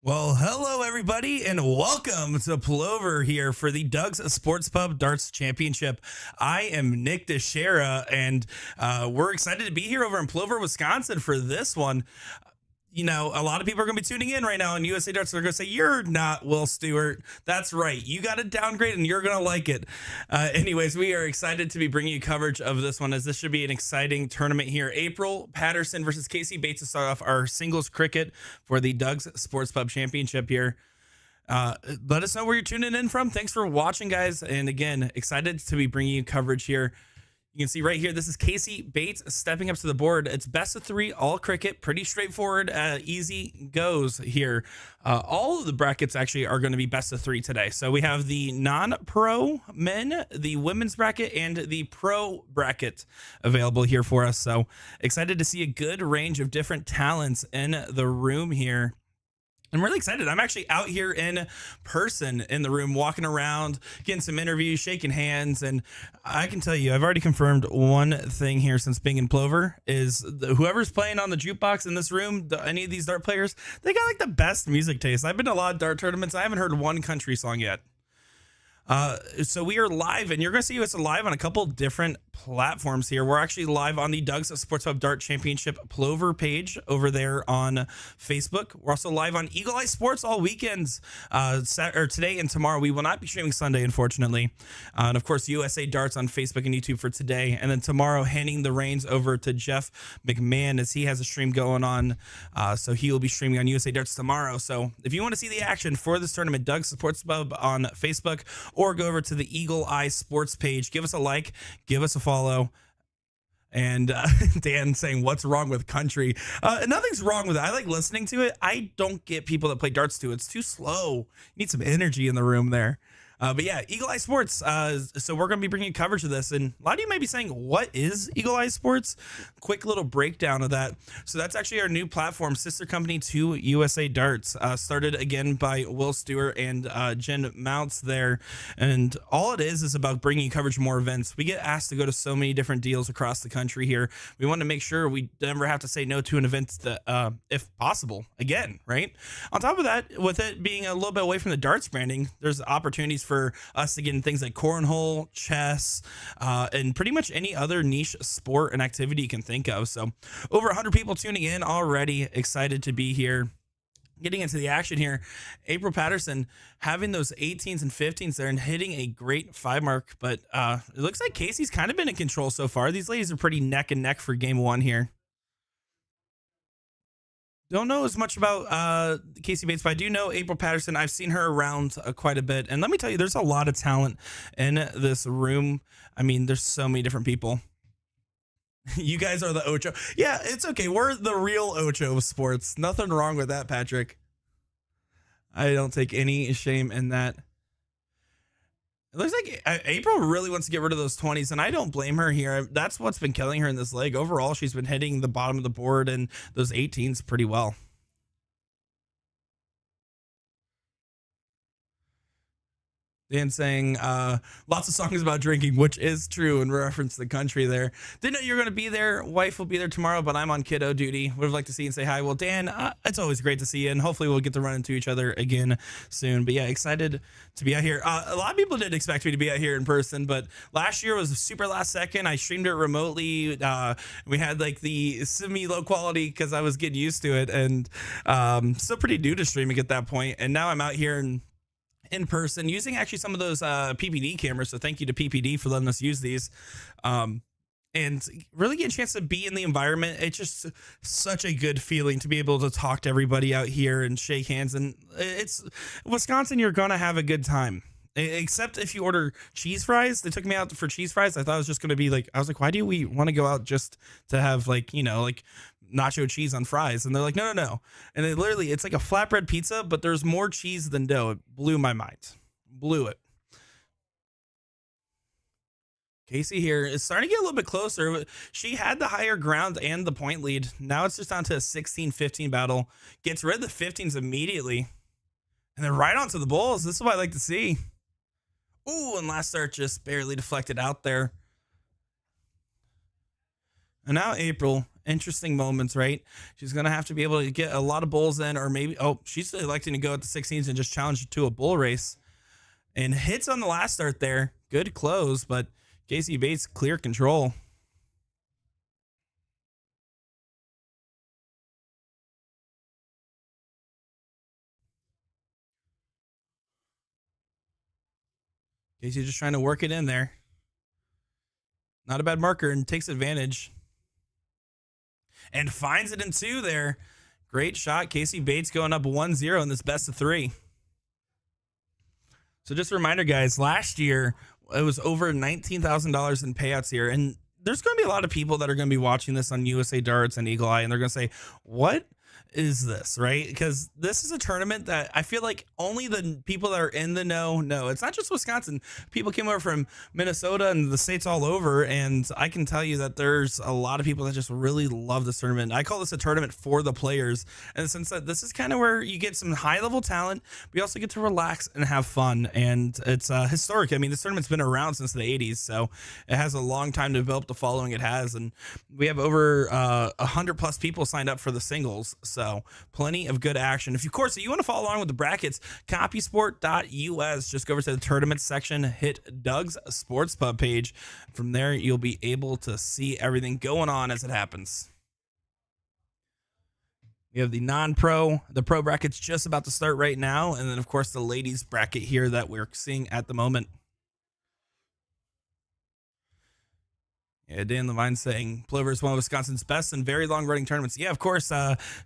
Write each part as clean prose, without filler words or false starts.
Well, hello everybody, and welcome to Plover here for the Doug's Sports Pub Darts Championship. I am Nick DiChiria, and we're excited to be here over in Plover, Wisconsin for this one. You know, a lot of people are going to be tuning in right now on USA Darts. They're going to say, "You're not Will Stewart." That's right. You got to downgrade and you're going to like it. Anyways, we are excited to be bringing you coverage of this one, as this should be an exciting tournament here. April Patterson versus Casey Bates to start off our singles cricket for the Doug's Sports Pub Championship here. Let us know where you're tuning in from. Thanks for watching, guys. And again, excited to be bringing you coverage here. You can see right here, this is Casey Bates stepping up to the board. It's best of three, all cricket, pretty straightforward, easy goes here. All of the brackets actually are going to be best of three today. So we have the non-pro men, the women's bracket, and the pro bracket available here for us. So excited to see a good range of different talents in the room here. I'm really excited. I'm actually out here in person in the room, walking around, getting some interviews, shaking hands. And I can tell you, I've already confirmed one thing here since being in Plover is whoever's playing on the jukebox in this room, any of these dart players, they got like the best music taste. I've been to a lot of dart tournaments. I haven't heard one country song yet. So we are live, and you're going to see us live on a couple different platforms here. We're actually live on the Doug's Sports Pub Dart Championship Plover page over there on Facebook. We're also live on Eagle Eye Sports all weekends, today and tomorrow. We will not be streaming Sunday, unfortunately. And of course, USA Darts on Facebook and YouTube for today. And then tomorrow, handing the reins over to Jeff McMahon as he has a stream going on. So he will be streaming on USA Darts tomorrow. So if you want to see the action for this tournament, Doug's Sports Pub on Facebook, or go over to the Eagle Eye Sports page, give us a like, give us a follow. And Dan saying, "What's wrong with country?" Nothing's wrong with it. I like listening to it. I don't get people that play darts to it. It's too slow. You need some energy in the room there. But yeah, Eagle Eye Sports. So we're going to be bringing coverage of this. And a lot of you may be saying, what is Eagle Eye Sports? Quick little breakdown of that. So that's actually our new platform, sister company to USA Darts. Started again by Will Stewart and Jen Mounts there. And all it is about bringing you coverage of more events. We get asked to go to so many different deals across the country here. We want to make sure we never have to say no to an event that, if possible, again, right? On top of that, with it being a little bit away from the darts branding, there's opportunities for us to get in things like cornhole, chess, and pretty much any other niche sport and activity you can think of. So over 100 people tuning in already, excited to be here. Getting into the action here, April Patterson having those 18s and 15s there and hitting a great 5 mark. But it looks like Casey's kind of been in control so far. These ladies are pretty neck and neck for game one here. Don't know as much about Casey Bates, but I do know April Patterson. I've seen her around quite a bit. And let me tell you, there's a lot of talent in this room. I mean, there's so many different people. You guys are the Ocho. Yeah, it's okay. We're the real Ocho of sports. Nothing wrong with that, Patrick. I don't take any shame in that. It looks like April really wants to get rid of those 20s, and I don't blame her here. That's what's been killing her in this leg. Overall, she's been hitting the bottom of the board and those 18s pretty well. Dan saying lots of songs about drinking, which is true in reference to the country there. Didn't know you were going to be there. Wife will be there tomorrow, but I'm on kiddo duty. Would have liked to see you and say hi. Well, Dan, it's always great to see you, and hopefully we'll get to run into each other again soon. But yeah, excited to be out here. A lot of people didn't expect me to be out here in person, but last year was super last second. I streamed it remotely. We had like the semi-low quality because I was getting used to it, and still pretty new to streaming at that point. And now I'm out here and in person using actually some of those PPD cameras. So thank you to PPD for letting us use these. And really get a chance to be in the environment. It's just such a good feeling to be able to talk to everybody out here and shake hands. And it's Wisconsin, you're going to have a good time. Except if you order cheese fries. They took me out for cheese fries. I thought it was just going to be like, I was like, why do we want to go out just to have like, you know, like nacho cheese on fries? And they're like, no. And it literally, it's like a flatbread pizza, but there's more cheese than dough. It blew my mind. Blew it. Casey here is starting to get a little bit closer. She had the higher ground and the point lead. Now it's just down to a 16-15 battle. Gets rid of the 15s immediately. And then right onto the bulls. This is what I like to see. Ooh, and last start just barely deflected out there. And now April, interesting moments, right? She's gonna have to be able to get a lot of bulls in, or maybe she's electing to go at the 16s and just challenge to a bull race. And hits on the last start there. Good close, but Casey Bates clear control. Casey just trying to work it in there. Not a bad marker and takes advantage. And finds it in two there. Great shot. Casey Bates going up 1-0 in this best of three. So just a reminder, guys, last year it was over $19,000 in payouts here. And there's going to be a lot of people that are going to be watching this on USA Darts and Eagle Eye, and they're going to say, what is this, right? Because this is a tournament that I feel like only the people that are in the know. It's not just Wisconsin. People came over from Minnesota and the states all over, and I can tell you that there's a lot of people that just really love this tournament. I call this a tournament for the players, in the sense that this is kind of where you get some high level talent, but you also get to relax and have fun. And it's historic. I mean, this tournament's been around since the 80s, so it has a long time to develop the following it has, and we have over 100 plus people signed up for the singles. So plenty of good action. If you want to follow along with the brackets, copysport.us, just go over to the tournament section, hit Doug's Sports Pub page. From there, you'll be able to see everything going on as it happens. We have the non-pro, the pro bracket's just about to start right now. And then, of course, the ladies bracket here that we're seeing at the moment. Yeah, Dan Levine saying Plover is one of Wisconsin's best and very long-running tournaments. Yeah, of course.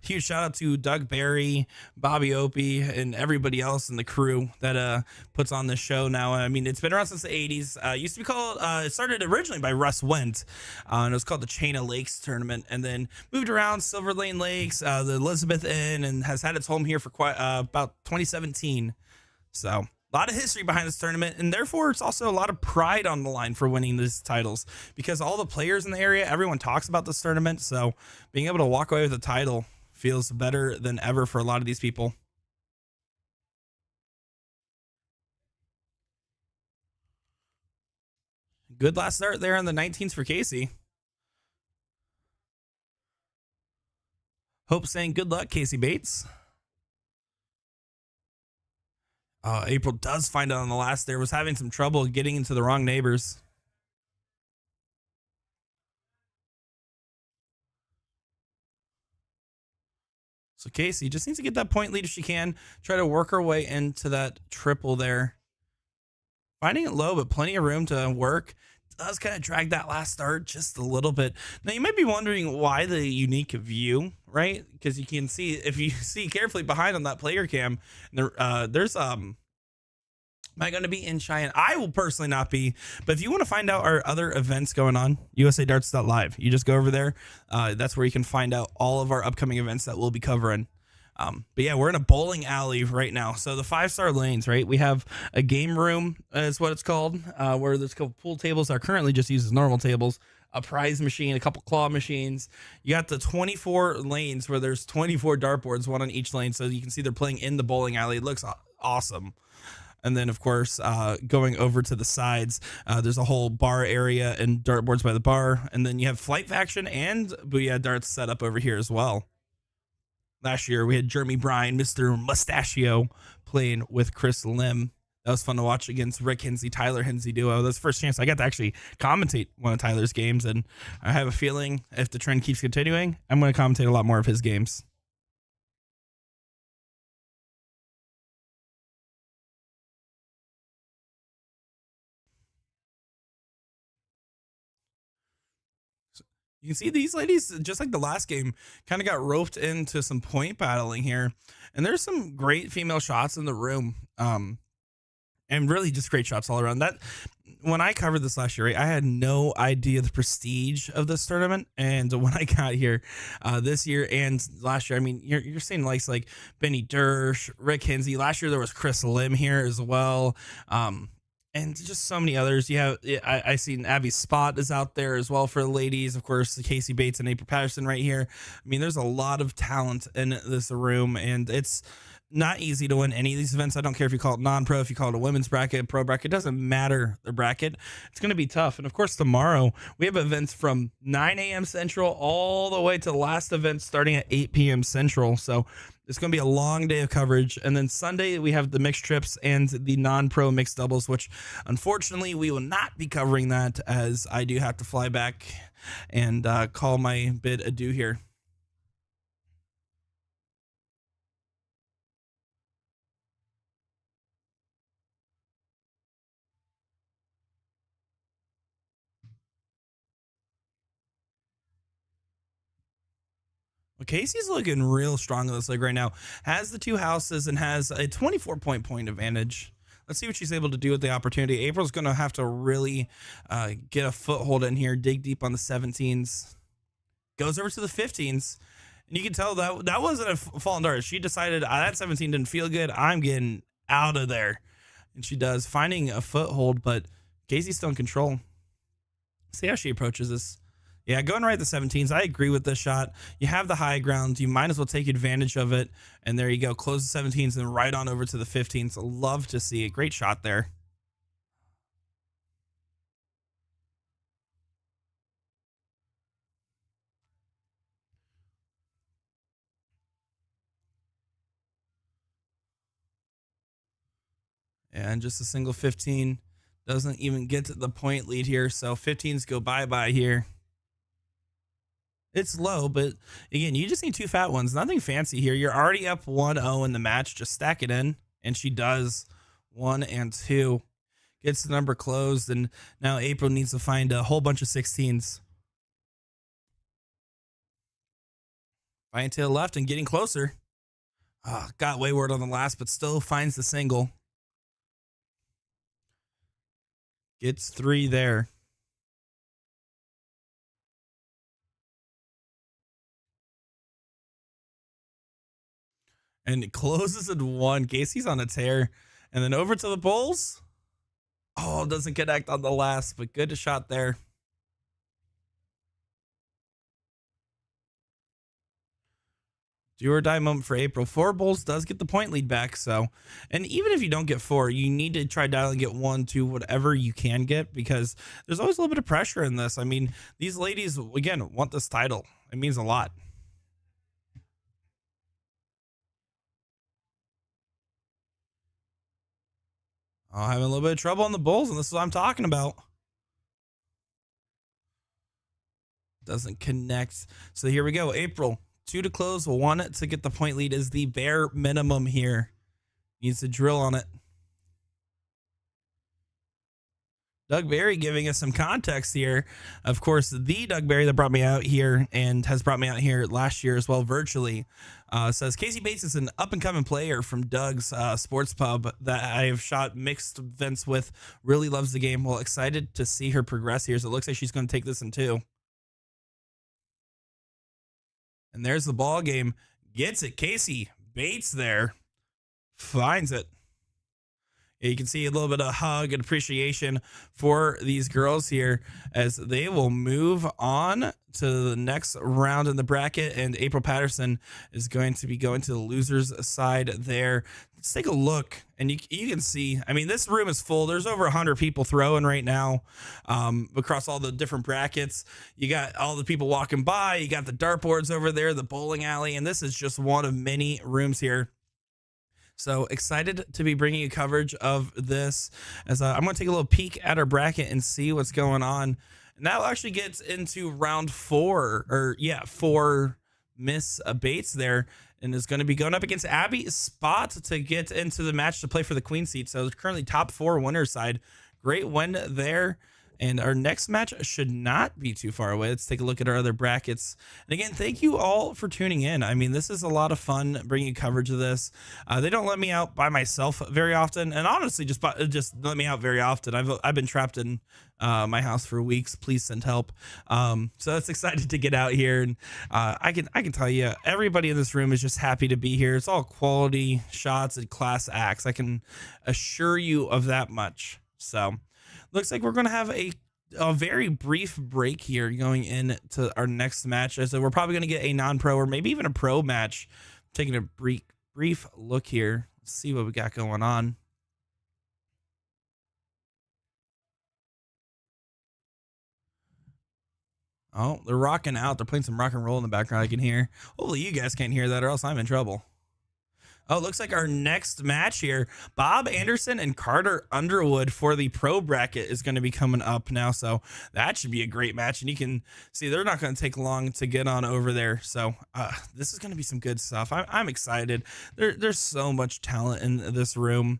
Huge shout-out to Doug Barry, Bobby Opie, and everybody else in the crew that puts on this show now. I mean, it's been around since the 80s. Used to be called, it started originally by Russ Wendt, and it was called the Chain of Lakes Tournament, and then moved around Silver Lane Lakes, the Elizabeth Inn, and has had its home here for quite about 2017. So a lot of history behind this tournament, and therefore it's also a lot of pride on the line for winning these titles, because all the players in the area, everyone talks about this tournament. So being able to walk away with a title feels better than ever for a lot of these people. Good last start there on the 19s for Casey. Hope saying good luck, Casey Bates. April does find out on the last there, was having some trouble getting into the wrong neighbors. So Casey just needs to get that point lead if she can. Try to work her way into that triple there. Finding it low, but plenty of room to work. Does kind of drag that last start just a little bit. Now, you might be wondering why the unique view, right? Because you can see, if you see carefully behind on that player cam, there's am I going to be in Cheyenne? I will personally not be. But if you want to find out our other events going on, usadarts.live. You just go over there. That's where you can find out all of our upcoming events that we'll be covering. But yeah, we're in a bowling alley right now. So the 5-star lanes, right? We have a game room, is what it's called, where there's a couple pool tables that are currently just used as normal tables, a prize machine, a couple claw machines. You got the 24 lanes where there's 24 dartboards, one on each lane. So you can see they're playing in the bowling alley. It looks awesome. And then, of course, going over to the sides, there's a whole bar area and dartboards by the bar. And then you have Flight Faction and Booyah Darts set up over here as well. Last year, we had Jeremy Bryan, Mr. Mustachio, playing with Chris Lim. That was fun to watch against Rick Hinsey, Tyler Hinsey duo. That's the first chance I got to actually commentate one of Tyler's games. And I have a feeling if the trend keeps continuing, I'm going to commentate a lot more of his games. You can see these ladies, just like the last game, kind of got roped into some point battling here. And there's some great female shots in the room. And really just great shots all around. That when I covered this last year, right, I had no idea the prestige of this tournament. And when I got here this year and last year, I mean, you're seeing likes like Benny Dersh, Rick Hinsey. Last year there was Chris Lim here as well. And just so many others. You have, I seen Abby Spot is out there as well for the ladies. Of course, Casey Bates and April Patterson right here. I mean, there's a lot of talent in this room, and it's not easy to win any of these events. I don't care if you call it non-pro, if you call it a women's bracket, pro bracket, it doesn't matter the bracket. It's going to be tough. And of course, tomorrow we have events from 9 a.m. Central all the way to the last event starting at 8 p.m. Central. So it's going to be a long day of coverage. And then Sunday we have the mixed trips and the non-pro mixed doubles, which unfortunately we will not be covering that, as I do have to fly back and call my bid adieu here. Well, Casey's looking real strong in this league right now. Has the two houses and has a 24 point advantage. Let's see what she's able to do with the opportunity. April's going to have to really get a foothold in here, dig deep on the 17s. Goes over to the 15s. And you can tell that wasn't a fallen dart. She decided that 17 didn't feel good. I'm getting out of there. And she does, finding a foothold, but Casey's still in control. See how she approaches this. Yeah, going right at the 17s. I agree with this shot. You have the high ground. You might as well take advantage of it. And there you go. Close the 17s and right on over to the 15s. Love to see it. Great shot there. And just a single 15 doesn't even get to the point lead here. So 15s go bye-bye here. It's low, but again, you just need two fat ones. Nothing fancy here. You're already up 1-0 in the match. Just stack it in. And she does. 1 and 2. Gets the number closed. And now April needs to find a whole bunch of 16s. Flying to the left and getting closer. Got wayward on the last, but still finds the single. Gets 3 there. And it closes at 1. Casey's on a tear. And then over to the Bulls. Oh, doesn't connect on the last, but good shot there. Do or die moment for April. 4 Bulls does get the point lead back. So, and even if you don't get 4, you need to try dialing get 1, 2, whatever you can get, because there's always a little bit of pressure in this. I mean, these ladies, again, want this title. It means a lot. Oh, having a little bit of trouble on the Bulls, and this is what I'm talking about. Doesn't connect. So here we go. April, 2 to close, 1 to get the point lead is the bare minimum here. Needs to drill on it. Doug Barry giving us some context here. Of course, the Doug Barry that brought me out here and has brought me out here last year as well virtually, says Casey Bates is an up-and-coming player from Doug's sports pub that I have shot mixed events with. Really loves the game. Well, excited to see her progress here. So it looks like she's going to take this in 2. And there's the ball game. Gets it. Casey Bates there. Finds it. You can see a little bit of hug and appreciation for these girls here as they will move on to the next round in the bracket. And April Patterson is going to be going to the losers side there. Let's take a look, and you can see, I mean, this room is full. There's over 100 people throwing right now across all the different brackets. You got all the people walking by. You got the dartboards over there, the bowling alley, and this is just one of many rooms here. So excited to be bringing you coverage of this, as I'm going to take a little peek at our bracket and see what's going on. And that actually gets into round 4, 4 Miss Bates there, and is going to be going up against Abby Spot to get into the match to play for the queen seat. So currently top 4 winner side. Great win there. And our next match should not be too far away. Let's take a look at our other brackets. And again, thank you all for tuning in. I mean, this is a lot of fun bringing you coverage of this. They don't let me out by myself very often, and honestly, just let me out very often. I've been trapped in my house for weeks. Please send help. So it's excited to get out here, and I can tell you, everybody in this room is just happy to be here. It's all quality shots and class acts. I can assure you of that much. So. Looks like we're going to have a very brief break here going into our next match. So we're probably going to get a non-pro or maybe even a pro match. Taking a brief look here. Let's see what we got going on. Oh, they're rocking out. They're playing some rock and roll in the background. I can hear. Hopefully, you guys can't hear that, or else I'm in trouble. Oh, it looks like our next match here, Bob Anderson and Carter Underwood for the pro bracket is going to be coming up now. So that should be a great match. And you can see they're not going to take long to get on over there. So this is going to be some good stuff. I'm excited. There's so much talent in this room.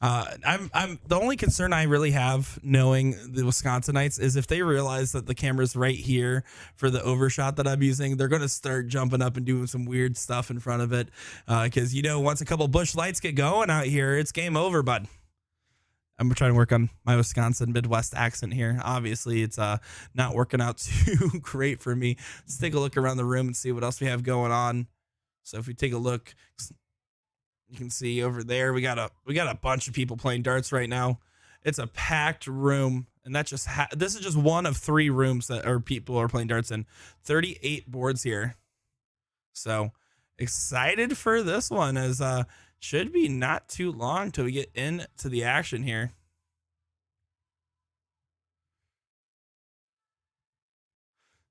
I'm the only concern I really have knowing the Wisconsinites is if they realize that the camera's right here for the overshot that I'm using, they're going to start jumping up and doing some weird stuff in front of it. Cause once a couple bush lights get going out here, it's game over, bud. I'm trying to work on my Wisconsin Midwest accent here. Obviously it's not working out too great for me. Let's take a look around the room and see what else we have going on. So if we take a look, you can see over there, we got a bunch of people playing darts right now. It's a packed room, and that just this is just one of 3 rooms that people are playing darts in. 38 boards here. So excited for this one, as should be not too long till we get into the action here.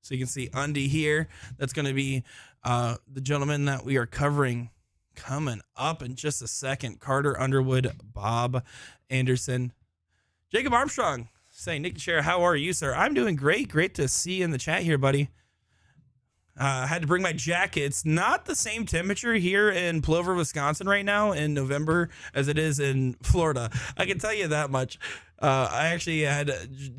So you can see Undy here. That's going to be the gentleman that we are covering coming up in just a second. Carter Underwood, Bob Anderson. Jacob Armstrong saying, Nick DiChiria, how are you, sir? I'm doing great. Great to see you in the chat here, buddy. I had to bring my jacket. It's not the same temperature here in Plover, Wisconsin right now in November as it is in Florida. I can tell you that much. I actually had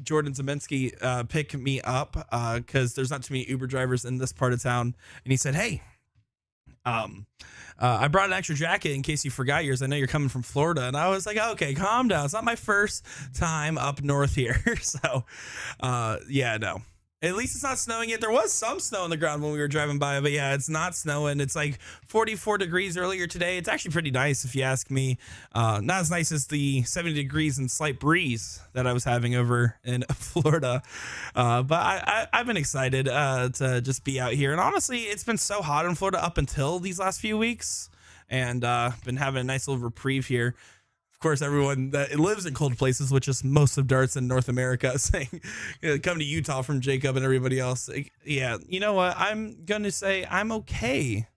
Jordan Zeminski pick me up because there's not too many Uber drivers in this part of town. And he said, hey, I brought an extra jacket in case you forgot yours. I know you're coming from Florida. And I was like, okay, calm down. It's not my first time up north here. So, yeah, no. At least it's not snowing yet. There was some snow on the ground when we were driving by, but yeah, it's not snowing. It's like 44 degrees earlier today. It's actually pretty nice if you ask me. Not as nice as the 70 degrees and slight breeze that I was having over in Florida. But I've been excited to just be out here. And honestly, it's been so hot in Florida up until these last few weeks. And been having a nice little reprieve here. Of course, everyone that lives in cold places, which is most of darts in North America, saying, come to Utah from Jacob and everybody else. Yeah, you know what? I'm going to say I'm okay.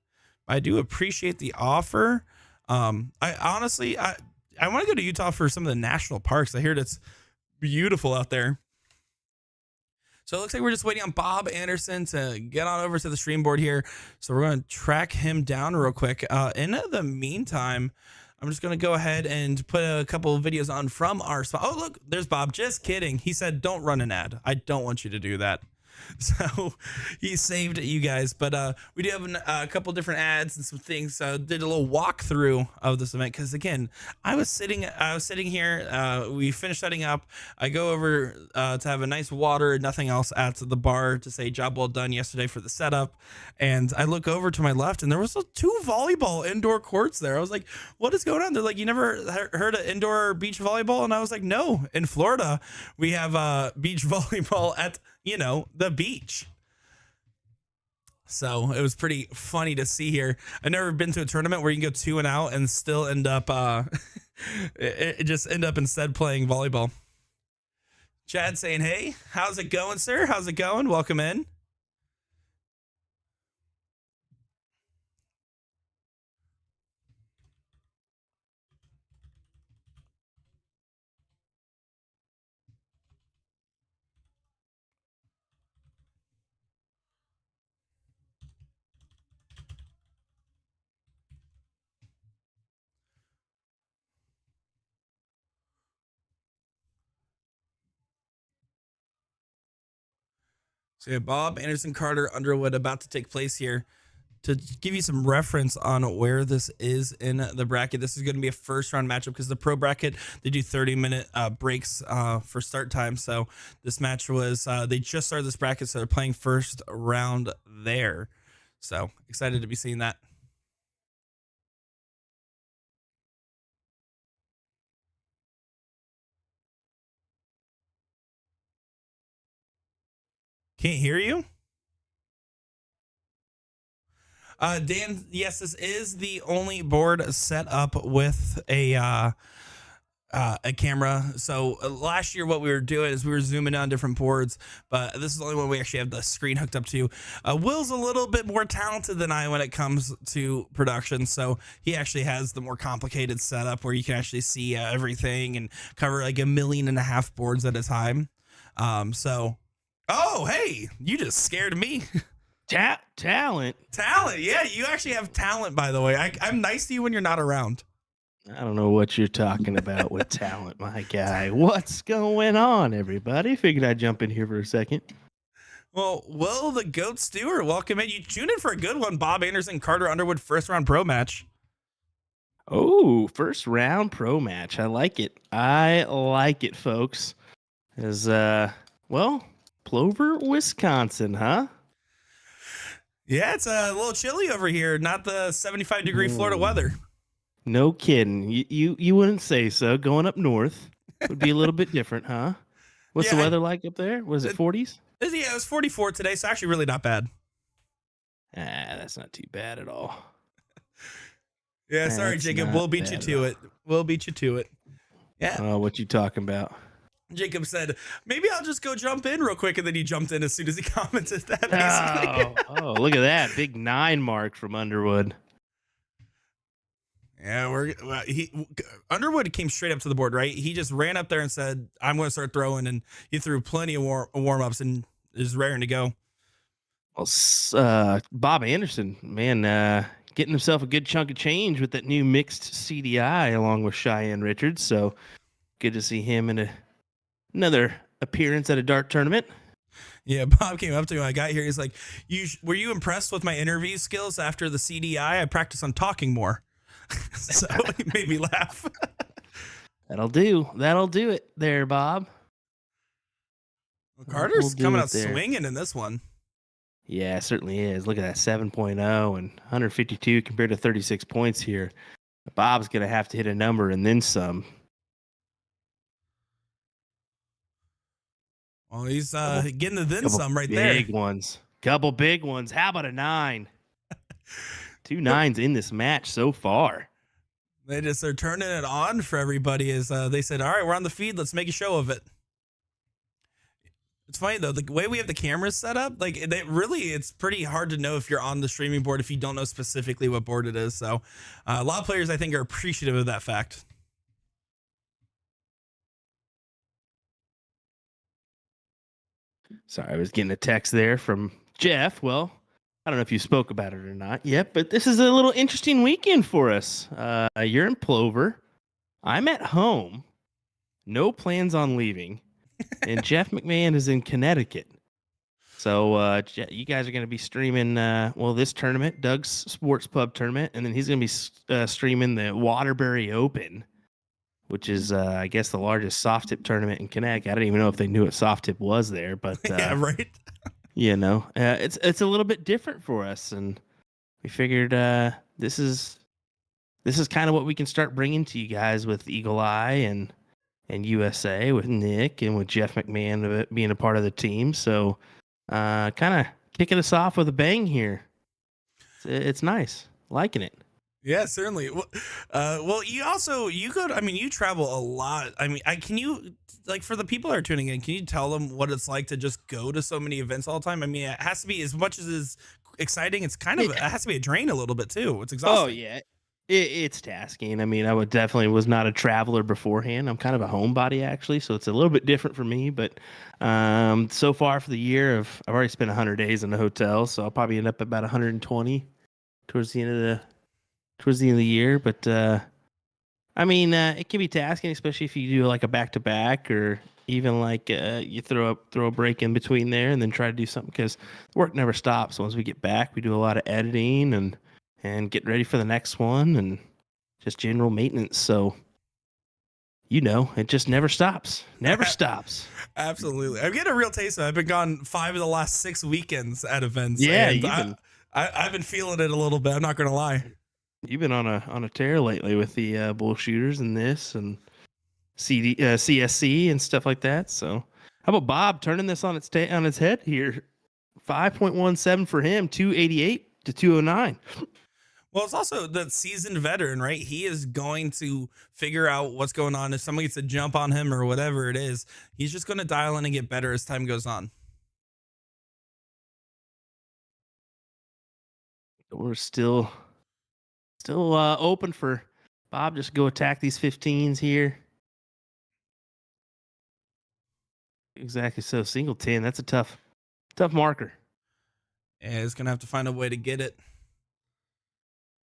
I do appreciate the offer. I honestly, I want to go to Utah for some of the national parks. I heard it's beautiful out there. So it looks like we're just waiting on Bob Anderson to get on over to the stream board here. So we're going to track him down real quick. In the meantime, I'm just going to go ahead and put a couple of videos on from our spot. Oh, look, there's Bob. Just kidding. He said, don't run an ad. I don't want you to do that. So he saved you guys, but we do have a couple different ads and some things. Did a little walkthrough of this event because again, I was sitting here. We finished setting up. I go over to have a nice water, nothing else at the bar to say job well done yesterday for the setup. And I look over to my left, and there was 2 volleyball indoor courts there. I was like, "What is going on?" They're like, "You never heard of indoor beach volleyball?" And I was like, "No, in Florida we have beach volleyball at." The beach. So it was pretty funny to see here. I've never been to a tournament where you can go 2 and out and still end up it just end up instead playing volleyball. Chad saying, hey, how's it going, sir? How's it going? Welcome in. So yeah, Bob Anderson, Carter Underwood about to take place here. To give you some reference on where this is in the bracket, this is going to be a first round matchup because the pro bracket, they do 30-minute breaks for start time. So this match was, they just started this bracket, so they're playing first round there. So excited to be seeing that. Can't hear you? Dan, yes, this is the only board set up with a camera. So last year, what we were doing is we were zooming on different boards, but this is the only one we actually have the screen hooked up to. Will's a little bit more talented than I when it comes to production, so he actually has the more complicated setup where you can actually see everything and cover like 1.5 million boards at a time. Oh, hey, you just scared me. Talent. Talent, yeah, you actually have talent. By the way, I'm nice to you when you're not around. I don't know what you're talking about with talent, my guy. What's going on, everybody? Figured I'd jump in here for a second. Well, Will the Goat Stewart, welcome in. You tuned in for a good one. Bob Anderson, Carter Underwood, first round pro match. Oh, first round pro match. I like it. I like it, folks. As Plover, Wisconsin, huh? Yeah, it's a little chilly over here. Not the 75-degree Florida weather. No kidding. You wouldn't say so. Going up north would be a little bit different, huh? What's the weather like up there? Was it 40s? Yeah, it was 44 today, so actually really not bad. That's not too bad at all. Yeah, sorry, Jacob. We'll beat you to it. We'll beat you to it. Yeah. Oh, what you talking about? Jacob said, maybe I'll just go jump in real quick, and then he jumped in as soon as he commented that, basically. Oh, look at that. Big 9 mark from Underwood. Yeah, Underwood came straight up to the board, right? He just ran up there and said, I'm going to start throwing, and he threw plenty of warm-ups and is raring to go. Well, Bob Anderson, man, getting himself a good chunk of change with that new mixed CDI along with Cheyenne Richards, so good to see him in another appearance at a dart tournament. Yeah, Bob came up to me when I got here. He's like, were you impressed with my interview skills after the CDI? I practiced on talking more. So he made me laugh. That'll do it there, Bob. Well, Carter's coming out swinging in this one. Yeah, it certainly is. Look at that 7.0 and 152 compared to 36 points here. Bob's going to have to hit a number and then some. Well, he's getting the then some right there. Couple big ones. How about a 9? 2 9s in this match so far. They're turning it on for everybody as they said, all right, we're on the feed. Let's make a show of it. It's funny, though, the way we have the cameras set up, like it's pretty hard to know if you're on the streaming board if you don't know specifically what board it is. So a lot of players, I think, are appreciative of that fact. Sorry, I was getting a text there from Jeff. Well, I don't know if you spoke about it or not yet, but this is a little interesting weekend for us. You're in Plover. I'm at home. No plans on leaving. And Jeff McMahon is in Connecticut. So you guys are going to be streaming, this tournament, Doug's Sports Pub Tournament, and then he's going to be streaming the Waterbury Open, which is, I guess, the largest soft tip tournament in Connecticut. I didn't even know if they knew what soft tip was there, but yeah, right. It's a little bit different for us, and we figured this is kind of what we can start bringing to you guys with Eagle Eye and USA with Nick and with Jeff McMahon being a part of the team. So kind of kicking us off with a bang here. It's nice, liking it. Yeah, certainly. Well, you travel a lot. I mean, can you, like, for the people that are tuning in, can you tell them what it's like to just go to so many events all the time? I mean, it has to be, as much as it's exciting, it has to be a drain a little bit too. It's exhausting. Oh yeah, it's tasking. I mean, I was not a traveler beforehand. I'm kind of a homebody actually, so it's a little bit different for me. But so far for the year, I've already spent 100 days in the hotel, so I'll probably end up at about 120 towards the end of the year. But I mean, it can be tasking, especially if you do like a back-to-back, or even like you throw a break in between there and then try to do something, because work never stops. Once we get back, we do a lot of editing and get ready for the next one and just general maintenance. So, it just never stops. Never stops. Absolutely. I'm getting a real taste of it. I've been gone 5 of the last 6 weekends at events. Yeah, I've been feeling it a little bit. I'm not going to lie. You've been on a tear lately with the bull shooters and this and CSC and stuff like that. So how about Bob turning this on its head here? 5.17 for him, 288 to 209. Well, it's also the seasoned veteran, right? He is going to figure out what's going on. If somebody gets a jump on him or whatever it is, he's just going to dial in and get better as time goes on. We're still open for Bob. Just go attack these 15s here. Exactly. So single 10. That's a tough marker. And he's going to have to find a way to get it.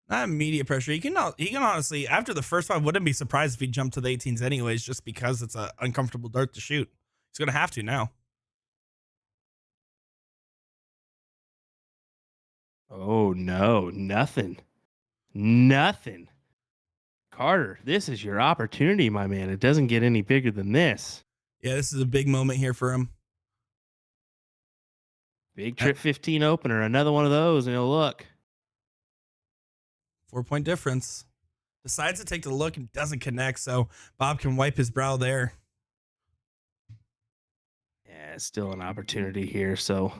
Not immediate pressure. He can honestly, after the first one, wouldn't be surprised if he jumped to the 18s anyways, just because it's an uncomfortable dart to shoot. He's going to have to now. Oh, no, nothing. Carter, this is your opportunity, my man. It doesn't get any bigger than this. Yeah, this is a big moment here for him. Big trip 15 opener. Another one of those, and he'll look. 4-point difference. Decides to take the look and doesn't connect, so Bob can wipe his brow there. Yeah, still an opportunity here, so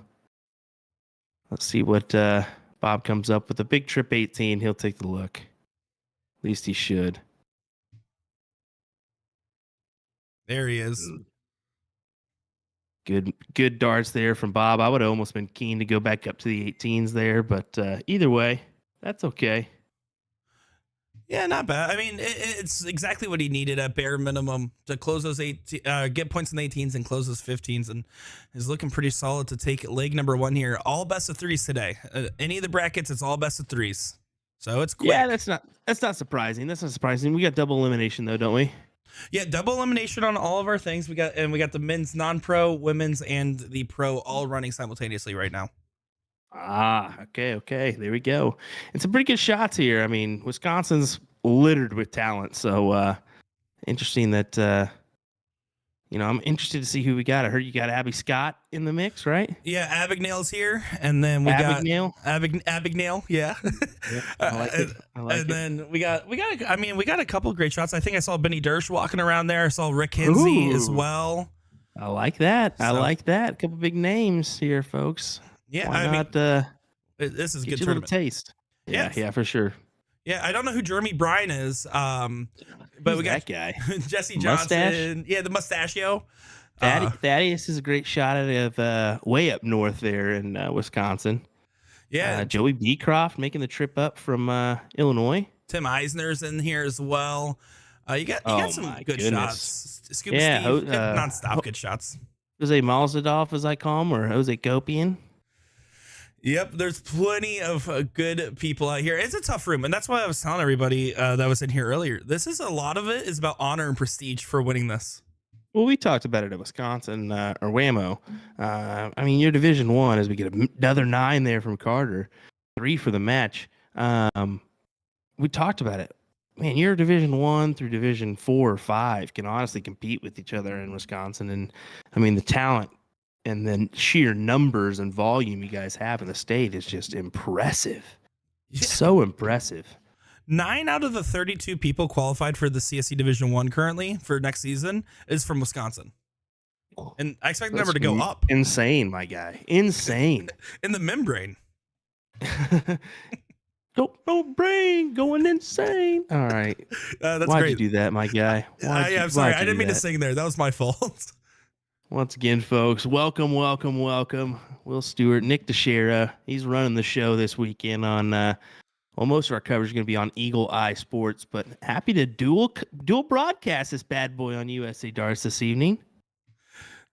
let's see what Bob comes up with. A big trip 18. He'll take the look. At least he should. There he is. Good darts there from Bob. I would have almost been keen to go back up to the 18s there, but either way, that's okay. Yeah, not bad. I mean, it's exactly what he needed at bare minimum to close those get points in the 18s and close those 15s, and is looking pretty solid to take leg number 1 here. All best of 3s today. Any of the brackets, it's all best of 3s. So it's quick. Yeah, that's not surprising. That's not surprising. We got double elimination though, don't we? Yeah, double elimination on all of our things. We got the men's non-pro, women's, and the pro all running simultaneously right now. Okay. There we go. And some pretty good shots here. I mean, Wisconsin's littered with talent. So interesting that I'm interested to see who we got. I heard you got Abby Scott in the mix, right? Yeah, Abigail's here, and then we got Abigail. Yeah, I like it. And then we got. I mean, we got a couple of great shots. I think I saw Benny Dersch walking around there. I saw Rick Kinsey as well. I like that. A couple big names here, folks. Yeah, this is get good you a little taste. Yeah, for sure. Yeah, I don't know who Jeremy Bryan is, but we got that guy, Jesse Johnson. Yeah, the mustachio. Thaddeus is a great shot out of way up north there in Wisconsin. Yeah, Joey Beecroft making the trip up from Illinois. Tim Eisner's in here as well. You got some good shots. Scuba Steve, nonstop good shots. Jose Malzadov, as I call him, or Jose Gopian. Yep, there's plenty of good people out here. It's a tough room, and that's why I was telling everybody that was in here earlier. This is a lot of it is about honor and prestige for winning this. Well, we talked about it at Wisconsin or WAMO. I mean, you're Division I as we get another 9 there from Carter, 3 for the match. We talked about it. Man, you're Division I through Division 4 or 5 can honestly compete with each other in Wisconsin, and I mean the talent and then sheer numbers and volume you guys have in the state is just impressive. Yeah. So impressive. 9 out of the 32 people qualified for the CSC Division I currently for next season is from Wisconsin. And I expect the number to go up. Insane, my guy. Insane. In the membrane. No brain going insane. All right. That's Why'd great. you do that, my guy? I'm sorry. I didn't mean to sing there. That was my fault. Once again, folks, welcome. Will Stewart, Nick DiChiria. He's running the show this weekend on, most of our coverage is going to be on Eagle Eye Sports, but happy to dual broadcast this bad boy on USA Darts this evening.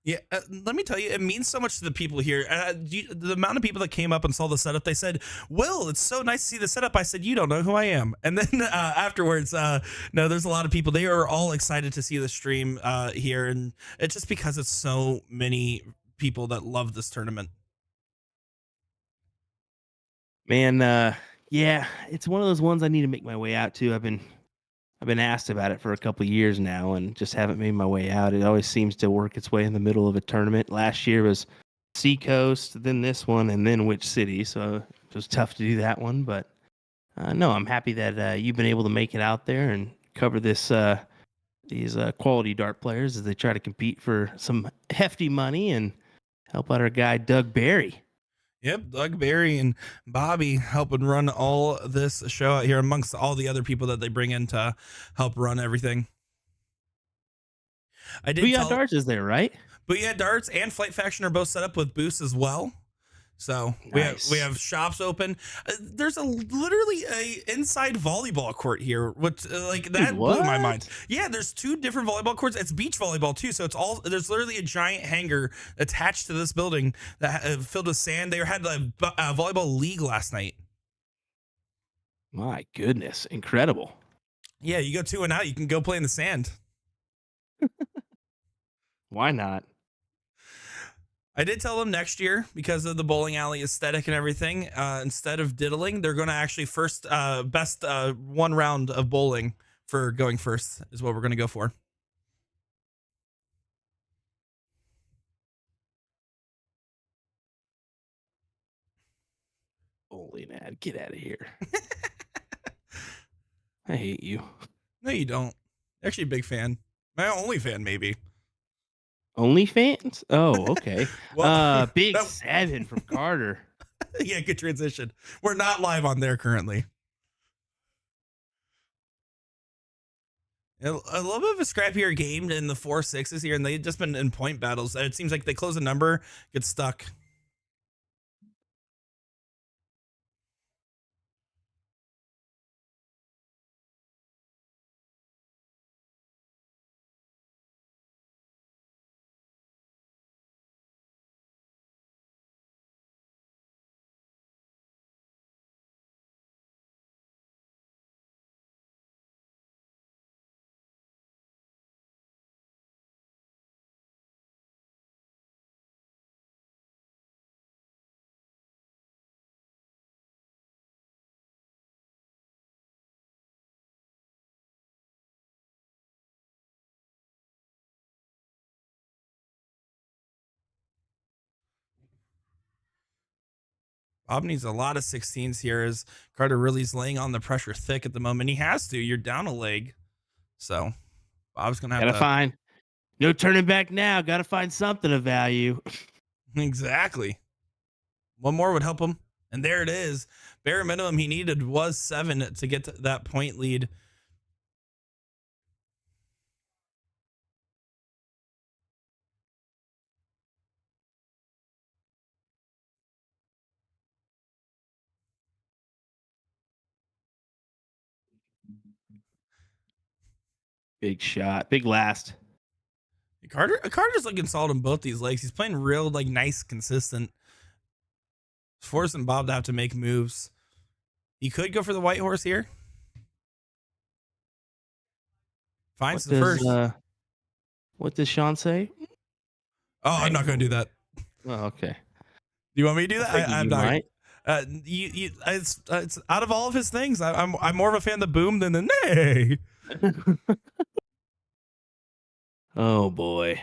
Yeah, let me tell you, it means so much to the people here. The amount of people that came up and saw the setup, they said, "Will, it's so nice to see the setup." I said, "You don't know who I am." And then afterwards, no, there's a lot of people. They are all excited to see the stream here, and it's just because it's so many people that love this tournament. Man, yeah, it's one of those ones I need to make my way out to. I've been asked about it for a couple of years now and just haven't made my way out. It always seems to work its way in the middle of a tournament. Last year was Seacoast, then this one, and then which city. So it was tough to do that one. But no, I'm happy that you've been able to make it out there and cover this these quality dart players as they try to compete for some hefty money and help out our guy Doug Barry. Yep, Doug Barry and Bobby helping run all this show out here amongst all the other people that they bring in to help run everything. I did Booyah tell, Darts is there, right? but yeah, Darts and Flight Faction are both set up with booths as well. So we Nice. have shops open. There's literally a inside volleyball court here, which like that blew my mind. What? Yeah, there's two different volleyball courts. It's beach volleyball too, so it's all there's literally a giant hangar attached to this building that filled with sand. They had a volleyball league last night. My goodness, incredible. Yeah, you go 2 and out, you can go play in the sand. Why not? I did tell them next year because of the bowling alley aesthetic and everything. Instead of diddling, they're going to actually best 1 round of bowling for going first is what we're going to go for. Holy man, get out of here. I hate you. No, you don't. Actually, a big fan. My only fan, maybe. OnlyFans? Oh, okay. Well, Big no. 7 from Carter. Yeah, good transition. We're not live on there currently. A little bit of a scrappier game in the 4-6s here, and they've just been in point battles. It seems like they close a number, get stuck. Bob needs a lot of 16s here as Carter really's laying on the pressure thick at the moment. He has to. You're down a leg. So Bob's going to have Gotta to. find. No turning back now. Gotta find something of value. Exactly. One more would help him. And there it is. Bare minimum he needed was 7 to get to that point lead. Big shot. Big last. Carter's looking solid on both these legs. He's playing real, like, nice, consistent. Forcing Bob to have to make moves. He could go for the white horse here. Finds the first. What does Sean say? Oh, I'm not going to do that. Oh, okay. Do you want me to do that? I'm not. Might. It's out of all of his things. I'm more of a fan of the boom than the nay. Oh boy.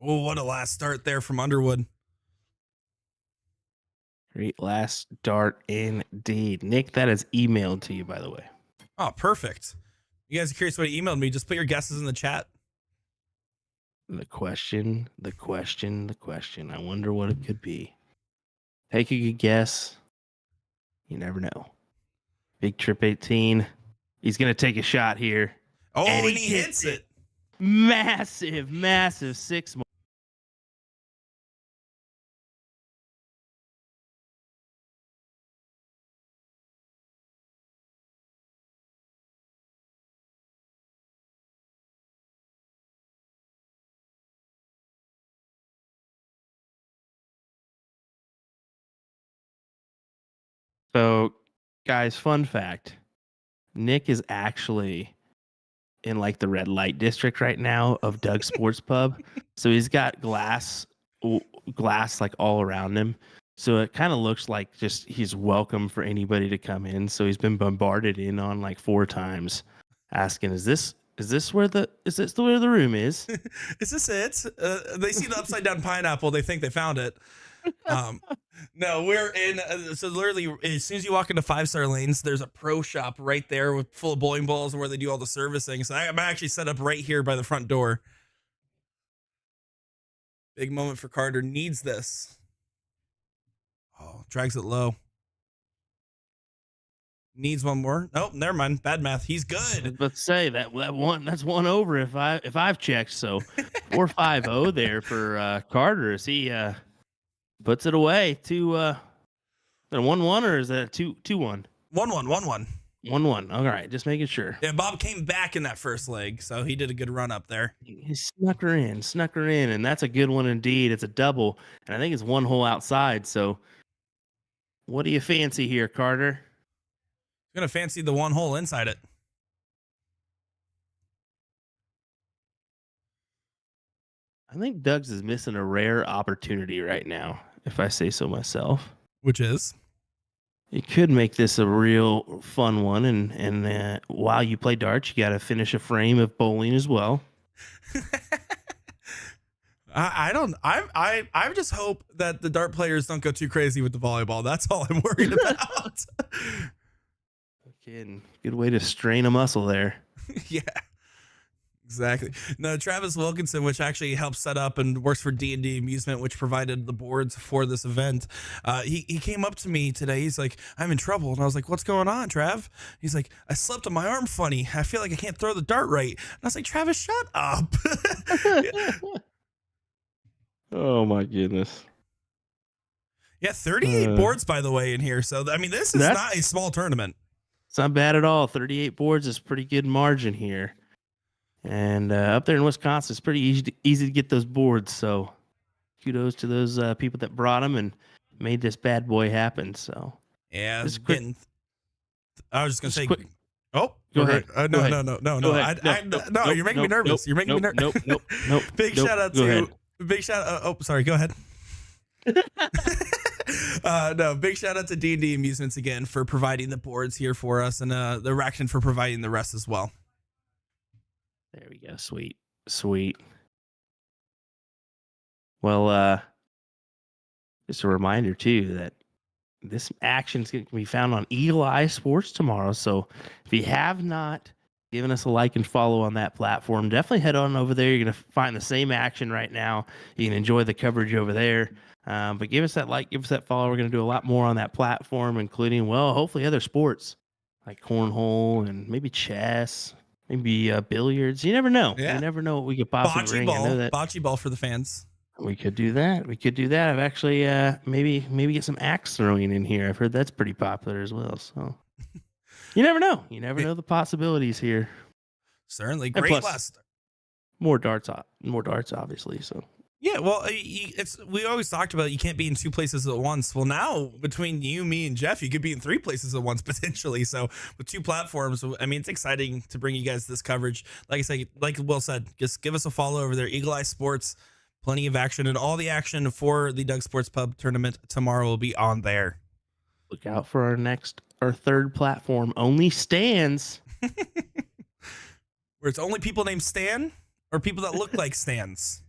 Oh, what a last start there from Underwood. Great last dart indeed. Nick, that is emailed to you, by the way. Oh, perfect. You guys are curious what he emailed me? Just put your guesses in the chat. The question. I wonder what it could be. Take a good guess. You never know. Big Trip 18. He's going to take a shot here. Oh, and he hits it. Massive 6 more. So, guys, fun fact. Nick is actually in like the red light district right now of Doug's Sports Pub. So he's got glass like all around him. So it kind of looks like just he's welcome for anybody to come in. So he's been bombarded in on like 4 times asking, is this where the room is? Is this it? They see the upside down pineapple. They think they found it. Um, no, we're in. So literally, as soon as you walk into 5-star lanes, there's a pro shop right there with full of bowling balls where they do all the servicing. So I'm actually set up right here by the front door. Big moment for Carter. Needs this. Oh, drags it low. Needs one more. Oh, never mind. Bad math. He's I was good. about to say that's one over if I've checked. So 4-5-0 there for Carter as he puts it away to is it a 1-1 or is that a 2-1? 1-1. 1-1. 1-1. All right, just making sure. Yeah, Bob came back in that first leg, so he did a good run up there. He snuck her in, and that's a good one indeed. It's a double, and I think it's one hole outside. So, what do you fancy here, Carter? Gonna fancy the one hole inside it. I think Doug's is missing a rare opportunity right now, if I say so myself. Which is? You could make this a real fun one, and while you play darts, you got to finish a frame of bowling as well. I just hope that the dart players don't go too crazy with the volleyball. That's all I'm worried about. Again, good way to strain a muscle there. Yeah, exactly. No, Travis Wilkinson, which actually helps set up and works for D&D Amusement, which provided the boards for this event. He came up to me today. He's like, I'm in trouble. And I was like, what's going on, Trav? He's like, I slept on my arm funny. I feel like I can't throw the dart right. And I was like, Travis, shut up. Oh my goodness. Yeah, 38 boards, by the way, in here. So, I mean, this is not a small tournament. It's not bad at all. 38 boards is pretty good margin here. And up there in Wisconsin, it's pretty easy to get those boards. So kudos to those people that brought them and made this bad boy happen. So yeah, I was just gonna say. Quick. Oh, go ahead. No. You're making me nervous. You're making me nervous. Nope. Big shout out to. Big shout out. Oh, sorry. Go ahead. No, big shout out to D&D Amusements again for providing the boards here for us, and the Raction for providing the rest as well. There we go. Sweet. Well, just a reminder too that this action is going to be found on Eagle Eye Sports tomorrow. So if you have not given us a like and follow on that platform, definitely head on over there. You're going to find the same action right now. You can enjoy the coverage over there. But give us that like, give us that follow. We're going to do a lot more on that platform, including, well, hopefully other sports like cornhole and maybe chess, maybe billiards. You never know. Yeah. You never know what we could possibly bring. Bocce ball for the fans. We could do that. I've actually maybe get some axe throwing in here. I've heard that's pretty popular as well. So you never know. You never know the possibilities here. Certainly. Great last. More darts, obviously. So yeah, well, we always talked about you can't be in two places at once. Well, now between you, me, and Jeff, you could be in three places at once potentially. So with two platforms, I mean, it's exciting to bring you guys this coverage. Like I say, like Will said, just give us a follow over there. Eagle Eye Sports, plenty of action, and all the action for the Doug Sports Pub tournament tomorrow will be on there. Look out for our third platform. Only Stans. Where it's only people named Stan or people that look like Stans.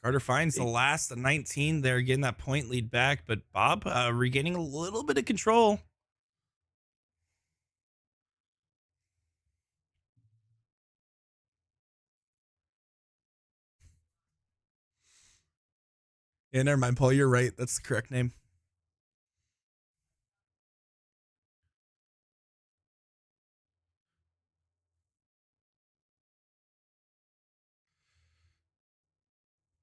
Carter finds the last 19 there, getting that point lead back, but Bob regaining a little bit of control. Yeah, never mind, Paul. You're right. That's the correct name.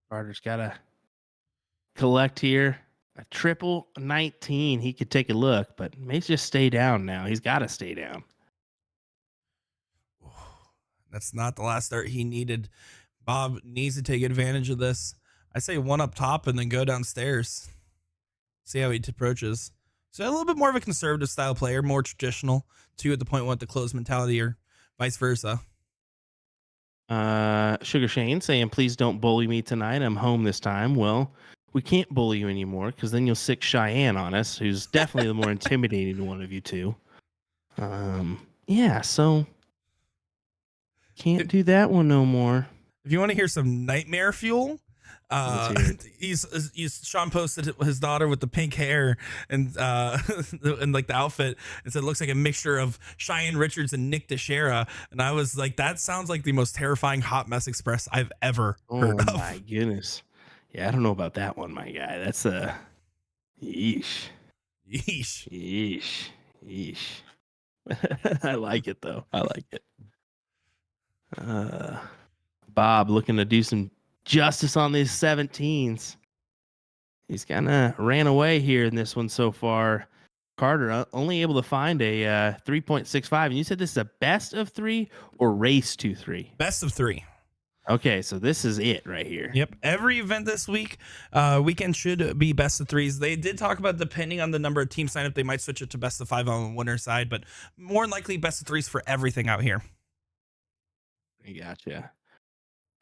Carter's got to collect here. A triple 19. He could take a look, but may just stay down now. He's got to stay down. That's not the last start he needed. Bob needs to take advantage of this. I say one up top and then go downstairs. See how he approaches. So a little bit more of a conservative style player, more traditional. Two at the point, one at the close mentality, or vice versa. Sugar Shane saying, please don't bully me tonight. I'm home this time. Well, we can't bully you anymore because then you'll sick Cheyenne on us, who's definitely the more intimidating one of you two. Yeah, so Can't do that one no more. If you want to hear some nightmare fuel, Let's hear it. he's Sean posted his daughter with the pink hair and and like the outfit and said it looks like a mixture of Cheyenne Richards and Nick DiChiria, and I was like, that sounds like the most terrifying Hot Mess Express I've ever heard of. Oh my goodness. Yeah, I don't know about that one, my guy. That's a yeesh. Yeesh. Yeesh. Yeesh. I like it though. I like it. Bob looking to do some justice on these 17s. He's kind of ran away here in this one so far. Carter only able to find a 3.65. And you said this is a best of 3 or race to 3? Best of 3. Okay, so this is it right here. Yep. Every event this weekend should be best of 3s. They did talk about depending on the number of teams sign up, they might switch it to best of 5 on the winner side, but more than likely best of 3s for everything out here. I gotcha.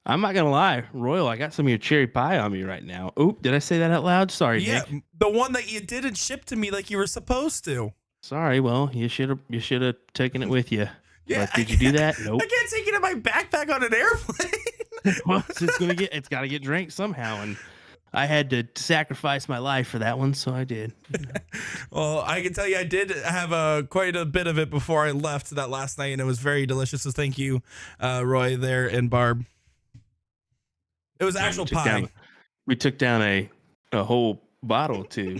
I'm not gonna lie, Royal, I got some of your cherry pie on me right now. Oop, did I say that out loud? Sorry, Yeah, Nick. the one that you didn't ship to me like you were supposed to. Sorry, well, you should have taken it with you. Yeah, But did you do that? Nope. I can't take it in my backpack on an airplane. Well, it's gotta get drank somehow, and I had to sacrifice my life for that one, so I did. Well, I can tell you, I did have quite a bit of it before I left that last night, and it was very delicious. So thank you, Roy there and Barb. It was actual pie. We took down a whole bottle to,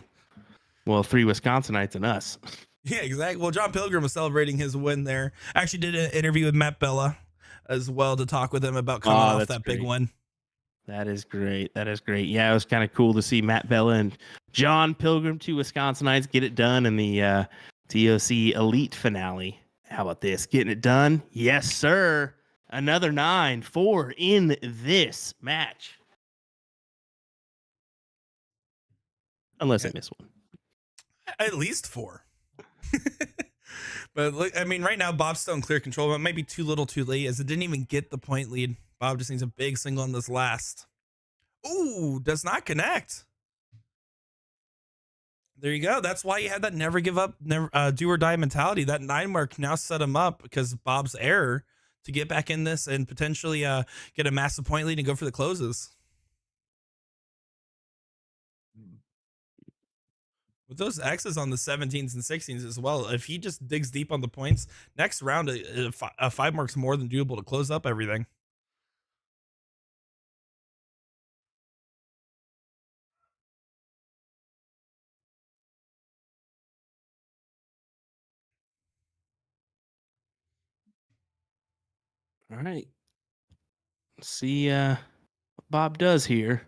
well, 3 Wisconsinites and us. Yeah, exactly. Well, John Pilgrim was celebrating his win there. Actually did an interview with Matt Bella as well to talk with him about coming off that big win. That is great. That is great. Yeah, it was kind of cool to see Matt Bella and John Pilgrim, 2 Wisconsinites, get it done in the TOC Elite finale. How about this? Getting it done? Yes, sir. Another 9-4 in this match. Unless I miss one. At least 4. But look, I mean, right now, Bob's still in clear control, but maybe too little too late as it didn't even get the point lead. Bob just needs a big single on this last. Ooh, does not connect. There you go. That's why you had that never give up, never do or die mentality. That 9 mark now set him up because of Bob's error to get back in this and potentially get a massive point lead and go for the closes. With those X's on the 17s and 16s as well, if he just digs deep on the points, next round, a 5 mark's more than doable to close up everything. All right. Let's see what Bob does here.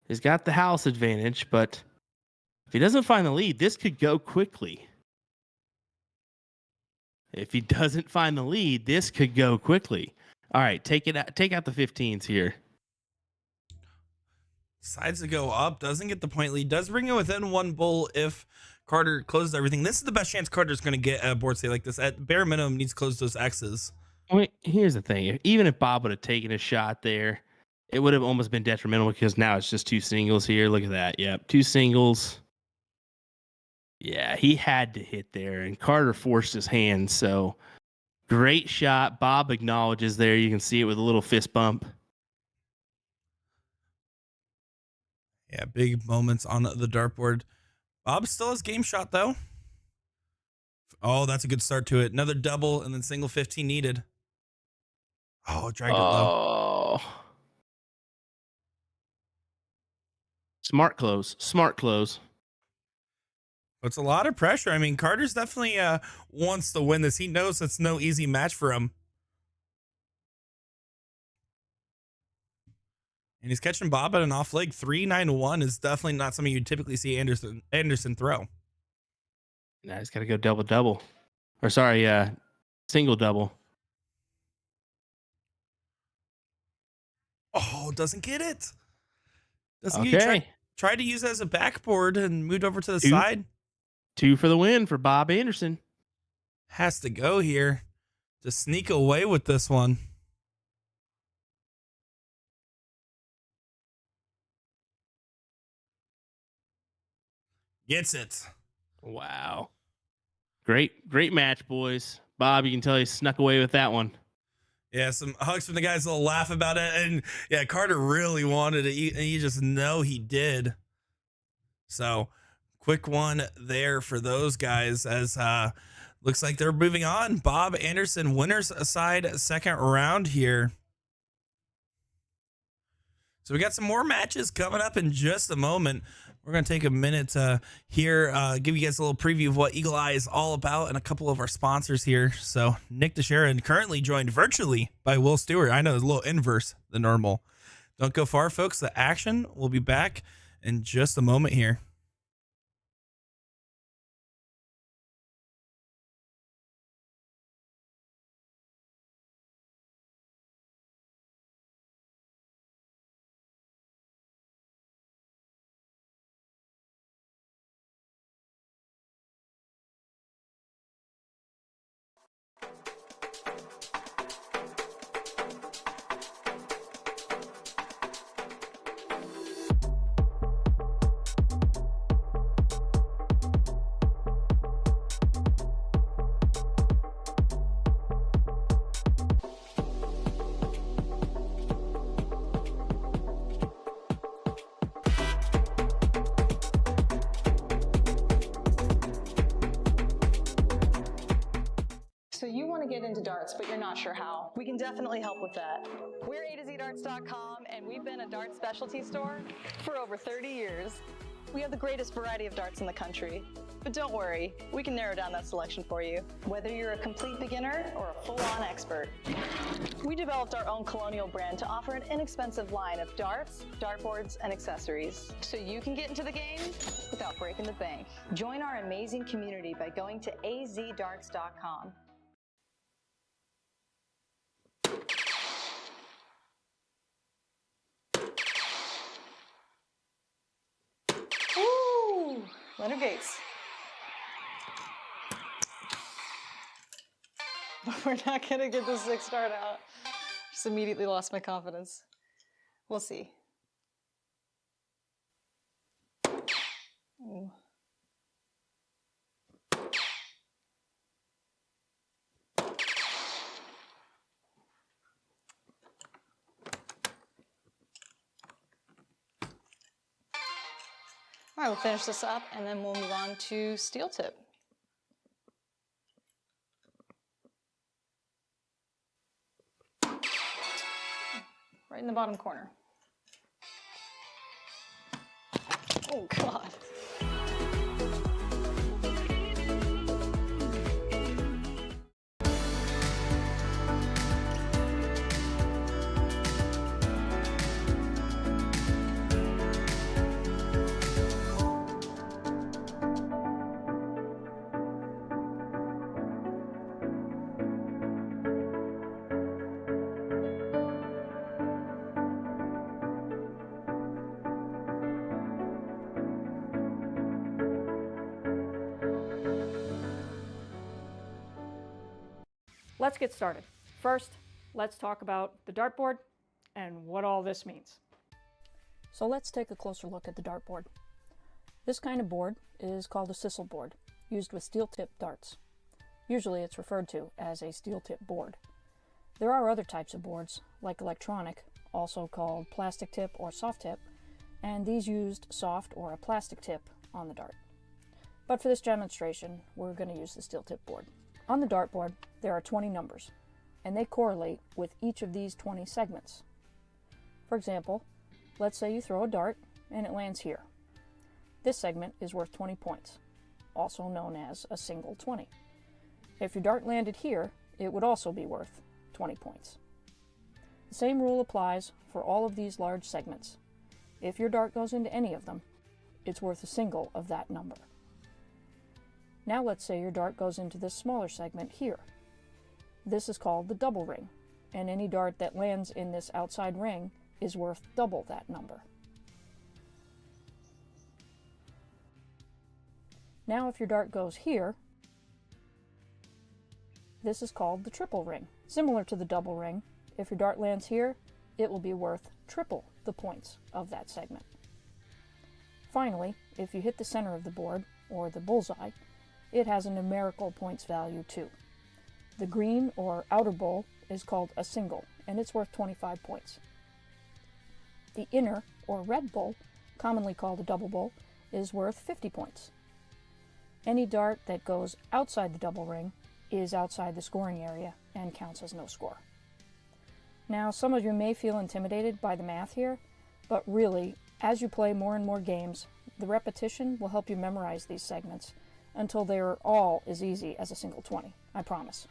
He's got the house advantage, but if he doesn't find the lead, this could go quickly. If he doesn't find the lead, this could go quickly. All right, take out the 15s here. Decides to go up, doesn't get the point lead, does bring it within 1 bull if Carter closes everything. This is the best chance Carter's going to get a board state like this. At bare minimum, needs to close those X's. Wait, here's the thing. Even if Bob would have taken a shot there, it would have almost been detrimental because now it's just 2 singles here. Look at that. Yep, 2 singles. Yeah, he had to hit there, and Carter forced his hand. So great shot. Bob acknowledges there. You can see it with a little fist bump. Yeah, big moments on the dartboard. Bob still has game shot, though. Oh, that's a good start to it. Another double and then single 15 needed. Oh, dragged it low. Smart close. Smart close. It's a lot of pressure. I mean, Carter's definitely wants to win this. He knows it's no easy match for him. And he's catching Bob at an off leg. 3-9-1 is definitely not something you'd typically see Anderson throw. Now he's got to go double. Or sorry, single double. Oh, doesn't get it. Doesn't Okay. get it. Tried to use it as a backboard and moved over to the side. 2 for the win for Bob Anderson. Has to go here to sneak away with this one. Gets it. Wow. Great match, boys. Bob, you can tell he snuck away with that one. Yeah, some hugs from the guys. A little laugh about it, and yeah, Carter really wanted it, and you just know he did. So, quick one there for those guys. As looks like they're moving on. Bob Anderson, winners aside, second round here. So we got some more matches coming up in just a moment. We're going to take a minute to here, give you guys a little preview of what Eagle Eye is all about and a couple of our sponsors here. So Nick DiChiria, currently joined virtually by Will Stewart. I know it's a little inverse than normal. Don't go far, folks. The action will be back in just a moment here. So you want to get into darts, but you're not sure how. We can definitely help with that. We're A2ZDarts.com, and we've been a dart specialty store for over 30 years. We have the greatest variety of darts in the country. But don't worry, we can narrow down that selection for you, whether you're a complete beginner or a full-on expert. We developed our own Colonial brand to offer an inexpensive line of darts, dartboards, and accessories, so you can get into the game without breaking the bank. Join our amazing community by going to azdarts.com. Woo! Leonard Gates. But we're not going to get the 6 dart out. Just immediately lost my confidence. We'll see. Ooh. All right, we'll finish this up and then we'll move on to steel tip. Right in the bottom corner. Oh, God. Let's get started. First, let's talk about the dartboard and what all this means. So let's take a closer look at the dartboard. This kind of board is called a sisal board, used with steel tip darts. Usually it's referred to as a steel tip board. There are other types of boards, like electronic, also called plastic tip or soft tip, and these used soft or a plastic tip on the dart. But for this demonstration, we're going to use the steel tip board. On the dartboard, there are 20 numbers, and they correlate with each of these 20 segments. For example, let's say you throw a dart and it lands here. This segment is worth 20 points, also known as a single 20. If your dart landed here, it would also be worth 20 points. The same rule applies for all of these large segments. If your dart goes into any of them, it's worth a single of that number. Now let's say your dart goes into this smaller segment here. This is called the double ring, and any dart that lands in this outside ring is worth double that number. Now if your dart goes here, this is called the triple ring. Similar to the double ring, if your dart lands here, it will be worth triple the points of that segment. Finally, if you hit the center of the board, or the bullseye, it has a numerical points value too. The green or outer bowl is called a single, and it's worth 25 points. The inner, or red bull, commonly called a double bull, is worth 50 points. Any dart that goes outside the double ring is outside the scoring area and counts as no score. Now, some of you may feel intimidated by the math here, but really, as you play more and more games, the repetition will help you memorize these segments until they are all as easy as a single 20, I promise.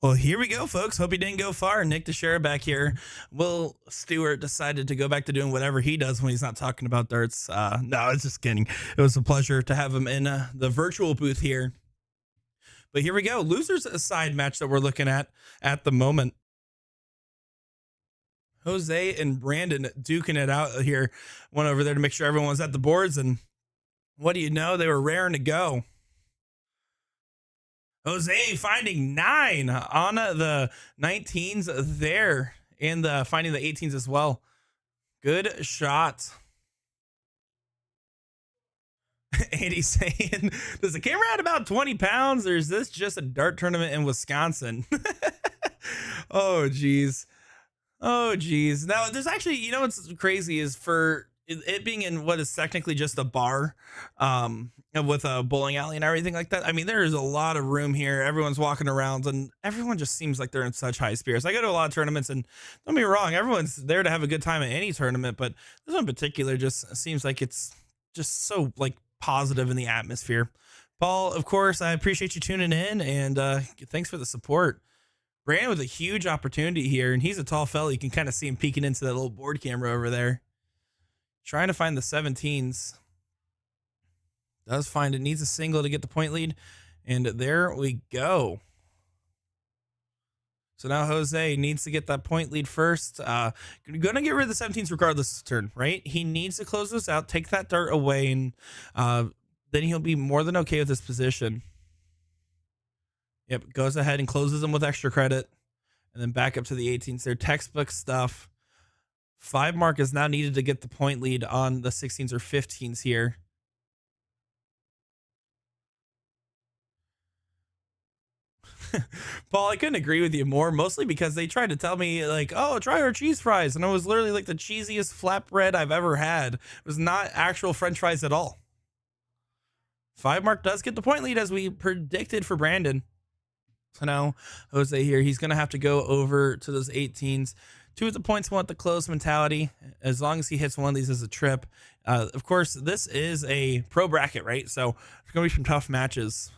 Well, here we go, folks. Hope he didn't go far. Nick DiChiria back here. Will Stewart decided to go back to doing whatever he does when he's not talking about darts. No, I was just kidding. It was a pleasure to have him in the virtual booth here. But here we go. Losers aside match that we're looking at the moment. Jose and Brandon duking it out here. Went over there to make sure everyone's at the boards. And what do you know? They were raring to go. Jose finding 9 on the 19s there and finding the 18s as well. Good shot. And he's saying, does the camera add about 20 pounds or is this just a dart tournament in Wisconsin? Oh, geez. Oh, geez. Now, there's actually, you know what's crazy is for it being in what is technically just a bar, with a bowling alley and everything like that. I mean, there is a lot of room here. Everyone's walking around and everyone just seems like they're in such high spirits. I go to a lot of tournaments and don't be wrong, everyone's there to have a good time at any tournament, but this one in particular just seems like it's just so like positive in the atmosphere. Paul, of course, I appreciate you tuning in and thanks for the support. Brandon with a huge opportunity here, and he's a tall fella. You can kind of see him peeking into that little board camera over there. Trying to find the 17s. Does find it. Needs a single to get the point lead. And there we go. So now Jose needs to get that point lead first. Going to get rid of the 17s regardless of turn, right? He needs to close this out, take that dart away, and then he'll be more than okay with this position. Yep, goes ahead and closes them with extra credit. And then back up to the 18s. They're textbook stuff. 5 mark is now needed to get the point lead on the 16s or 15s here. Paul, I couldn't agree with you more, mostly because they tried to tell me like, oh, try our cheese fries. And it was literally like the cheesiest flatbread I've ever had. It was not actual French fries at all. 5 mark does get the point lead as we predicted for Brandon. So now Jose here, he's going to have to go over to those 18s. 2 of the points want the close mentality. As long as he hits one of these as a trip. Of course, this is a pro bracket, right? So there's going to be some tough matches.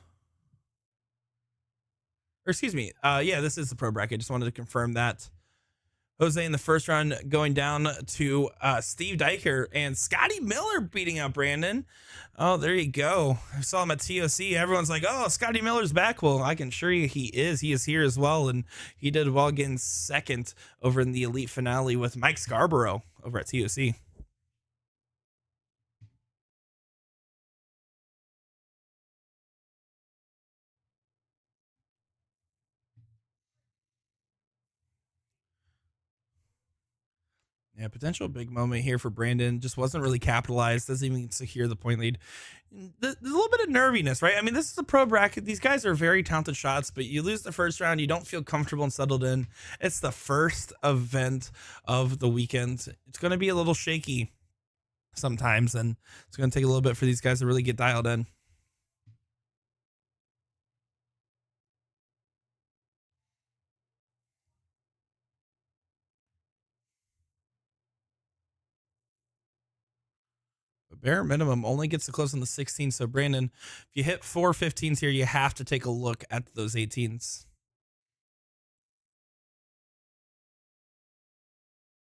Or excuse me. Yeah, this is the pro bracket. Just wanted to confirm that. Jose in the first round going down to Steve Diker and Scotty Miller beating out Brandon. Oh, there you go. I saw him at TOC. Everyone's like, oh, Scotty Miller's back. Well, I can assure you he is. He is here as well. And he did well getting second over in the elite finale with Mike Scarborough over at TOC. Yeah, potential big moment here for Brandon. Just wasn't really capitalized. Doesn't even secure the point lead. There's a little bit of nerviness, right? I mean, this is a pro bracket. These guys are very talented shots, but you lose the first round. You don't feel comfortable and settled in. It's the first event of the weekend. It's going to be a little shaky sometimes, and it's going to take a little bit for these guys to really get dialed in. Bare minimum only gets to close on the 16. So Brandon, if you hit 4 15s here, you have to take a look at those 18s.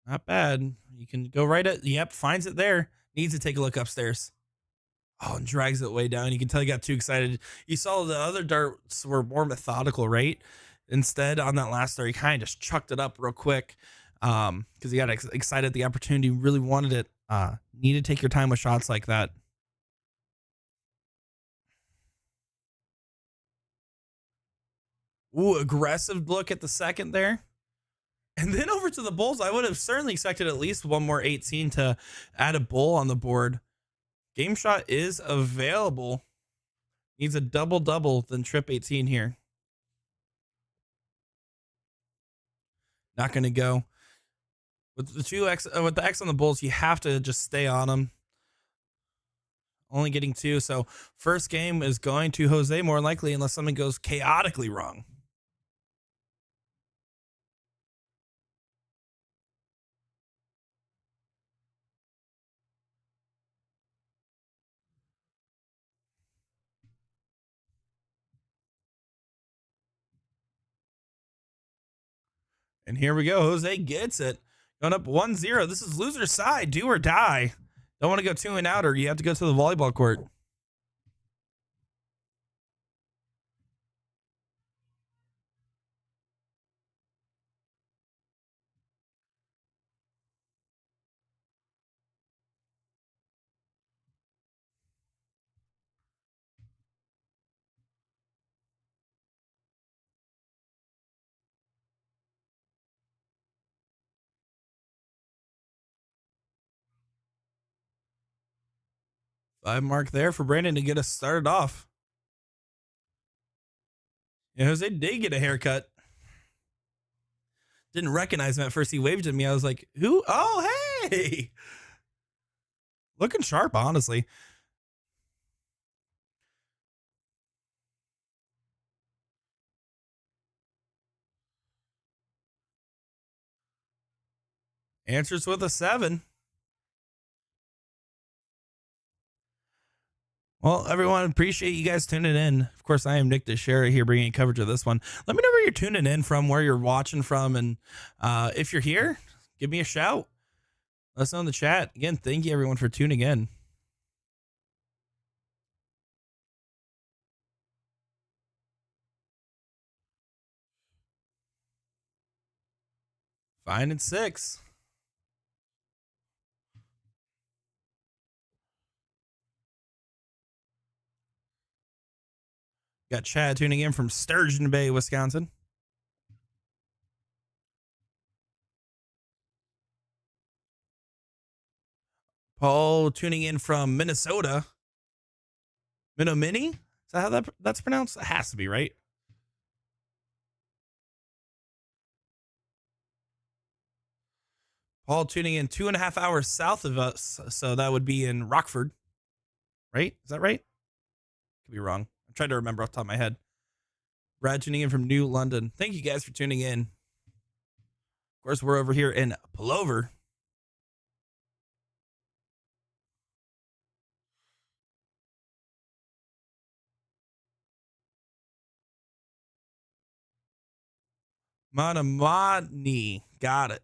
Not bad. You can go right at, yep, finds it there. Needs to take a look upstairs. Oh, and drags it way down. You can tell he got too excited. You saw the other darts were more methodical, right? Instead, on that last dart, he kind of just chucked it up real quick because he got excited. The opportunity, really wanted it. Need to take your time with shots like that. Ooh, aggressive look at the second there. And then over to the bulls. I would have certainly expected at least one more 18 to add a bull on the board. Game shot is available. Needs a double than trip 18 here. Not going to go. With the X on the bulls, you have to just stay on them. Only getting 2. So first game is going to Jose more likely unless something goes chaotically wrong. And here we go. Jose gets it. Going up 1-0. This is loser side. Do or die. Don't want to go 2 and out, or you have to go to the volleyball court. Five mark there for Brandon to get us started off. Yeah, Jose did get a haircut. Didn't recognize him at first. He waved at me. I was like, who? Oh, hey. Looking sharp, honestly. Answers with a 7. Well, everyone, appreciate you guys tuning in. Of course, I am Nick DiChiria here bringing coverage of this one. Let me know where you're tuning in from, where you're watching from, and if you're here, give me a shout. Let us know in the chat. Again, thank you, everyone, for tuning in. Fine and 6. Got Chad tuning in from Sturgeon Bay, Wisconsin. Paul tuning in from Minnesota. Mini? Is that how that's pronounced? It has to be, right? Paul tuning in 2.5 hours south of us. So that would be in Rockford. Right? Is that right? Could be wrong. I'm trying to remember off the top of my head. Brad tuning in from New London. Thank you guys for tuning in. Of course, we're over here in Plover. Manamani. Got it.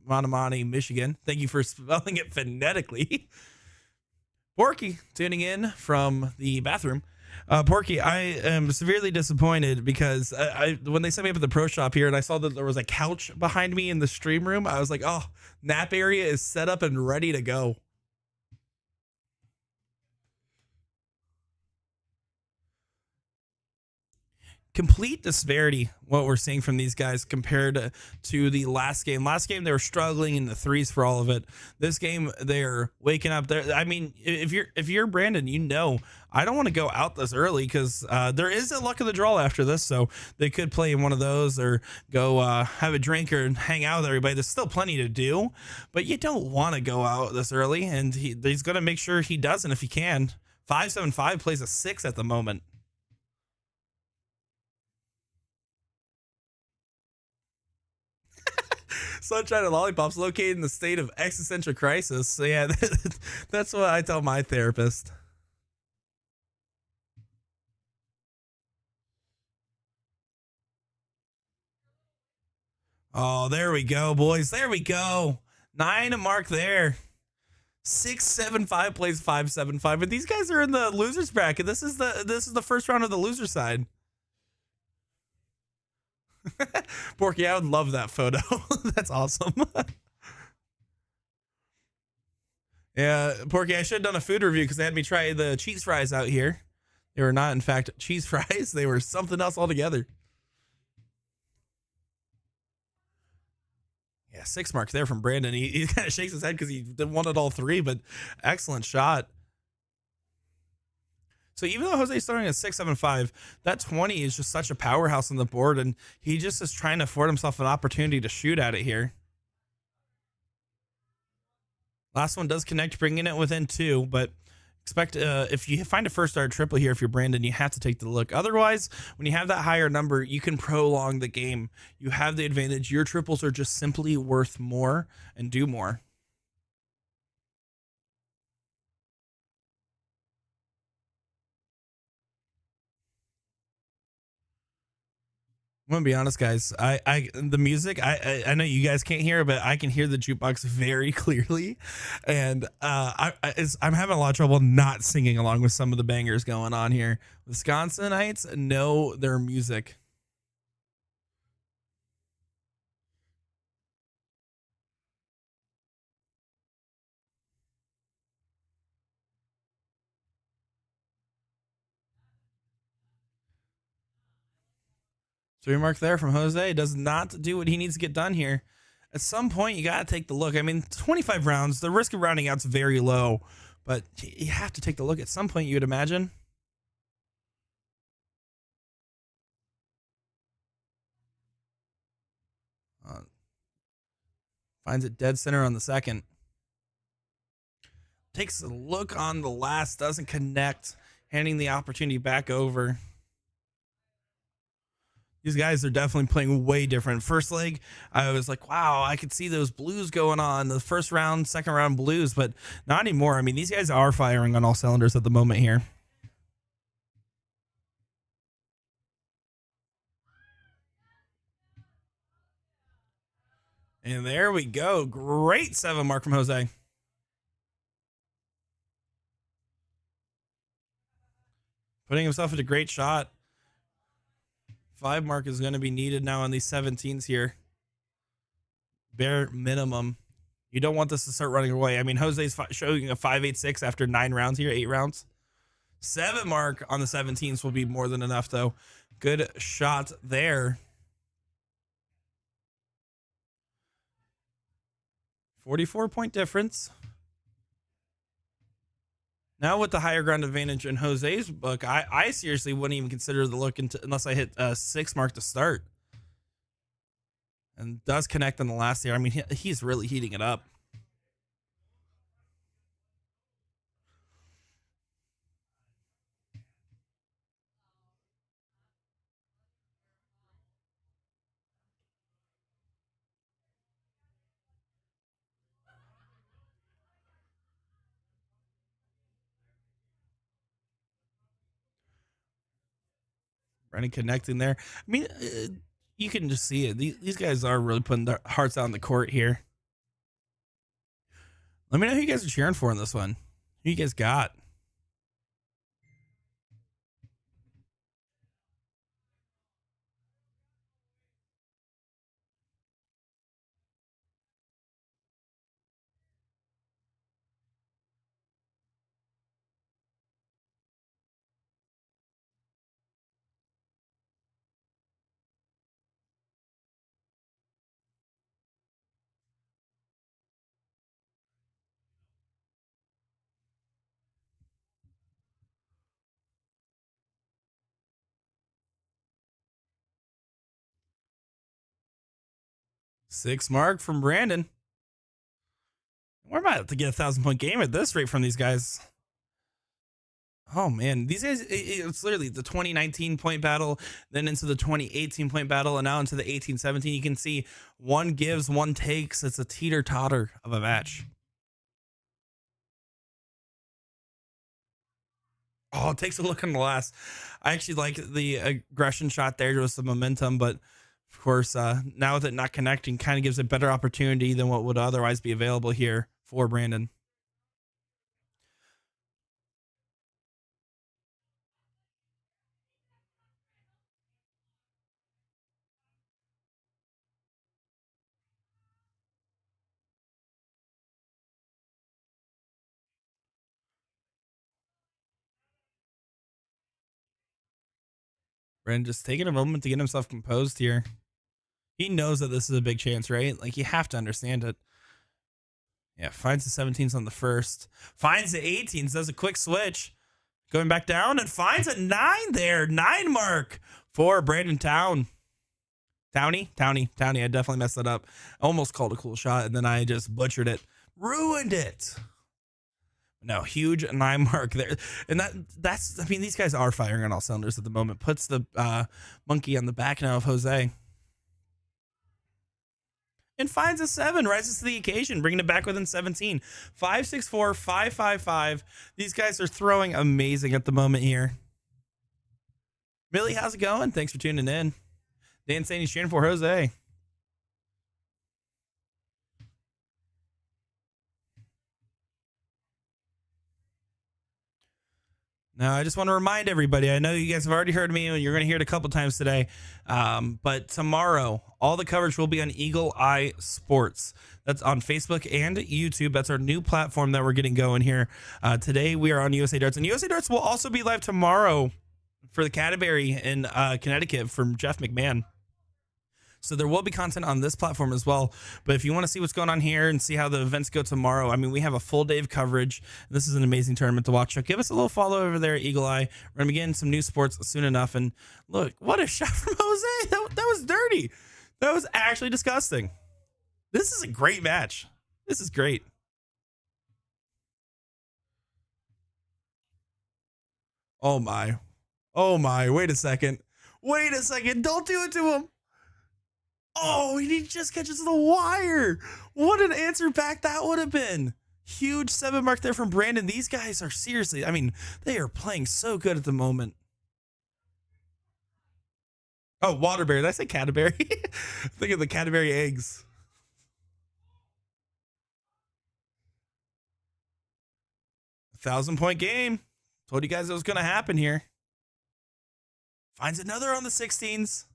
Manamani, Michigan. Thank you for spelling it phonetically. Porky tuning in from the bathroom. Porky, I am severely disappointed because when they set me up at the pro shop here and I saw that there was a couch behind me in the stream room, I was like, oh, nap area is set up and ready to go. Complete disparity what we're seeing from these guys compared to the last game. Last game they were struggling in the threes for all of it. This game they're waking up. There, I mean, if you're Brandon, you know I don't want to go out this early because there is a luck of the draw after this, so they could play in one of those or go have a drink or hang out with everybody. There's still plenty to do, but you don't want to go out this early, and he's going to make sure he doesn't if he can. 575 plays a 6 at the moment. Sunshine and Lollipops located in the state of existential crisis. So yeah, that's what I tell my therapist. Oh, there we go, boys. There we go. 9 mark there. 675 plays 575, but these guys are in the losers bracket. This is the first round of the loser side. Porky, I would love that photo. That's awesome. Yeah, Porky, I should have done a food review because they had me try the cheese fries out here. They were not, in fact, cheese fries. They were something else altogether. Yeah, 6 marks there from Brandon. He kind of shakes his head because he wanted all 3, but excellent shot. So even though Jose's starting at 675, that 20 is just such a powerhouse on the board, and he just is trying to afford himself an opportunity to shoot at it here. Last one does connect, bringing it within 2, but expect if you find a first dart triple here, if you're Brandon, you have to take the look. Otherwise, when you have that higher number, you can prolong the game. You have the advantage. Your triples are just simply worth more and do more. I'm gonna be honest, guys. The music. I know you guys can't hear, but I can hear the jukebox very clearly, and I'm having a lot of trouble not singing along with some of the bangers going on here. Wisconsinites know their music. So remark there from Jose does not do what he needs to get done here. At some point, you got to take the look. I mean, 25 rounds, the risk of rounding out's very low, but you have to take the look at some point, you would imagine. Finds it dead center on the second. takes a look on the last, doesn't connect, handing the opportunity back over. These guys are definitely playing way different. First leg, I was like, wow, I could see those blues going on. The first round, second round blues, but not anymore. I mean, these guys are firing on all cylinders at the moment here. And there we go. Great 7 mark from Jose. Putting himself into a great shot. 5 mark is going to be needed now on these 17s here. Bare minimum. You don't want this to start running away. I mean, Jose's showing a 5.86 after 9 rounds here, 8 rounds. 7 mark on the 17s will be more than enough, though. Good shot there. 44-point difference. Now with the higher ground advantage in Jose's book, I seriously wouldn't even consider the look unless I hit a 6 mark to start. And does connect on the last here. I mean, he's really heating it up. Running, connecting there. I mean, you can just see it. These guys are really putting their hearts out on the court here. Let me know who you guys are cheering for in this one. Who you guys got? Six mark from Brandon. We're about to get a 1,000-point game at this rate from these guys. Oh man, these guys, it's literally the 2019 point battle, then into the 2018 point battle, and now into the 18-17. You can see one gives, one takes. It's a teeter-totter of a match. Oh, it takes a look on the last. I actually like the aggression shot there. There was some momentum, but of course, now with it not connecting, kind of gives a better opportunity than what would otherwise be available here for Brandon. Brandon just taking a moment to get himself composed here. He knows that this is a big chance, right? Like, you have to understand it. Yeah, finds the 17s on the first. Finds the 18s, does a quick switch. Going back down and finds a 9 there. 9 mark for Brandon Towney. I definitely messed that up. Almost called a cool shot, and then I just butchered it. Ruined it. No, huge 9 mark there. And that's, I mean, these guys are firing on all cylinders at the moment. Puts the monkey on the back now of Jose. And finds a 7, rises to the occasion, bringing it back within 17. 5-6-4, 5-5-5. These guys are throwing amazing at the moment here. Billy, how's it going? Thanks for tuning in. Dan saying he's cheering for Jose. Now, I just want to remind everybody, I know you guys have already heard me, and you're going to hear it a couple times today, but tomorrow, all the coverage will be on Eagle Eye Sports. That's on Facebook and YouTube. That's our new platform that we're getting going here. Today, we are on USA Darts, and USA Darts will also be live tomorrow for the Canterbury in Connecticut from Jeff McMahon. So there will be content on this platform as well. But if you want to see what's going on here and see how the events go tomorrow, I mean, we have a full day of coverage. This is an amazing tournament to watch. So give us a little follow over there at Eagle Eye. We're going to be getting some new sports soon enough. And look, what a shot from Jose. That was dirty. That was actually disgusting. This is a great match. This is great. Oh my. Oh my. Wait a second. Wait a second. Don't do it to him. Oh, he just catches the wire. What an answer back that would have been. Huge 7 mark there from Brandon. These guys are seriously, I mean, they are playing so good at the moment. Oh, Waterberry. Did I say Cadbury? Think of the Cadbury eggs. $1,000-point game. Told you guys it was going to happen here. Finds another on the 16s.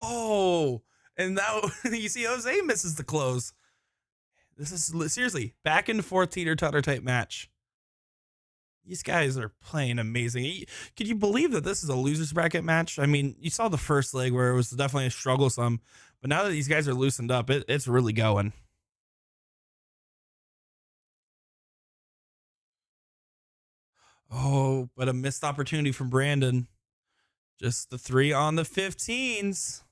Oh, and now you see Jose misses the close. This is seriously back and forth teeter-totter type match. These guys are playing amazing. Can you believe that this is a loser's bracket match? I mean, you saw the first leg where it was definitely a struggle some, but now that these guys are loosened up, it's really going. Oh, but a missed opportunity from Brandon. Just the 3 on the 15s.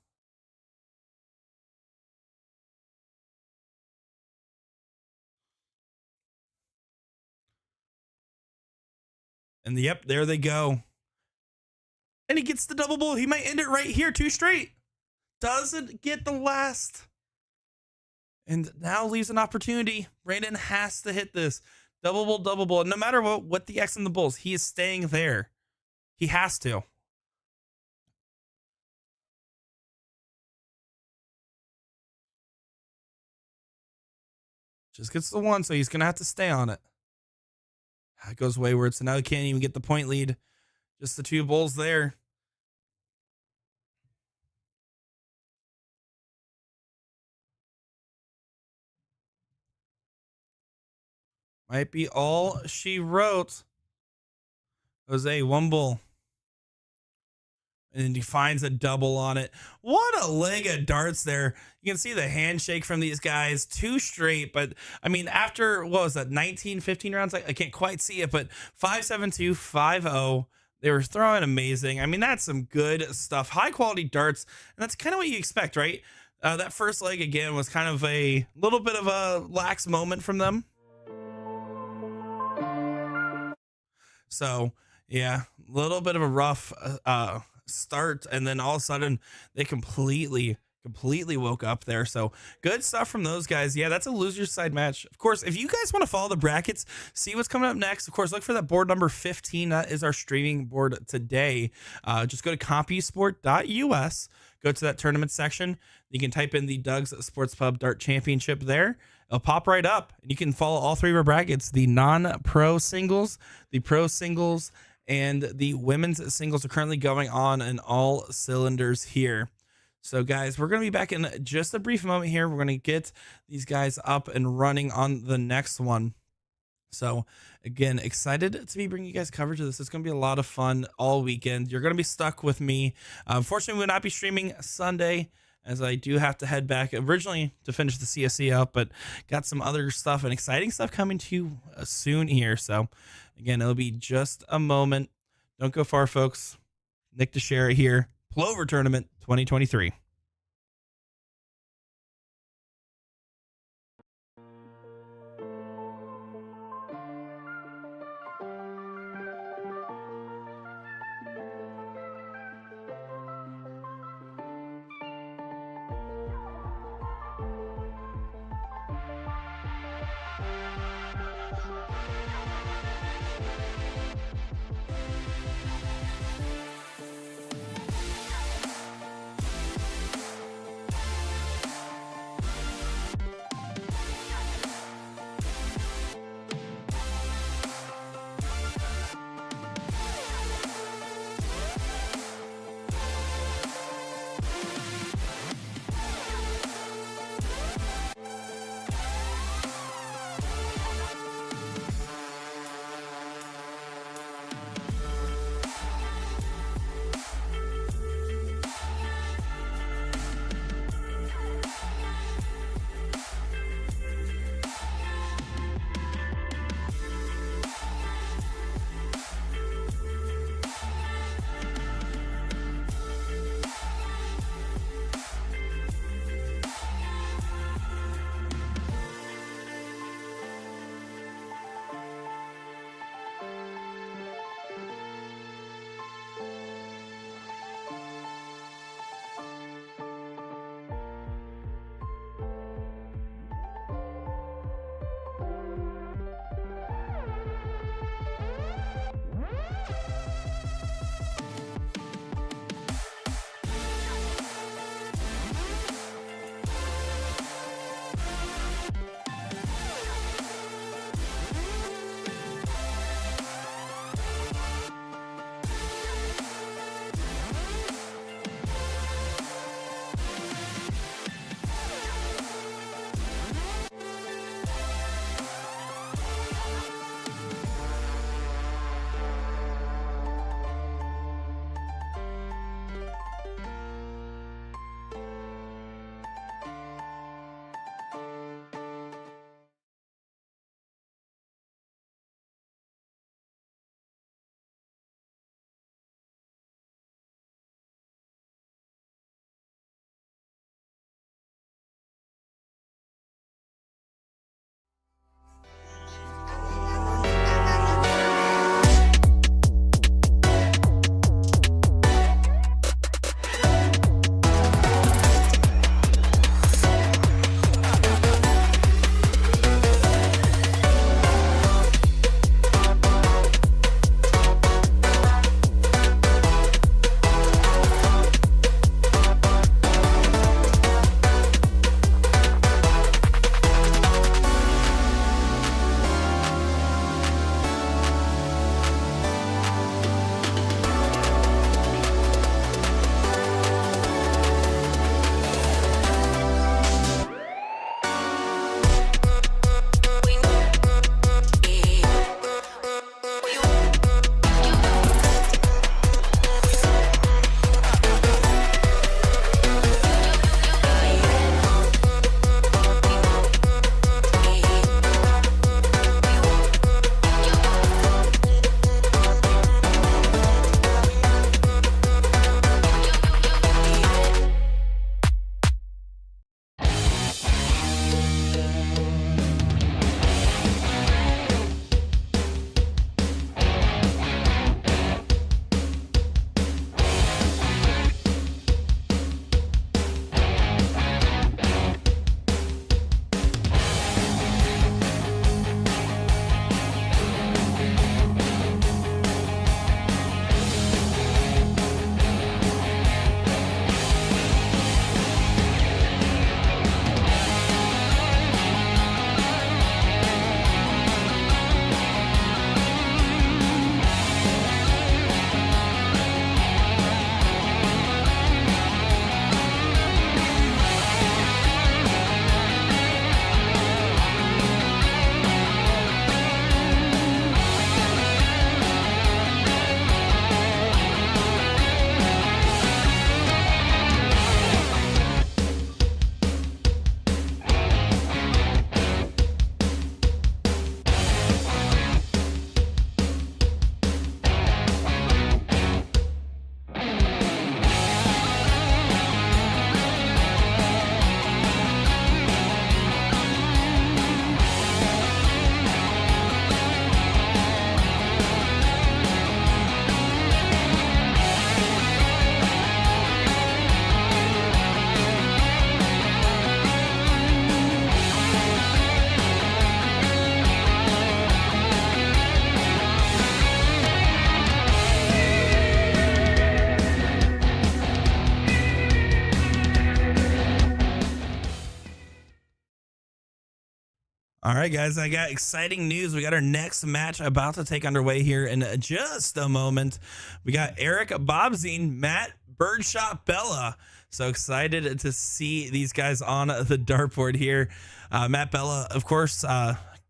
And yep, there they go. And he gets the double bull. He might end it right here, 2 straight. Doesn't get the last. And now leaves an opportunity. Brandon has to hit this. Double bull, double bull. No matter what the X and the bulls, he is staying there. He has to. Just gets the 1, so he's going to have to stay on it. It goes wayward, so now he can't even get the point lead. Just the 2 bulls there. Might be all she wrote. Jose, 1 bull. And he finds a double on it. What a leg of darts there. You can see the handshake from these guys, 2 straight. But I mean, after, what was that, 19, 15 rounds? I can't quite see it, but 5-7-2, 5-0. They were throwing amazing. I mean, that's some good stuff. High quality darts. And that's kind of what you expect, right? That first leg, again, was kind of a little bit of a lax moment from them. So, yeah, a little bit of a rough start, and then all of a sudden they completely woke up there. So good stuff from those guys. Yeah, that's a loser's side match. Of course, if you guys want to follow the brackets, see what's coming up next, of course, look for that board number 15. That is our streaming board today. Just go to compusport.us, go to that tournament section. You can type in the Doug's Sports Pub Dart Championship there. It'll pop right up, and you can follow all 3 of our brackets: the non-pro singles, the pro singles, and the women's singles are currently going on in all cylinders here. So guys, we're going to be back in just a brief moment here. We're going to get these guys up and running on the next one. So again, excited to be bringing you guys coverage of this. It's going to be a lot of fun all weekend. You're going to be stuck with me. Unfortunately, we will not be streaming Sunday, as I do have to head back originally to finish the CSC up, but got some other stuff and exciting stuff coming to you soon here. So again, it'll be just a moment. Don't go far, folks. Nick DiChiria here. Plover Tournament 2023. All right, guys, I got exciting news. We got our next match about to take underway here in just a moment. We got Eric Bobzine, Matt Birdshot Bella. So excited to see these guys on the dartboard here. Matt Bella, of course,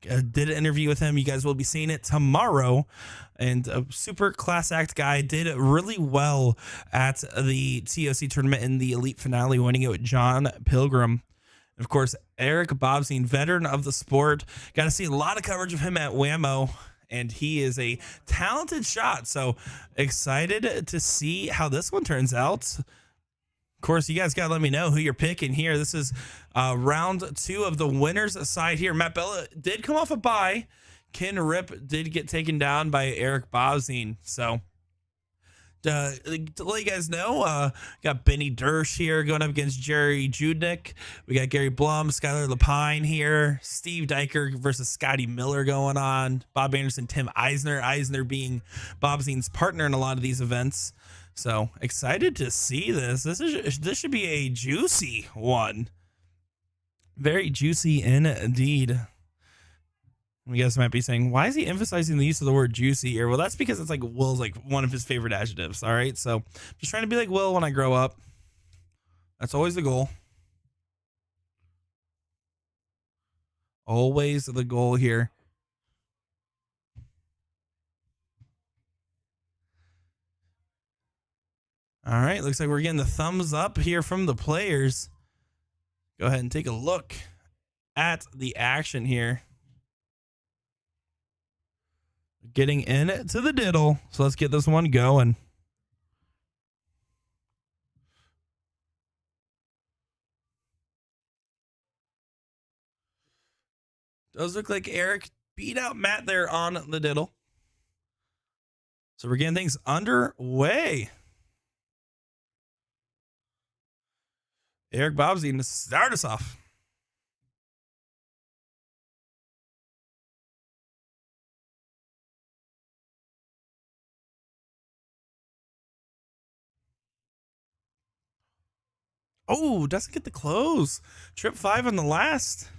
did an interview with him. You guys will be seeing it tomorrow. And a super class act guy, did really well at the TOC tournament in the elite finale, winning it with John Pilgrim. Of course, Eric Bobzine, veteran of the sport. Got to see a lot of coverage of him at Whammo, and he is a talented shot. So excited to see how this one turns out. Of course, you guys got to let me know who you're picking here. This is round 2 of the winners side here. Matt Bella did come off a bye. Ken Rip did get taken down by Eric Bobzine. So to let you guys know, got Benny Dersh here going up against Jerry Judnick. We got Gary Blum, Skylar Lapine here, Steve Diker versus Scotty Miller going on, Bob Anderson, Tim Eisner. Eisner being Bobzine's partner in a lot of these events. So excited to see this. This should be a juicy one. Very juicy indeed. You guys might be saying, why is he emphasizing the use of the word juicy here? Well, that's because it's like Will's like one of his favorite adjectives. All right. So just trying to be like Will when I grow up. That's always the goal. Always the goal here. All right. Looks like we're getting the thumbs up here from the players. Go ahead and take a look at the action here. Getting into the diddle. So let's get this one going. Does look like Eric beat out Matt there on the diddle. So we're getting things underway. Eric Bobzine to start us off. Oh, doesn't get the close. Trip 5 on the last.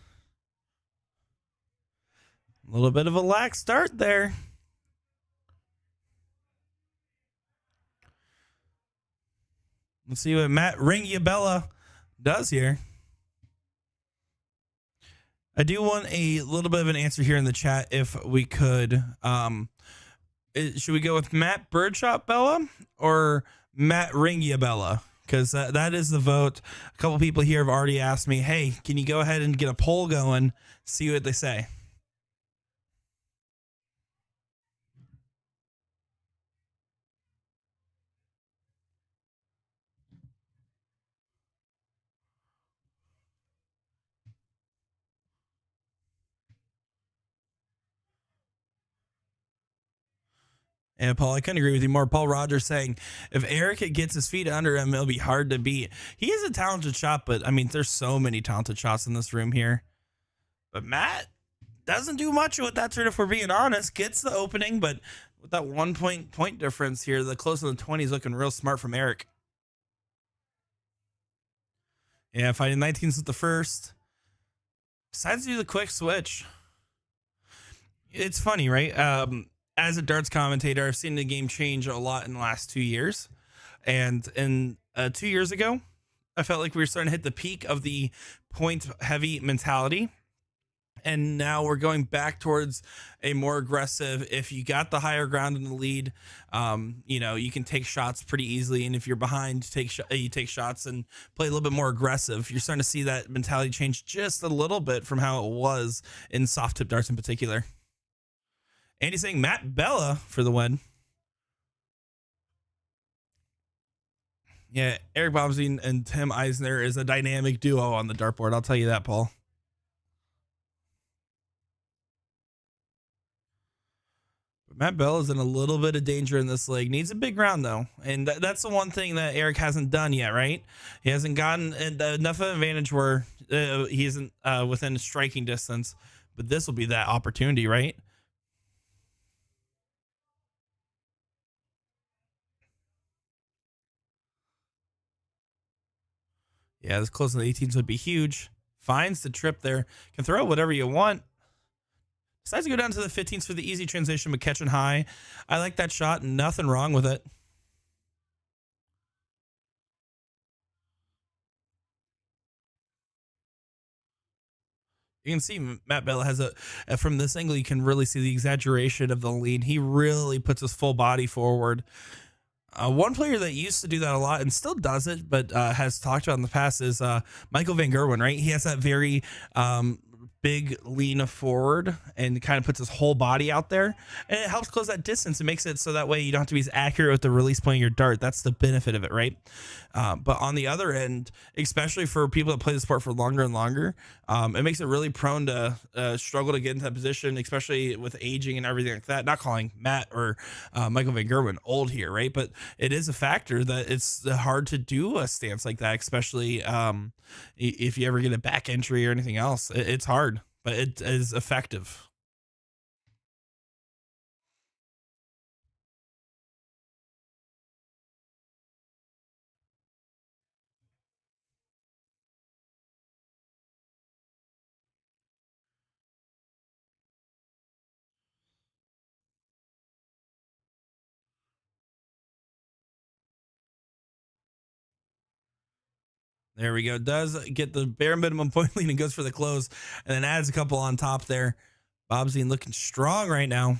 A little bit of a lax start there. Let's see what Matt Ringiabella does here. I do want a little bit of an answer here in the chat if we could. Should we go with Matt Birdshot Bella or Matt Ringiabella? Because that is the vote. A couple people here have already asked me, hey, can you go ahead and get a poll going, see what they say? And Paul, I couldn't agree with you more. Paul Rogers saying, if Eric gets his feet under him, it'll be hard to beat. He is a talented shot, but I mean, there's so many talented shots in this room here. But Matt doesn't do much with that turn, if we're being honest. Gets the opening, but with that 1 point difference here, the close to the 20 is looking real smart from Eric. Yeah, fighting 19s with the first. Decides to do the quick switch. It's funny, right? As a darts commentator, I've seen the game change a lot in the last 2 years. And 2 years ago, I felt like we were starting to hit the peak of the point heavy mentality. And now we're going back towards a more aggressive, if you got the higher ground in the lead, you can take shots pretty easily. And if you're behind, you take shots and play a little bit more aggressive. You're starting to see that mentality change just a little bit from how it was in soft tip darts in particular. Andy's saying Matt Bella for the win. Yeah, Eric Bobzine and Tim Eisner is a dynamic duo on the dartboard. I'll tell you that, Paul. But Matt Bella is in a little bit of danger in this leg. Needs a big round, though. And that's the one thing that Eric hasn't done yet, right? He hasn't gotten enough of an advantage where he isn't within striking distance. But this will be that opportunity, right? Yeah, this close to the 18s would be huge. Finds the trip there. Can throw whatever you want. Decides to go down to the 15s for the easy transition, but catching high. I like that shot. Nothing wrong with it. You can see Matt Bella has from this angle, you can really see the exaggeration of the lean. He really puts his full body forward. One player that used to do that a lot and still does it, but has talked about in the past is Michael Van Gerwen, right? He has that very big lean forward and kind of puts his whole body out there, and it helps close that distance. It makes it so that way you don't have to be as accurate with the release point of your dart. That's the benefit of it, right? But on the other end, especially for people that play the sport for longer and longer, it makes it really prone to struggle to get into that position, especially with aging and everything like that. Not calling Matt or Michael Van Gerwen old here, right? But it is a factor that it's hard to do a stance like that, especially if you ever get a back entry or anything else. It's hard, but it is effective. There we go. Does get the bare minimum point lead and goes for the close, and then adds a couple on top there. Bobsy looking strong right now.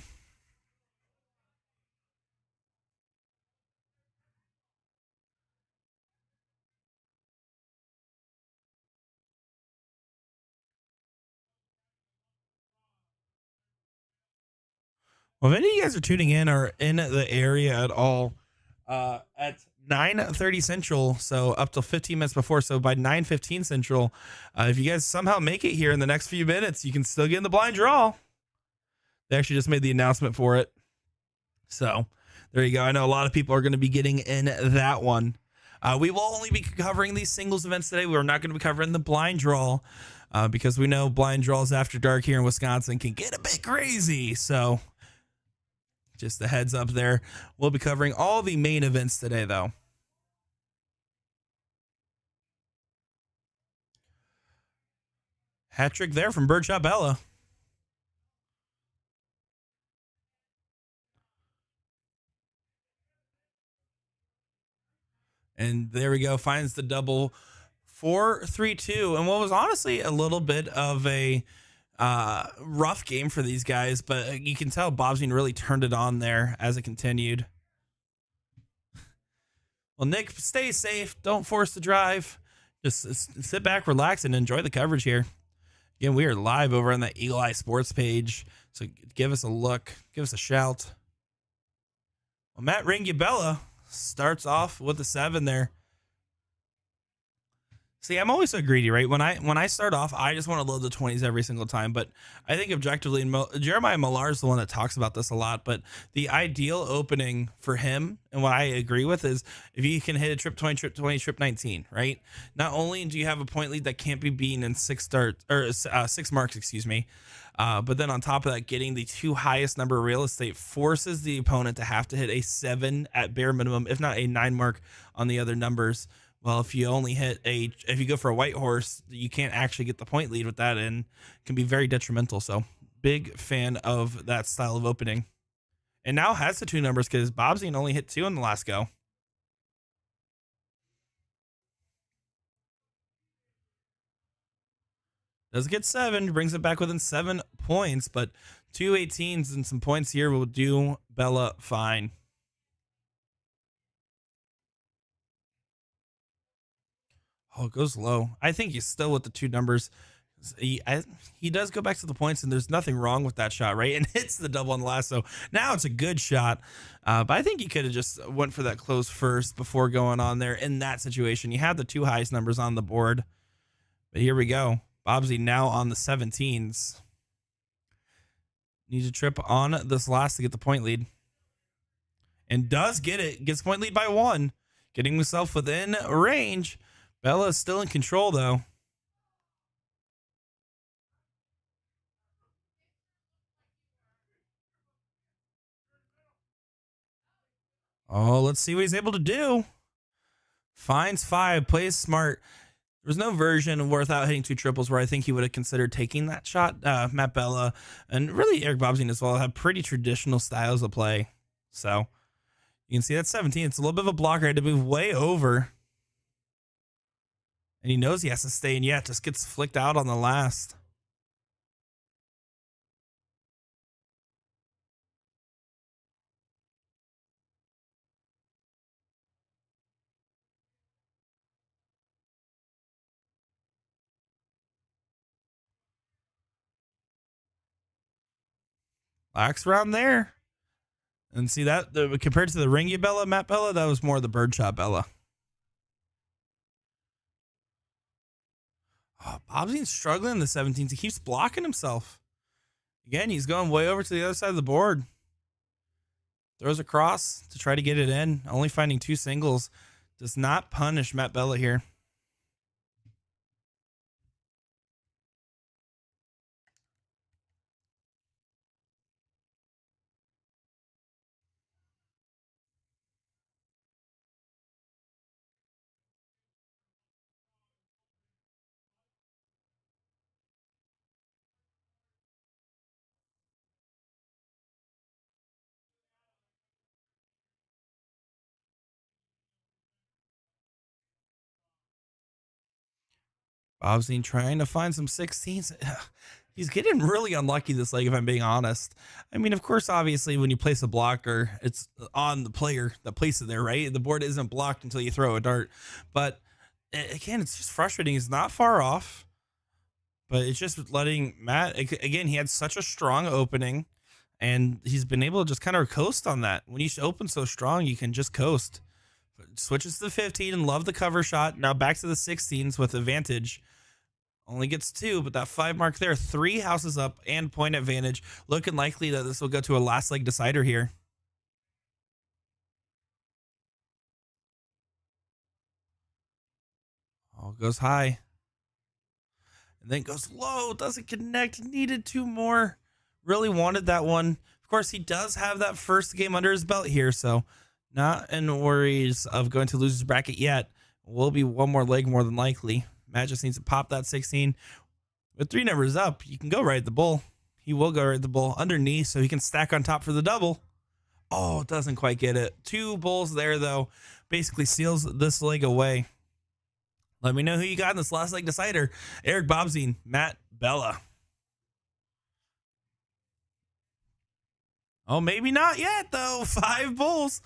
Well, if any of you guys are tuning in or in the area at all, at 9:30 Central, so up till 15 minutes before, so by 9:15 Central, if you guys somehow make it here in the next few minutes, you can still get in the blind draw. They actually just made the announcement for it. So there you go. I know a lot of people are going to be getting in that one. We will only be covering these singles events today. We're not going to be covering the blind draw because we know blind draws after dark here in Wisconsin can get a bit crazy. So just a heads up there. We'll be covering all the main events today, though. Hat trick there from Birdshot Bella. And there we go. Finds the double 4-3-2. And what was honestly a little bit of a rough game for these guys, but you can tell Bobsy really turned it on there as it continued. Well, Nick, stay safe. Don't force the drive. Just sit back, relax, and enjoy the coverage here. Again, we are live over on the Eagle Eye Sports page, so give us a look. Give us a shout. Well, Matt Ringabella starts off with a 7 there. See, I'm always so greedy, right? When I start off, I just want to load the 20s every single time. But I think objectively, and Jeremiah Millar is the one that talks about this a lot. But the ideal opening for him, and what I agree with, is if you can hit a trip 20, trip 20, trip 19, right? Not only do you have a point lead that can't be beaten in 6 marks, excuse me. But then on top of that, getting the 2 highest number of real estate forces the opponent to have to hit a 7 at bare minimum, if not a 9 mark on the other numbers. Well, if you only if you go for a white horse, you can't actually get the point lead with that, and can be very detrimental. So big fan of that style of opening. And now has the 2 numbers because Bobsy only hit 2 on the last go. Does get 7, brings it back within 7 points, but 2 18s and some points here will do Bella fine. Oh, it goes low. I think he's still with the 2 numbers. He does go back to the points, and there's nothing wrong with that shot, right? And hits the double on the last, so now it's a good shot. But I think he could have just went for that close first before going on there in that situation. You had the 2 highest numbers on the board. But here we go. Bobsy now on the 17s. Needs a trip on this last to get the point lead. And does get it. Gets point lead by 1. Getting himself within range. Bella is still in control, though. Oh, let's see what he's able to do. Finds 5, plays smart. There was no version without hitting 2 triples where I think he would have considered taking that shot. Matt Bella and really Eric Bobzien as well have pretty traditional styles of play. So you can see that's 17. It's a little bit of a blocker. I had to move way over. And he knows he has to stay, and yeah, it just gets flicked out on the last. Lax around there. And see that compared to the Ringy Bella, Matt Bella, that was more the birdshot Bella. Oh, Bobzien's struggling in the 17s. He keeps blocking himself. Again, he's going way over to the other side of the board. Throws across to try to get it in. Only finding 2 singles. Does not punish Matt Bella here. Bobzien trying to find some 16s. He's getting really unlucky this leg, if I'm being honest. I mean, of course, obviously, when you place a blocker, it's on the player that places it there, right? The board isn't blocked until you throw a dart. But again, it's just frustrating. He's not far off, but it's just letting Matt, again, he had such a strong opening, and he's been able to just kind of coast on that. When you open so strong, you can just coast. Switches to the 15 and love the cover shot. Now back to the 16s with advantage. Only gets 2, but that 5 mark there, 3 houses up and point advantage. Looking likely that this will go to a last leg decider here. Oh, goes high. And then goes low. Doesn't connect. Needed 2 more. Really wanted that one. Of course, he does have that first game under his belt here, so not in worries of going to losers bracket yet. Will be 1 more leg more than likely. Matt just needs to pop that 16. With 3 numbers up, you can go right at the bull. He will go right at the bull underneath so he can stack on top for the double. Oh, doesn't quite get it. 2 bulls there, though. Basically seals this leg away. Let me know who you got in this last leg decider. Eric Bobzien, Matt Bella. Oh, maybe not yet, though. 5 bulls.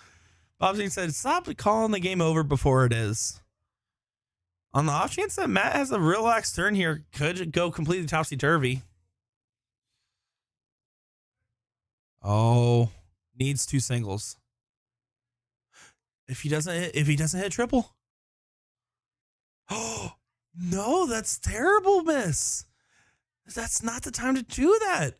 Bobzien said, stop calling the game over before it is. On the off chance that Matt has a relaxed turn here, could go completely topsy-turvy. Oh, needs 2 singles. If he doesn't hit triple. Oh, no, that's terrible miss. That's not the time to do that.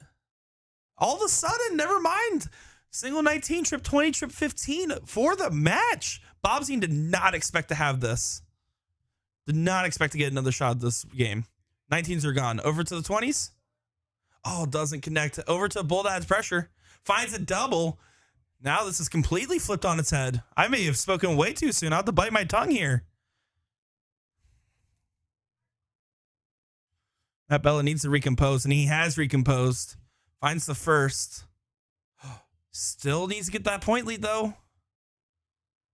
All of a sudden, never mind. Single 19, trip 20, trip 15 for the match. Bobzien did not expect to have this. Did not expect to get another shot this game. 19s are gone. Over to the 20s. Oh, doesn't connect. Over to bull that adds pressure. Finds a double. Now this is completely flipped on its head. I may have spoken way too soon. I'll have to bite my tongue here. Matt Bella needs to recompose, and he has recomposed. Finds the first. Still needs to get that point lead, though.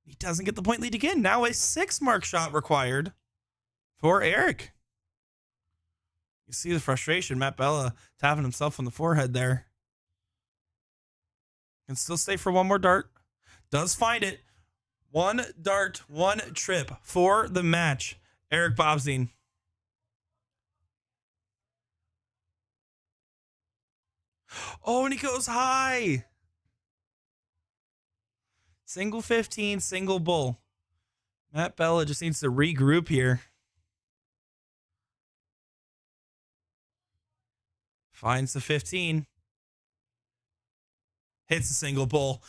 He doesn't get the point lead again. Now a 6 mark shot required for Eric. You see the frustration. Matt Bella tapping himself on the forehead there. Can still stay for 1 more dart. Does find it. 1 dart, 1 trip for the match. Eric Bobzien. Oh, and he goes high. Single 15, single bull. Matt Bella just needs to regroup here. Finds the 15. Hits a single bull.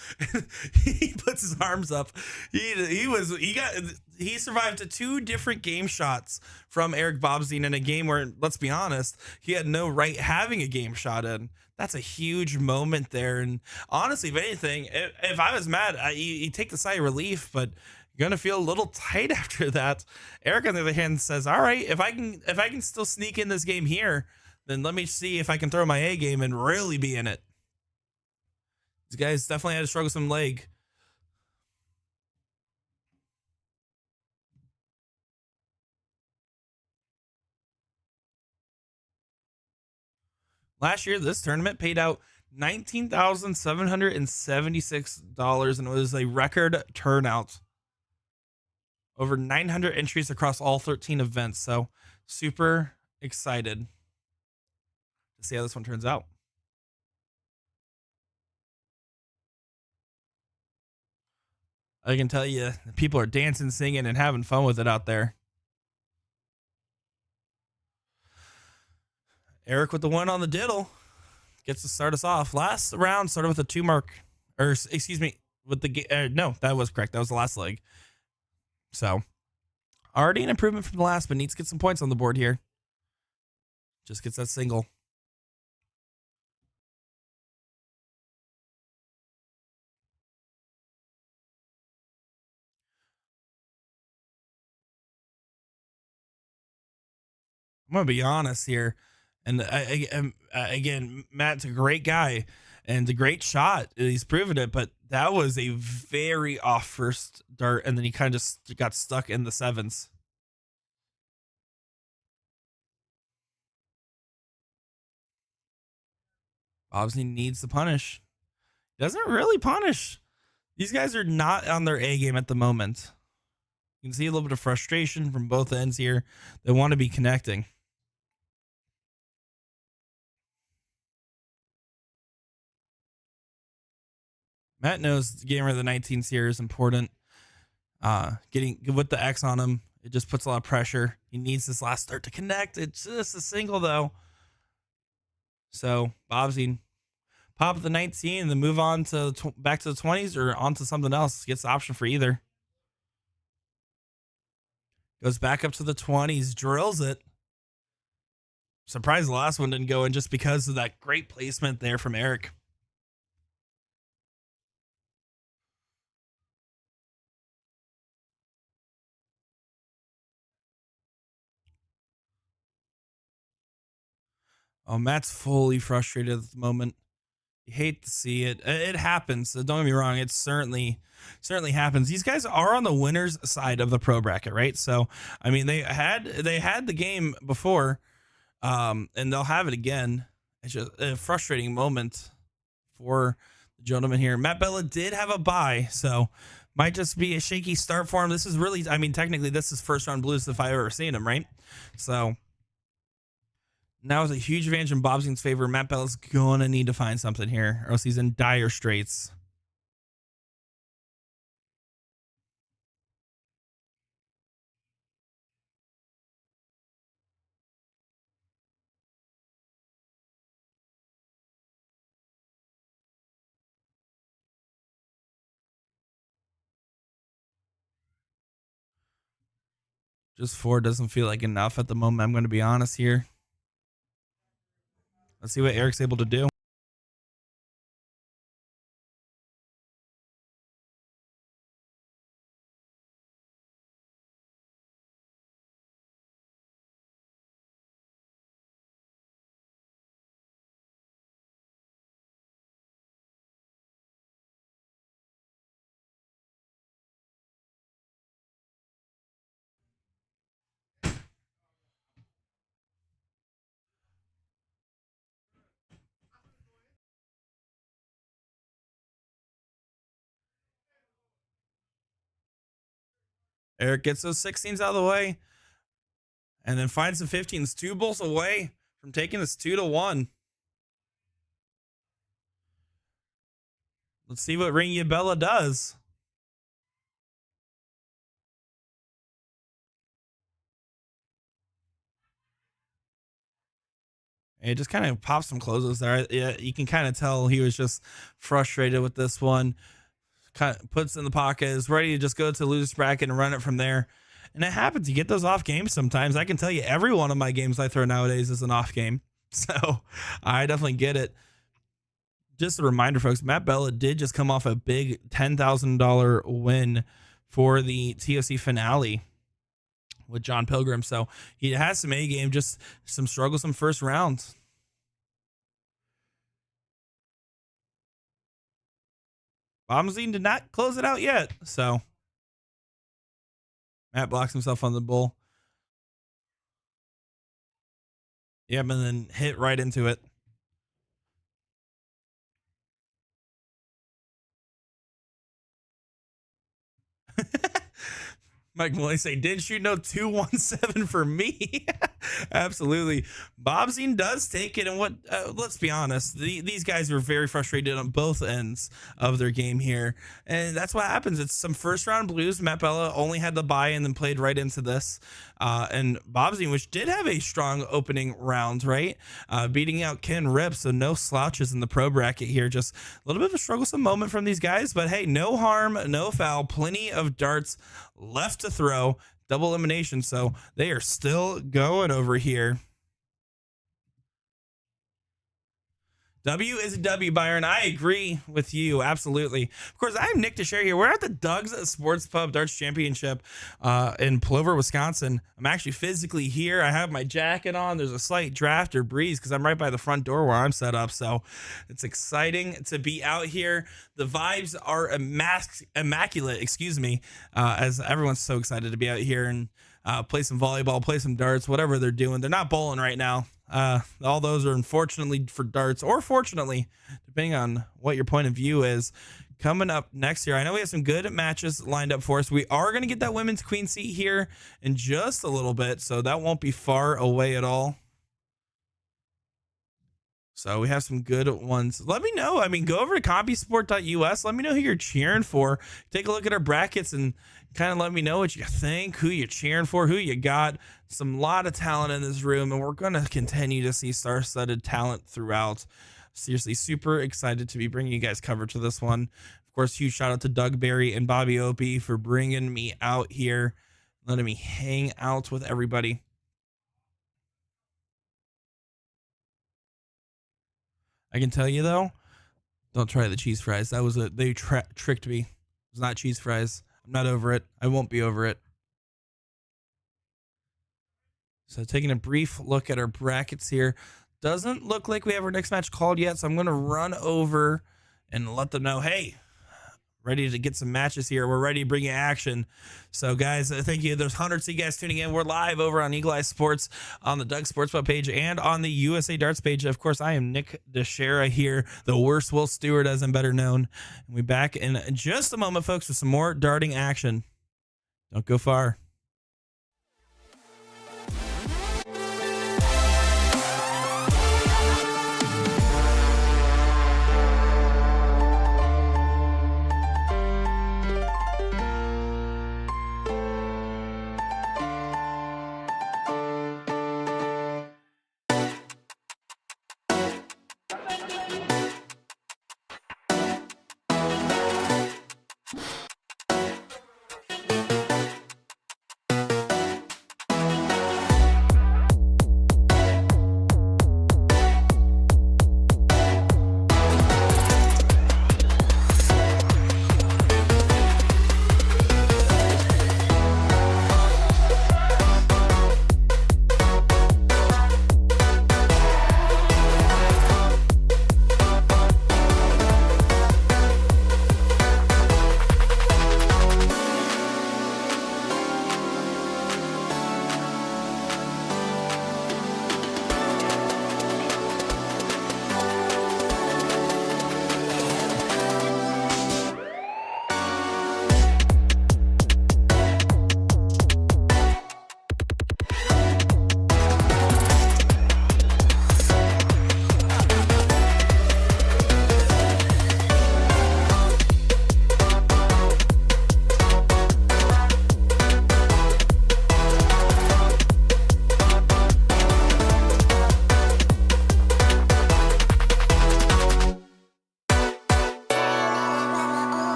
He puts his arms up. He survived to 2 different game shots from Eric Bobzien in a game where, let's be honest, he had no right having a game shot in. That's a huge moment there. And honestly, if anything, if I was mad, you take the sigh of relief, but You're gonna feel a little tight after that. Eric, on the other hand, says, "All right, if I can still sneak in this game here, then let me see if I can throw my A game and really be in it." These guys definitely had to struggle some leg. Last year, this tournament paid out $19,776, and it was a record turnout. Over 900 entries across all 13 events. So super excited to see how this one turns out. I can tell you, people are dancing, singing, and having fun with it out there. Eric with the one on the diddle gets to start us off. Last round started with a 2 mark, or excuse me, with the no, that was correct. That was the last leg. So already an improvement from the last, but needs to get some points on the board here. Just gets that single. I'm gonna be honest here, and again, Matt's a great guy and a great shot. He's proven it, but that was a very off first dart, and then he kind of just got stuck in the 7s. Bobsey needs to punish. Doesn't really punish. These guys are not on their A game at the moment. You can see a little bit of frustration from both ends here. They want to be connecting. Matt knows getting rid of the 19s here is important. Getting with the X on him, it just puts a lot of pressure. He needs this last start to connect. It's just a single though. So Bobsy pop the 19 and then move on to back to the 20s or onto something else. Gets the option for either. Goes back up to the 20s, drills it. Surprised the last one didn't go in just because of that great placement there from Eric. Oh, Matt's fully frustrated at the moment. You hate to see it. It happens. So don't get me wrong. It certainly happens. These guys are on the winner's side of the pro bracket, right? So, I mean, they had the game before, and they'll have it again. It's just a frustrating moment for the gentleman here. Matt Bella did have a bye, so might just be a shaky start for him. This is really, I mean, technically, this is first round blues if I've ever seen him, right? So now is a huge advantage in Bobsing's favor. Matt Bella's going to need to find something here, or else he's in dire straits. Just 4 doesn't feel like enough at the moment. I'm going to be honest here. Let's see what Eric's able to do. Eric gets those 16s out of the way and then finds the 15s, 2 balls away from taking this 2-1. Let's see what Ringy Bella does. It just kind of pops some closes there. Yeah, you can kind of tell he was just frustrated with this one. Kind of puts in the pocket, is ready to just go to the loser's bracket and run it from there. And it happens. You get those off games sometimes. I can tell you every one of my games I throw nowadays is an off game. So I definitely get it. Just a reminder, folks, Matt Bella did just come off a big $10,000 win for the TOC finale with John Pilgrim. So he has some A game, just some struggles in first rounds. Bombzine did not close it out yet. So Matt blocks himself on the bull. Yep, and then hit right into it. Mike Malloy say, didn't you know 217 for me? Absolutely. Bobzine does take it. And what, let's be honest, these guys are very frustrated on both ends of their game here. And that's what happens. It's some first round blues. Matt Bella only had the bye and then played right into this. And Bobzine, which did have a strong opening round, right? Beating out Ken Rip. So no slouches in the pro bracket here. Just a little bit of a strugglesome moment from these guys. But hey, no harm, no foul. Plenty of darts left to throw. Double elimination. So they are still going over here. W is a W, Byron. I agree with you. Absolutely. Of course, I'm Nick DiChiria here. We're at the Doug's Sports Pub Darts Championship in Plover, Wisconsin. I'm actually physically here. I have my jacket on. There's a slight draft or breeze because I'm right by the front door where I'm set up. So it's exciting to be out here. The vibes are immaculate, as everyone's so excited to be out here and play some volleyball, play some darts, whatever they're doing. They're not bowling right now. All those are unfortunately for darts, or fortunately, depending on what your point of view is. Coming up next year, I know we have some good matches lined up for us. We are going to get that women's queen seat here in just a little bit, so that won't be far away at all. So we have some good ones. Let me know. I mean, go over to CompuSport.us. Let me know who you're cheering for. Take a look at our brackets and kind of let me know what you think, who you're cheering for, who you got. Some lot of talent in this room, and we're going to continue to see star-studded talent throughout. Seriously, super excited to be bringing you guys coverage to this one. Of course, huge shout out to Doug Barry and Bobby Opie for bringing me out here, letting me hang out with everybody. I can tell you though, don't try the cheese fries. That was they tricked me. It was not cheese fries. I'm not over it. I won't be over it. So taking a brief look at our brackets here. Doesn't look like we have our next match called yet. So I'm going to run over and let them know, hey, ready to get some matches here. We're ready to bring you action. So guys, thank you. There's hundreds of you guys tuning in. We're live over on Eagle Eye Sports on the Doug Sports Pub page and on the USA Darts page. Of course, I am Nick DiChiria here, the worst Will Stewart as I'm better known. And we'll be back in just a moment, folks, with some more darting action. Don't go far.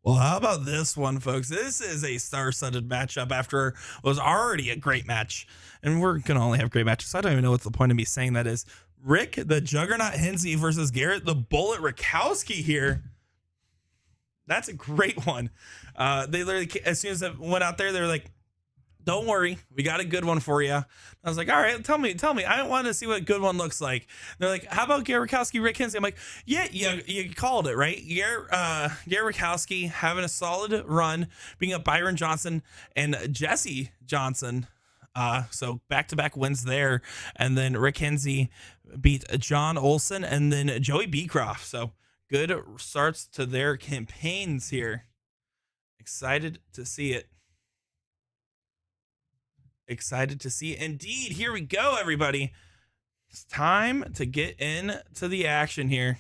Well, how about this one, folks? This is a star-studded matchup after what was already a great match. And we're going to only have great matches, so I don't even know what the point of me saying that is. Rick, the Juggernaut Hensey versus Garrett, the Bullet Rakowski here. That's a great one. They literally, as soon as I went out there, they were like, don't worry, we got a good one for you. I was like, all right, tell me. I want to see what a good one looks like. They're like, how about Garrett Rakowski, Rick Hensey? I'm like, yeah, you called it, right? Garrett Rakowski having a solid run, being up Byron Johnson and Jesse Johnson. So back-to-back wins there. And then Rick Hensey beat John Olson and then Joey Beecroft. So good starts to their campaigns here. Excited to see it. Excited to see it. Indeed, here we go, everybody. It's time to get into the action here.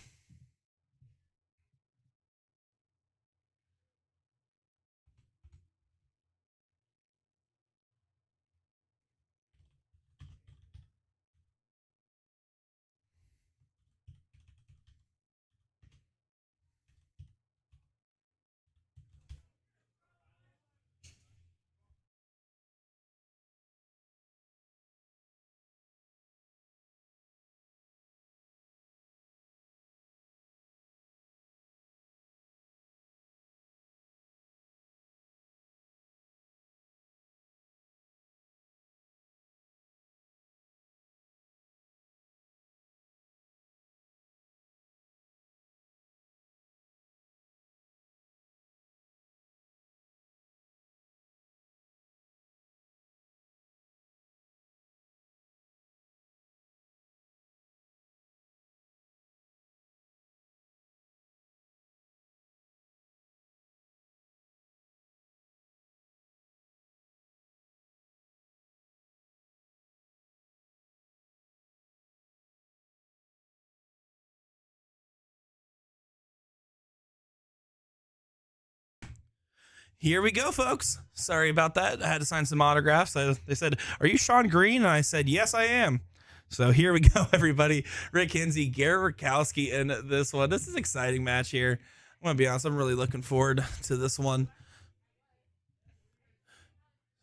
Here we go, folks. Sorry about that. I had to sign some autographs. They said, are you Sean Green? And I said, yes, I am. So here we go, everybody. Rick Hensey, Garrett Rakowski in this one. This is an exciting match here. I'm going to be honest. I'm really looking forward to this one.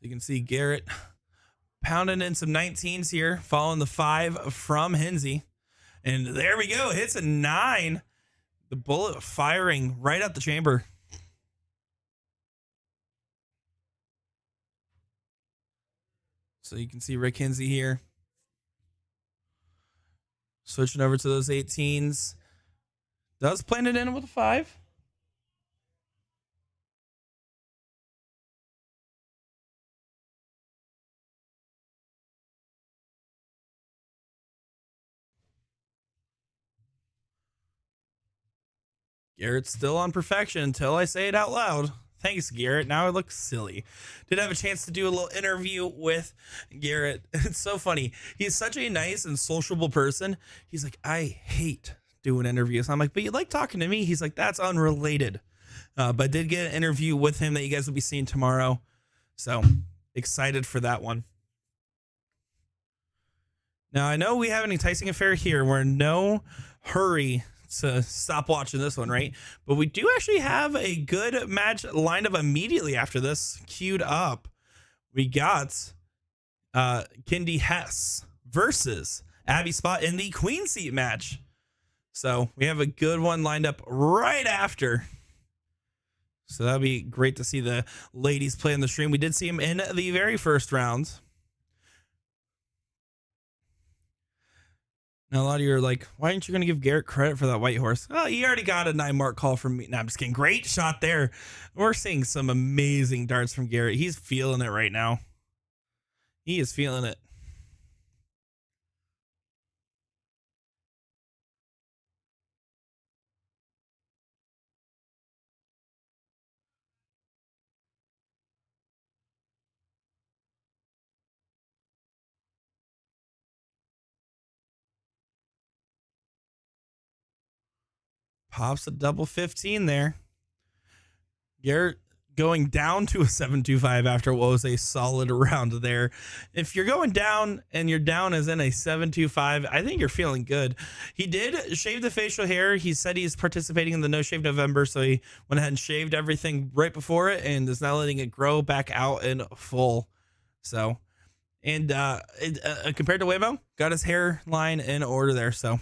You can see Garrett pounding in some 19s here, following the 5 from Hensey. And there we go. Hits a 9. The bullet firing right out the chamber. So you can see Rick Hensey here. Switching over to those 18s. Does plant it in with a 5. Garrett's still on perfection until I say it out loud. Thanks, Garrett. Now it looks silly. Did have a chance to do a little interview with Garrett. It's so funny. He's such a nice and sociable person. He's like, I hate doing interviews. I'm like, but you like talking to me? He's like, that's unrelated. But did get an interview with him that you guys will be seeing tomorrow. So excited for that one. Now, I know we have an enticing affair here. We're in no hurry to stop watching this one, right? But we do actually have a good match lined up immediately after this queued up. We got Kindy Hess versus Abby Spot in the Queen Seat match. So we have a good one lined up right after. So that'll be great to see the ladies play on the stream. We did see them in the very first round. Now, a lot of you are like, why aren't you going to give Garrett credit for that white horse? Oh, he already got a 9 mark call from me. No, I'm just kidding. Great shot there. We're seeing some amazing darts from Garrett. He's feeling it right now. He is feeling it. Pops a double 15 there. Garrett going down to a 7.25 after what was a solid round there. If you're going down and you're down as in a 7.25, I think you're feeling good. He did shave the facial hair. He said he's participating in the No Shave November, so he went ahead and shaved everything right before it and is now letting it grow back out in full. So, and compared to Waymo, got his hairline in order there, so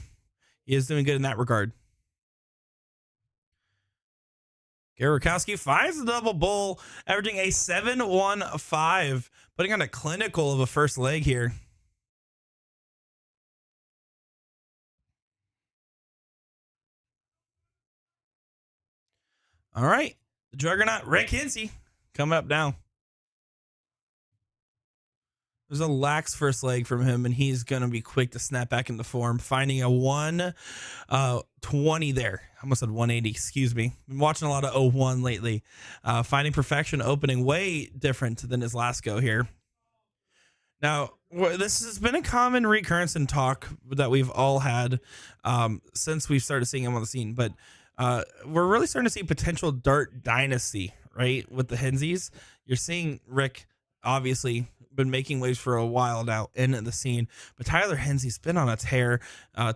he is doing good in that regard. Garikowski finds the double bull, averaging a 7.15, putting on a clinical of a first leg here. All right, the juggernaut Rick Hinsey coming up now. There's a lax first leg from him, and he's going to be quick to snap back into form, finding a 120 there. I almost said 180, excuse me. Been watching a lot of 01 lately. Finding perfection, opening way different than his last go here. Now, this has been a common recurrence in talk that we've all had since we've started seeing him on the scene, but we're really starting to see potential dart dynasty, right? With the Henseys. You're seeing Rick, obviously, been making waves for a while now in the scene, but Tyler Hensey's been on a tear,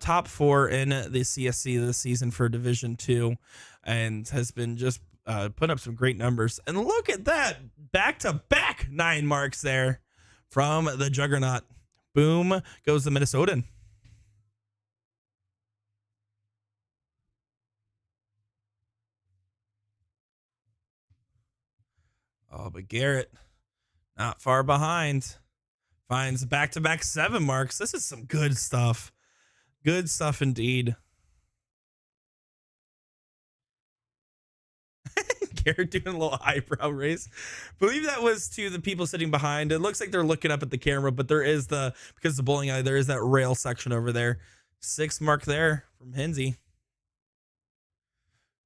top 4 in the CSC this season for Division 2, and has been just putting up some great numbers. And look at that, back-to-back 9 marks there from the juggernaut. Boom goes the Minnesotan. Oh, but Garrett, not far behind, finds back-to-back 7 marks. This is some good stuff. Good stuff indeed. Garrett doing a little eyebrow raise. Believe that was to the people sitting behind. It looks like they're looking up at the camera, but there is because the bowling alley, there is that rail section over there. 6 mark there from Hensey.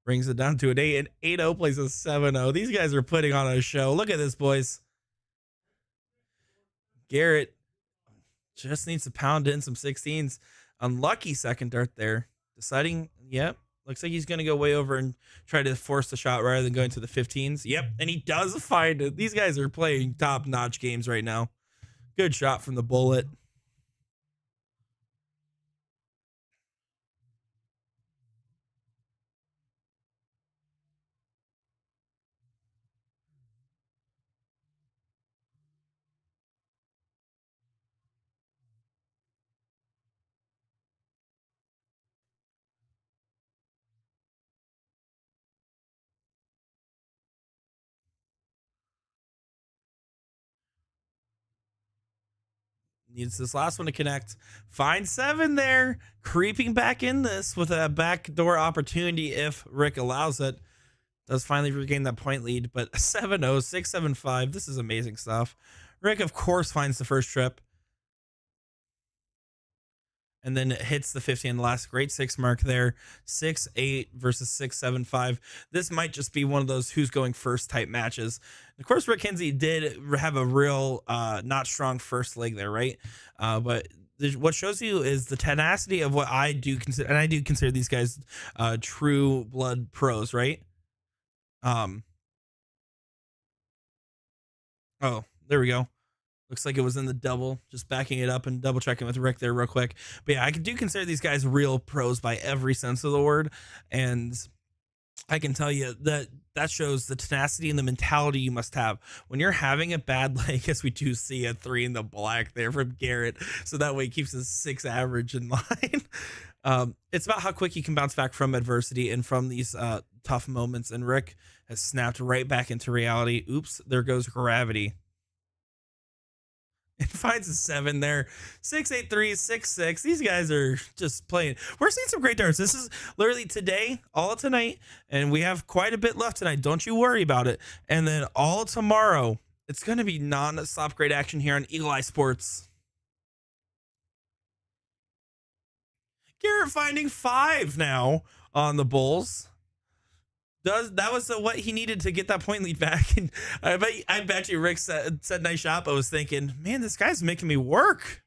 Brings it down to an 8, and 8-0 plays a 7-0. These guys are putting on a show. Look at this, boys. Garrett just needs to pound in some 16s. Unlucky second dart there. Deciding, yep, looks like he's going to go way over and try to force the shot rather than going to the 15s. Yep, and he does find it. These guys are playing top-notch games right now. Good shot from the bullet. Needs this last one to connect. Finds 7 there. Creeping back in this with a backdoor opportunity if Rick allows it. Does finally regain that point lead, but 7-0, 6-7-5. This is amazing stuff. Rick, of course, finds the first trip. And then it hits the 15 last. Great 6 mark there. 6-8 versus 6-7-5. This might just be one of those who's going first type matches. Of course, Rick Hensey did have a real not strong first leg there, right? But what shows you is the tenacity of what I do consider, and I do consider these guys true blood pros, right? Oh, there we go. Looks like it was in the double, just backing it up and double checking with Rick there real quick. But yeah, I do consider these guys real pros by every sense of the word. And I can tell you that shows the tenacity and the mentality you must have when you're having a bad leg, as we do see a 3 in the black there from Garrett. So that way he keeps his 6 average in line. It's about how quick you can bounce back from adversity and from these tough moments. And Rick has snapped right back into reality. Oops, there goes gravity. It finds a 7 there. 6-8-3, 6-6. These guys are just playing. We're seeing some great darts. This is literally today, all tonight, and we have quite a bit left tonight. Don't you worry about it. And then all tomorrow, it's going to be non-stop great action here on Eagle Eye Sports. Garrett finding 5 now on the Bulls. That was what he needed to get that point lead back. And I bet you Rick said nice shot. I was thinking, man, this guy's making me work.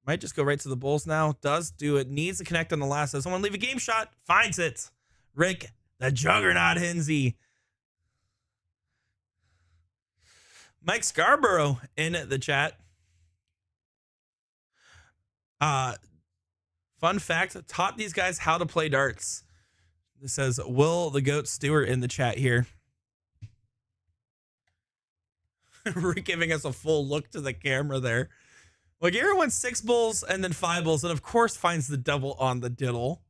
Might just go right to the Bulls now. Does do it. Needs to connect on the last. Doesn't want to leave a game shot. Finds it. Rick The juggernaut Hinsey. Mike Scarborough in the chat. Fun fact, taught these guys how to play darts. This says Will the Goat Stewart in the chat here. We're giving us a full look to the camera there. Well, Garrett went 6 bulls and then 5 bulls, and of course finds the double on the diddle.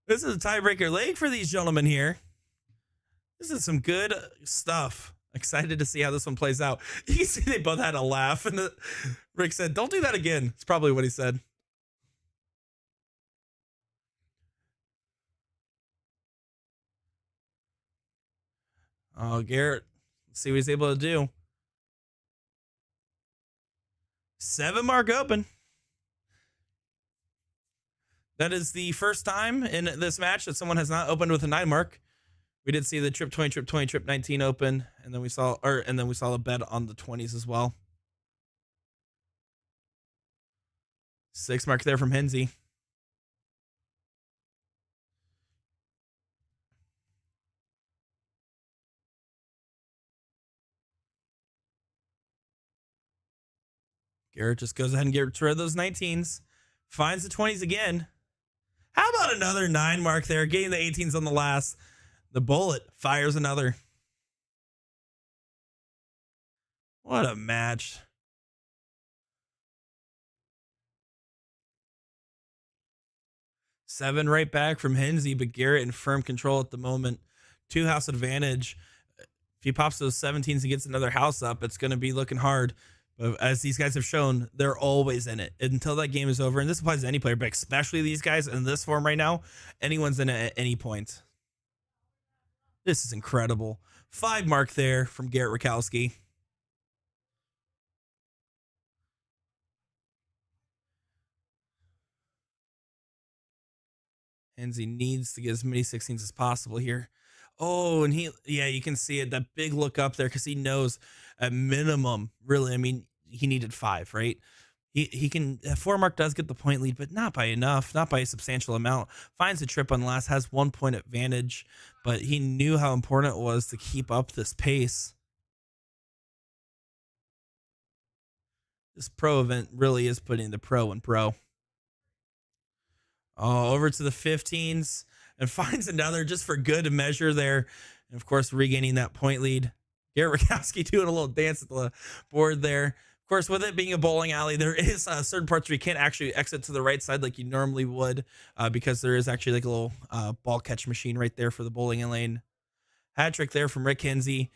This is a tiebreaker leg for these gentlemen here. This is some good stuff. Excited to see how this one plays out. You can see they both had a laugh, and Rick said, "Don't do that again." It's probably what he said. Oh, Garrett, let's see what he's able to do. 7 mark open. That is the first time in this match that someone has not opened with a 9 mark. We did see the trip 20, trip 20, trip 19 open, and then we saw a bet on the 20s as well. 6 mark there from Hinsey. Garrett just goes ahead and gets rid of those 19s. Finds the 20s again. How about another 9 mark there? Getting the 18s on the last. The bullet fires another. What a match. Seven right back from Hinsey, but Garrett in firm control at the moment. 2 house advantage. If he pops those 17s and gets another house up, it's going to be looking hard. But as these guys have shown, they're always in it until that game is over. And this applies to any player, but especially these guys in this form right now. Anyone's in it at any point. This is incredible. 5 mark there from Garrett Rakowski. Hinsey needs to get as many 16s as possible here. Oh, and you can see it, that big look up there, because he knows at minimum, really, I mean, he needed 5, right? He can, 4 mark does get the point lead, but not by enough, not by a substantial amount. Finds a trip on the last, has 1 point advantage, but he knew how important it was to keep up this pace. This pro event really is putting the pro in pro. Oh, over to the 15s and finds another just for good measure there. And of course, regaining that point lead. Garrett Rakowski doing a little dance at the board there. Of course, with it being a bowling alley, there is certain parts where you can't actually exit to the right side like you normally would, because there is actually like a little ball catch machine right there for the bowling lane. Hat trick there from Rick Hinsey.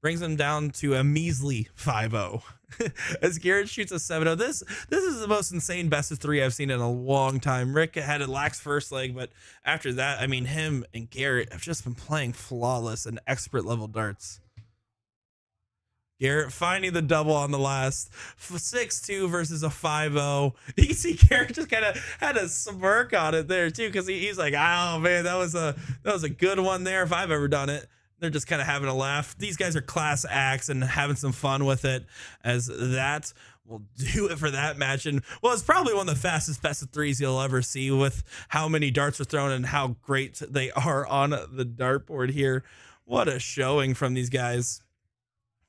Brings him down to a measly 5-0. As Garrett shoots a 7-0. This is the most insane best of 3 I've seen in a long time. Rick had a lax first leg, but after that, I mean, him and Garrett have just been playing flawless and expert level darts. Garrett finding the double on the last. 6-2 versus a 5-0. You can see Garrett just kind of had a smirk on it there too, because he's like, oh man, that was a good one there if I've ever done it. They're just kind of having a laugh. These guys are class acts and having some fun with it, as that will do it for that match. And well, it's probably one of the fastest best of 3s you'll ever see, with how many darts are thrown and how great they are on the dartboard here. What a showing from these guys.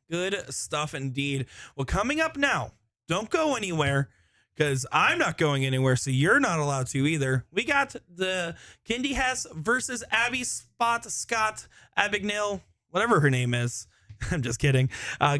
Good stuff indeed. Well, coming up now, don't go anywhere, because I'm not going anywhere, so you're not allowed to either. We got the Kindy Hess versus Abby Scott Abagnale, whatever her name is. I'm just kidding.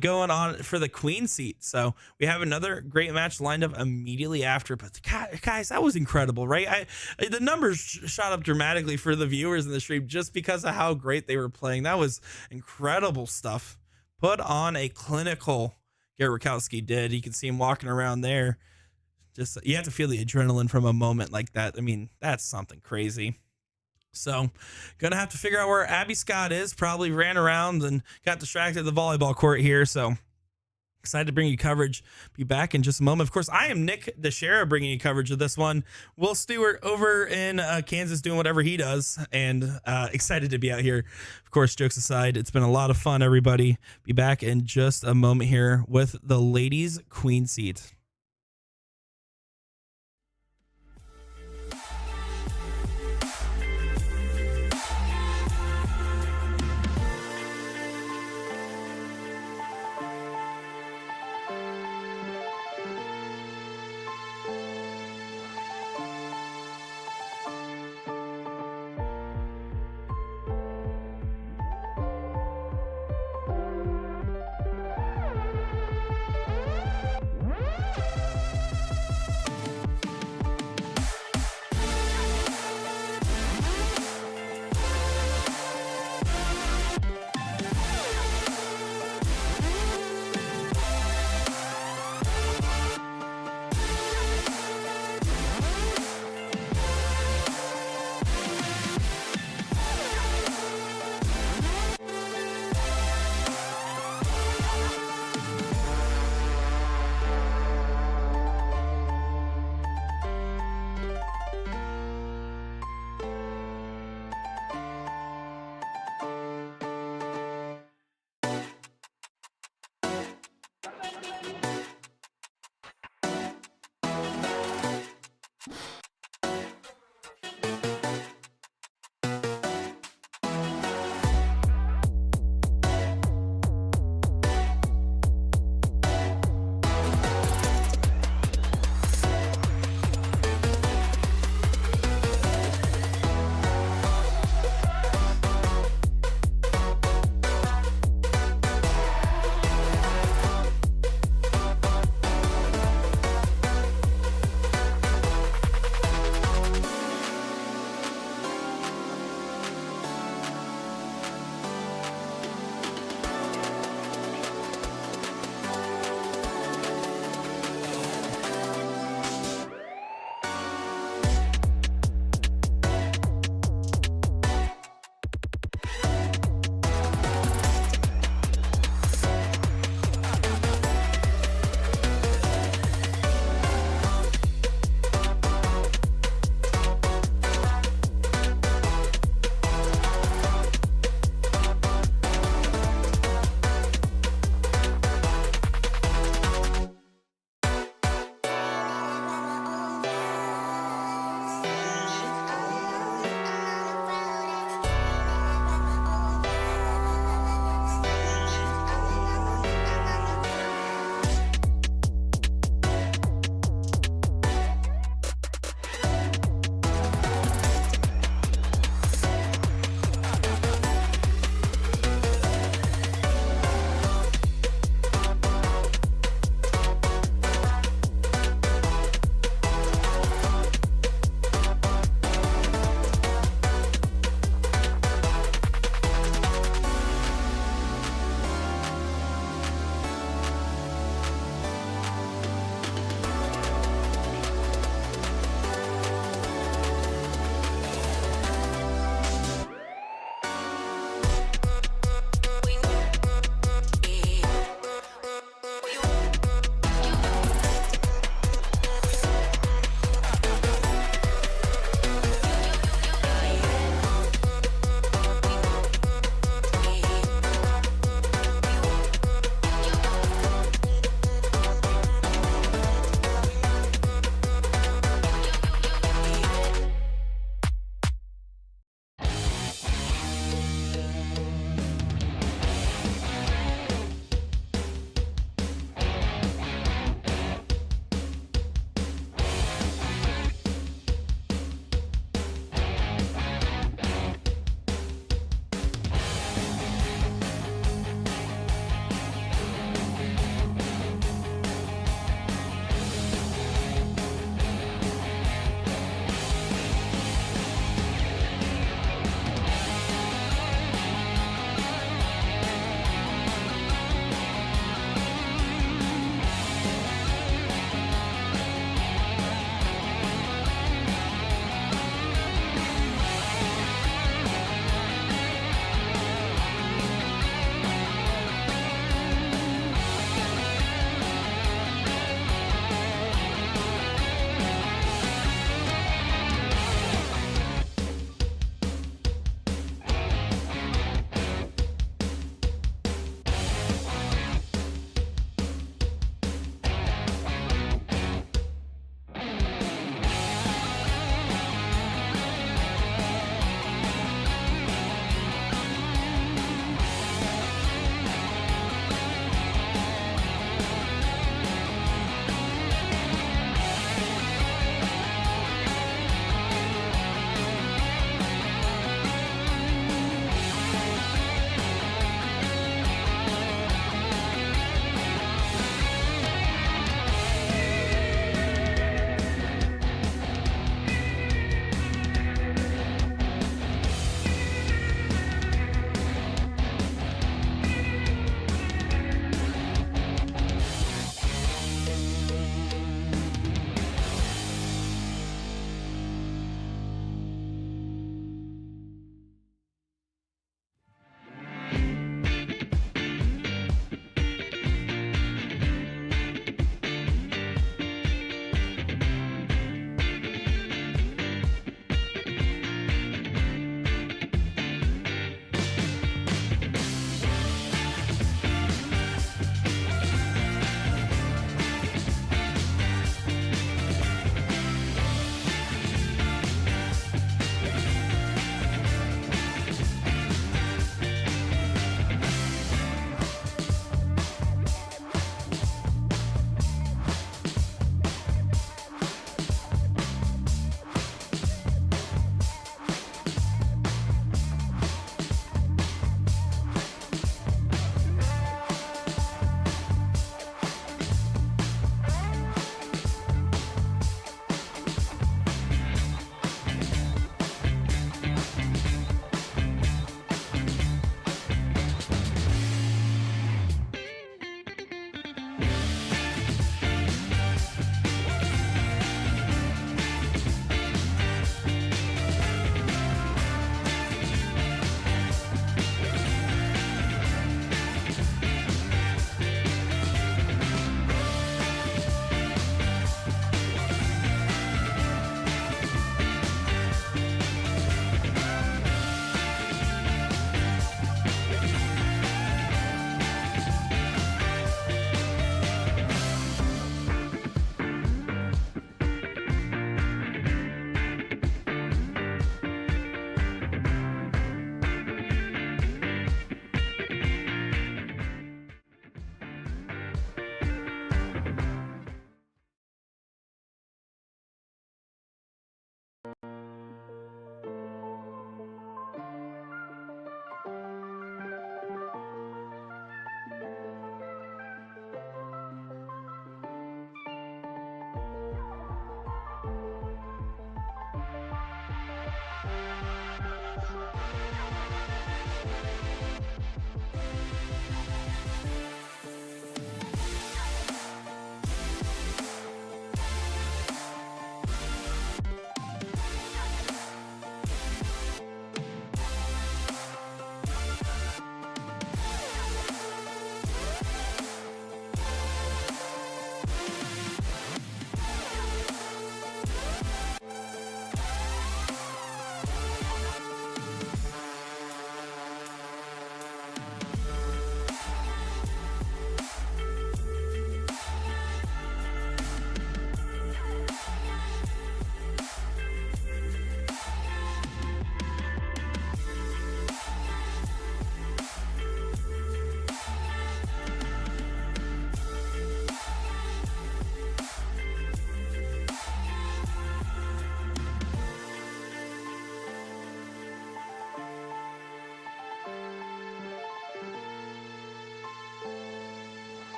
Going on for the queen seat. So we have another great match lined up immediately after. But guys, that was incredible, right? The numbers shot up dramatically for the viewers in the stream just because of how great they were playing. That was incredible stuff. Put on a clinical, Garrett Rakowski did. You can see him walking around there. Just, you have to feel the adrenaline from a moment like that. I mean, that's something crazy. So, gonna have to figure out where Abby Scott is. Probably ran around and got distracted at the volleyball court here. So, excited to bring you coverage. Be back in just a moment. Of course, I am Nick DiChiria bringing you coverage of this one. Will Stewart over in Kansas doing whatever he does, and excited to be out here. Of course, jokes aside, it's been a lot of fun, everybody. Be back in just a moment here with the ladies' queen seat.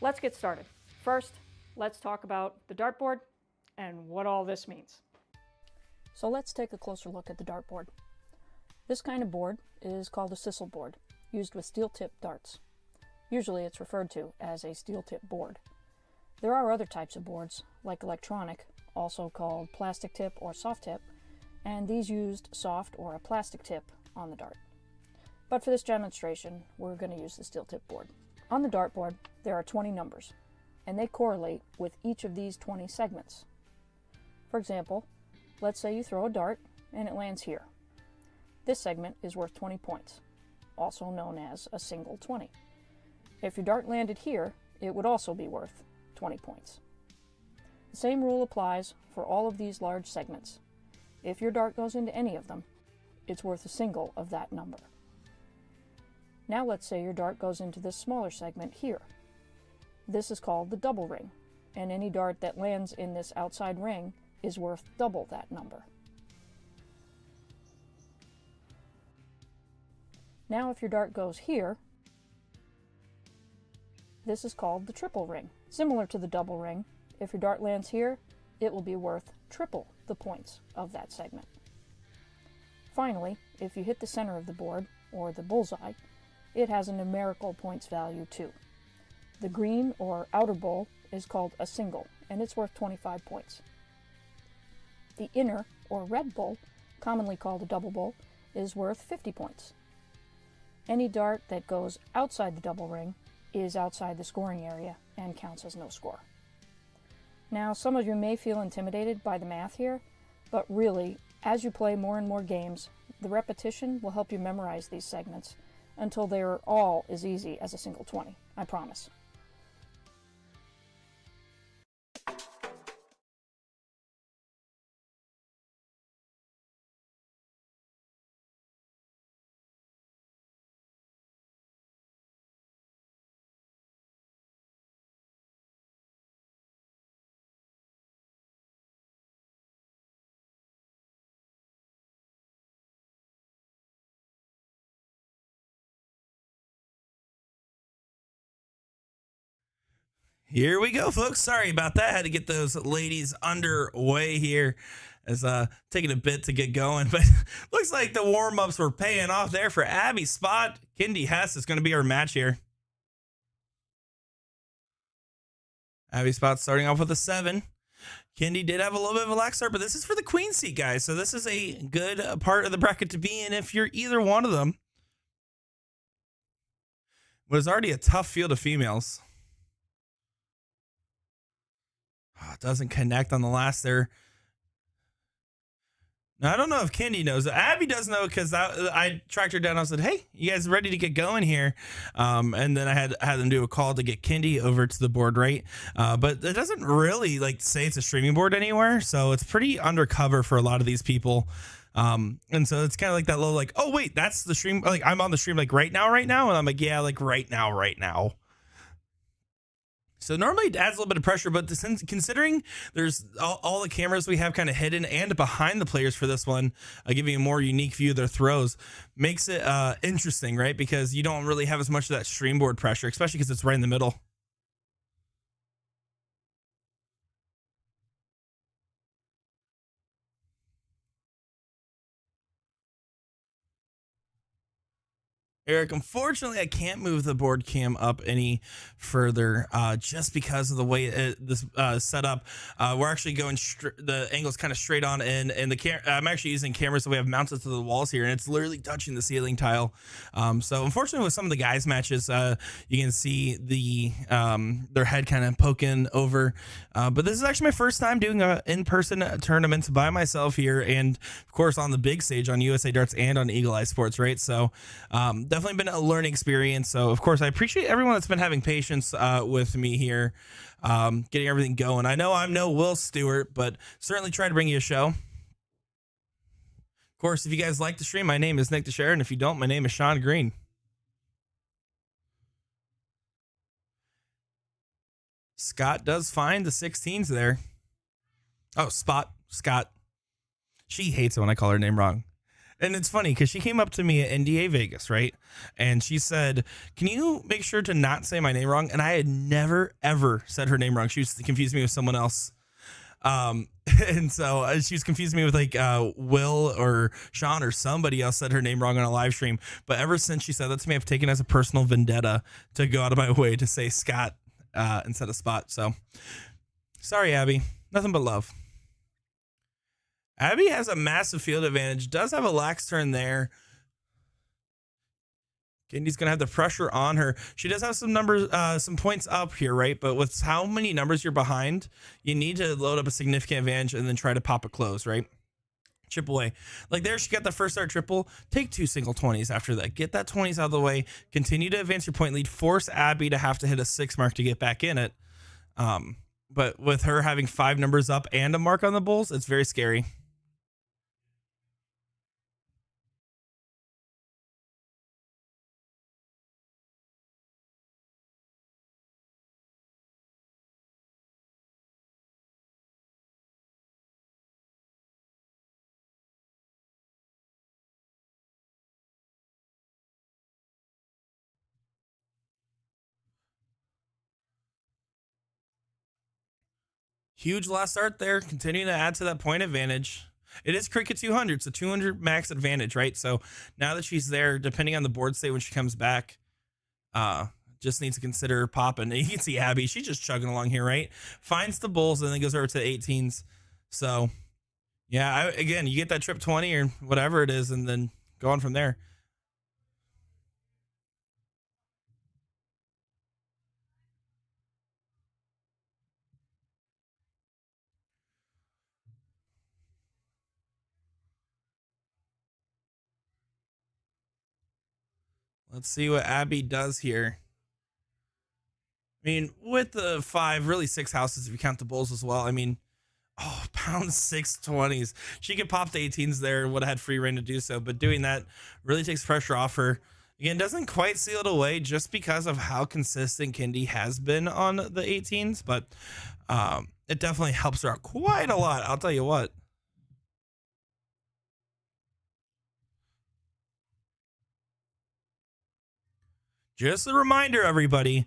let's get started. First, let's talk about the dartboard and what all this means. So let's take a closer look at the dartboard. This kind of board is called a sisal board, used with steel-tipped darts. Usually it's referred to as a steel-tip board. There are other types of boards, like electronic, also called plastic tip or soft tip, and these used soft or a plastic tip on the dart. But for this demonstration, we're going to use the steel-tip board. On the dartboard, there are 20 numbers, and they correlate with each of these 20 segments. For example, let's say you throw a dart and it lands here. This segment is worth 20 points, also known as a single 20. If your dart landed here, it would also be worth 20 points. The same rule applies for all of these large segments. If your dart goes into any of them, it's worth a single of that number. Now let's say your dart goes into this smaller segment here. This is called the double ring, and any dart that lands in this outside ring is worth double that number. Now if your dart goes here, this is called the triple ring. Similar to the double ring, if your dart lands here, it will be worth triple the points of that segment. Finally, if you hit the center of the board, or the bullseye, it has a numerical points value too. The green or outer bowl is called a single, and it's worth 25 points. The inner or red bowl, commonly called a double bowl, is worth 50 points. Any dart that goes outside the double ring is outside the scoring area and counts as no score. Now, some of you may feel intimidated by the math here, but really, as you play more and more games, the repetition will help you memorize these segments until they are all as easy as a single 20, I promise. Here we go, folks. Sorry about that. Had to get those ladies underway here. It's taking a bit to get going, but looks like the warm-ups were paying off there for Abby's spot. Kindy Hess is going to be our match here. Abby's spot starting off with a 7. Kindy did have a little bit of a lax start, but this is for the queen seat, guys. So this is a good part of the bracket to be in if you're either one of them. But it's already a tough field of females. Oh, it doesn't connect on the last there. Now, I don't know if Kindy knows. Abby does know because I tracked her down. I said, "Hey, you guys ready to get going here?" And then I had them do a call to get Kindy over to the board, right? But it doesn't really say it's a streaming board anywhere, so it's pretty undercover for a lot of these people. And so it's kind of like that little oh wait, that's the stream. I'm on the stream right now, and I'm like, yeah, right now. So normally it adds a little bit of pressure, but considering there's all the cameras we have kind of hidden and behind the players for this one, giving a more unique view of their throws, makes it interesting, right? Because you don't really have as much of that stream board pressure, especially because it's right in the middle. Eric, unfortunately, I can't move the board cam up any further just because of the way this set up. We're actually going the angle's kind of straight on, and I'm actually using cameras that we have mounted to the walls here, and it's literally touching the ceiling tile. So unfortunately, with some of the guys' matches, you can see their head kind of poking over. But this is actually my first time doing an in-person tournament by myself here, and of course on the big stage on USA Darts and on Eagle Eye Sports, right? So definitely been a learning experience. So of course I appreciate everyone that's been having patience with me here, getting everything going. I know I'm no Will Stewart, but certainly try to bring you a show. Of course, if you guys like the stream, my name is Nick DiChiria, and if you don't, my name is Sean Green. Scott does find the 16s there. Oh, Scott. She hates it when I call her name wrong. And it's funny because she came up to me at NDA Vegas, right? And she said, "Can you make sure to not say my name wrong?" And I had never, ever said her name wrong. She was confused me with someone else. And so she's confused me with like Will or Sean or somebody else said her name wrong on a live stream. But ever since she said that to me, I've taken it as a personal vendetta to go out of my way to say Scott instead of Spot. So sorry, Abby. Nothing but love. Abby has a massive field advantage, does have a lax turn there. Kendi's going to have the pressure on her. She does have some numbers, some points up here, right? But with how many numbers you're behind, you need to load up a significant advantage and then try to pop a close, right? Chip away. Like there, she got the first start triple. Take 2 single 20s after that. Get that 20s out of the way. Continue to advance your point lead. Force Abby to have to hit a 6 mark to get back in it. But with her having 5 numbers up and a mark on the bulls, it's very scary. Huge last start there, continuing to add to that point advantage. It is Cricket 200, so 200 max advantage, right? So now that she's there, depending on the board state when she comes back, just needs to consider popping. You can see Abby, she's just chugging along here, right? Finds the bulls and then goes over to the 18s. So yeah, again, you get that trip 20 or whatever it is, and then go on from there. Let's see what Abby does here. I mean, with the 5, really 6 houses if you count the bulls as well. I mean, oh, pound 620s. She could pop the 18s there, would have had free reign to do so, but doing that really takes pressure off her. Again, doesn't quite seal it away just because of how consistent Kendi has been on the 18s, but it definitely helps her out quite a lot. I'll tell you what. Just a reminder, everybody,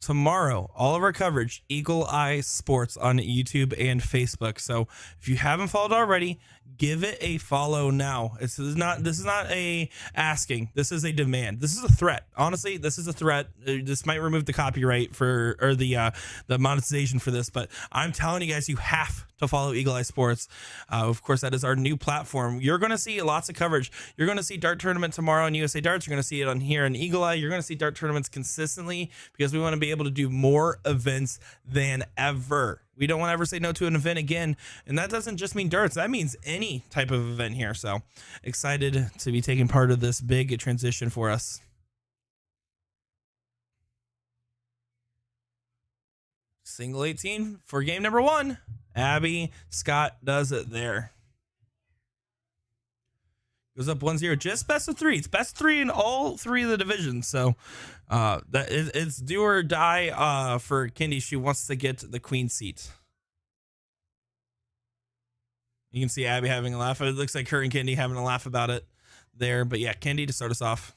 tomorrow, all of our coverage, Eagle Eye Sports on YouTube and Facebook. So if you haven't followed already, give it a follow now. This is not a asking. This is a demand. This is a threat. Honestly, this is a threat. This might remove the copyright for, or the monetization for this, but I'm telling you guys, you have to follow Eagle Eye Sports. Of course, that is our new platform. You're going to see lots of coverage. You're going to see Dart Tournament tomorrow on USA Darts. You're going to see it on here in Eagle Eye. You're going to see Dart Tournaments consistently because we want to be able to do more events than ever. We don't want to ever say no to an event again. And that doesn't just mean darts. That means any type of event here. So excited to be taking part of this big transition for us. Single 18 for game number 1. Abby Scott does it there. Goes up 1-0. Just best of 3. It's best 3 in all 3 of the divisions. So it's do or die for Kendi. She wants to get the queen seat. You can see Abby having a laugh. It looks like her and Kendi having a laugh about it there. But yeah, Kendi to start us off.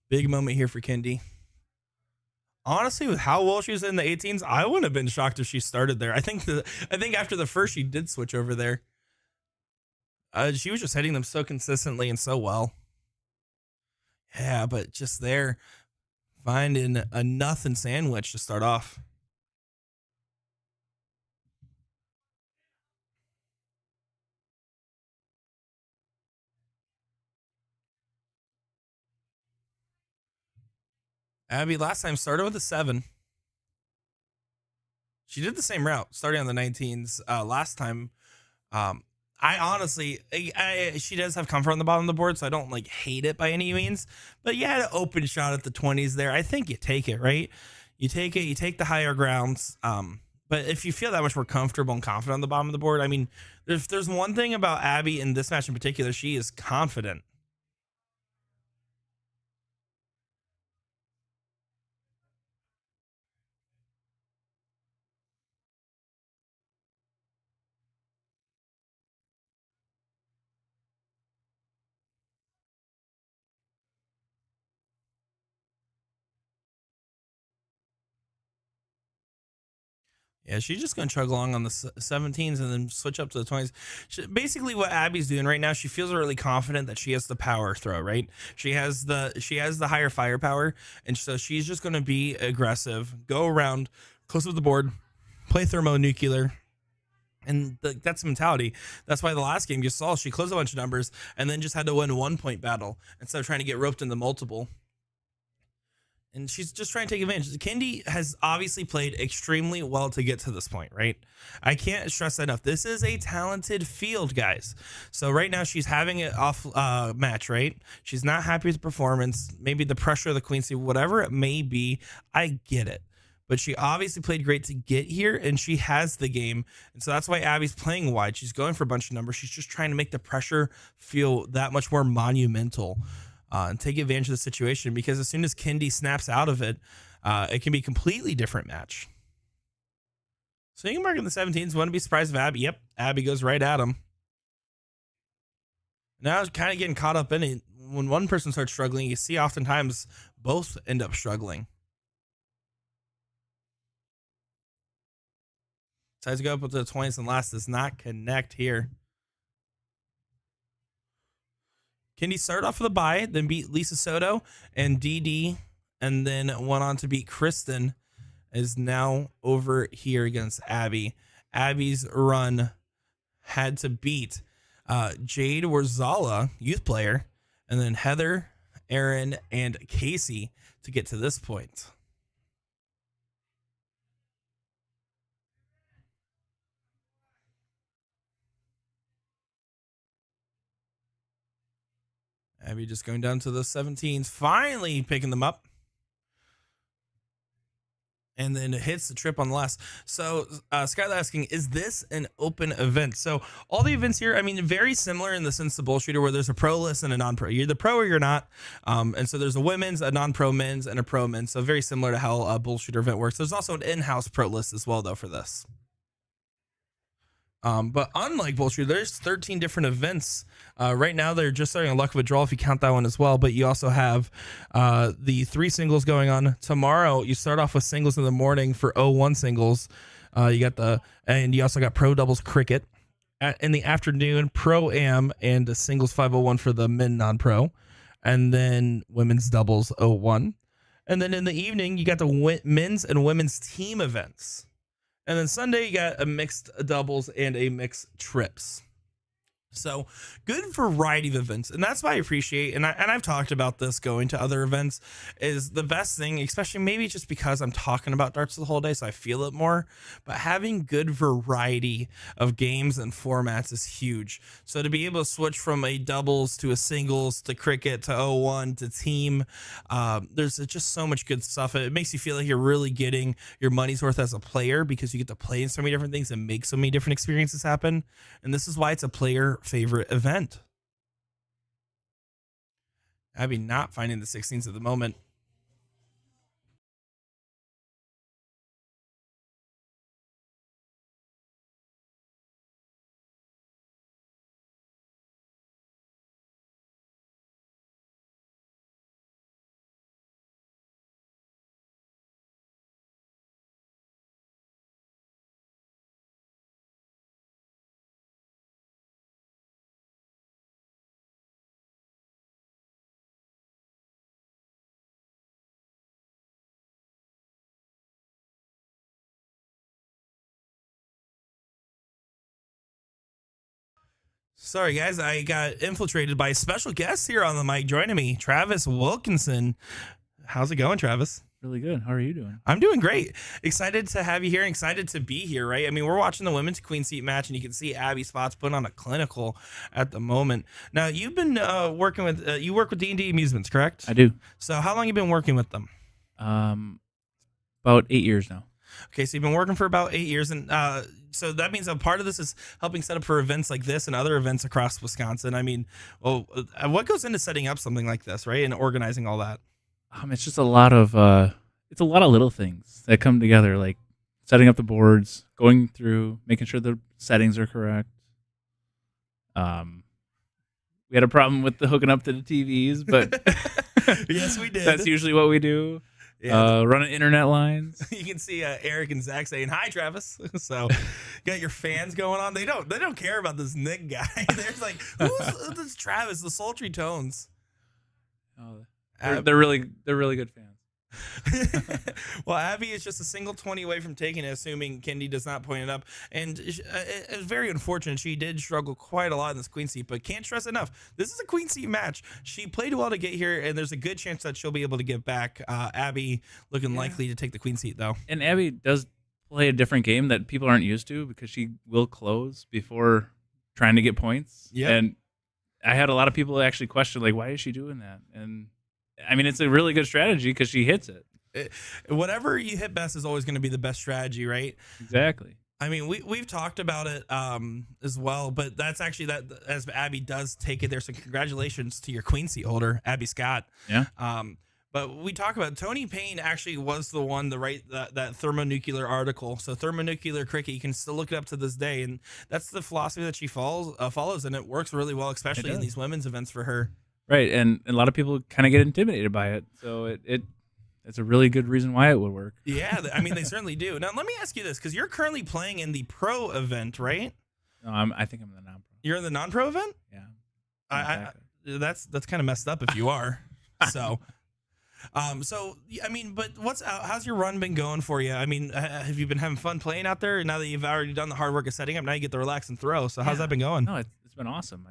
Big moment here for Kendi. Honestly, with how well she was in the 18s, I wouldn't have been shocked if she started there. I think after the first, she did switch over there. She was just hitting them so consistently and so well. Yeah, but just there, finding a nothing sandwich to start off. Abby last time started with a 7. She did the same route, starting on the 19s last time. I honestly, she does have comfort on the bottom of the board, so I don't like hate it by any means. But you had an open shot at the 20s there. I think you take it, right? You take it, you take the higher grounds. But if you feel that much more comfortable and confident on the bottom of the board, I mean, there's one thing about Abby in this match in particular, she is confident. Yeah, she's just going to chug along on the 17s and then switch up to the 20s. Basically, what Abby's doing right now, she feels really confident that she has the power throw, right? She has the higher firepower, and so she's just going to be aggressive, go around, close up the board, play thermonuclear. And that's the mentality. That's why the last game you saw, she closed a bunch of numbers and then just had to win 1-point battle instead of trying to get roped into multiple. And she's just trying to take advantage. Kendi has obviously played extremely well to get to this point, right? I can't stress that enough. This is a talented field, guys. So right now she's having an off match, right? She's not happy with the performance, maybe the pressure of the queen seat, whatever it may be. I get it. But she obviously played great to get here, and she has the game. And so that's why Abby's playing wide. She's going for a bunch of numbers. She's just trying to make the pressure feel that much more monumental. And take advantage of the situation, because as soon as Kendi snaps out of it, it can be a completely different match. So you can mark in the 17s. Wouldn't be surprised if Abby. Yep, Abby goes right at him. Now it's kind of getting caught up in it. When one person starts struggling, you see oftentimes both end up struggling. Decides to go up with the 20s, and last does not connect here. Kendi started off with a bye, then beat Lisa Soto and DD, and then went on to beat Kristen. Is now over here against Abby. Abby's run had to beat Jade Warzala, youth player, and then Heather, Aaron, and Casey to get to this point. Abby just going down to the 17s, finally picking them up. And then it hits the trip on the last. So Skylar asking, is this an open event? So all the events here, I mean, very similar in the sense of bullshooter, where there's a pro list and a non-pro. You're the pro or you're not. And so there's a women's, a non-pro men's, and a pro men's. So very similar to how a bullshooter event works. There's also an in-house pro list as well, though, for this. But unlike bullshooter, there's 13 different events. Right now, they're just starting a luck of a draw if you count that one as well. But you also have the 3 singles going on tomorrow. You start off with singles in the morning for 0-1 singles. And you also got pro doubles cricket. In the afternoon, pro am and a singles 501 for the men non-pro, and then women's doubles 0-1. And then in the evening, you got the men's and women's team events. And then Sunday, you got a mixed doubles and a mixed trips. So good variety of events. And that's why I appreciate, and I've talked about this going to other events, is the best thing, especially maybe just because I'm talking about darts the whole day, so I feel it more, but having good variety of games and formats is huge. So to be able to switch from a doubles to a singles to cricket to 0-1 to team, there's just so much good stuff. It makes you feel like you're really getting your money's worth as a player, because you get to play in so many different things and make so many different experiences happen. And this is why it's a player favorite event. Abby not finding the 16s at the moment. Sorry, guys, I got infiltrated by special guests here on the mic joining me, Travis Wilkinson. How's it going, Travis? Really good. How are you doing? I'm doing great. Excited to have you here and excited to be here, right? I mean, we're watching the women's queen seat match, and you can see Abby Spots putting on a clinical at the moment. Now, you've been working with, you work with D&D Amusements, correct? I do. So how long have you been working with them? About 8 years now. Okay, so you've been working for about 8 years, and so that means a part of this is helping set up for events like this and other events across Wisconsin. I mean, well, what goes into setting up something like this, right, and organizing all that? It's just a lot of little things that come together, like setting up the boards, going through, making sure the settings are correct. We had a problem with the hooking up to the TVs, but Yes, we did. that's usually what we do. Yeah. Running internet lines. You can see Eric and Zach saying hi, Travis. So, you got your fans going on. They don't care about this Nick guy. They're like, who's this Travis? The sultry tones. They're really good fans. Well, Abby is just a single 20 away from taking it, assuming Kendi does not point it up. And it's very unfortunate. She did struggle quite a lot in this queen seat, but can't stress enough. This is a queen seat match. She played well to get here, and there's a good chance that she'll be able to get back. Abby looking likely to take the queen seat, though. And Abby does play a different game that people aren't used to because she will close before trying to get points. Yeah. And I had a lot of people actually question, like, why is she doing that? And I mean, it's a really good strategy because she hits it. Whatever you hit best is always going to be the best strategy, right? Exactly. I mean, we've talked about it as well, but that's actually that as Abby does take it there. So congratulations to your queen seat holder, Abby Scott. Yeah. But we talk about Tony Payne actually was the one to write that thermonuclear article. So thermonuclear cricket, you can still look it up to this day, and that's the philosophy that she follows, and it works really well, especially in these women's events for her. Right, and a lot of people kind of get intimidated by it, so it's a really good reason why it would work. Yeah, I mean, they certainly do. Now, let me ask you this, because you're currently playing in the pro event, right? No, I think I'm in the non-pro. You're in the non-pro event? Yeah. That's kind of messed up if you are. So, I mean, but how's your run been going for you? I mean, have you been having fun playing out there? Now that you've already done the hard work of setting up, now you get to relax and throw. So how's that been going? No, it's been awesome.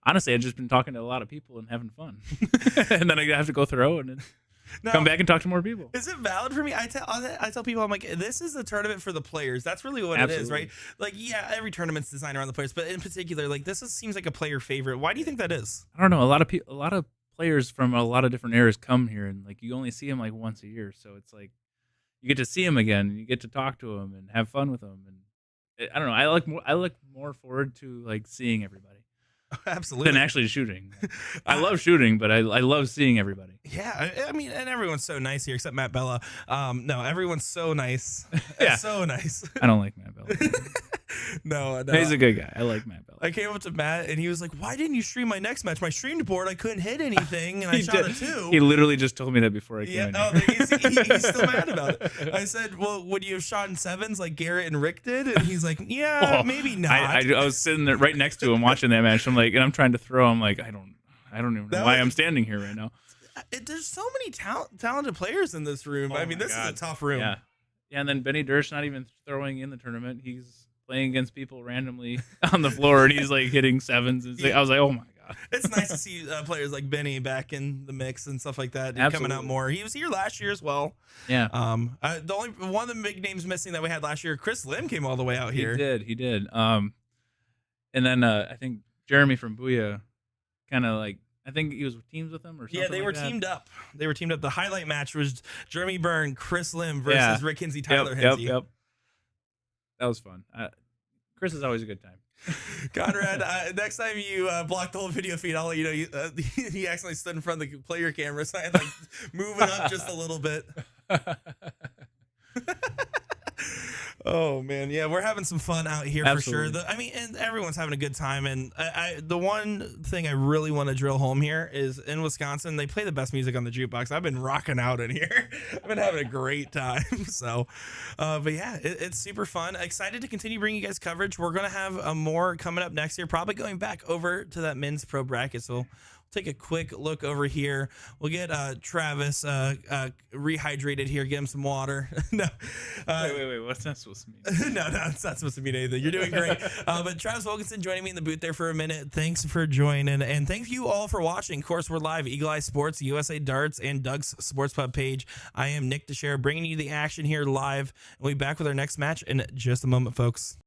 Honestly, I've just been talking to a lot of people and having fun. And then I have to go throw and then come back and talk to more people. Is it valid for me? I tell people, I'm like, this is a tournament for the players. That's really what it is, right? Like, yeah, every tournament's designed around the players, but in particular, like, seems like a player favorite. Why do you think that is? I don't know. A lot of players from a lot of different eras come here, and like you only see them like once a year, so it's like you get to see them again, and you get to talk to them and have fun with them. And I don't know. I look more forward to like seeing everybody. Absolutely. Than actually shooting. I love shooting, but I love seeing everybody. Yeah, I mean, and everyone's so nice here, except Matt Bella. No, everyone's so nice. Yeah. So nice. I don't like Matt Bella. No. He's a good guy. I like Matt Bella. I came up to Matt, and he was like, why didn't you stream my next match? My streamed board, I couldn't hit anything, and I shot a 2. He literally just told me that before I came in. Oh, he's still mad about it. I said, well, would you have shot in 7s like Garrett and Rick did? And he's like, yeah, maybe not. I was sitting there right next to him watching that match. I'm like, and I'm trying to throw. I'm like, I don't even know why I'm standing here right now. There's so many talented players in this room. I mean, this is a tough room. Yeah, and then Benny Durst not even throwing in the tournament. He's playing against people randomly on the floor, and he's like hitting 7s. I was like, oh my god. It's nice to see players like Benny back in the mix and stuff like that, coming out more. He was here last year as well. Yeah. The only one of the big names missing that we had last year, Chris Lim, came all the way out here. He did. And then I think Jeremy from Booyah kind of like, I think he was teams with them or something. Yeah, they were teamed up. The highlight match was Jeremy Byrne, Chris Lim versus Rick Hinsey, Tyler Hinsey. Yep. That was fun. Chris is always a good time. Conrad, next time you block the whole video feed, I'll let you know he accidentally stood in front of the player camera, so I had like moving up just a little bit. Oh man, yeah, we're having some fun out here. Absolutely. For sure. And everyone's having a good time. And the one thing I really want to drill home here is in Wisconsin, they play the best music on the jukebox. I've been rocking out in here. I've been having a great time. So, but yeah, it's super fun. Excited to continue bringing you guys coverage. We're gonna have more coming up next year. Probably going back over to that men's pro bracket. So. Take a quick look over here. We'll get Travis rehydrated here. Get him some water. No, wait. What's that supposed to mean? No, it's not supposed to mean anything. You're doing great. But Travis Wilkinson joining me in the booth there for a minute. Thanks for joining, and thank you all for watching. Of course, we're live. Eagle Eye Sports, USA Darts, and Doug's Sports Pub page. I am Nick DiChiria, bringing you the action here live. We'll be back with our next match in just a moment, folks.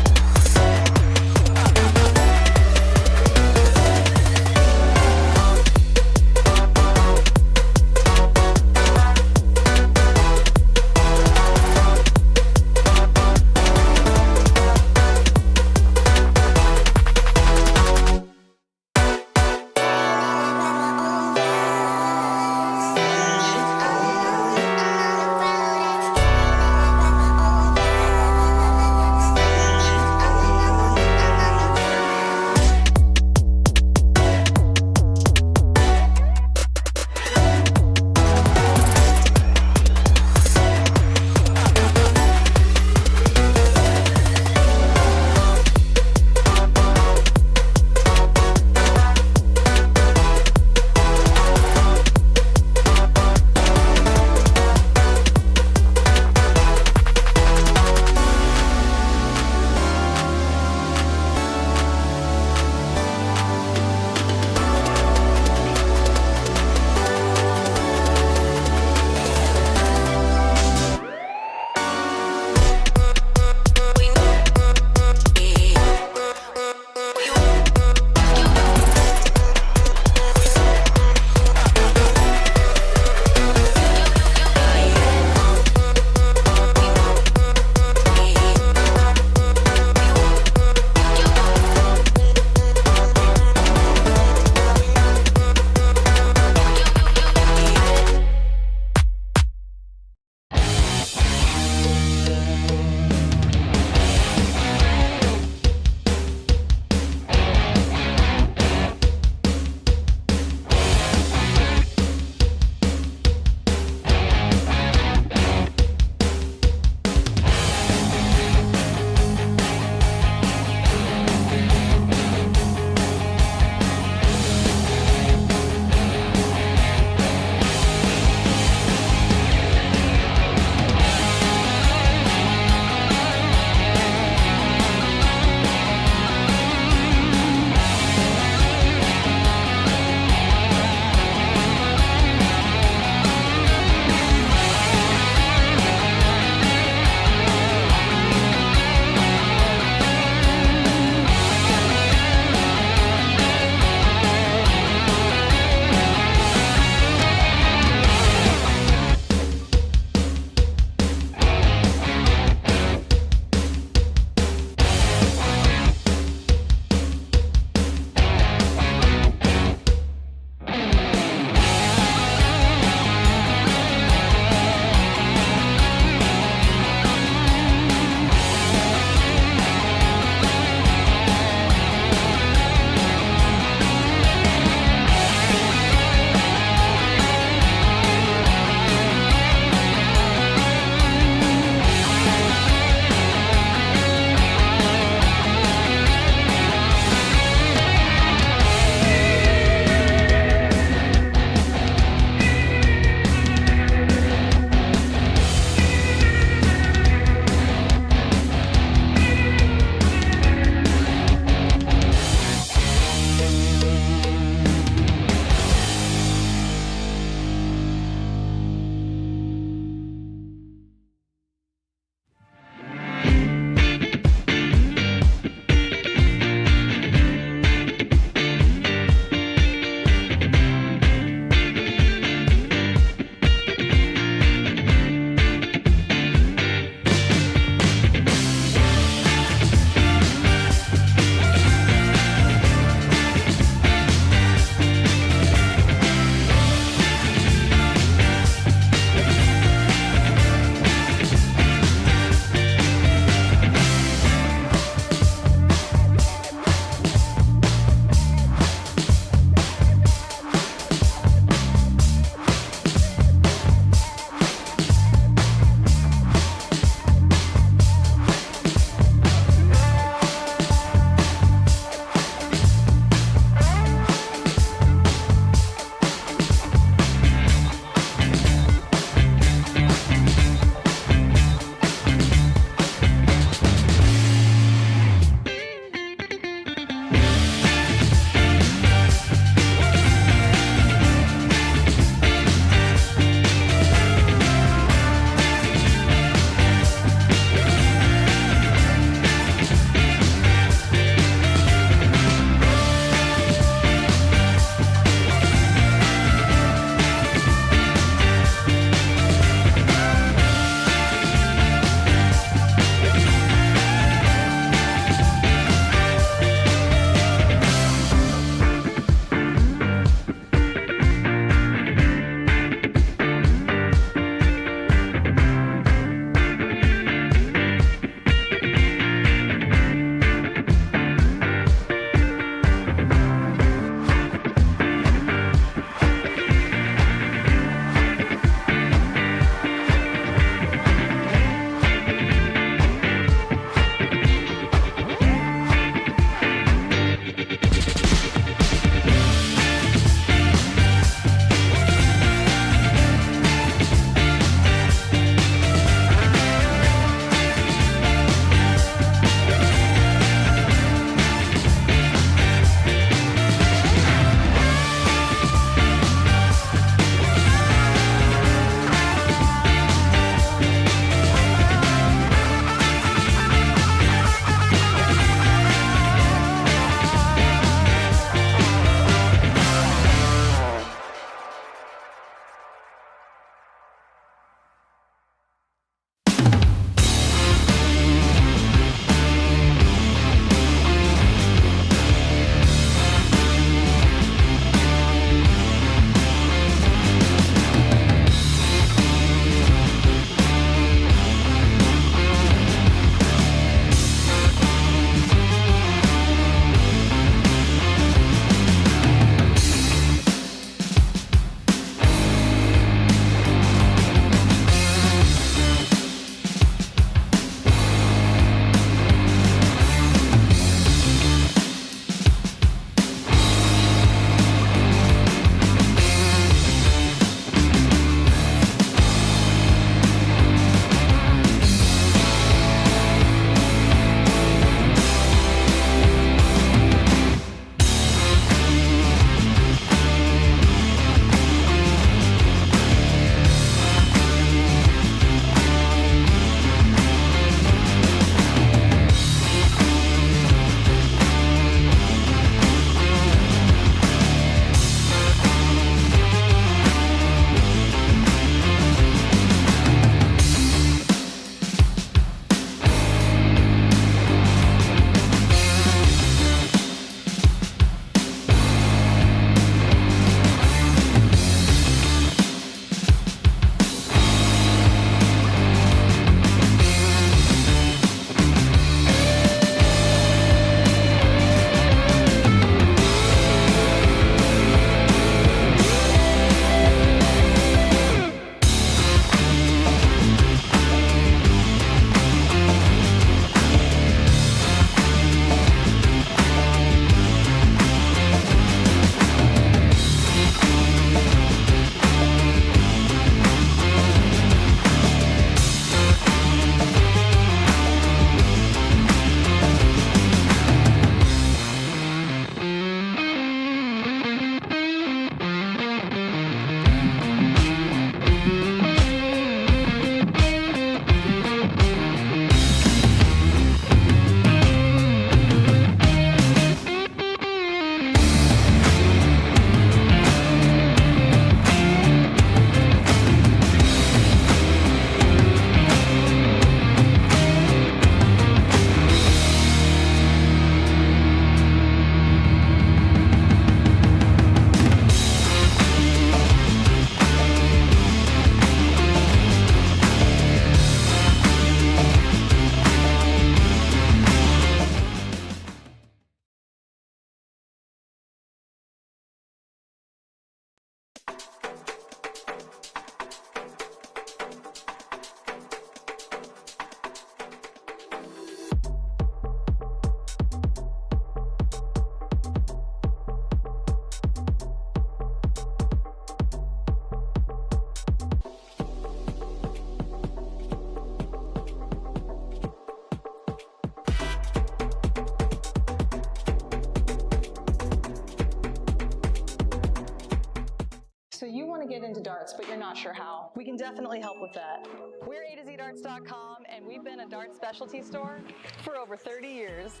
to get into darts, but you're not sure how? We can definitely help with that. We're A2ZDarts.com, and we've been a darts specialty store for over 30 years.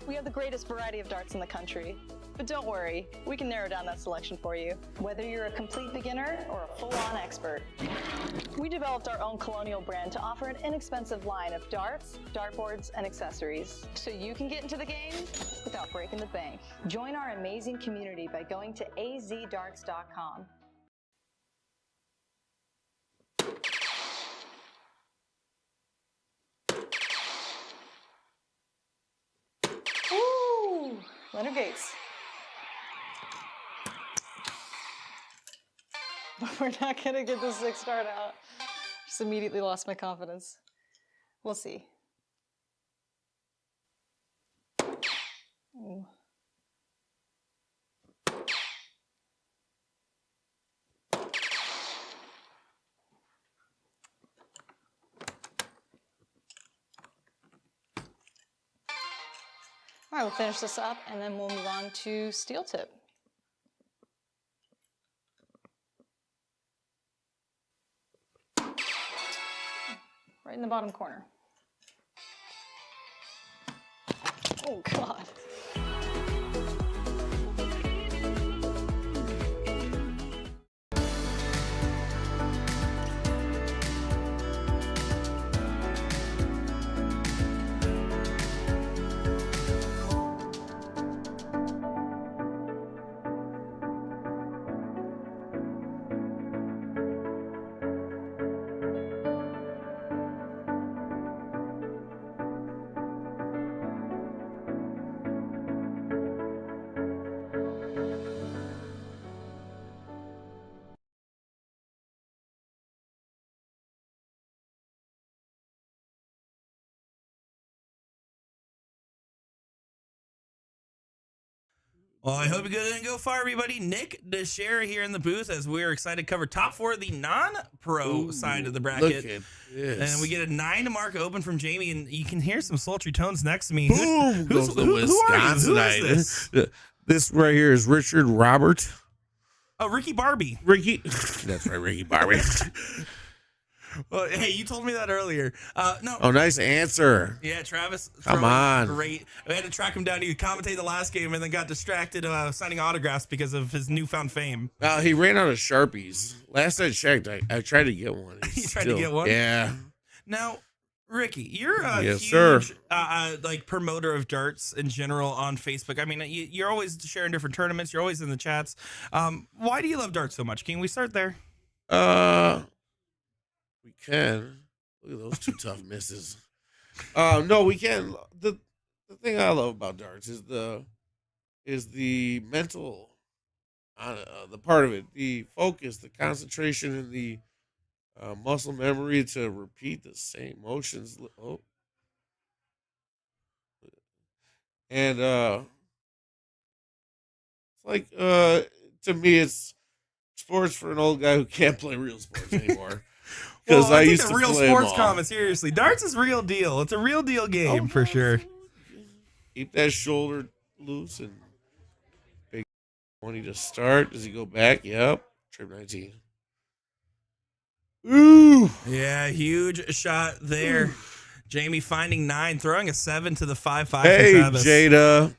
We have the greatest variety of darts in the country. But don't worry, we can narrow down that selection for you, whether you're a complete beginner or a full-on expert. We developed our own Colonial brand to offer an inexpensive line of darts, dartboards, and accessories, so you can get into the game without breaking the bank. Join our amazing community by going to azdarts.com. Ooh, Leonard Gates. But we're not gonna get the 6 dart out. Just immediately lost my confidence. We'll see. Ooh. All right, we'll finish this up and then we'll move on to steel tip. Right in the bottom corner. Oh, God. Well, I hope you didn't go far, everybody. Nick DiChiria here in the booth as we're excited to cover top 4 of the non-pro side of the bracket. Look at this. And we get a 9 mark open from Jamie, and you can hear some sultry tones next to me. Boom! Goes the who are you? Who is this? This right here is Richard Robert. Oh, Ricky Barbie. Ricky. That's right, Ricky Barbie. Well, hey, you told me that earlier. No. Oh, nice answer. Yeah, Travis. Come on. Great. I had to track him down. He commentated the last game and then got distracted signing autographs because of his newfound fame. He ran out of Sharpies. Last I checked, I tried to get one. You tried to get one? Yeah. Now, Ricky, you're a Yes, huge sir. like promoter of darts in general on Facebook. I mean, you're always sharing different tournaments. You're always in the chats. Why do you love darts so much? Can we start there? We can. Look at those 2 tough misses. No, we can. The thing I love about darts is the mental, the part of it, the focus, the concentration, and the muscle memory to repeat the same motions. Oh, and it's like to me, it's sports for an old guy who can't play real sports anymore. Because well, I take used the to real play sports them all. comment seriously. Darts is real deal. It's a real deal game for sure. Keep that shoulder loose and big 20 to start. Does he go back? Yep. Trip 19. Ooh. Yeah, huge shot there. Jamie finding 9, throwing a 7 to the 5-5 Hey, for Travis. Jada.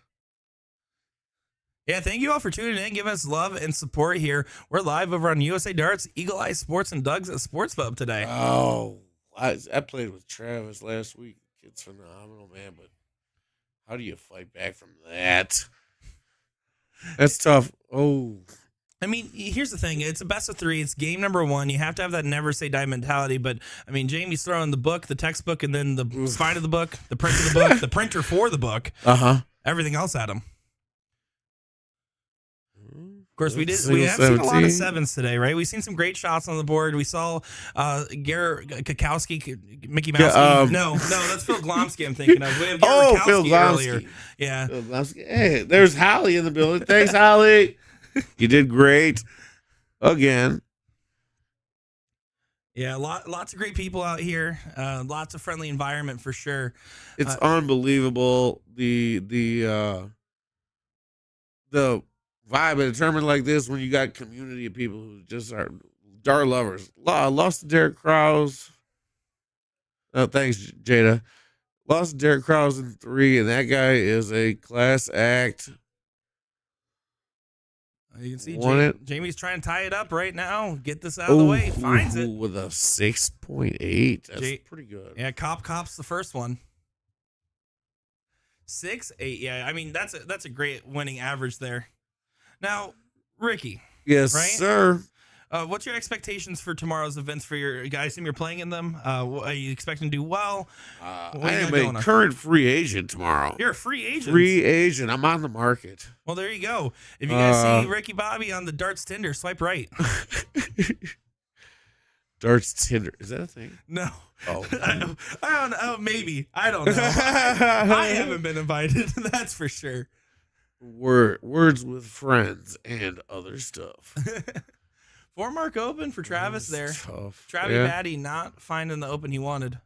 Yeah, thank you all for tuning in, giving us love and support here. We're live over on USA Darts, Eagle Eye Sports, and Doug's Sports Pub today. Oh, I played with Travis last week. Kid's phenomenal, man. But how do you fight back from that? That's tough. Oh. I mean, here's the thing. It's a best of 3. It's game number 1. You have to have that never say die mentality. But, I mean, Jamie's throwing the book, the textbook, and then the spine of the book, the print of the book, the printer for the book. Everything else at him. Of course, we have seen a lot of 7s today, right? We've seen some great shots on the board. We saw Garrett Kakowski, Mickey Mouse. No, that's Phil Glomsky I'm thinking of. We have Garrett Phil Kakowski Glomsky. earlier. Yeah. Phil Glomsky. Hey, there's Holly in the building. Thanks, Holly. You did great. Again. Yeah, lots of great people out here. Lots of friendly environment for sure. It's unbelievable. The vibe at a tournament like this when you got community of people who just are dart lovers. Lost to Derek Krause. Oh, thanks, Jada. Lost to Derek Krause in 3, and that guy is a class act. You can see Won it. Jamie's trying to tie it up right now. Get this out of the way. Finds it. With a 6.8. That's pretty good. Yeah, Cop's the first one. 6.8. Yeah, I mean that's a great winning average there. Now, Ricky. Yes, right? sir. What's your expectations for tomorrow's events for your guys? I assume you're playing in them. Are you expecting to do well? I am a current free agent tomorrow. You're a free agent. Free agent. I'm on the market. Well, there you go. If you guys see Ricky Bobby on the Darts Tinder, swipe right. Darts Tinder. Is that a thing? No. Oh. I don't know. Maybe. I don't know. I haven't been invited. That's for sure. Words with friends and other stuff. 4 mark open for Travis there. Tough. Travis Batty not finding the open he wanted.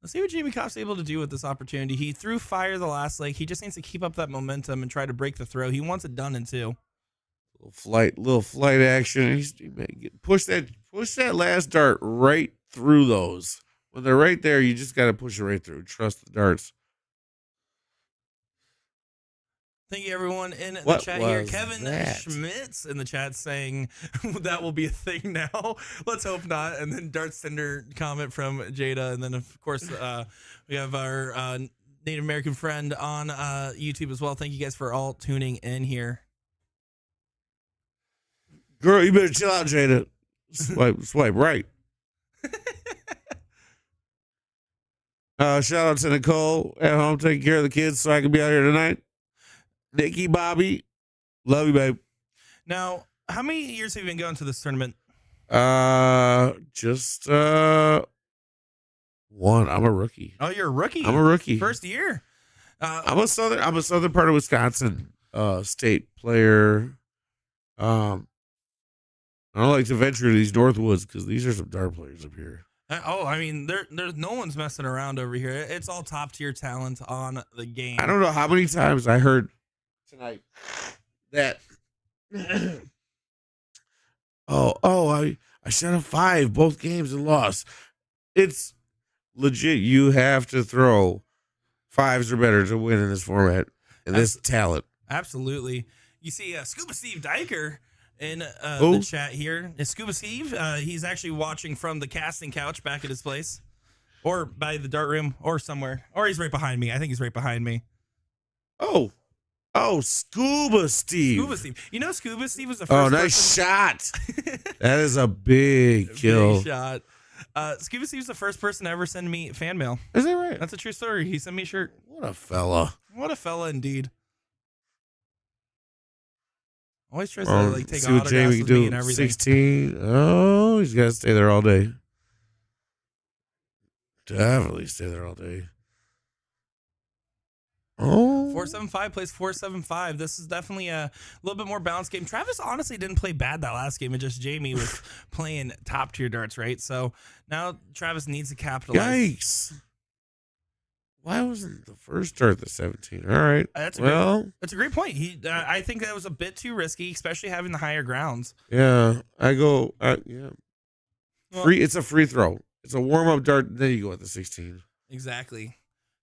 Let's see what Jamie Kopp's able to do with this opportunity. He threw fire the last leg. He just needs to keep up that momentum and try to break the throw. He wants it done in 2. Little flight action. Push that last dart right through those. When they're right there, you just got to push it right through. Trust the darts. Thank you, everyone in the chat here. Kevin that? Schmitz in the chat saying that will be a thing now. Let's hope not. And then Darts Tinder comment from Jada. And then, of course, we have our Native American friend on YouTube as well. Thank you guys for all tuning in here. Girl, you better chill out, Jada. Swipe right. Shout out to Nicole at home taking care of the kids so I can be out here tonight. Nikki, Bobby, love you, babe. Now, how many years have you been going to this tournament? Just 1. I'm a rookie. Oh, you're a rookie. I'm a rookie. First year. I'm a southern part of Wisconsin state player. I don't like to venture to these Northwoods because these are some dart players up here. I mean, there's no one's messing around over here. It's all top tier talent on the game. I don't know how many times I heard tonight that I shot a 5 both games and lost. It's legit. You have to throw 5s or better to win in this format and this talent. Absolutely. You see, Scuba Steve Diker in the chat here. Is Scuba Steve? He's actually watching from the casting couch back at his place, or by the dart room, or somewhere, or he's right behind me. I think he's right behind me. Oh, Scuba Steve. Scuba Steve. You know, Scuba Steve was the first. Oh, nice shot. That is a big kill. Big shot. Scuba Steve's the first person to ever send me fan mail. Is that right? That's a true story. He sent me a shirt. What a fella. What a fella indeed. Always tries to take autographs with me and everything. 16. Oh, he's got to stay there all day. Definitely stay there all day. Oh. 475 plays 475. This is definitely a little bit more balanced game. Travis honestly didn't play bad that last game. It just Jamie was playing top tier darts, right? So now Travis needs to capitalize. Yikes. Why wasn't the first dart the 17? All right. That's a great point. I think that was a bit too risky, especially having the higher grounds. Yeah. Yeah. Well, It's a free throw. It's a warm-up dart, then you go at the 16. Exactly.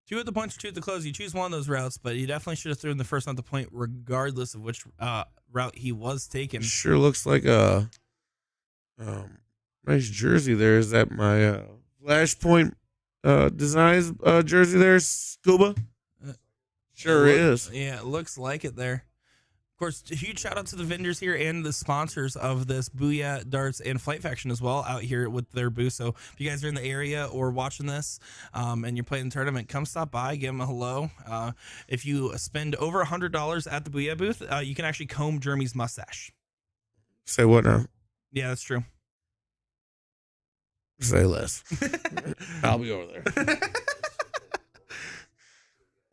2 at the point, 2 at the close. You choose one of those routes, but you definitely should have thrown the first one at the point, regardless of which route he was taking. Sure looks like a nice jersey there. Is that my Flashpoint Designs jersey there, Scuba? Sure is. Yeah, it looks like it there. Of course, a huge shout out to the vendors here and the sponsors of this Booyah Darts and Flight Faction as well out here with their booth. So if you guys are in the area or watching this and you're playing the tournament, come stop by, give them a hello. If you spend over $100 at the Booyah booth, you can actually comb Jeremy's mustache. Say what now? Yeah, that's true. Say less. I'll be over there.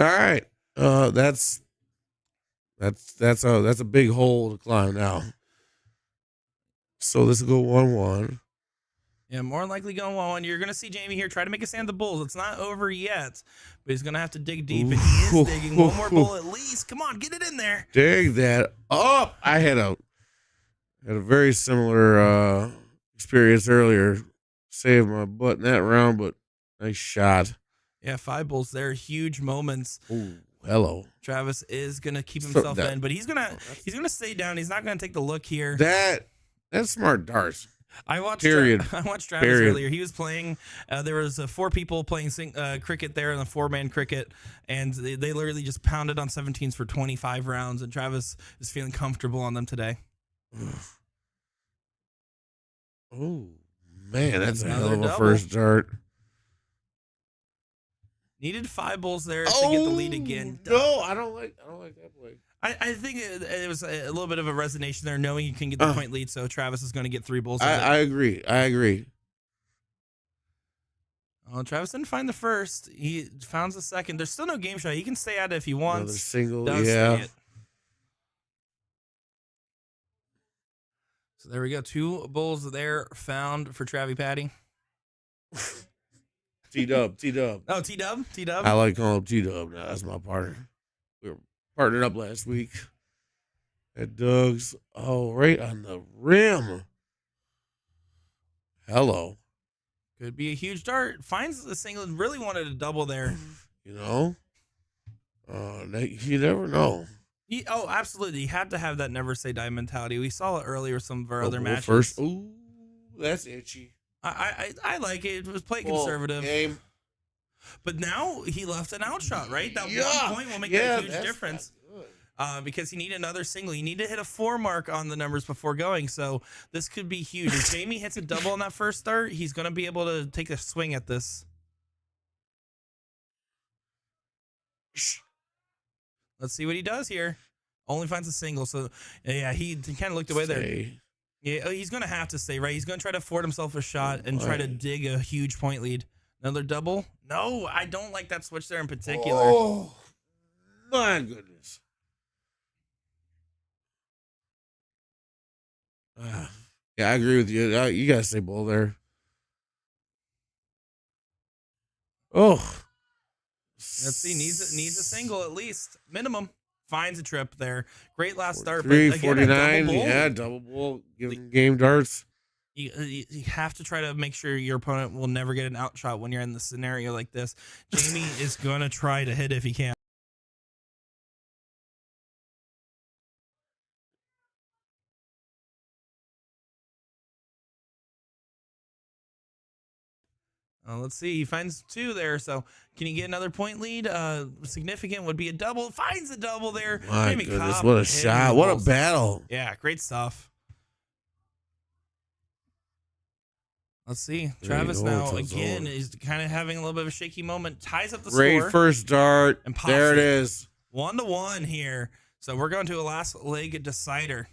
All right. That's a big hole to climb now. So this will go 1-1. Yeah, more than likely going 1-1. You're going to see Jamie here try to make a stand the bulls. It's not over yet, but he's going to have to dig deep. And he is digging one more bull at least. Come on, get it in there. Dig that up. I had a Had a very similar experience earlier. Saved my butt in that round, but nice shot. Yeah, 5 bulls there. Huge moments. Ooh, hello. Travis is gonna keep So himself that- in, but he's gonna stay down. He's not gonna take the look here. That's smart darts. I watched Period. I watched Travis Period. earlier. He was playing. There was 4 people playing cricket there in the 4-man cricket, and they literally just pounded on 17s for 25 rounds. And Travis is feeling comfortable on them today. Oh man, that's a hell Another of a double. first dart. Needed 5 bulls there to get the lead again. No, I don't like that play. I think it was a little bit of a resignation there, knowing you can get the point lead. So Travis is going to get 3 bulls. I agree. Oh, Travis didn't find the first. He found the second. There's still no game shot. He can stay at it if he wants. Another single, Does yeah. stay it. So there we go. 2 bulls there found for Travie Patty. T-Dub. Oh, T-Dub? T-Dub? I like calling him T-Dub now. That's my partner. We were partnered up last week at Doug's. Oh, right on the rim. Hello. Could be a huge dart. Finds the single. Really wanted a double there. You know? You never know. Absolutely. He had to have that never say die mentality. We saw it earlier with some of our other Double matches. First. Ooh, that's itchy. I like it. It was play conservative. Game. But now he left an outshot, right? That Yeah. 1 point will make Yeah, that huge that's difference. not good. Because he needed another single. You need to hit a 4 mark on the numbers before going. So this could be huge. If Jamie hits a double on that first start, he's going to be able to take a swing at this. Let's see what he does here. Only finds a single. So, yeah, he kind of looked away there. Stay. Yeah, he's going to have to stay, right? He's going to try to afford himself a shot and try to dig a huge point lead. Another double? No, I don't like that switch there in particular. Oh, my goodness. Yeah, I agree with you. You got to stay bull there. Oh. Let's see. Needs a single at least. Minimum. Finds a trip there. Great last start. But 3, again, a 49. double bull. Yeah, double bull. Give him game darts. You have to try to make sure your opponent will never get an outshot when you're in the scenario like this. Jamie is going to try to hit if he can. Let's see. He finds 2 there. So can he get another point lead? Significant would be a double. Finds a double there. My Jamie goodness, Cobb what a hitting shot. the What a balls. battle. Yeah, great stuff. Let's see. There Travis you go, now it's again over. is kind of having a little bit of a shaky moment. Ties up the Great score. first dart. And pops There it it. is. 1-1 here. So we're going to a last leg decider.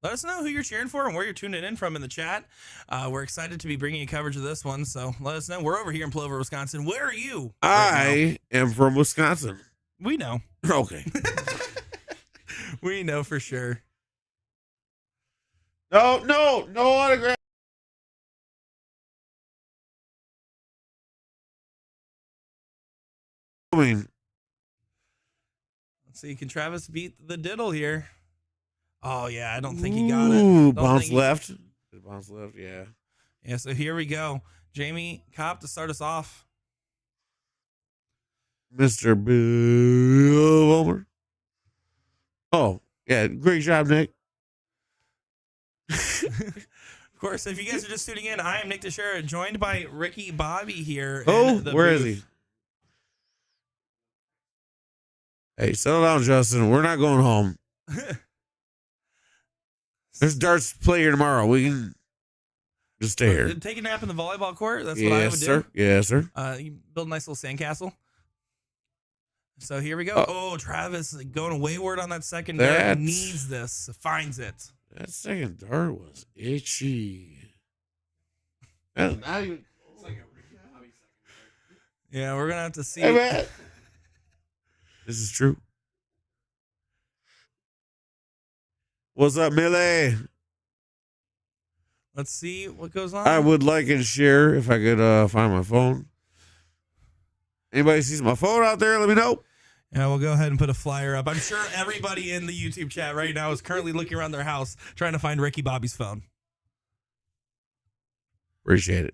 Let us know who you're cheering for and where you're tuning in from in the chat. We're excited to be bringing you coverage of this one. So let us know. We're over here in Plover, Wisconsin. Where are you? I am from Wisconsin. We know. Okay. We know for sure. No autograph. I mean, Let's see. Can Travis beat the diddle here? Oh, yeah. I don't think he got it. ooh, Don't bounce think he- left. Bounce left, yeah. Yeah, so here we go. Jamie Cobb to start us off. Mr. Bill Homer. Oh, yeah, great job, Nick. Of course, if you guys are just tuning in, I am Nick DiChiria, joined by Ricky Bobby here. Oh, in the where is booth. he? Hey, settle down, Justin. We're not going home. There's darts play here tomorrow. We can just stay here. Take a nap in the volleyball court. That's what I would Yes, sir. do. Yes, sir. You build a nice little sandcastle. So here we go. Oh. Oh, Travis going wayward on that second dart. That's- Needs this. Finds it. That second dart was itchy. Now you, Yeah, we're going to have to see. hey, man. This is true. What's up, Millie? Let's see what goes on. I would like and share if I could find my phone. Anybody sees my phone out there? Let me know. Yeah, we'll go ahead and put a flyer up. I'm sure everybody in the YouTube chat right now is currently looking around their house trying to find Ricky Bobby's phone. Appreciate it.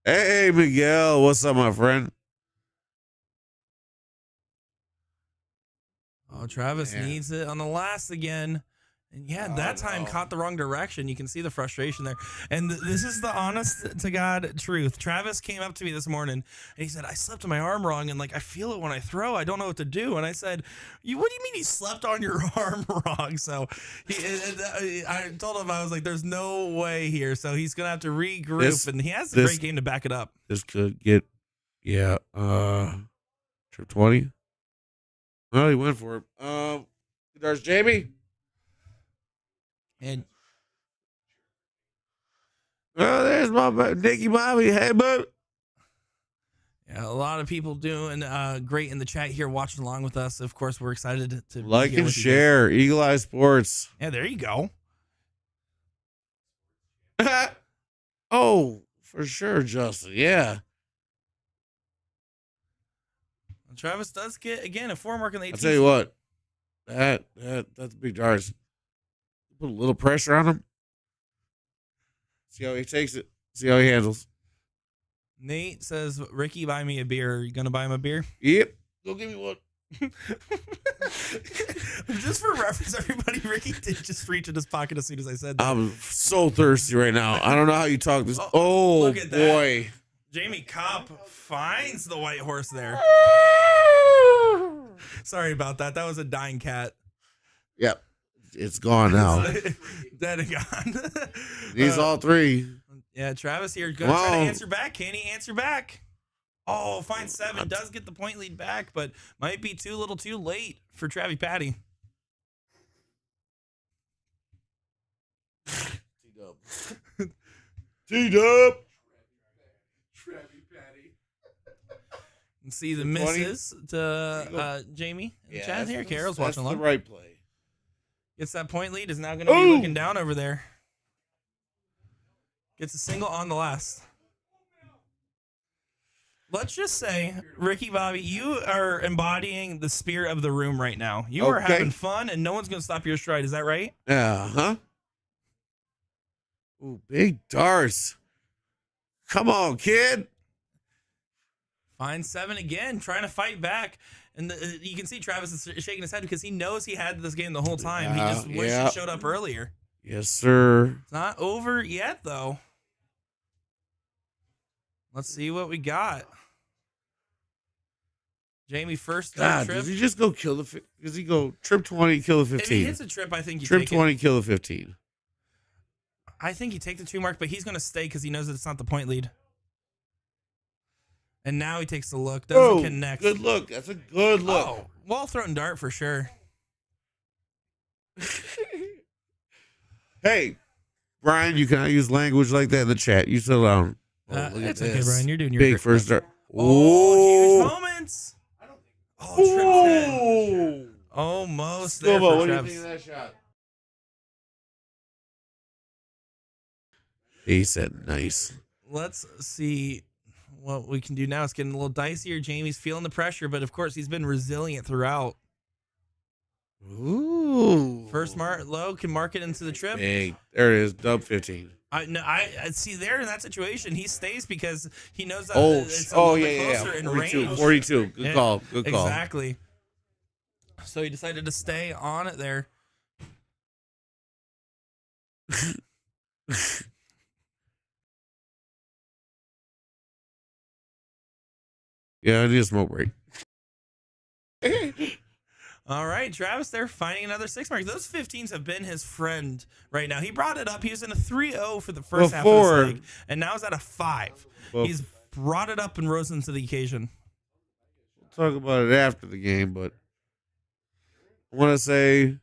Hey, Miguel. What's up, my friend? Oh, Travis needs it on the last again. And yeah, that time caught the wrong direction. You can see the frustration there. And this is the honest to God truth. Travis came up to me this morning and he said, I slept on my arm wrong. And like, I feel it when I throw. I don't know what to do. And I said, what do you mean you slept on your arm wrong? So I told him, I was like, there's no way here. So he's going to have to regroup. And he has a great game to back it up. This could get, trip 20. Well, he went for it. There's Jamie. And there's my Nicky Bobby. Hey, bud. Yeah, a lot of people doing great in the chat here, watching along with us. Of course, we're excited to like and share. Eagle Eye Sports. Yeah, there you go. Oh, for sure, Justin. Yeah. Travis does get again a 4 mark in the 18th. I'll tell you what, that's big darts. Put a little pressure on him. See how he takes it. See how he handles. Nate says, Ricky, buy me a beer. Are you going to buy him a beer? Yep. Go give me one. Just for reference, everybody, Ricky did just reach in his pocket as soon as I said that. I'm so thirsty right now. I don't know how you talk this. Oh, look at boy. That. Jamie Kopp finds the white horse there. Sorry about that. That was a dying cat. Yep. It's gone now. Dead and gone. He's all 3. Yeah, Travis here. Going to try to answer back. Can he answer back? Oh, fine 7. Does get the point lead back, but might be too little too late for Travie Patty. T-Dub. T-Dub. Travie Patty. And see the misses to Jamie in the chat here. Carol's watching along. That's the right play. Gets that point lead. Is now going to be looking down over there. Gets a single on the last. Let's just say, Ricky Bobby, you are embodying the spirit of the room right now. You are having fun, and no one's going to stop your stride. Is that right? Yeah, Ooh, big darts. Come on, kid. Fine 7 again, trying to fight back. And you can see Travis is shaking his head because he knows he had this game the whole time. He just wished he showed up earlier. Yes, sir. It's not over yet, though. Let's see what we got. Jamie first trip. Does he just go kill the? Does he go trip 20, kill the 15? If he hits a trip, I think you trip take 20, it. Kill the 15. I think you take the 2 mark, but he's going to stay because he knows that it's not the point lead. And now he takes the look. Doesn't connect. Good look. That's a good look. Oh, well-thrown dart for sure. Hey, Brian, you cannot use language like that in the chat. You sit down. It's okay, Brian. You're doing your big first dart. Oh, huge moments. Oh, trip 10. Almost there for what Travis. do you think of that shot? He said nice. Let's see what we can do now. It's getting a little dicier. Jamie's feeling the pressure, but of course he's been resilient throughout. Ooh. First low can mark it into the trip. Big. There it is. Dub 15. I see there in that situation. He stays because he knows that it's a little bit closer in 42, range. 42. Good call. Good call. Exactly. So he decided to stay on it there. Yeah, I need a smoke break. All right, Travis there finding another 6 mark. Those 15s have been his friend right now. He brought it up. He was in a 3-0 for the first half of this league, and now he's at a 5. He's brought it up and risen to the occasion. We'll talk about it after the game, but I want to say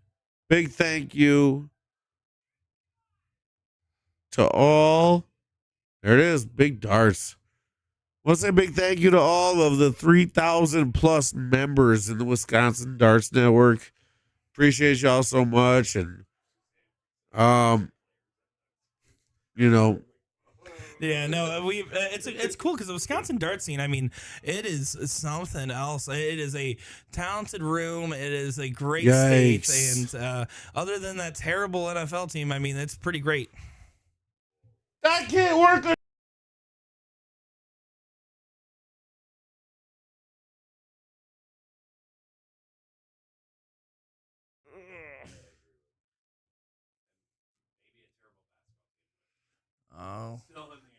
big thank you to all. There it is, big darts. I want to say a big thank you to all of the 3,000 plus members in the Wisconsin Darts Network. Appreciate y'all so much. And, you know, Yeah, no, it's cool because the Wisconsin dart scene. I mean, it is something else. It is a talented room. It is a great state, Yikes. and other than that terrible NFL team, I mean, it's pretty great. That can't work. Oh,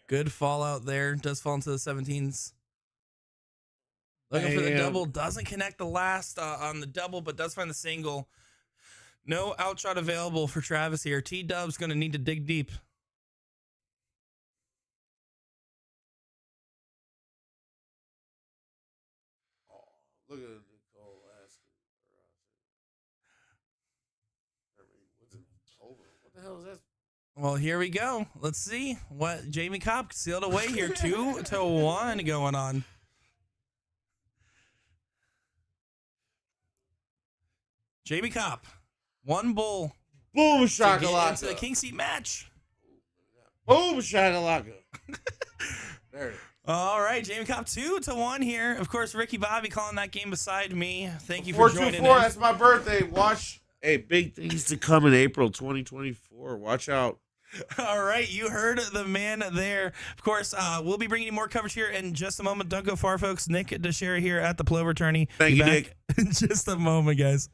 good fallout there. Does fall into the 17s. Looking for the double. Doesn't connect the last on the double, but does find the single. No outshot available for Travis here. T-Dub's going to need to dig deep. Oh, look at Nicole asking. What's it? Over. What the hell is that? Well, here we go. Let's see what Jamie Kopp sealed away here. 2-1 going on. Jamie Kopp, one bull Boom to get into the shakalaka. king seat match. Boom shakalaka. There it is. All right, Jamie Kopp 2-1 here. Of course, Ricky Bobby calling that game beside me. Thank you for joining in. 424. That's my birthday. Watch. Hey, big things to come in April 2024. Watch out. All right, you heard the man there. Of course, we'll be bringing you more coverage here in just a moment. Don't go far, folks. Nick DiChiria here at the Plover Tourney. Thank you, Back Nick. in just a moment, guys.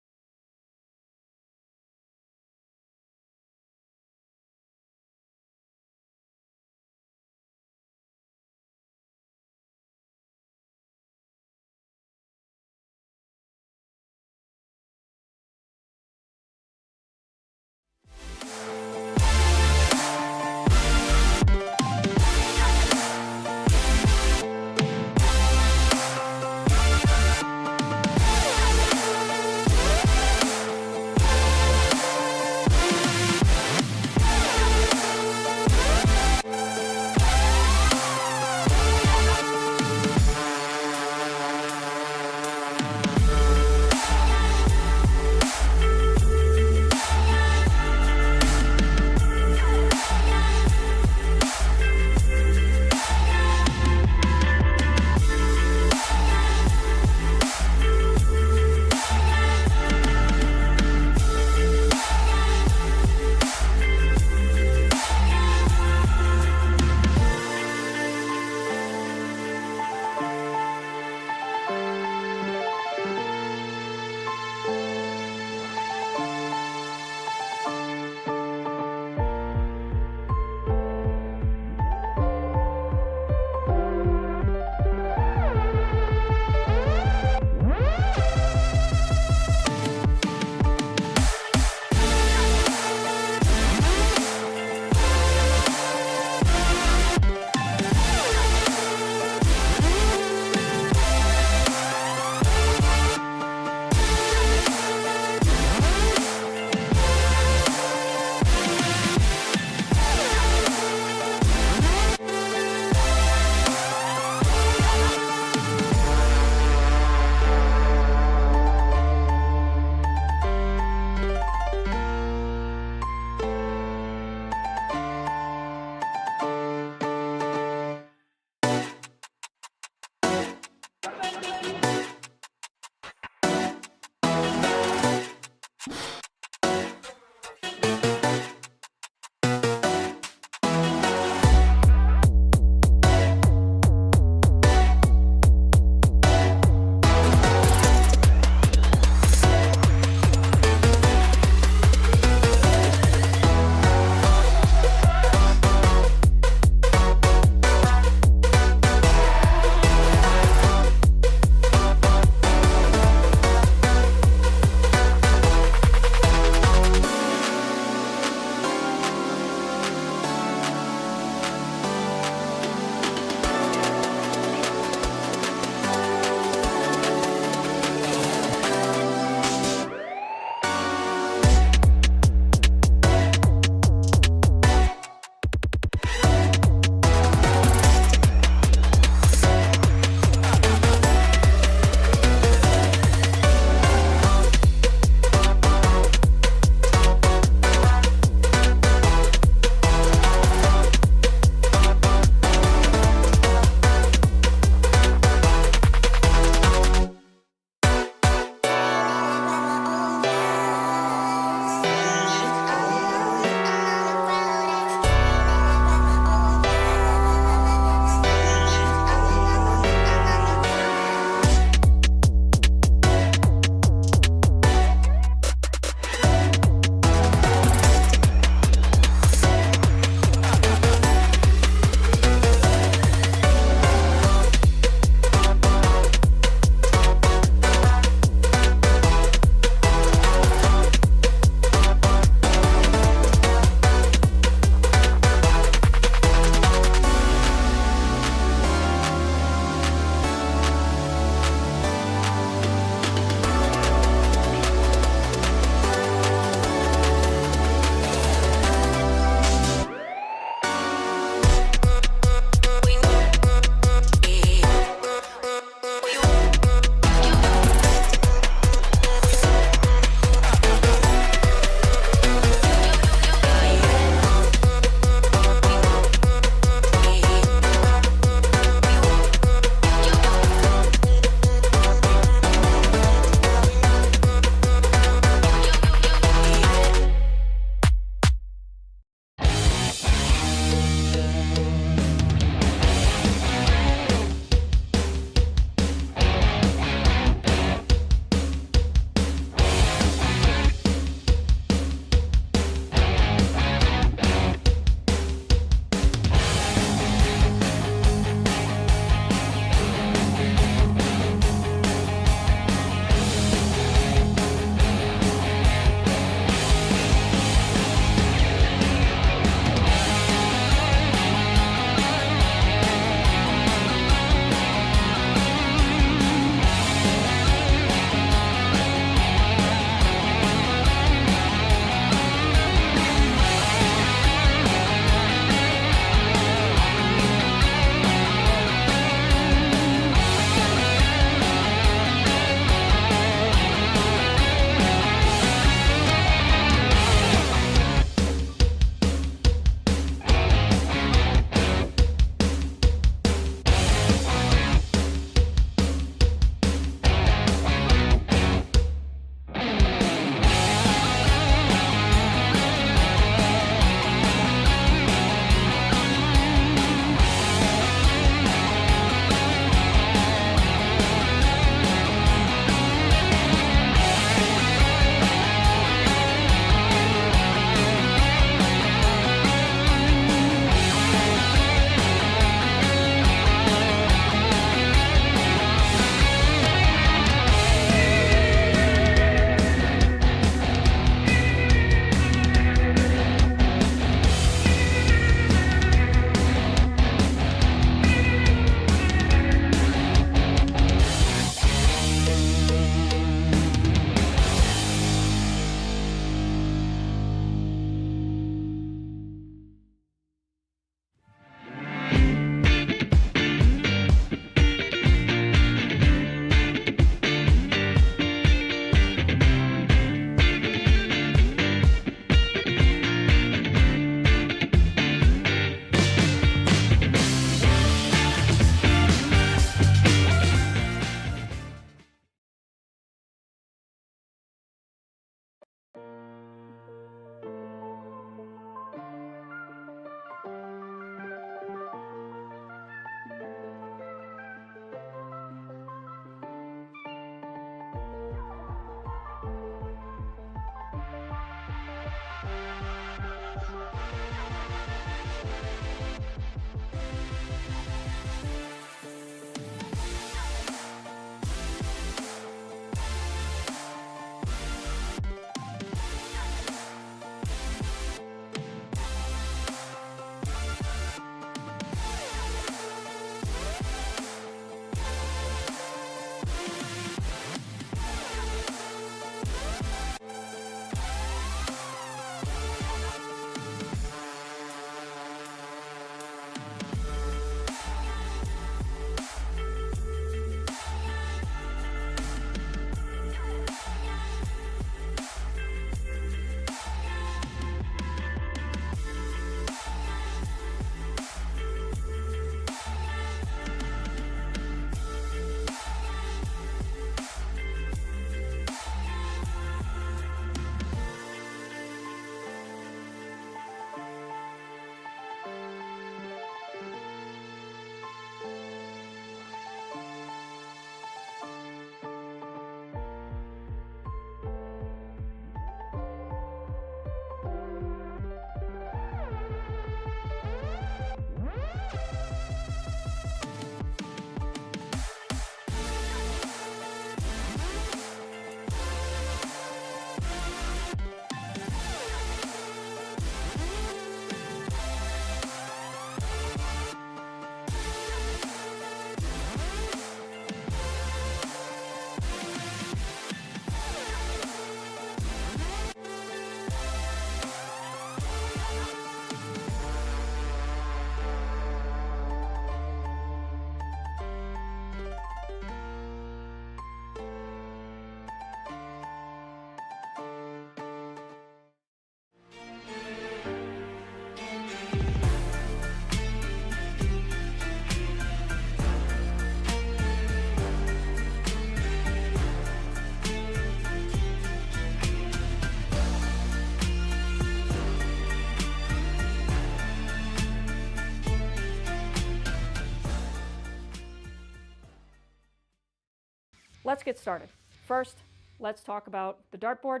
Let's get started. First, let's talk about the dartboard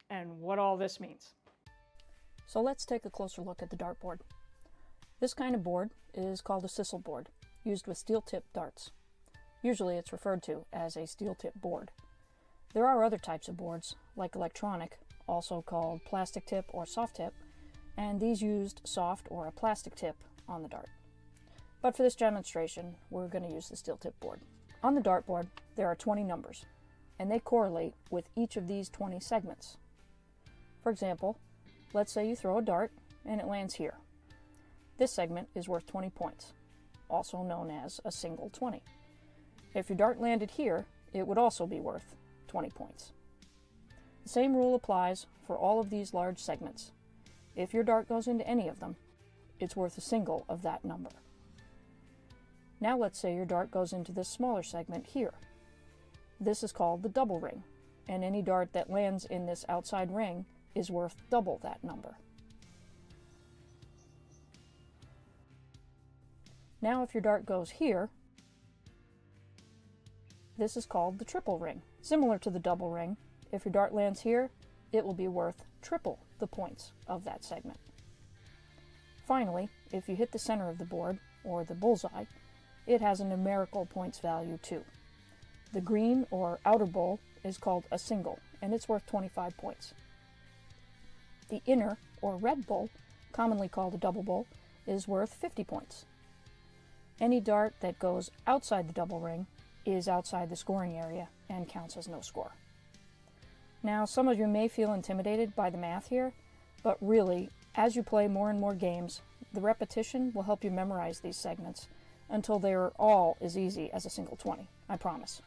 and what all this means. So let's take a closer look at the dartboard. This kind of board is called a sisal board, used with steel-tipped darts. Usually it's referred to as a steel-tip board. There are other types of boards, like electronic, also called plastic tip or soft tip, and these used soft or a plastic tip on the dart. But for this demonstration, we're going to use the steel tip board. On the dartboard, there are 20 numbers, and they correlate with each of these 20 segments. For example, let's say you throw a dart and it lands here. This segment is worth 20 points, also known as a single 20. If your dart landed here, it would also be worth 20 points. The same rule applies for all of these large segments. If your dart goes into any of them, it's worth a single of that number. Now let's say your dart goes into this smaller segment here. This is called the double ring, and any dart that lands in this outside ring is worth double that number. Now if your dart goes here, this is called the triple ring. Similar to the double ring, if your dart lands here, it will be worth triple the points of that segment. Finally, if you hit the center of the board, or the bullseye, it has a numerical points value too. The green or outer bowl is called a single, and it's worth 25 points. The inner or red bowl, commonly called a double bowl, is worth 50 points. Any dart that goes outside the double ring is outside the scoring area and counts as no score. Now, some of you may feel intimidated by the math here, but really, as you play more and more games, the repetition will help you memorize these segments until they are all as easy as a single 20, I promise.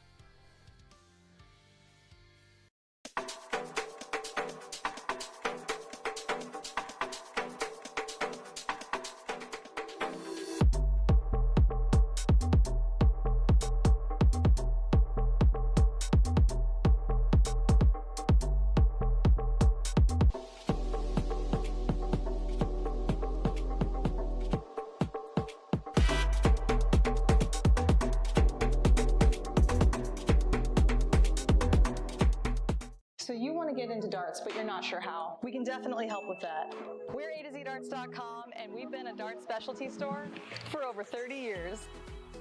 So you want to get into darts, but you're not sure how. We can definitely help with that. We're A2ZDarts.com, and we've been a dart specialty store for over 30 years.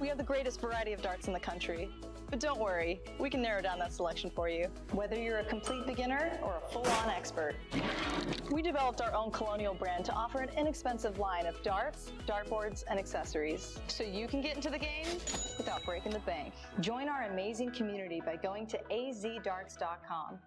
We have the greatest variety of darts in the country. But don't worry, we can narrow down that selection for you, whether you're a complete beginner or a full-on expert. We developed our own Colonial brand to offer an inexpensive line of darts, dartboards, and accessories, so you can get into the game without breaking the bank. Join our amazing community by going to azdarts.com.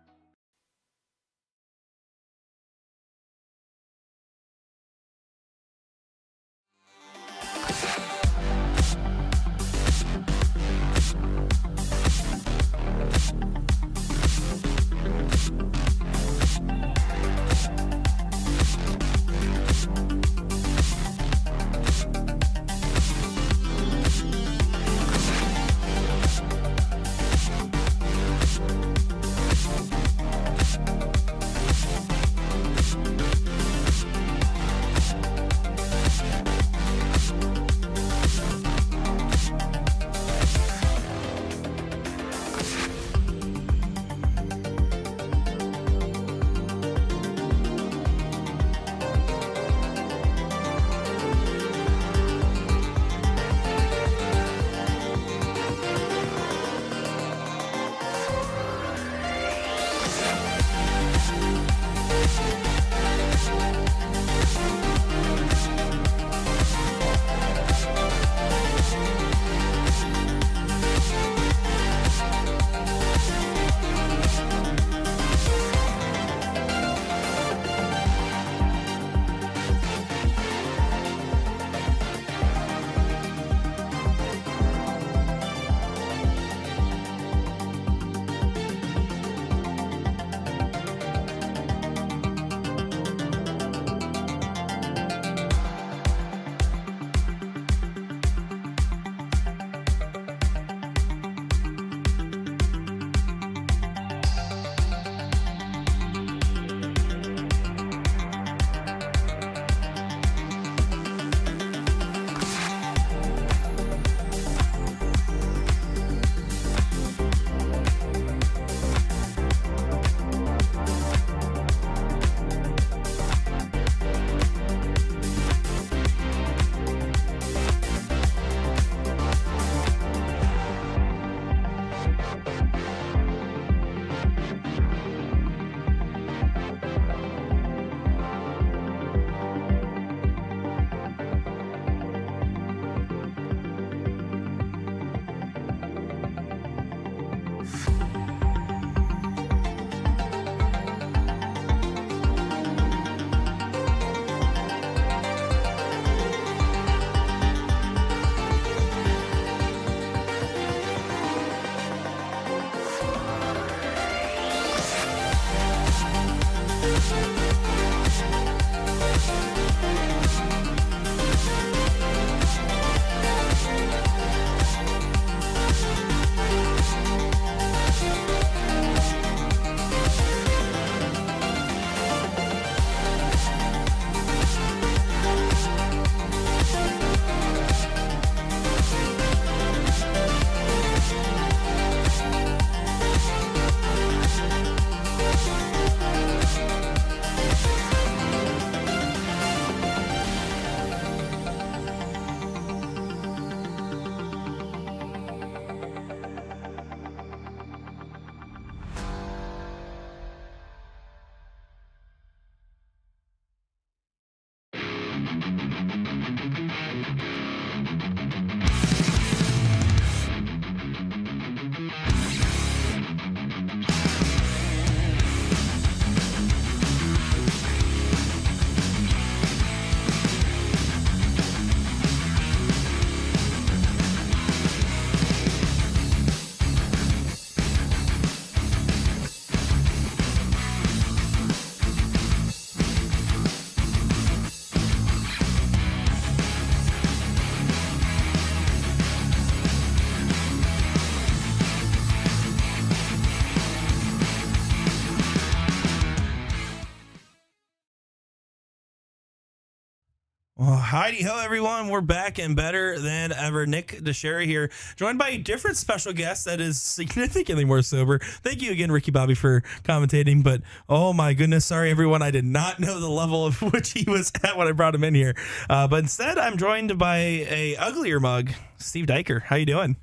Well, Heidi ho, everyone. We're back and better than ever. Nick DiChiria here, joined by a different special guest that is significantly more sober. Thank you again, Ricky Bobby, for commentating. But oh my goodness, sorry everyone, I did not know the level of which he was at when I brought him in here. But instead, I'm joined by a uglier mug, Steve Diker. How you doing?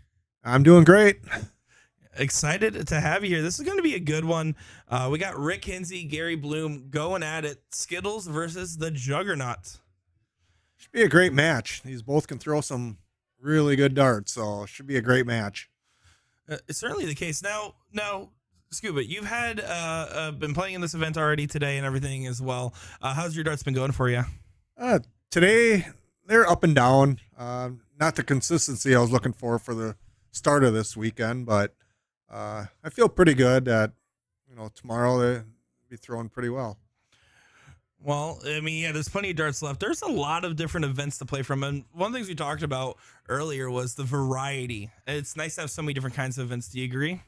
I'm doing great. Excited to have you here. This is going to be a good one. We got Rick Hinsey, Gary Bloom going at it. Skittles versus the Juggernaut. Should be a great match. These both can throw some really good darts, so it should be a great match. It's certainly the case. Now, Scuba, you've had been playing in this event already today and everything as well. How's your darts been going for you? Today, they're up and down. Not the consistency I was looking for the start of this weekend, but I feel pretty good that tomorrow they'll be throwing pretty well. Well, I mean, yeah, there's plenty of darts left. There's a lot of different events to play from. And one of the things we talked about earlier was the variety. It's nice to have so many different kinds of events. Do you agree?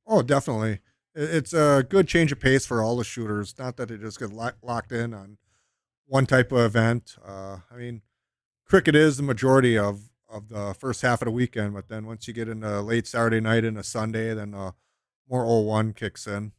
Oh, definitely. It's a good change of pace for all the shooters. Not that they just get locked in on one type of event. I mean, cricket is the majority of the first half of the weekend, but then once you get into late Saturday night into Sunday, then more 0-1 kicks in.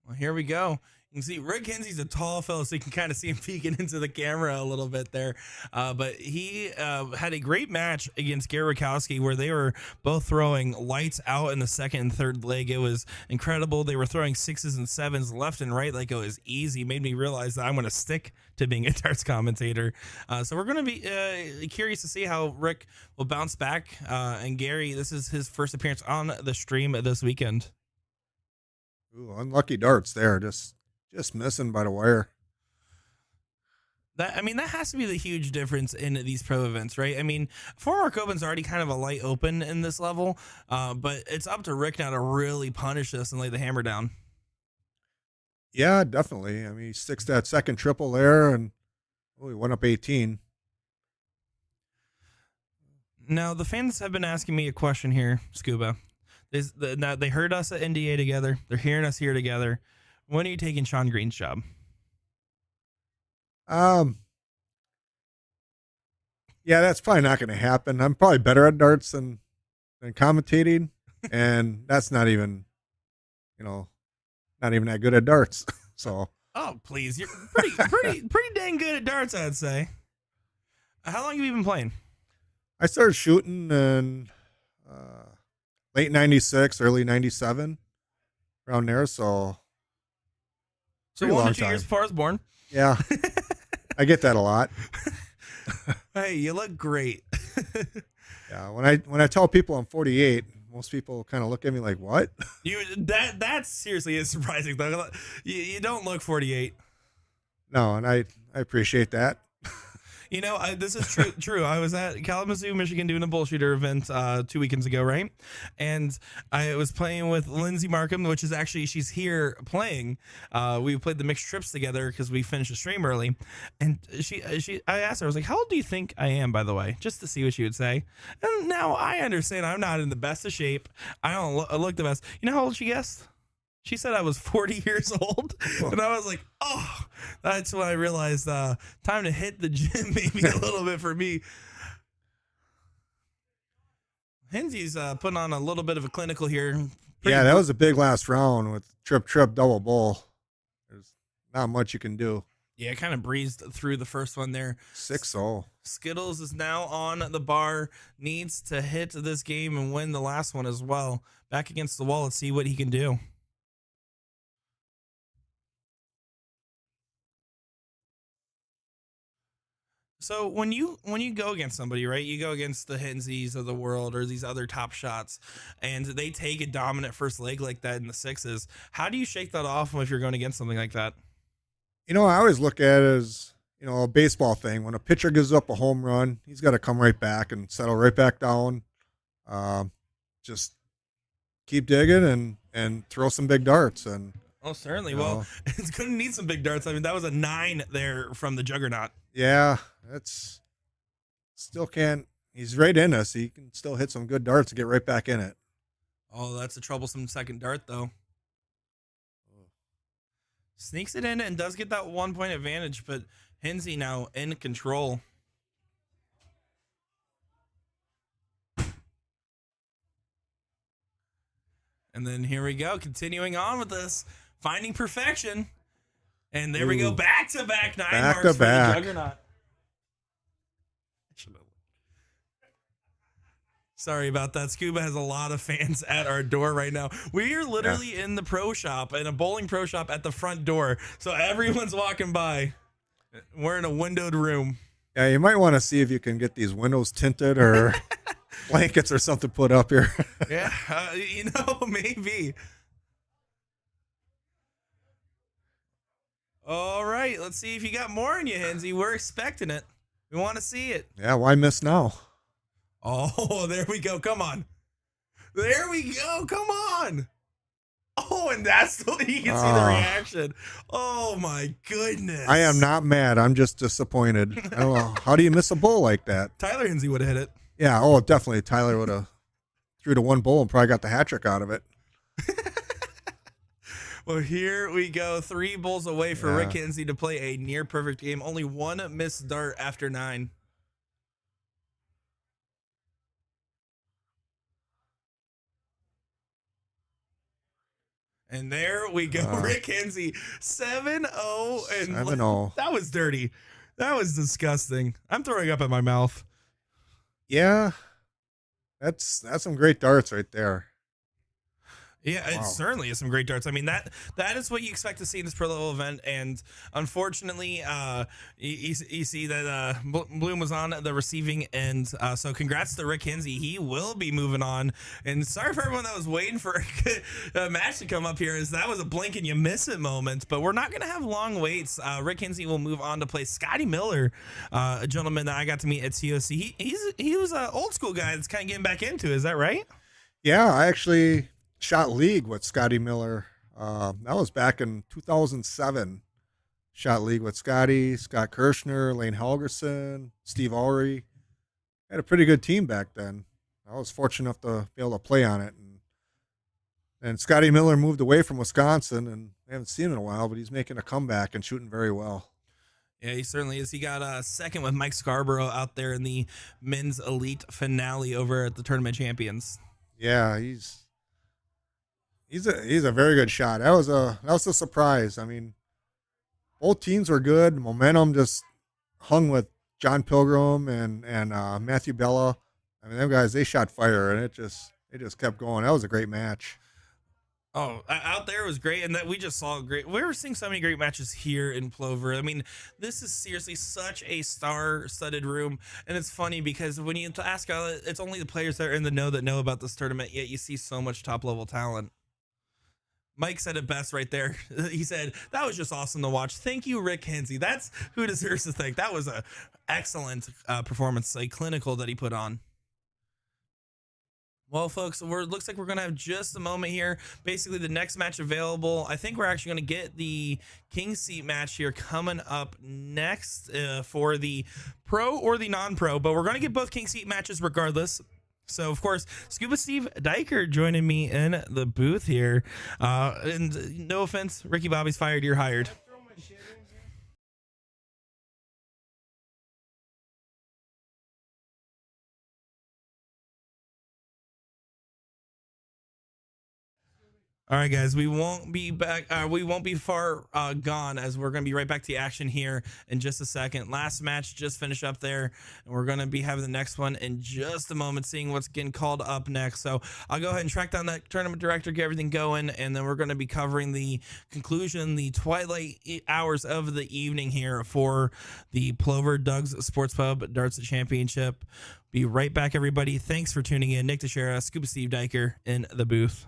Well, here we go. You can see Rick Hinsey's a tall fellow, so you can kind of see him peeking into the camera a little bit there. But he had a great match against Gary Rakowski where they were both throwing lights out in the second and third leg. It was incredible. They were throwing 6s and 7s left and right like it was easy. Made me realize that I'm going to stick to being a darts commentator. So we're going to be curious to see how Rick will bounce back. And Gary, this is his first appearance on the stream this weekend. Ooh, unlucky darts there. Just missing by the wire. That has to be the huge difference in these pro events, right? I mean, Foremark Open's already kind of a light open in this level, but it's up to Rick now to really punish this and lay the hammer down. Yeah, definitely. I mean, he sticks that second triple there, and he went up 18. Now, the fans have been asking me a question here, Scuba. They heard us at NDA together. They're hearing us here together. When are you taking Sean Green's job? Yeah, that's probably not going to happen. I'm probably better at darts than commentating, and that's not even that good at darts. So. Oh, please, you're pretty dang good at darts, I'd say. How long have you been playing? I started shooting in late '96, early '97, around there. So 1 to 2 years before I was born. Yeah, I get that a lot. Hey, you look great. Yeah, when I tell people I'm 48, most people kind of look at me like, "What?" That seriously is surprising. Though you don't look 48. No, and I appreciate that. This is true. I was at Kalamazoo, Michigan doing a bullshooter event 2 weekends ago, right? And I was playing with Lindsay Markham, which is actually, she's here playing. We played the mixed trips together because we finished the stream early. And I asked her, I was like, how old do you think I am, by the way? Just to see what she would say. And now I understand I'm not in the best of shape. I don't look the best. You know how old she guessed? She said I was 40 years old, and I was like, oh, that's when I realized time to hit the gym maybe a little bit for me. Hinsey's putting on a little bit of a clinical here. Yeah, that was a big last round with trip, double bull. There's not much you can do. Yeah, kind of breezed through the first one there. 6-0. Skittles is now on the bar, needs to hit this game and win the last one as well. Back against the wall, let's see what he can do. So when you go against somebody, right, you go against the Hinseys of the world or these other top shots, and they take a dominant first leg like that in the 6s, how do you shake that off if you're going against something like that? I always look at it as, a baseball thing. When a pitcher gives up a home run, he's got to come right back and settle right back down. Just keep digging and throw some big darts. And oh, certainly. Well, it's going to need some big darts. I mean, that was a 9 there from the Juggernaut. Yeah, that's still can't. He's right in us. He can still hit some good darts and get right back in it. Oh, that's a troublesome second dart, though. Sneaks it in and does get that 1 point advantage, but Hensey now in control. And then here we go, continuing on with this, finding perfection. And there we go, back-to-back 9 marks for the Juggernaut. Sorry about that. Scuba has a lot of fans at our door right now. We are literally in the pro shop, in a bowling pro shop at the front door. So everyone's walking by. We're in a windowed room. Yeah, you might want to see if you can get these windows tinted or blankets or something put up here. Yeah, maybe. All right, let's see if you got more in you, Hensey. We're expecting it. We want to see it. Yeah, why miss now? Oh, there we go. Come on. There we go. Come on. Oh, and that's you can see the reaction. Oh, my goodness. I am not mad. I'm just disappointed. I don't know. How do you miss a bowl like that? Tyler Hensey would have hit it. Yeah, oh, definitely. Tyler would have threw to one bowl and probably got the hat trick out of it. Well, here we go. 3 bowls away for Rick Hensey to play a near perfect game. Only 1 missed dart after 9. And there we go. Rick Hensey, 7-0. And 7-0. That was dirty. That was disgusting. I'm throwing up in my mouth. Yeah, that's some great darts right there. Yeah, it certainly is some great darts. I mean, that is what you expect to see in this pro level event, and unfortunately, you see that Bloom was on the receiving end. So congrats to Rick Hensey. He will be moving on. And sorry for everyone that was waiting for a match to come up here, as that was a blink and you miss it moment. But we're not going to have long waits. Rick Hensey will move on to play Scotty Miller, a gentleman that I got to meet at COC. He was an old school guy that's kind of getting back into. Is that right? Yeah, I actually shot league with Scotty Miller. That was back in 2007. Shot league with Scotty, Scott Kirshner, Lane Helgerson, Steve Ulry. Had a pretty good team back then. I was fortunate enough to be able to play on it. And Scotty Miller moved away from Wisconsin, and I haven't seen him in a while, but he's making a comeback and shooting very well. Yeah, he certainly is. He got second with Mike Scarborough out there in the men's elite finale over at the Tournament Champions. Yeah, he's a very good shot. That was a surprise. I mean, both teams were good. Momentum just hung with John Pilgrim and Matthew Bella. I mean, them guys, they shot fire, and it just kept going. That was a great match. Oh, out there was great, and that we just saw great. We were seeing so many great matches here in Plover. I mean, this is seriously such a star-studded room, and it's funny because when you ask, it's only the players that are in the know that know about this tournament. Yet you see so much top-level talent. Mike said it best right there. He said, that was just awesome to watch. Thank you, Rick Hensey. That's who deserves to thank. That was an excellent performance, a clinical that he put on. Well, folks, looks like we're going to have just a moment here. Basically, the next match available, I think we're actually going to get the King Seat match here coming up next for the pro or the non-pro. But we're going to get both King Seat matches regardless. So, of course, Scuba Steve Diker joining me in the booth here. And no offense, Ricky Bobby's fired, you're hired. All right, guys, we won't be back. We won't be far gone, as we're going to be right back to the action here in just a second. Last match just finished up there, and we're going to be having the next one in just a moment, seeing what's getting called up next. So I'll go ahead and track down that tournament director, get everything going, and then we're going to be covering the conclusion, the twilight hours of the evening here for the Plover Doug's Sports Pub Darts Championship. Be right back, everybody. Thanks for tuning in. Nick DiChiria, Scuba Steve Diker in the booth.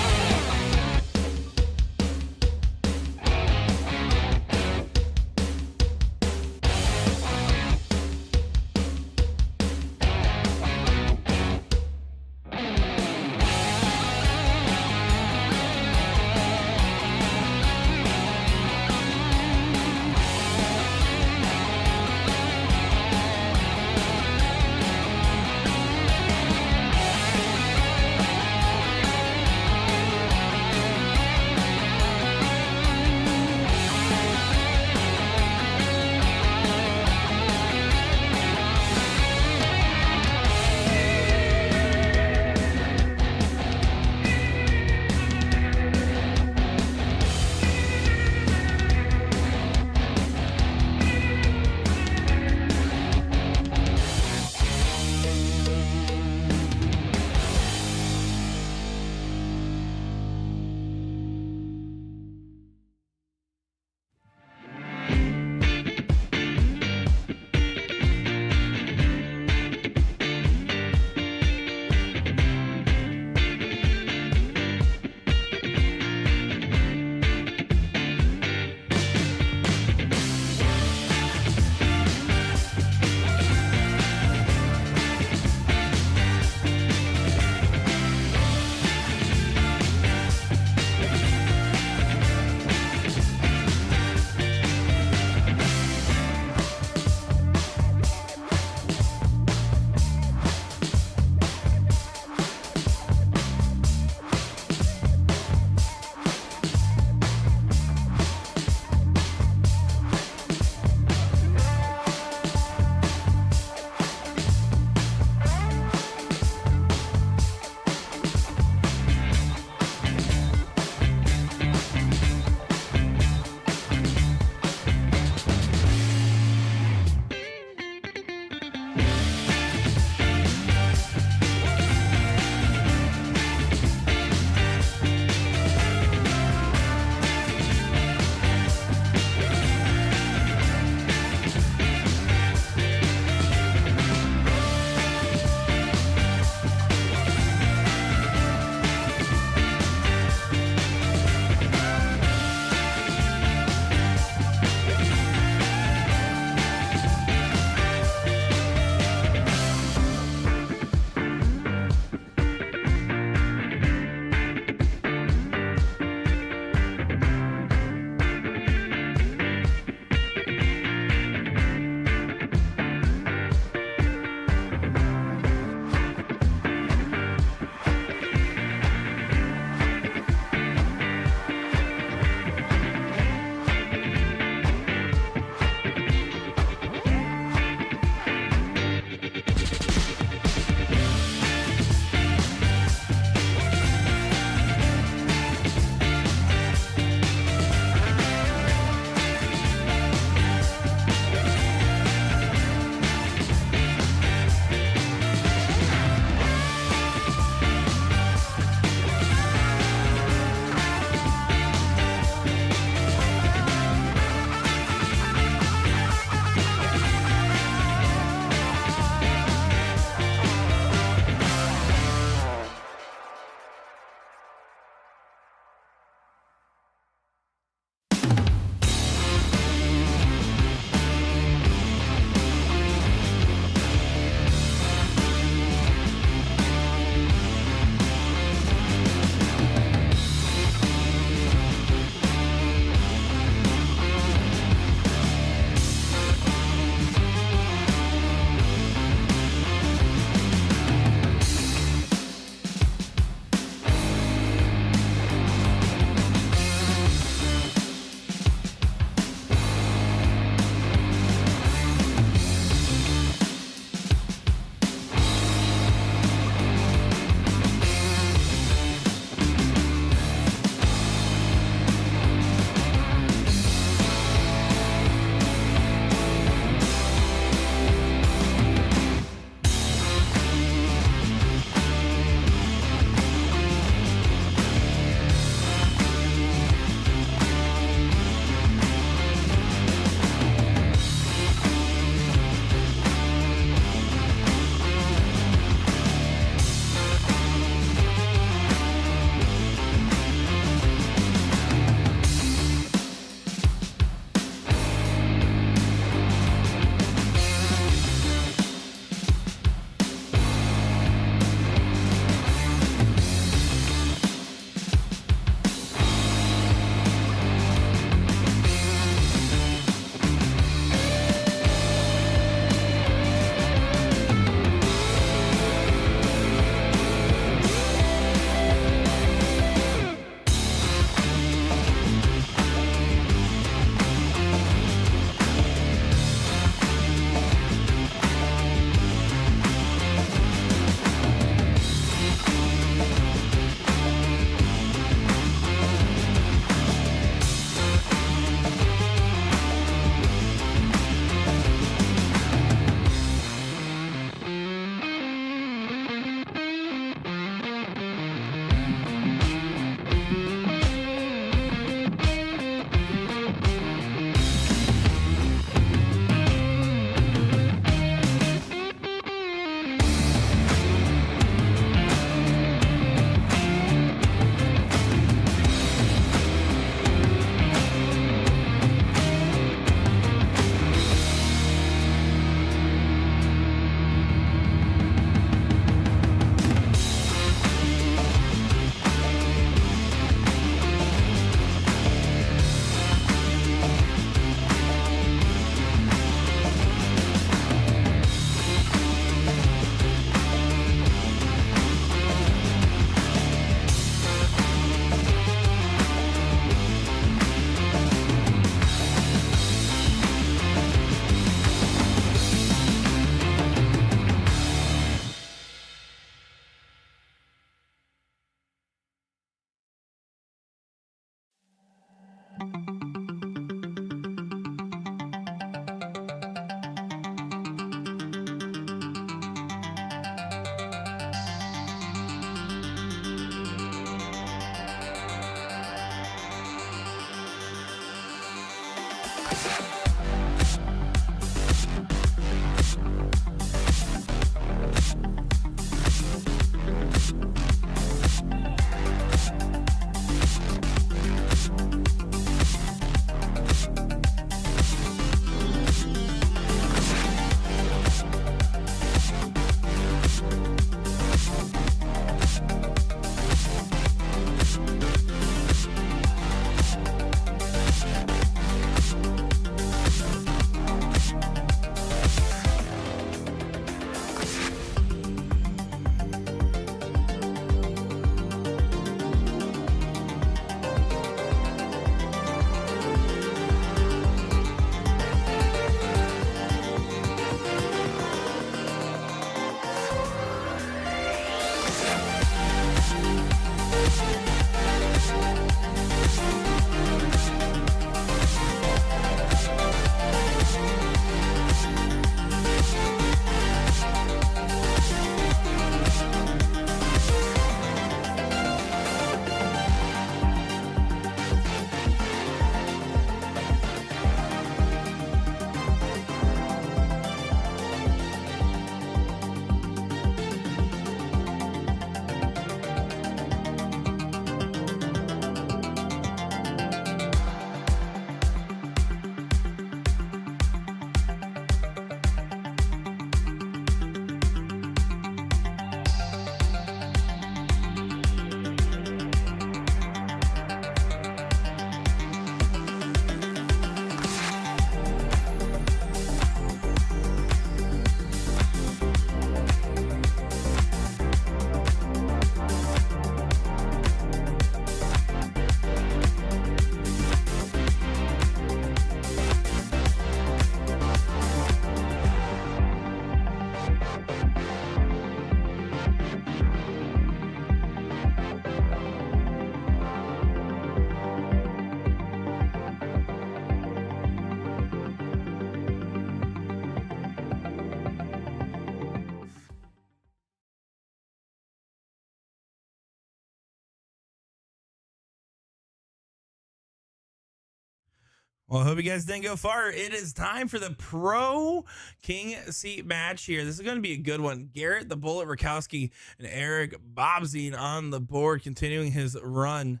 Well, I hope you guys didn't go far. It is time for the Pro King Seat match here. This is going to be a good one. Garrett the Bullet Rakowski and Eric Bobzine on the board, continuing his run.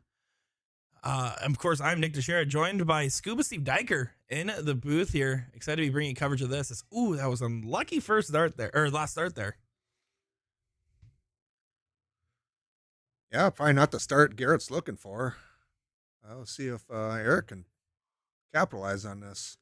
Of course, I'm Nick DiChiria, joined by Scuba Steve Diker in the booth here. Excited to be bringing coverage of this. Ooh, that was a lucky first start there, or last start there. Yeah, probably not the start Garrett's looking for. I'll see if Eric can capitalize on this.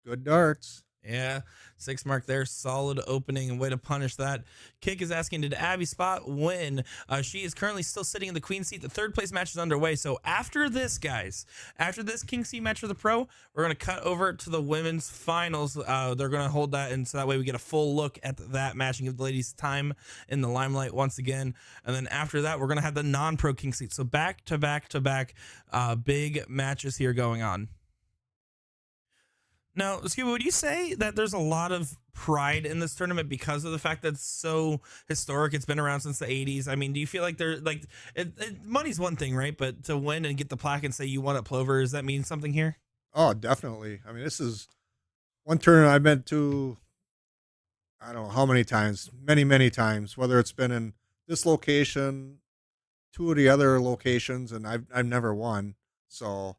Good darts. Yeah, 6 mark there. Solid opening and way to punish that. Kick is asking, did Abby Spot win? She is currently still sitting in the queen seat. The third place match is underway. So after this, guys, after this king seat match for the pro, we're going to cut over to the women's finals. They're going to hold that, and so that way we get a full look at that match and give the ladies time in the limelight once again. And then after that, we're going to have the non-pro king seat. So back to back to back big matches here going on. Now, Scuba, would you say that there's a lot of pride in this tournament because of the fact that it's so historic? It's been around since the 80s. I mean, do you feel like money's one thing, right? But to win and get the plaque and say you won at Plover, does that mean something here? Oh, definitely. I mean, this is one tournament I've been to, I don't know how many times, many times, whether it's been in this location, 2 of the other locations, and I've never won. So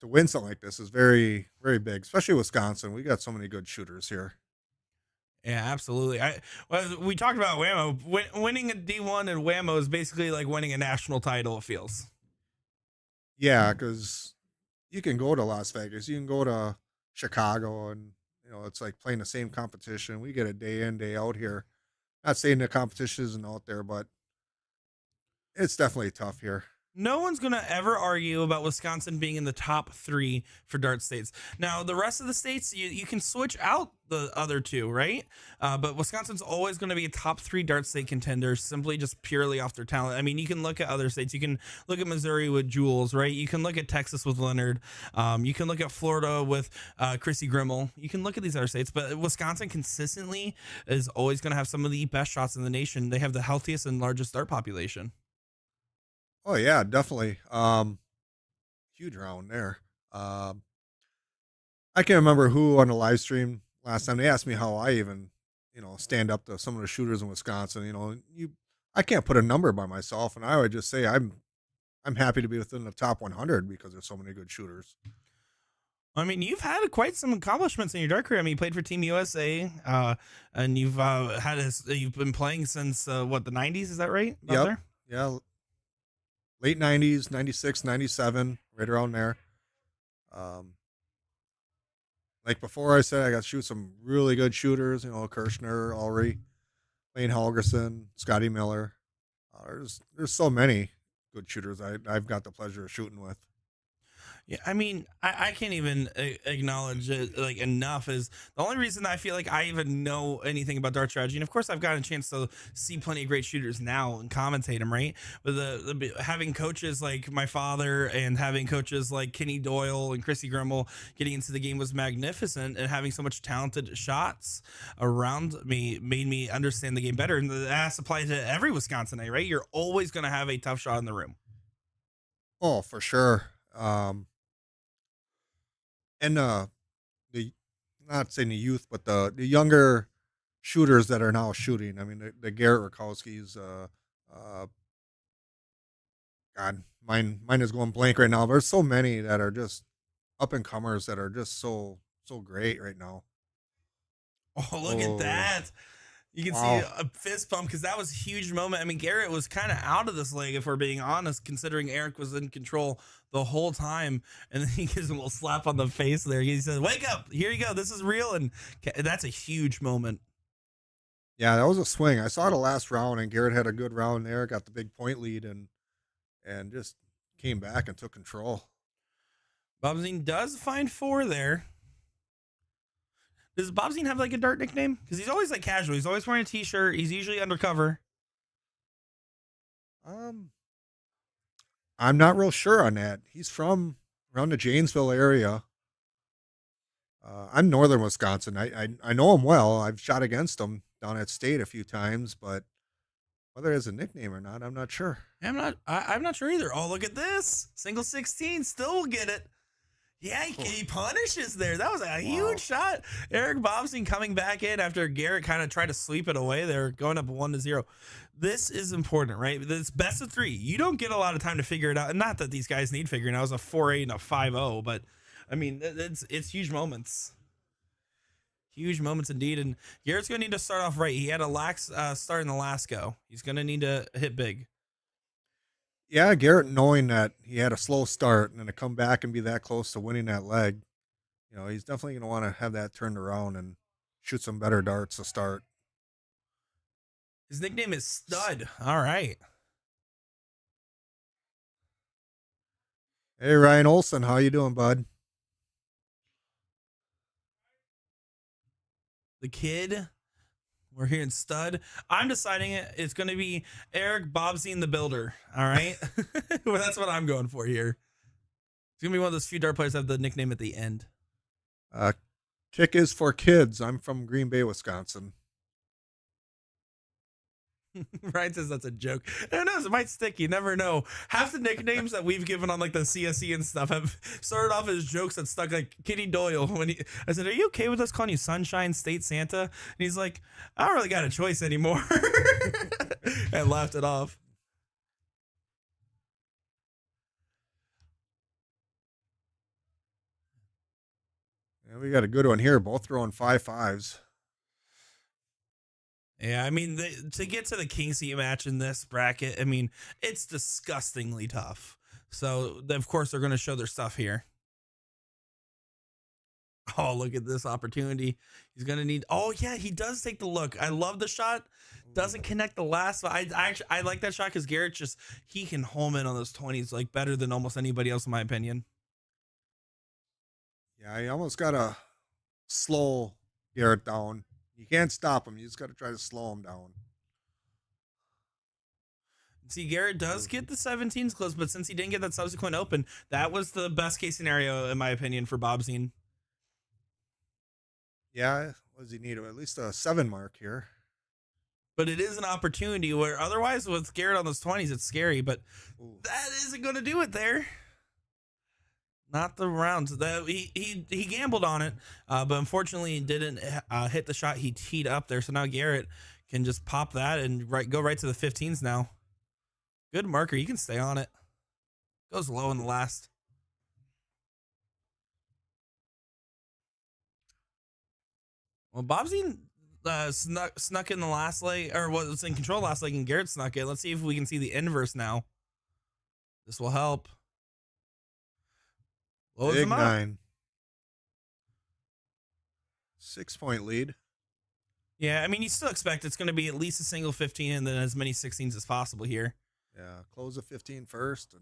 to win something like this is very, very big, especially Wisconsin. We got so many good shooters here. Yeah, absolutely. We talked about Whammo. Winning a D1 and Whammo is basically like winning a national title, it feels. Yeah, because you can go to Las Vegas, you can go to Chicago, and it's like playing the same competition. We get a day in, day out here. Not saying the competition isn't out there, but it's definitely tough here. No one's going to ever argue about Wisconsin being in the top 3 for dart states. Now, the rest of the states, you can switch out the other 2, right? But Wisconsin's always going to be a top 3 dart state contender, simply just purely off their talent. I mean, you can look at other states. You can look at Missouri with Jules, right? You can look at Texas with Leonard. You can look at Florida with Chrissy Grimmel. You can look at these other states, but Wisconsin consistently is always going to have some of the best shots in the nation. They have the healthiest and largest dart population. Oh yeah, definitely. Huge round there. Um, I can't remember who on the live stream last time they asked me how I even, stand up to some of the shooters in Wisconsin. I can't put a number by myself, and I would just say I'm happy to be within the top 100 because there's so many good shooters. I mean, you've had quite some accomplishments in your dart career. I mean, you played for Team USA, and you've been playing since the 90s? Is that right? About Yep. there? Yeah, late 90s, 96, 97, right around there. Like before I said, I got to shoot some really good shooters, Kirshner, Ulrich, Lane Helgerson, Scotty Miller. There's so many good shooters I've got the pleasure of shooting with. Yeah, I mean, I can't even acknowledge it like enough. Is the only reason I feel like I even know anything about dart strategy, and of course I've gotten a chance to see plenty of great shooters now and commentate them, right? But having coaches like my father and having coaches like Kenny Doyle and Chrissy Grimmel getting into the game was magnificent, and having so much talented shots around me made me understand the game better. And that applies to every Wisconsinite, right? You're always going to have a tough shot in the room. Oh, for sure. And the not saying the youth, but the younger shooters that are now shooting. I mean, the Garrett Rakowski's. God, mine is going blank right now. There's so many that are just up and comers that are just so great right now. Oh, look at that. You can Wow. see a fist pump because that was a huge moment. I mean, Garrett was kind of out of this leg, if we're being honest, considering Eric was in control the whole time. And then he gives him a little slap on the face there. He says, "Wake up. Here you go. This is real." And that's a huge moment. Yeah, that was a swing. I saw the last round, and Garrett had a good round there. Got the big point lead, and just came back and took control. Bobzine does find 4 there. Does Bobzine have like a dart nickname? Because he's always like casual. He's always wearing a t-shirt. He's usually undercover. I'm not real sure on that. He's from around the Janesville area. I'm northern Wisconsin. I know him well. I've shot against him down at state a few times, but whether it has a nickname or not, I'm not sure. I'm not sure either. Oh, look at this. Single 16 still will get it. Yeah, he punishes there. That was a huge shot. Eric Bobstein coming back in after Garrett kind of tried to sweep it away. They're going up 1-0. This is important, right? This best of 3. You don't get a lot of time to figure it out. And not that these guys need figuring out. It was a 4-8 and a 5-0, but I mean, it's huge moments. Huge moments indeed. And Garrett's going to need to start off right. He had a lax start in the last go. He's going to need to hit big. Yeah, Garrett knowing that he had a slow start and then to come back and be that close to winning that leg, he's definitely going to want to have that turned around and shoot some better darts to start. His nickname is Stud. All right. Hey, Ryan Olson, how you doing, bud? The kid. We're hearing Stud. I'm deciding it's going to be Eric Bobstein the Builder. All right. Well, that's what I'm going for here. It's going to be one of those few dart players that have the nickname at the end. Kick is for kids. I'm from Green Bay, Wisconsin. Ryan says that's a joke. Who knows? It might stick. You never know. Half the nicknames that we've given on like the CSE and stuff have started off as jokes that stuck. Like Kenny Doyle, I said, "Are you okay with us calling you Sunshine State Santa?" And he's like, "I don't really got a choice anymore," and laughed it off. Yeah, we got a good one here. Both throwing 5.5s. Yeah, I mean, to get to the King Seat match in this bracket, I mean, it's disgustingly tough. So, of course, they're going to show their stuff here. Oh, look at this opportunity. He's going to need... Oh, yeah, he does take the look. I love the shot. Doesn't connect the last. I like that shot because Garrett he can home in on those 20s like better than almost anybody else, in my opinion. Yeah, you almost got to slow Garrett down. You can't stop him. You just got to try to slow him down. See, Garrett does get the 17s close, but since he didn't get that subsequent open, that was the best case scenario, in my opinion, for Bobzine. Yeah, what does he need? At least a 7 mark here. But it is an opportunity where otherwise with Garrett on those 20s, it's scary, but that isn't going to do it there. Not the rounds. He gambled on it, but unfortunately didn't hit the shot he teed up there. So now Garrett can just pop that and go right to the 15s now. Good marker. You can stay on it. Goes low in the last. Well, Bobsy snuck in the last leg, or was in control last leg, and Garrett snuck it. Let's see if we can see the inverse now. This will help. Loads Big him up. 9. 6-point lead. Yeah, I mean, you still expect it's going to be at least a single 15 and then as many 16s as possible here. Yeah, close the 15 first. And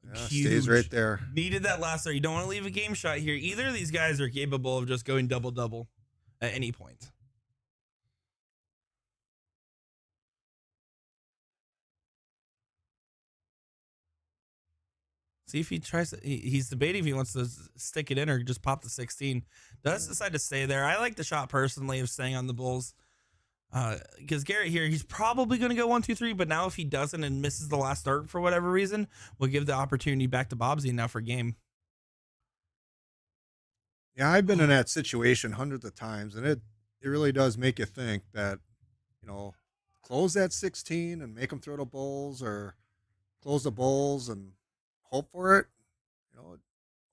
yeah, stays right there. Needed that last there. You don't want to leave a game shot here. Either of these guys are capable of just going double-double at any point. See if he tries to, he's debating if he wants to stick it in or just pop the 16. Does decide to stay there. I like the shot personally of staying on the Bulls. Because Garrett here, he's probably going to go 1, 2, 3, but now if he doesn't and misses the last dart for whatever reason, we'll give the opportunity back to Bobsy now for game. Yeah, I've been in that situation hundreds of times, and it really does make you think that, close that 16 and make them throw the Bulls, or close the Bulls and hope for it.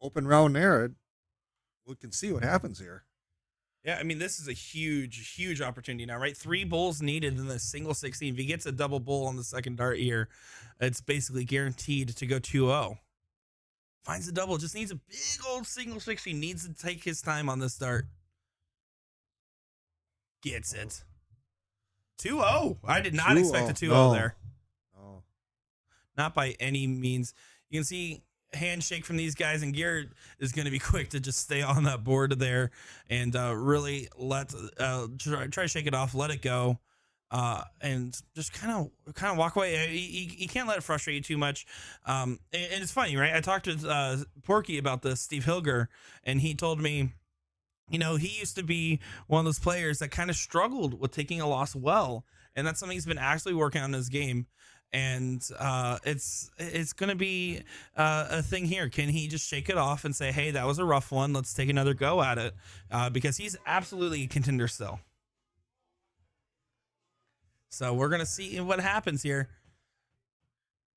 Open round there, we can see what happens here. Yeah, I mean, this is a huge, huge opportunity now, right? 3 Bulls needed in the single 16. If he gets a double Bull on the second dart here, it's basically guaranteed to go 2-0. Finds the double, just needs a big old single 16. Needs to take his time on this dart. Gets it. 2-0. I did not expect a 2-0 there. No. Not by any means. You can see handshake from these guys, and Garrett is going to be quick to just stay on that board there and really try to shake it off, let it go, and just kind of walk away. You can't let it frustrate you too much. And it's funny, right? I talked to Porky about this, Steve Hilger, and he told me, he used to be one of those players that kind of struggled with taking a loss well, and that's something he's been actually working on in his game. And it's going to be a thing here. Can he just shake it off and say, hey, that was a rough one. Let's take another go at it, because he's absolutely a contender still. So we're going to see what happens here.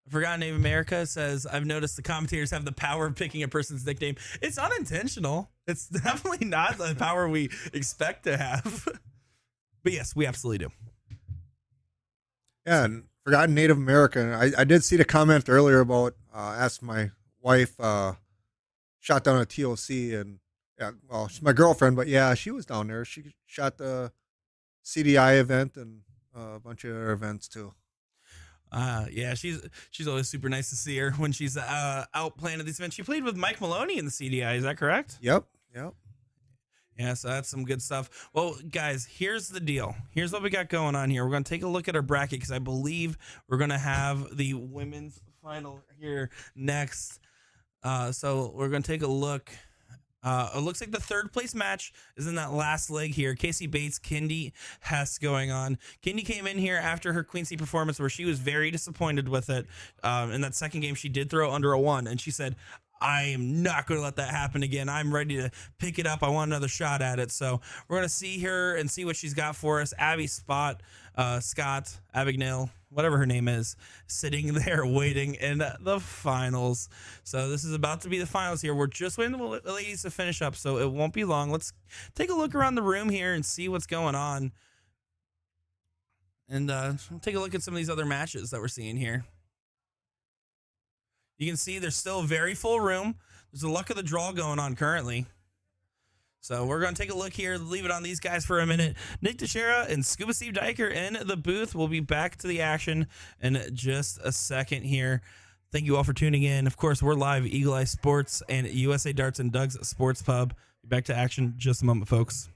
Forgotten Name America says, I've noticed the commentators have the power of picking a person's nickname. It's unintentional. It's definitely not the power we expect to have. But yes, we absolutely do. Yeah, and Forgotten Native American. I did see the comment earlier about asked my wife, shot down a TOC, and she's my girlfriend, but yeah, she was down there. She shot the CDI event and a bunch of other events too. Yeah, she's always super nice to see her when she's out playing at these events. She played with Mike Maloney in the CDI. Is that correct? Yep. Yeah, so that's some good stuff. Well, guys, here's the deal. Here's what we got going on here. We're going to take a look at our bracket because I believe we're going to have the women's final here next. So we're going to take a look. It looks like the third place match is in that last leg here. Casey Bates, Kindy Hess going on. Kindy came in here after her Queen C performance where she was very disappointed with it. In that second game, she did throw under a 1, and she said, I am not going to let that happen again. I'm ready to pick it up. I want another shot at it. So we're going to see her and see what she's got for us. Abby Scott, Abigail, whatever her name is, sitting there waiting in the finals. So this is about to be the finals here. We're just waiting for the ladies to finish up, so it won't be long. Let's take a look around the room here and see what's going on. And take a look at some of these other matches that we're seeing here. You can see there's still a very full room. There's a luck of the draw going on currently. So we're going to take a look here, leave it on these guys for a minute. Nick DiChiria and Scuba Steve Diker in the booth. We'll be back to the action in just a second here. Thank you all for tuning in. Of course, we're live, Eagle Eye Sports and USA Darts and Doug's Sports Pub. Be back to action in just a moment, folks.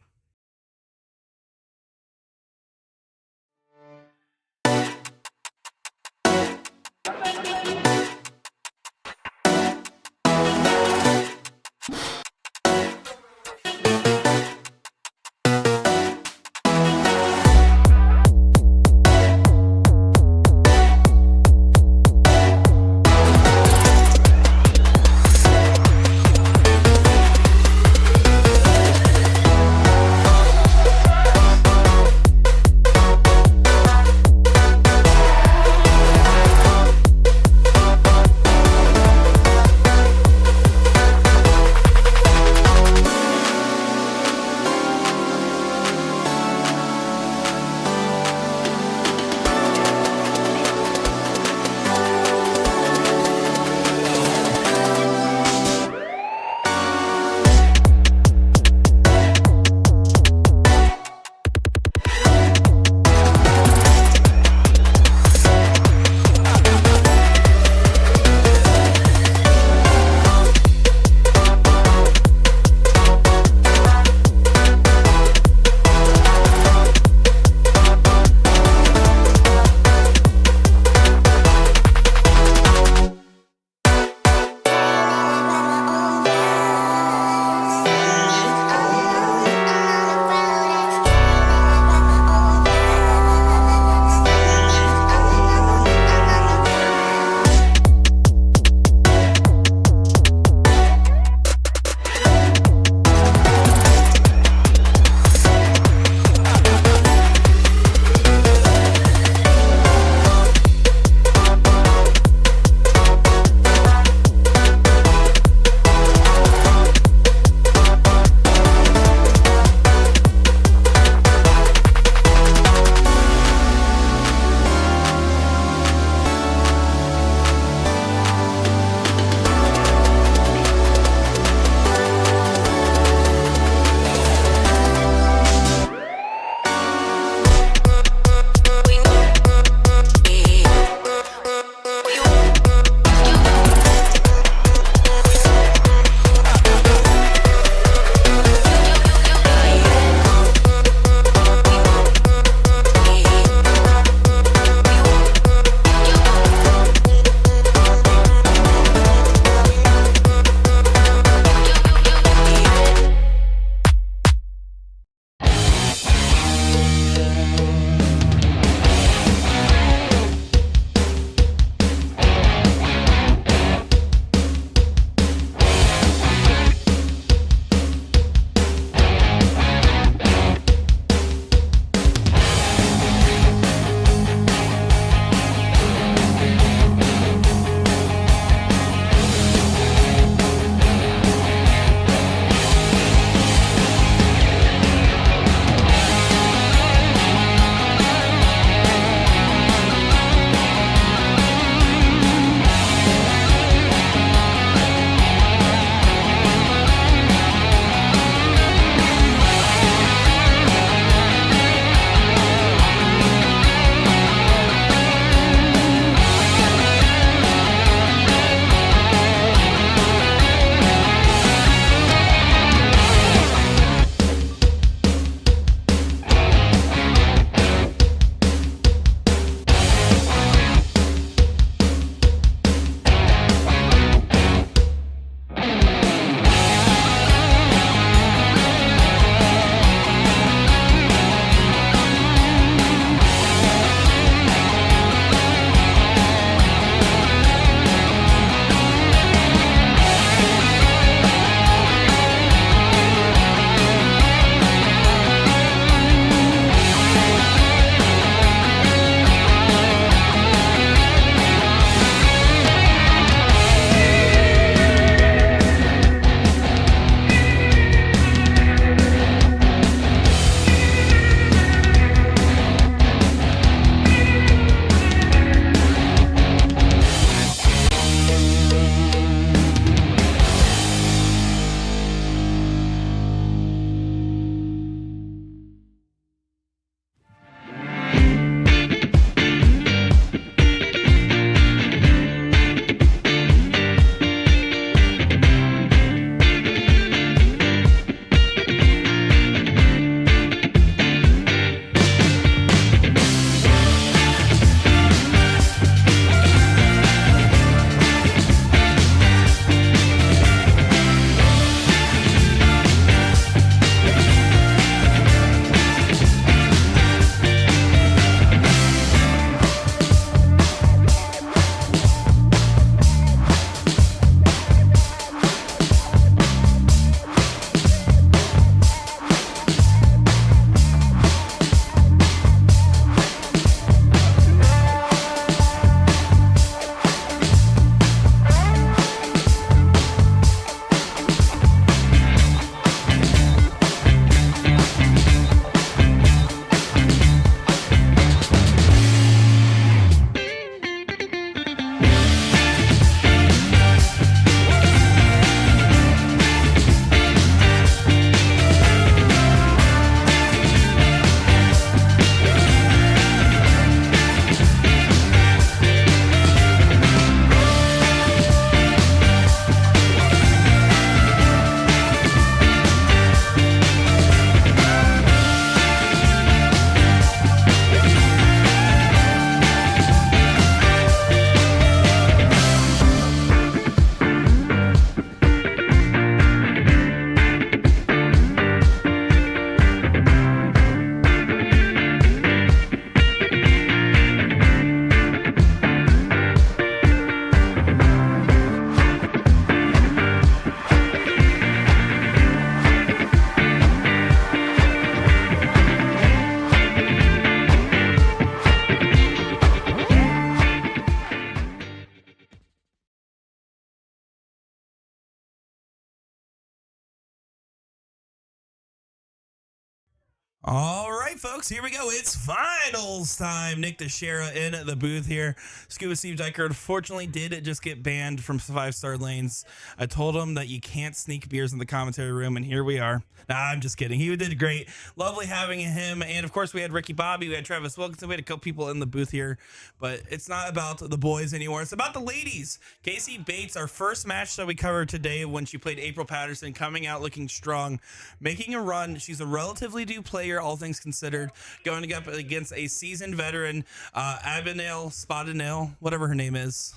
All right, folks, here we go. It's finals time. Nick DiChiria in the booth here. Scuba Steve Diker unfortunately did just get banned from 5-star lanes. I told him that you can't sneak beers in the commentary room, and here we are. Nah, I'm just kidding. He did great. Lovely having him. And of course, we had Ricky Bobby, we had Travis Wilkinson, we had a couple people in the booth here. But it's not about the boys anymore. It's about the ladies. Casey Bates, our first match that we covered today when she played April Patterson, coming out looking strong, making a run. She's a relatively new player, all things considered, going up against a seasoned veteran, Abigail Spadinail, whatever her name is.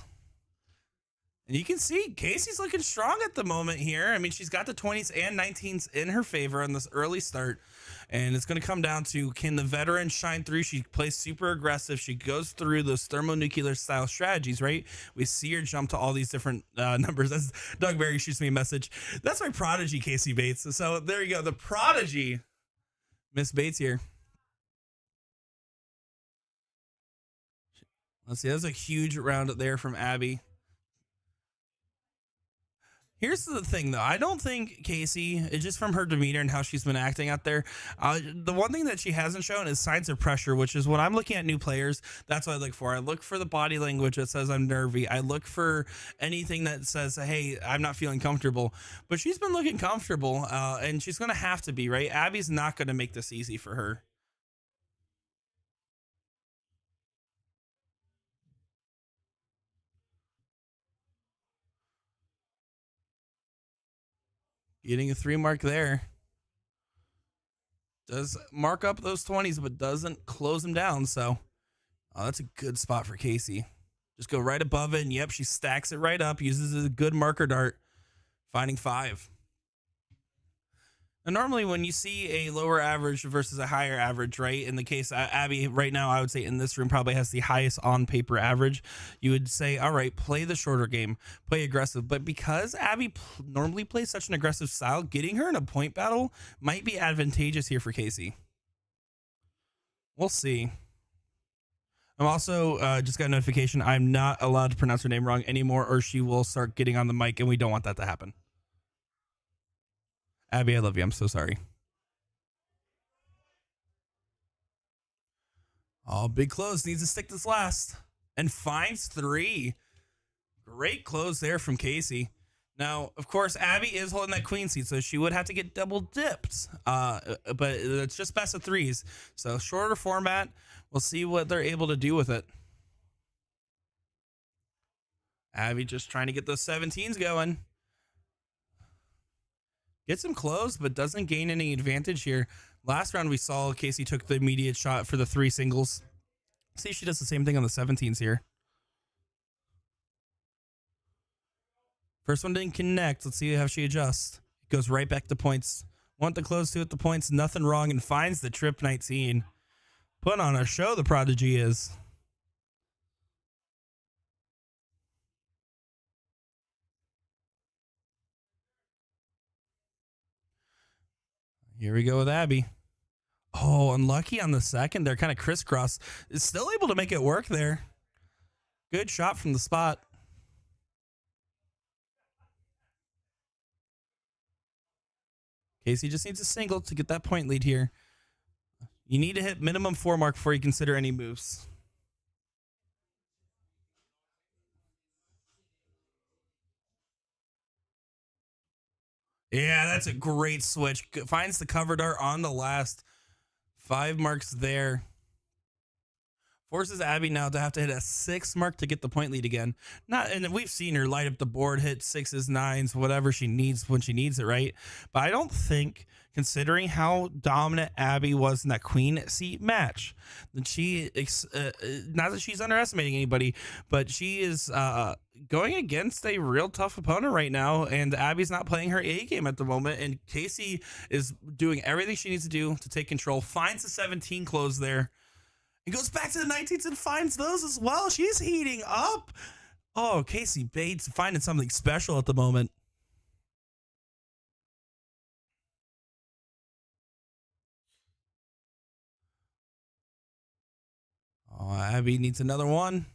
And you can see Casey's looking strong at the moment here. I mean, she's got the 20s and 19s in her favor on this early start. And it's going to come down to, can the veteran shine through? She plays super aggressive. She goes through those thermonuclear style strategies, right? We see her jump to all these different numbers. As Doug Berry shoots me a message. That's my prodigy, Casey Bates. So there you go. The prodigy, Miss Bates here. Let's see. That's a huge round there from Abby. Here's the thing, though. I don't think Casey, it's just from her demeanor and how she's been acting out there. The one thing that she hasn't shown is signs of pressure, which is what I'm looking at new players. That's what I look for. I look for the body language that says I'm nervy. I look for anything that says, hey, I'm not feeling comfortable. But she's been looking comfortable, and she's going to have to be, right? Abby's not going to make this easy for her. Getting a 3 mark there. Does mark up those 20s, but doesn't close them down. So that's a good spot for Casey. Just go right above it. And yep, she stacks it right up, uses a good marker dart, finding 5. And normally when you see a lower average versus a higher average, right? In the case Abby right now, I would say in this room probably has the highest on paper average. You would say, all right, play the shorter game, play aggressive. But because Abby normally plays such an aggressive style, getting her in a point battle might be advantageous here for Casey. We'll see. I'm also just got a notification. I'm not allowed to pronounce her name wrong anymore, or she will start getting on the mic, and we don't want that to happen. Abby, I love you. I'm so sorry. Oh, big close. Needs to stick this last. And finds 3. Great close there from Casey. Now, of course, Abby is holding that queen seat, so she would have to get double dipped. But it's just best of 3s. So shorter format. We'll see what they're able to do with it. Abby just trying to get those 17s going. Gets him close, but doesn't gain any advantage here. Last round we saw Casey took the immediate shot for the 3 singles. See if she does the same thing on the 17s here. First one didn't connect. Let's see how she adjusts. Goes right back to points. Want the close 2 at the points. Nothing wrong, and finds the trip 19. Put on a show, the prodigy is. Here we go with Abby. Oh, unlucky on the second. They're kind of crisscross. Is still able to make it work there. Good shot from the spot. Casey just needs a single to get that point lead here. You need to hit minimum 4 mark before you consider any moves. Yeah, that's a great switch. Finds the cover dart on the last. 5 marks there. Forces Abby now to have to hit a 6 mark to get the point lead again. And we've seen her light up the board, hit 6s, 9s, whatever she needs when she needs it, right? But I don't think, considering how dominant Abby was in that queen seat match, that she, not that she's underestimating anybody, but she is going against a real tough opponent right now, and Abby's not playing her A game at the moment, and Casey is doing everything she needs to do to take control. Finds the 17 close there. He goes back to the 19s and finds those as well. She's heating up. Oh, Casey Bates finding something special at the moment. Oh, Abby needs another one.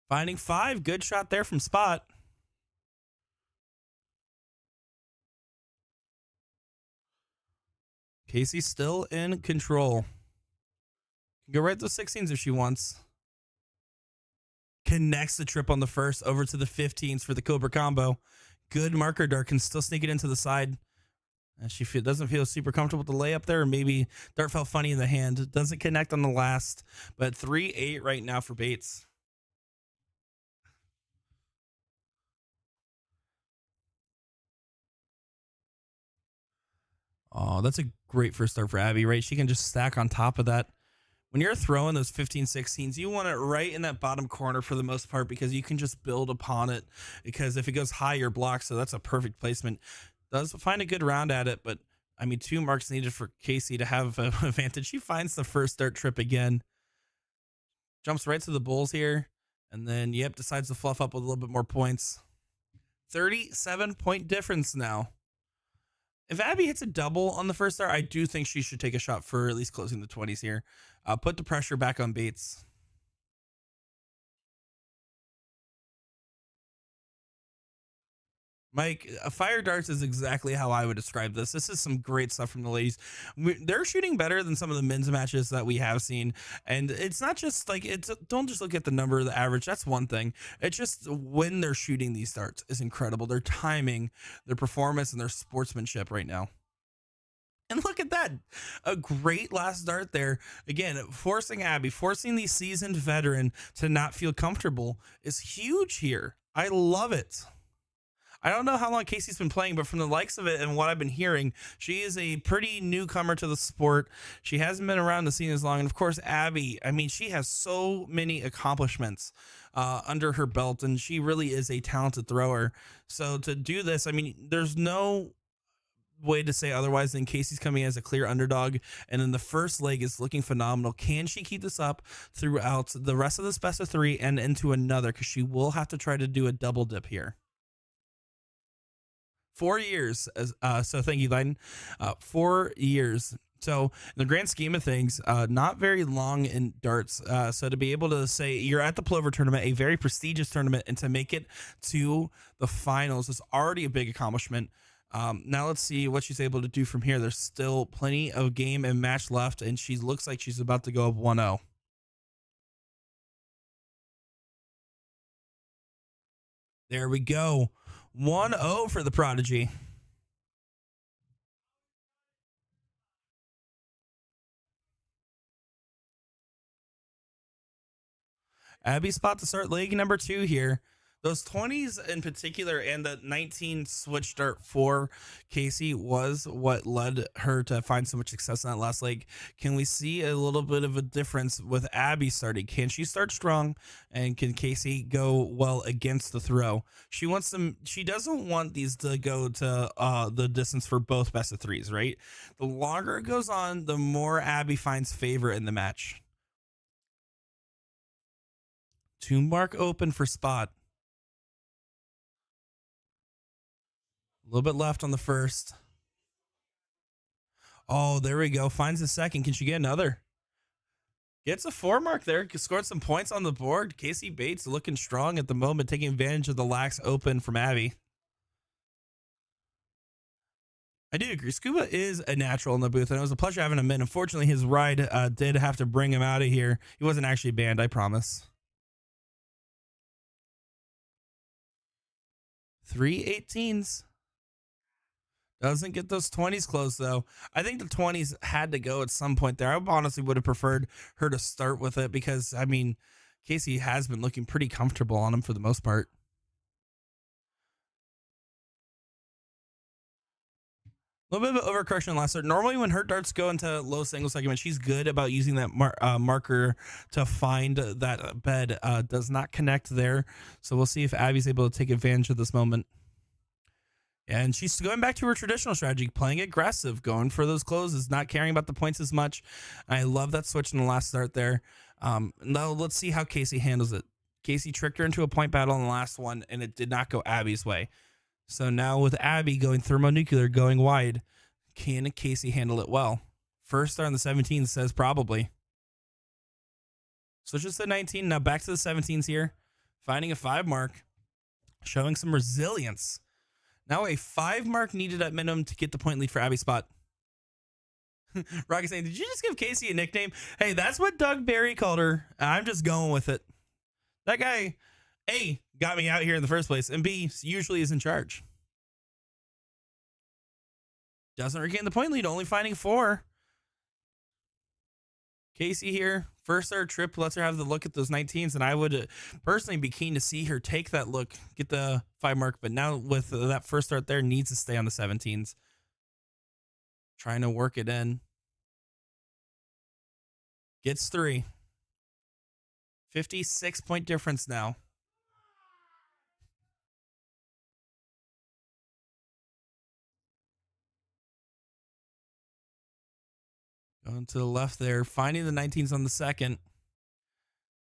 Finding 5. Good shot there from Spot. Casey still in control. Can go right to the 16s if she wants. Connects the trip on the first over to the 15s for the Cobra combo. Good marker dart, can still sneak it into the side. And she doesn't feel super comfortable with the layup there, or maybe dart felt funny in the hand. Doesn't connect on the last, but 3-8 right now for Bates. Oh, that's a great first start for Abby, right? She can just stack on top of that. When you're throwing those 15, 16s, you want it right in that bottom corner for the most part, because you can just build upon it, because if it goes high, you're blocked. So that's a perfect placement. Does find a good round at it, but I mean, 2 marks needed for Casey to have an advantage. She finds the first dart trip again. Jumps right to the bulls here. And then, yep, decides to fluff up with a little bit more points. 37-point difference now. If Abby hits a double on the first dart, I do think she should take a shot for at least closing the 20s here. Put the pressure back on Bates. Mike, fire darts is exactly how I would describe this. This is some great stuff from the ladies. They're shooting better than some of the men's matches that we have seen. And it's not just like, don't just look at the number of the average. That's one thing. It's just when they're shooting these darts is incredible. Their timing, their performance, and their sportsmanship right now. And look at that. A great last dart there. Again, forcing Abby, forcing the seasoned veteran to not feel comfortable is huge here. I love it. I don't know how long Casey's been playing, but from the likes of it and what I've been hearing, she is a pretty newcomer to the sport. She hasn't been around the scene as long. And of course, Abby, I mean, she has so many accomplishments under her belt, and she really is a talented thrower. So to do this, I mean, there's no way to say otherwise than Casey's coming as a clear underdog, and then the first leg is looking phenomenal. Can she keep this up throughout the rest of this best of 3 and into another? Because she will have to try to do a double dip here. 4 years. So thank you, Leiden. 4 years. So in the grand scheme of things, not very long in darts. So to be able to say you're at the Plover Tournament, a very prestigious tournament, and to make it to the finals is already a big accomplishment. Now let's see what she's able to do from here. There's still plenty of game and match left, and she looks like she's about to go up 1-0. There we go. 1-0 for the Prodigy. Abby spot to start leg number 2 here. Those 20s in particular and the 19 switch dart for Casey was what led her to find so much success in that last leg. Can we see a little bit of a difference with Abby starting? Can she start strong, and can Casey go well against the throw? She wants them. She doesn't want these to go to the distance for both best of 3s, right? The longer it goes on, the more Abby finds favor in the match. 2 mark open for spot. A little bit left on the first. Oh, there we go. Finds the second. Can she get another? Gets a 4 mark there. Scored some points on the board. Casey Bates looking strong at the moment, taking advantage of the lax open from Abby. I do agree. Scuba is a natural in the booth, and it was a pleasure having him in. Unfortunately, his ride did have to bring him out of here. He wasn't actually banned, I promise. 3 18s. Doesn't get those 20s close, though. I think the 20s had to go at some point there. I honestly would have preferred her to start with it because, I mean, Casey has been looking pretty comfortable on him for the most part. A little bit of overcorrection last start. Normally, when her darts go into low single segment, she's good about using that marker to find that bed. Does not connect there. So we'll see if Abby's able to take advantage of this moment. And she's going back to her traditional strategy, playing aggressive, going for those closes, not caring about the points as much. I love that switch in the last start there. Now let's see how Casey handles it. Casey tricked her into a point battle in the last one, and it did not go Abby's way. So now with Abby going thermonuclear, going wide, can Casey handle it well? First start on the 17 says probably. Switches to 19. Now back to the 17s here. Finding a 5 mark. Showing some resilience. Now a 5 mark needed at minimum to get the point lead for Abby's spot. Rocky saying, did you just give Casey a nickname? Hey, that's what Doug Barry called her. I'm just going with it. That guy, A, got me out here in the first place, and B, usually is in charge. Doesn't regain the point lead, only finding 4. Casey here, first start trip, lets her have the look at those 19s, and I would personally be keen to see her take that look, get the 5 mark, but now with that first start there, needs to stay on the 17s. Trying to work it in. Gets 3. 56-point difference now. Going to the left there, finding the 19s on the second.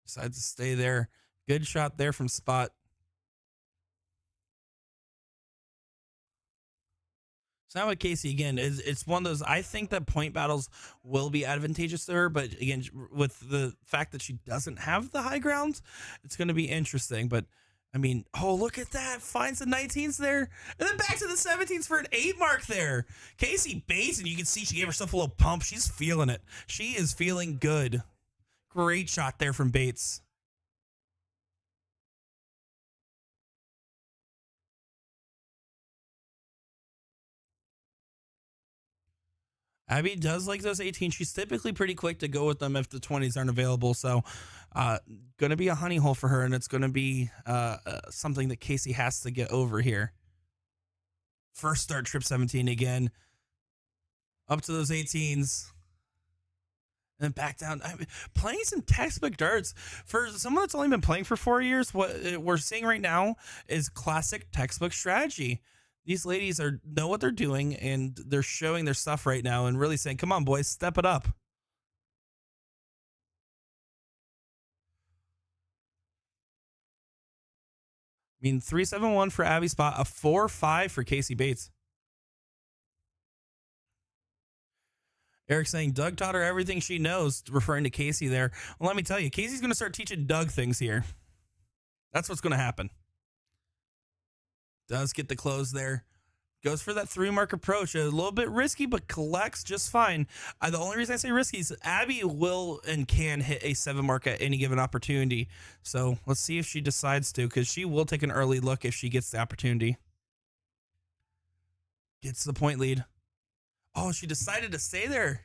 Decides to stay there. Good shot there from Spot. So now with Casey again, it's one of those, I think that point battles will be advantageous to her, but again, with the fact that she doesn't have the high ground, it's going to be interesting. But I mean, oh, look at that. Finds the 19s there. And then back to the 17s for an 8 mark there. Casey baits, and you can see she gave herself a little pump. She's feeling it. She is feeling good. Great shot there from Bates. Abby does like those 18. She's typically pretty quick to go with them if the 20s aren't available. So going to be a honey hole for her, and it's going to be something that Casey has to get over here. First start trip 17 again. Up to those 18s. And then back down. I mean, playing some textbook darts. For someone that's only been playing for 4 years, what we're seeing right now is classic textbook strategy. These ladies know what they're doing, and they're showing their stuff right now and really saying, come on, boys, step it up. I mean, 3-7-1 for Abby Spot, a 4-5 for Casey Bates. Eric saying Doug taught her everything she knows, referring to Casey there. Well, let me tell you, Casey's going to start teaching Doug things here. That's what's going to happen. Does get the close there. Goes for that 3 mark approach. A little bit risky, but collects just fine. The only reason I say risky is Abby will and can hit a 7 mark at any given opportunity. So let's see if she decides to, because she will take an early look if she gets the opportunity. Gets the point lead. Oh, she decided to stay there.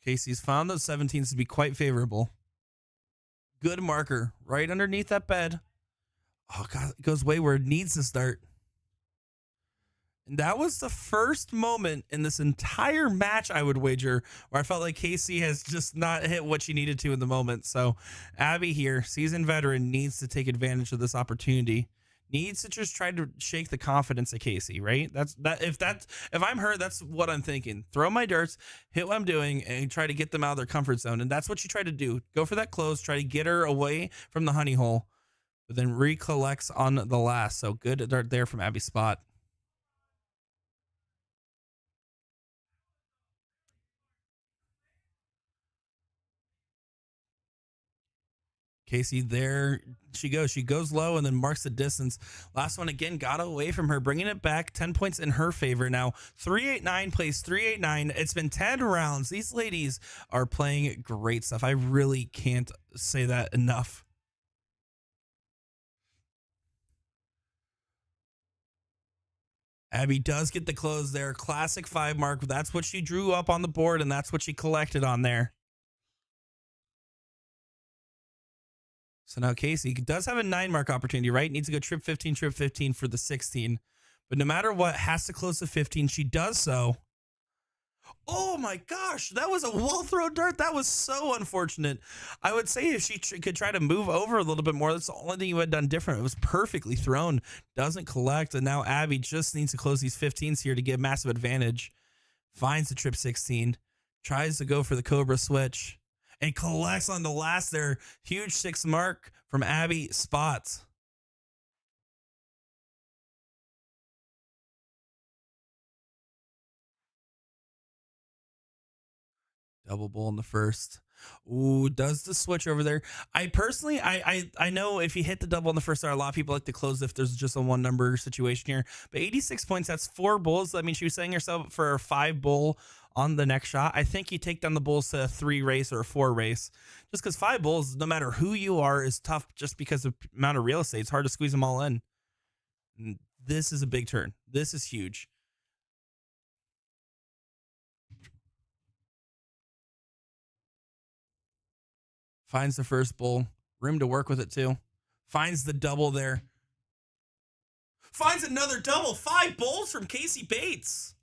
Casey's found those 17s to be quite favorable. Good marker right underneath that bed. Oh, God, it goes way where it needs to start. And that was the first moment in this entire match, I would wager, where I felt like Casey has just not hit what she needed to in the moment. So Abby here, seasoned veteran, needs to take advantage of this opportunity. Needs to just try to shake the confidence of Casey, right? If I'm her, that's what I'm thinking. Throw my darts, hit what I'm doing, and try to get them out of their comfort zone. And that's what you try to do. Go for that close, try to get her away from the honey hole, but then recollects on the last. So good dart there from Abby Spot. Casey, there she goes. She goes low and then marks the distance. Last one again got away from her, bringing it back. 10 points in her favor now. 389 plays 389. It's been 10 rounds. These ladies are playing great stuff. I really can't say that enough. Abby does get the close there. Classic 5 mark. That's what she drew up on the board, and that's what she collected on there. So now Casey does have a 9 mark opportunity, right? Needs to go trip 15 for the 16. But no matter what, has to close the 15. She does so. Oh my gosh, that was a well-thrown dart. That was so unfortunate. I would say if she could try to move over a little bit more, that's the only thing you had done different. It was perfectly thrown. Doesn't collect. And now Abby just needs to close these 15s here to get massive advantage. Finds the trip 16. Tries to go for the Cobra switch. And collects on the last there. Huge 6 mark from Abby Spot. Double bull in the first. Ooh, does the switch over there. I personally, I know if you hit the double in the first star, a lot of people like to close if there's just a one number situation here. But 86 points, that's 4 bulls. I mean, she was setting herself up for a 5 bull on the next shot. I think you take down the bulls to a 3 race or a 4 race. Just because 5 bulls, no matter who you are, is tough just because of the amount of real estate. It's hard to squeeze them all in. And this is a big turn. This is huge. Finds the first bull. Room to work with it too. Finds the double there. Finds another double. 5 bulls from Casey Bates.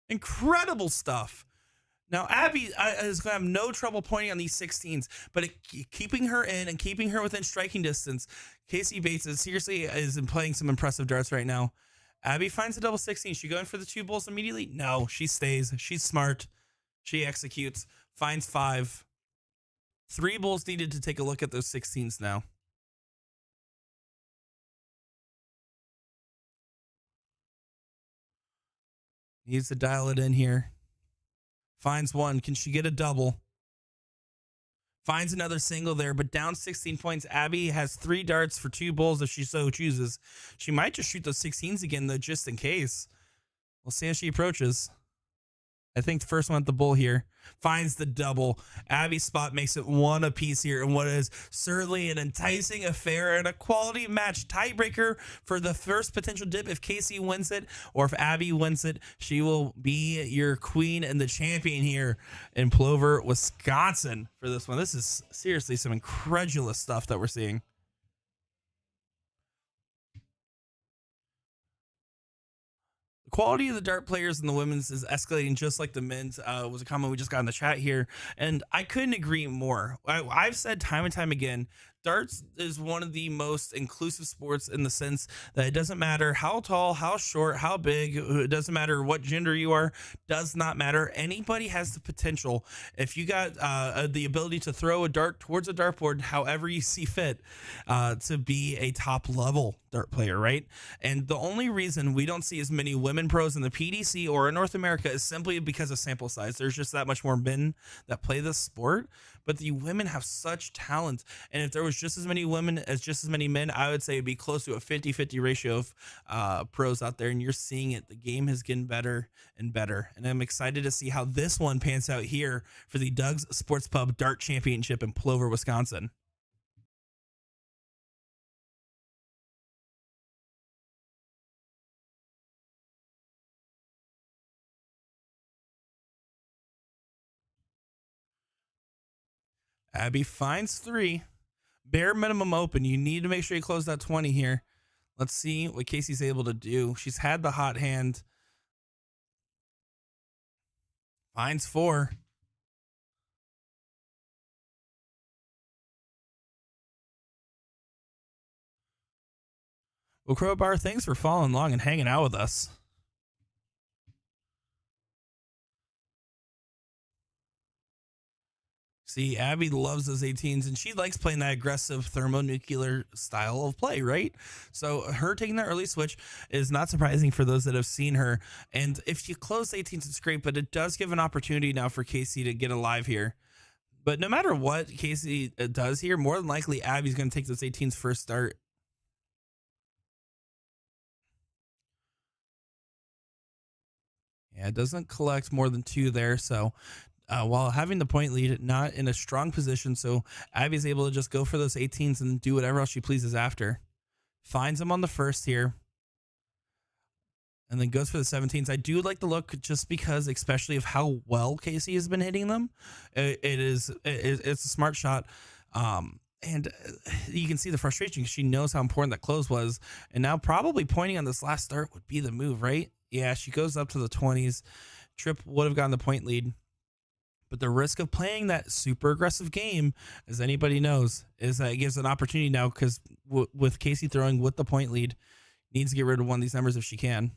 Incredible stuff. Now, Abby is going to have no trouble pointing on these 16s, but keeping her in and keeping her within striking distance. Casey Bates is playing some impressive darts right now. Abby finds a double 16. She going for the 2 bulls immediately? No, she stays. She's smart. She executes. Finds 5. 3 bulls needed to take a look at those 16s now. Needs to dial it in here. Finds 1. Can she get a double? Finds another single there, but down 16 points. Abby has 3 darts for 2 bulls if she so chooses. She might just shoot those 16s again, though, just in case. We'll see how she approaches. I think the first one at the bull here. Finds the double. Abby's spot makes it 1 apiece here in what is certainly an enticing affair and a quality match tiebreaker for the first potential dip. If Casey wins it or if Abby wins it, she will be your queen and the champion here in Plover, Wisconsin for this one. This is seriously some incredulous stuff that we're seeing. Quality of the dart players in the women's is escalating just like the men's. Was a comment we just got in the chat here, and I couldn't agree more. I've said time and time again, darts is one of the most inclusive sports in the sense that it doesn't matter how tall, how short, how big, it doesn't matter what gender you are, does not matter. Anybody has the potential. If you got the ability to throw a dart towards a dartboard however you see fit, to be a top level dart player, right? And the only reason we don't see as many women pros in the PDC or in North America is simply because of sample size. There's just that much more men that play this sport, but the women have such talent. And if there was just as many women as just as many men, I would say it'd be close to a 50-50 ratio of pros out there. And you're seeing it. The game is getting better and better. And I'm excited to see how this one pans out here for the Doug's Sports Pub Dart Championship in Plover, Wisconsin. Abby finds 3. Bare minimum open. You need to make sure you close that 20 here. Let's see what Casey's able to do. She's had the hot hand. Finds 4. Well, Crowbar, thanks for following along and hanging out with us. See, Abby loves those 18s, and she likes playing that aggressive thermonuclear style of play, right? So her taking that early switch is not surprising for those that have seen her. And if you close 18s, it's great, but it does give an opportunity now for Casey to get alive here. But no matter what Casey does here, more than likely Abby's going to take those 18s first start. Yeah, it doesn't collect more than 2 there, so... while having the point lead, not in a strong position, so Abby's able to just go for those 18s and do whatever else she pleases after. Finds them on the first here. And then goes for the 17s. I do like the look just because, especially of how well Casey has been hitting them. It's a smart shot. And you can see the frustration because she knows how important that close was. And now probably pointing on this last start would be the move, right? Yeah, she goes up to the 20s. Tripp would have gotten the point lead. But the risk of playing that super aggressive game, as anybody knows, is that it gives an opportunity now because with Casey throwing with the point lead, needs to get rid of one of these numbers if she can.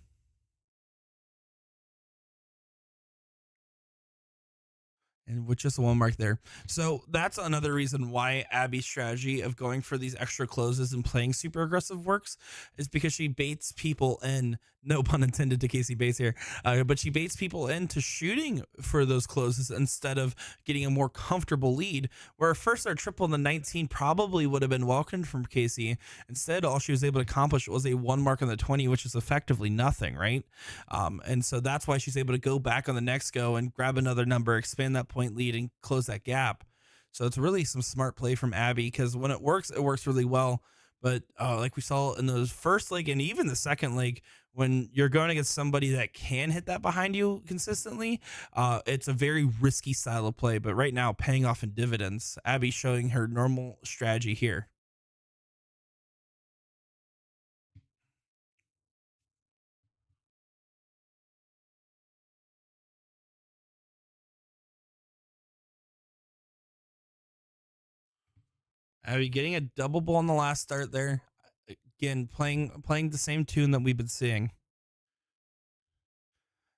And with just one mark there. So that's another reason why Abby's strategy of going for these extra closes and playing super aggressive works, is because she baits people in, no pun intended to Casey Bates here, but she baits people into shooting for those closes instead of getting a more comfortable lead, where first our triple in the 19 probably would have been welcomed from Casey. Instead, all she was able to accomplish was a 1 mark on the 20, which is effectively nothing, right? And so that's why she's able to go back on the next go and grab another number, expand that point lead, and close that gap. So it's really some smart play from Abby, because when it works really well. But like we saw in those first leg and even the second leg, when you're going against somebody that can hit that behind you consistently, it's a very risky style of play. But right now, paying off in dividends. Abby showing her normal strategy here. Abby getting a double ball on the last start there. Again, playing the same tune that we've been seeing.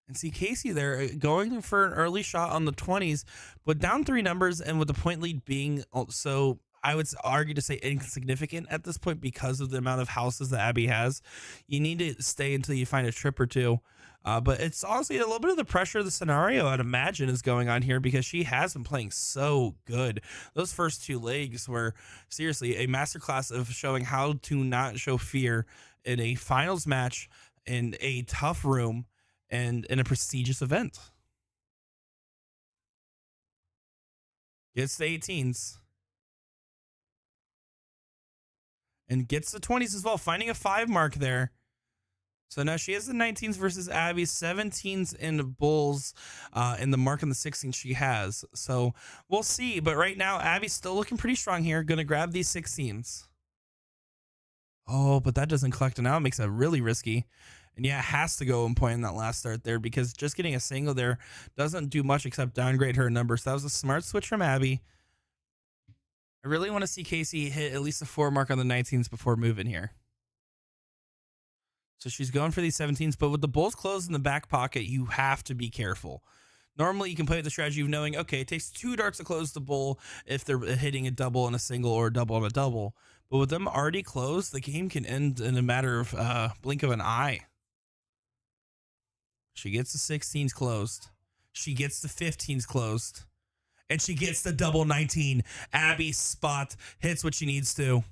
And see Casey there going for an early shot on the 20s, but down 3 numbers, and with the point lead being also, I would argue to say, insignificant at this point because of the amount of houses that Abby has. You need to stay until you find a trip or two. But it's honestly a little bit of the pressure of the scenario, I'd imagine, is going on here, because she has been playing so good. Those first 2 legs were seriously a masterclass of showing how to not show fear in a finals match, in a tough room, and in a prestigious event. Gets the 18s. And gets the 20s as well, finding a 5 mark there. So now she has the 19s versus Abby's 17s and bulls, and the mark on the 16 she has. So we'll see. But right now, Abby's still looking pretty strong here. Going to grab these 16s. Oh, but that doesn't collect, and now it makes it really risky. And yeah, it has to go and point in that last start there, because just getting a single there doesn't do much except downgrade her number. So that was a smart switch from Abby. I really want to see Casey hit at least a 4 mark on the 19s before moving here. So she's going for these 17s, but with the bulls closed in the back pocket, you have to be careful. Normally, you can play with the strategy of knowing, okay, it takes 2 darts to close the bull if they're hitting a double and a single, or a double and a double. But with them already closed, the game can end in a matter of blink of an eye. She gets the 16s closed. She gets the 15s closed. And she gets the double 19. Abby spot hits what she needs to.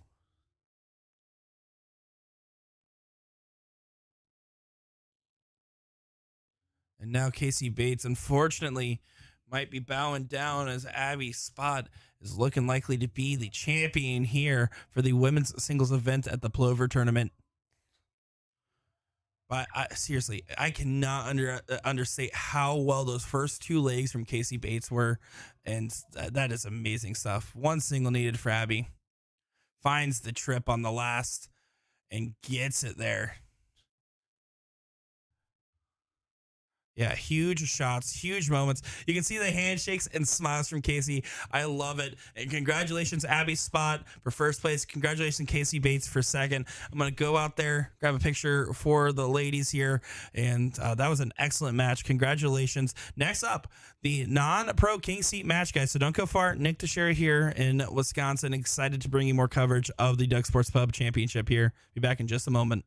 And now Casey Bates, unfortunately, might be bowing down, as Abby Spot is looking likely to be the champion here for the women's singles event at the Plover Tournament. But seriously, I cannot understate how well those first 2 legs from Casey Bates were. And that is amazing stuff. 1 single needed for Abby. Finds the trip on the last and gets it there. Yeah, huge shots, huge moments. You can see the handshakes and smiles from Casey. I love it. And congratulations, Abby Spot, for first place. Congratulations, Casey Bates, for second. I'm going to go out there, grab a picture for the ladies here. And that was an excellent match. Congratulations. Next up, the non-pro king seat match, guys. So don't go far. Nick DiChiria here in Wisconsin. Excited to bring you more coverage of the Doug Sports Pub Championship here. Be back in just a moment.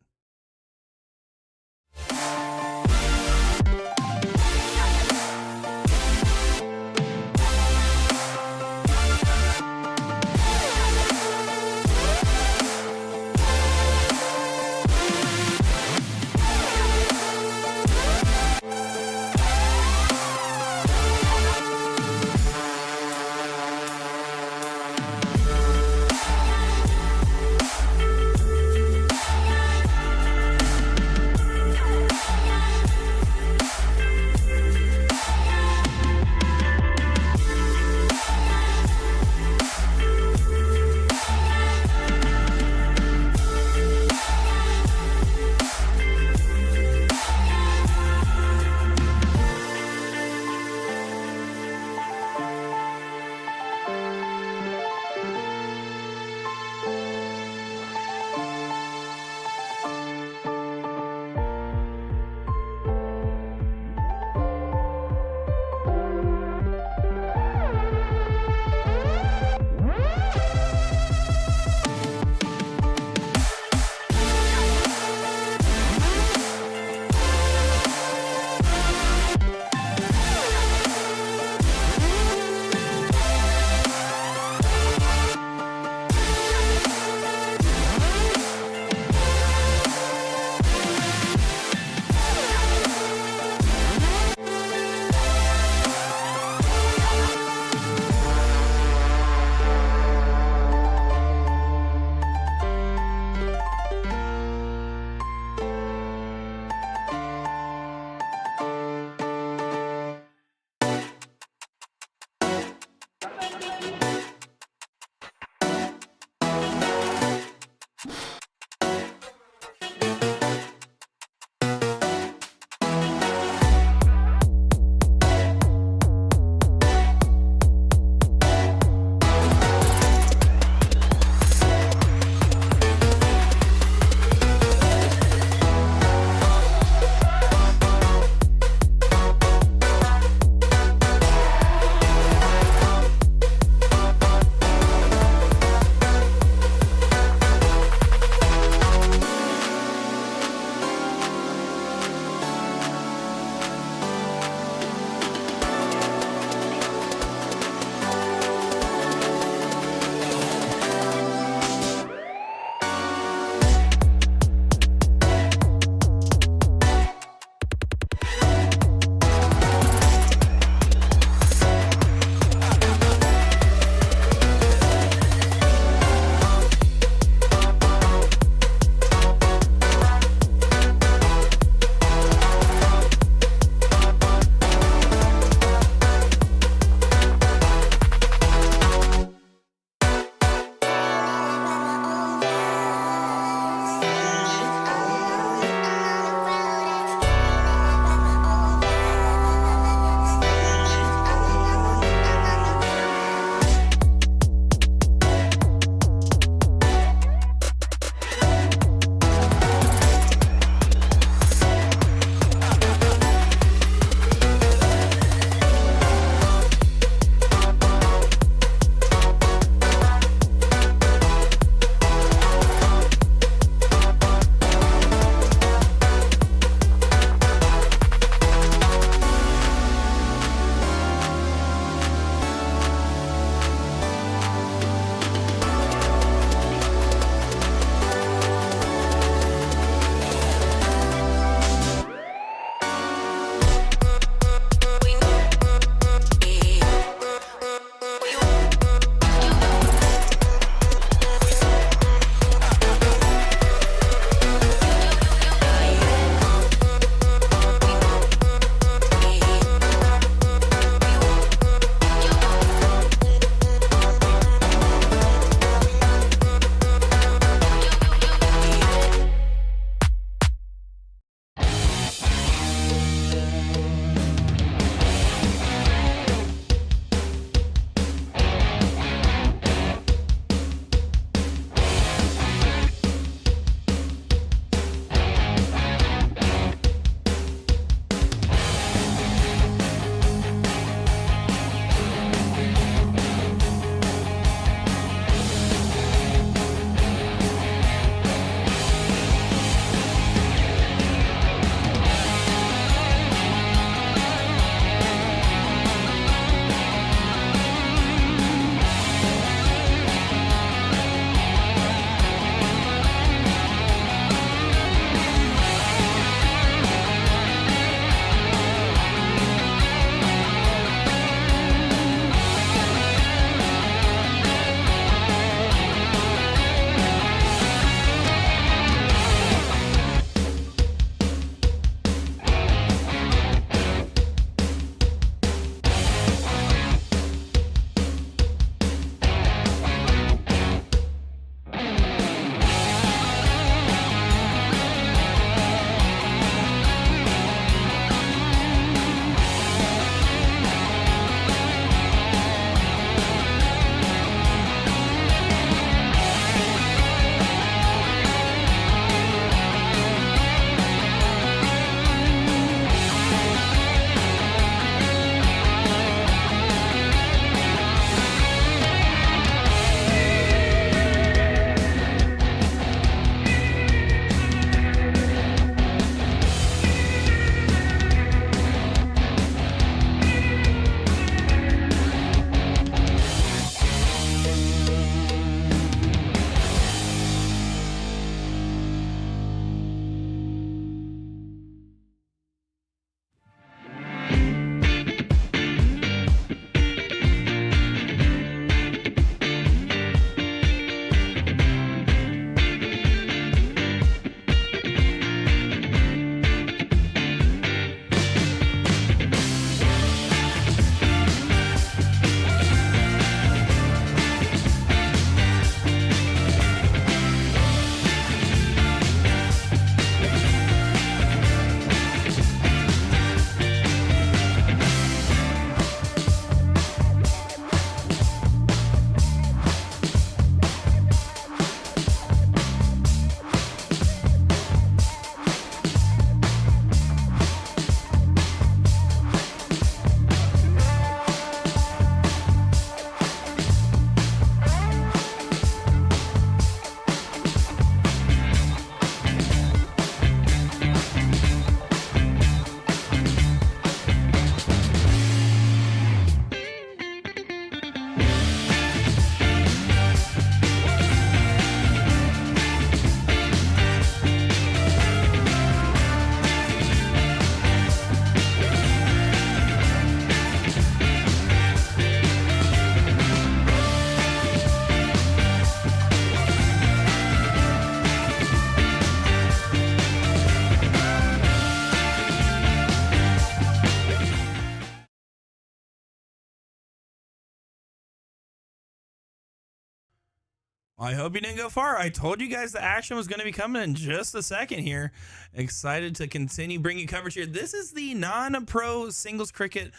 I hope you didn't go far. I told you guys the action was going to be coming in just a second here. Excited to continue bringing coverage here. This is the non-pro singles cricket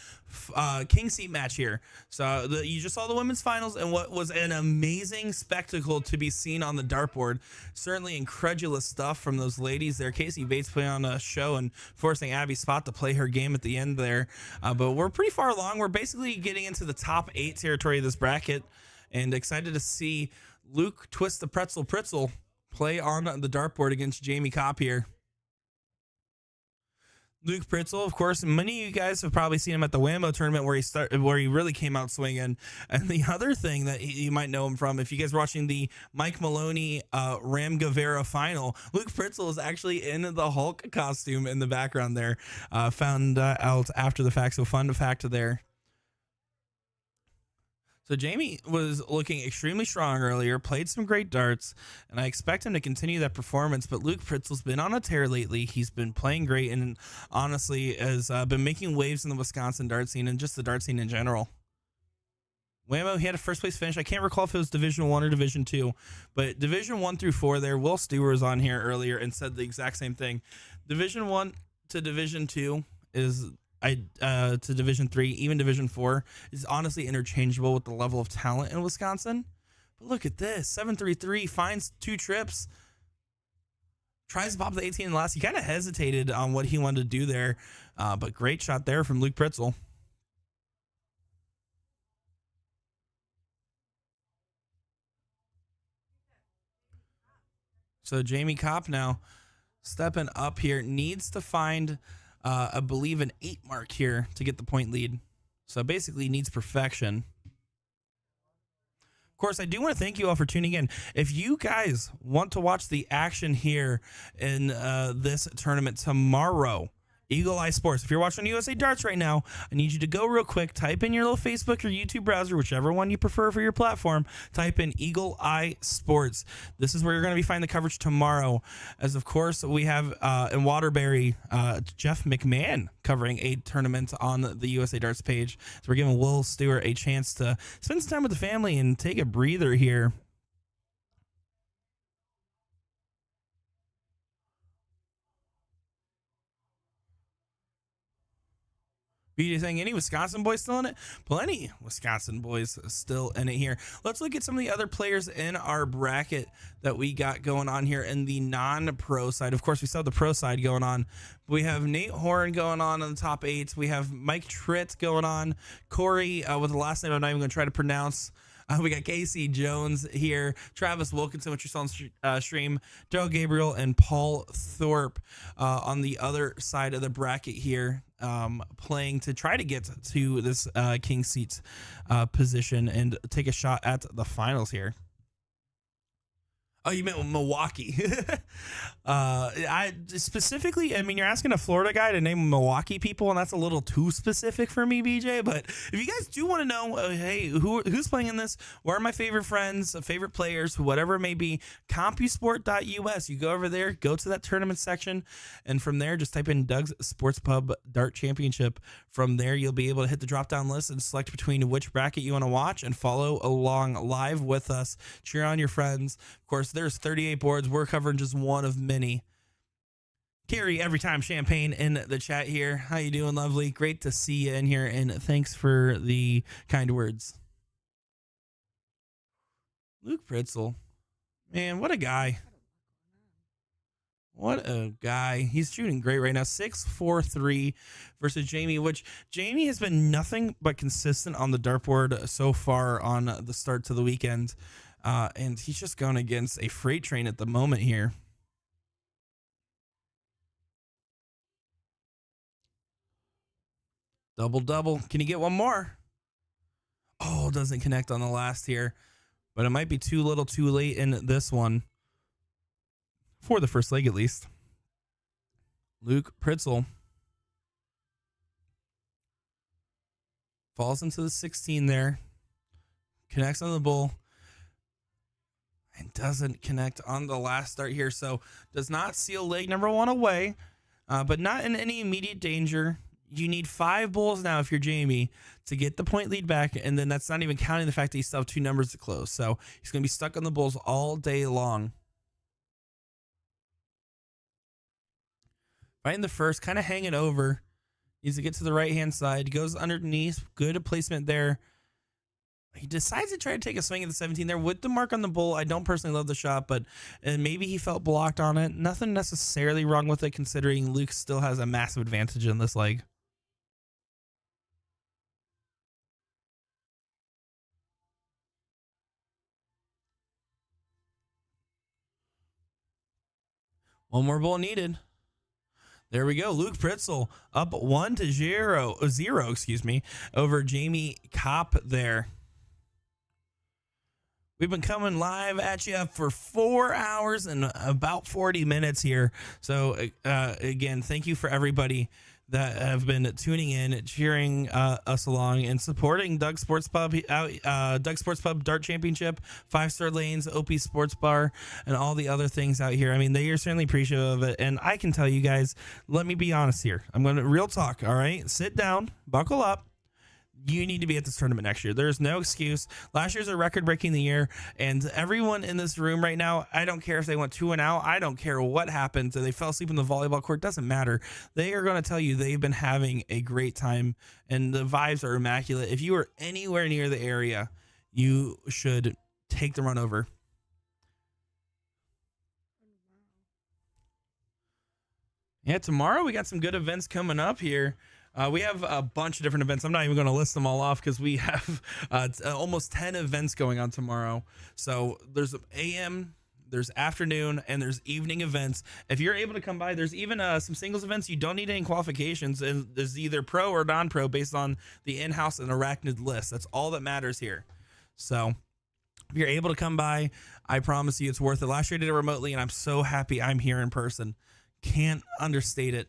king seat match here. So you just saw the women's finals and what was an amazing spectacle to be seen on the dartboard. Certainly incredulous stuff from those ladies there. Casey Bates putting on a show and forcing Abby Spot to play her game at the end there. But we're pretty far along. We're basically getting into the top 8 territory of this bracket, and excited to see Luke Twist the Pretzel play on the dartboard against Jamie Kopp here. Luke Pretzel, of course, many of you guys have probably seen him at the Whammo tournament where he really came out swinging. And the other thing that you might know him from, if you guys are watching the Mike Maloney Ram Guevara final, Luke Pretzel is actually in the Hulk costume in the background there. Found out after the fact, so fun fact there. So Jamie was looking extremely strong earlier, played some great darts, and I expect him to continue that performance. But Luke Pretzel's been on a tear lately. He's been playing great and honestly has been making waves in the Wisconsin dart scene and just the dart scene in general. Whammo, he had a first place finish. I can't recall if it was Division 1 or Division 2, but Division 1 through 4 there. Will Stewart was on here earlier and said the exact same thing. Division 1 to Division 2 is to Division 3, even Division 4 is honestly interchangeable with the level of talent in Wisconsin. But look at this, 733 finds 2 trips, tries to pop the 18 in the last. He kind of hesitated on what he wanted to do there, but great shot there from Luke Pretzel. So Jamie Kopp now stepping up here, needs to find I believe an 8 mark here to get the point lead. So basically needs perfection. Of course, I do want to thank you all for tuning in. If you guys want to watch the action here in this tournament tomorrow, Eagle Eye Sports. If you're watching USA Darts right now, I need you to go real quick, type in your little Facebook or YouTube browser, whichever one you prefer for your platform, type in Eagle Eye Sports. This is where you're going to be finding the coverage tomorrow. As of course, we have in Waterbury, Jeff McMahon covering a tournament on the USA Darts page. So we're giving Will Stewart a chance to spend some time with the family and take a breather here. BJ saying, any Wisconsin boys still in it? Plenty Wisconsin boys still in it here. Let's look at some of the other players in our bracket that we got going on here in the non-pro side. Of course, we still have the pro side going on. We have Nate Horn going on the top 8. We have Mike Tritt going on. Corey with the last name I'm not even going to try to pronounce. We got Casey Jones here, Travis Wilkinson, which you saw on stream, Joe Gabriel, and Paul Thorpe on the other side of the bracket here, playing to try to get to this king seat position and take a shot at the finals here. Oh, you meant Milwaukee. I mean, you're asking a Florida guy to name Milwaukee people, and that's a little too specific for me, BJ. But if you guys do want to know, hey, who's playing in this? What are my favorite friends, favorite players, whatever it may be? CompuSport.us. You go over there, go to that tournament section, and from there, just type in Doug's Sports Pub Dart Championship. From there, you'll be able to hit the drop-down list and select between which bracket you want to watch and follow along live with us. Cheer on your friends. Of course, there's 38 boards. We're covering just one of many. Carrie, every time Champagne in the chat here. How you doing, lovely? Great to see you in here, and thanks for the kind words. Luke Pretzel. Man, what a guy. What a guy. He's shooting great right now. 6-4-3 versus Jamie, which Jamie has been nothing but consistent on the dartboard so far on the start to the weekend. And he's just going against a freight train at the moment here. Double. Can you get one more? Oh, doesn't connect on the last here. But it might be too little too late in this one. For the first leg, at least. Luke Pretzel falls into the 16 there. Connects on the bull. And doesn't connect on the last start here. So does not seal leg number 1 away. But not in any immediate danger. You need 5 bowls now if you're Jamie to get the point lead back, and then that's not even counting the fact that you still have 2 numbers to close. So he's going to be stuck on the bowls all day long. Right in the first, kind of hanging over. Needs to get to the right-hand side. Goes underneath. Good placement there. He decides to try to take a swing at the 17 there with the mark on the bull. I don't personally love the shot, but maybe he felt blocked on it. Nothing necessarily wrong with it, considering Luke still has a massive advantage in this leg. One more bowl needed. There we go. Luke Pritzel up 1-0, excuse me, over Jamie Kopp there. We've been coming live at you for 4 hours and about 40 minutes here. So again, thank you for everybody that have been tuning in, cheering us along, and supporting Doug Sports Pub Doug Sports Pub Dart Championship, 5-Star Lanes, OP Sports Bar, and all the other things out here. I mean, they are certainly appreciative of it. And I can tell you guys, let me be honest here. I'm going to real talk. All right, sit down, buckle up. You need to be at this tournament next year. There's no excuse. Last year's a record-breaking year, and everyone in this room right now, I don't care if they went 2-0. I don't care what happened. They fell asleep in the volleyball court. Doesn't matter. They are going to tell you they've been having a great time, and the vibes are immaculate. If you are anywhere near the area, you should take the run over. Yeah, tomorrow we got some good events coming up here. We have a bunch of different events. I'm not even going to list them all off because we have almost 10 events going on tomorrow. So there's AM, there's afternoon, and there's evening events. If you're able to come by, there's even some singles events. You don't need any qualifications, and there's either pro or non-pro based on the in-house and arachnid list. That's all that matters here. So if you're able to come by, I promise you it's worth it. Last year I did it remotely, and I'm so happy I'm here in person. Can't understate it.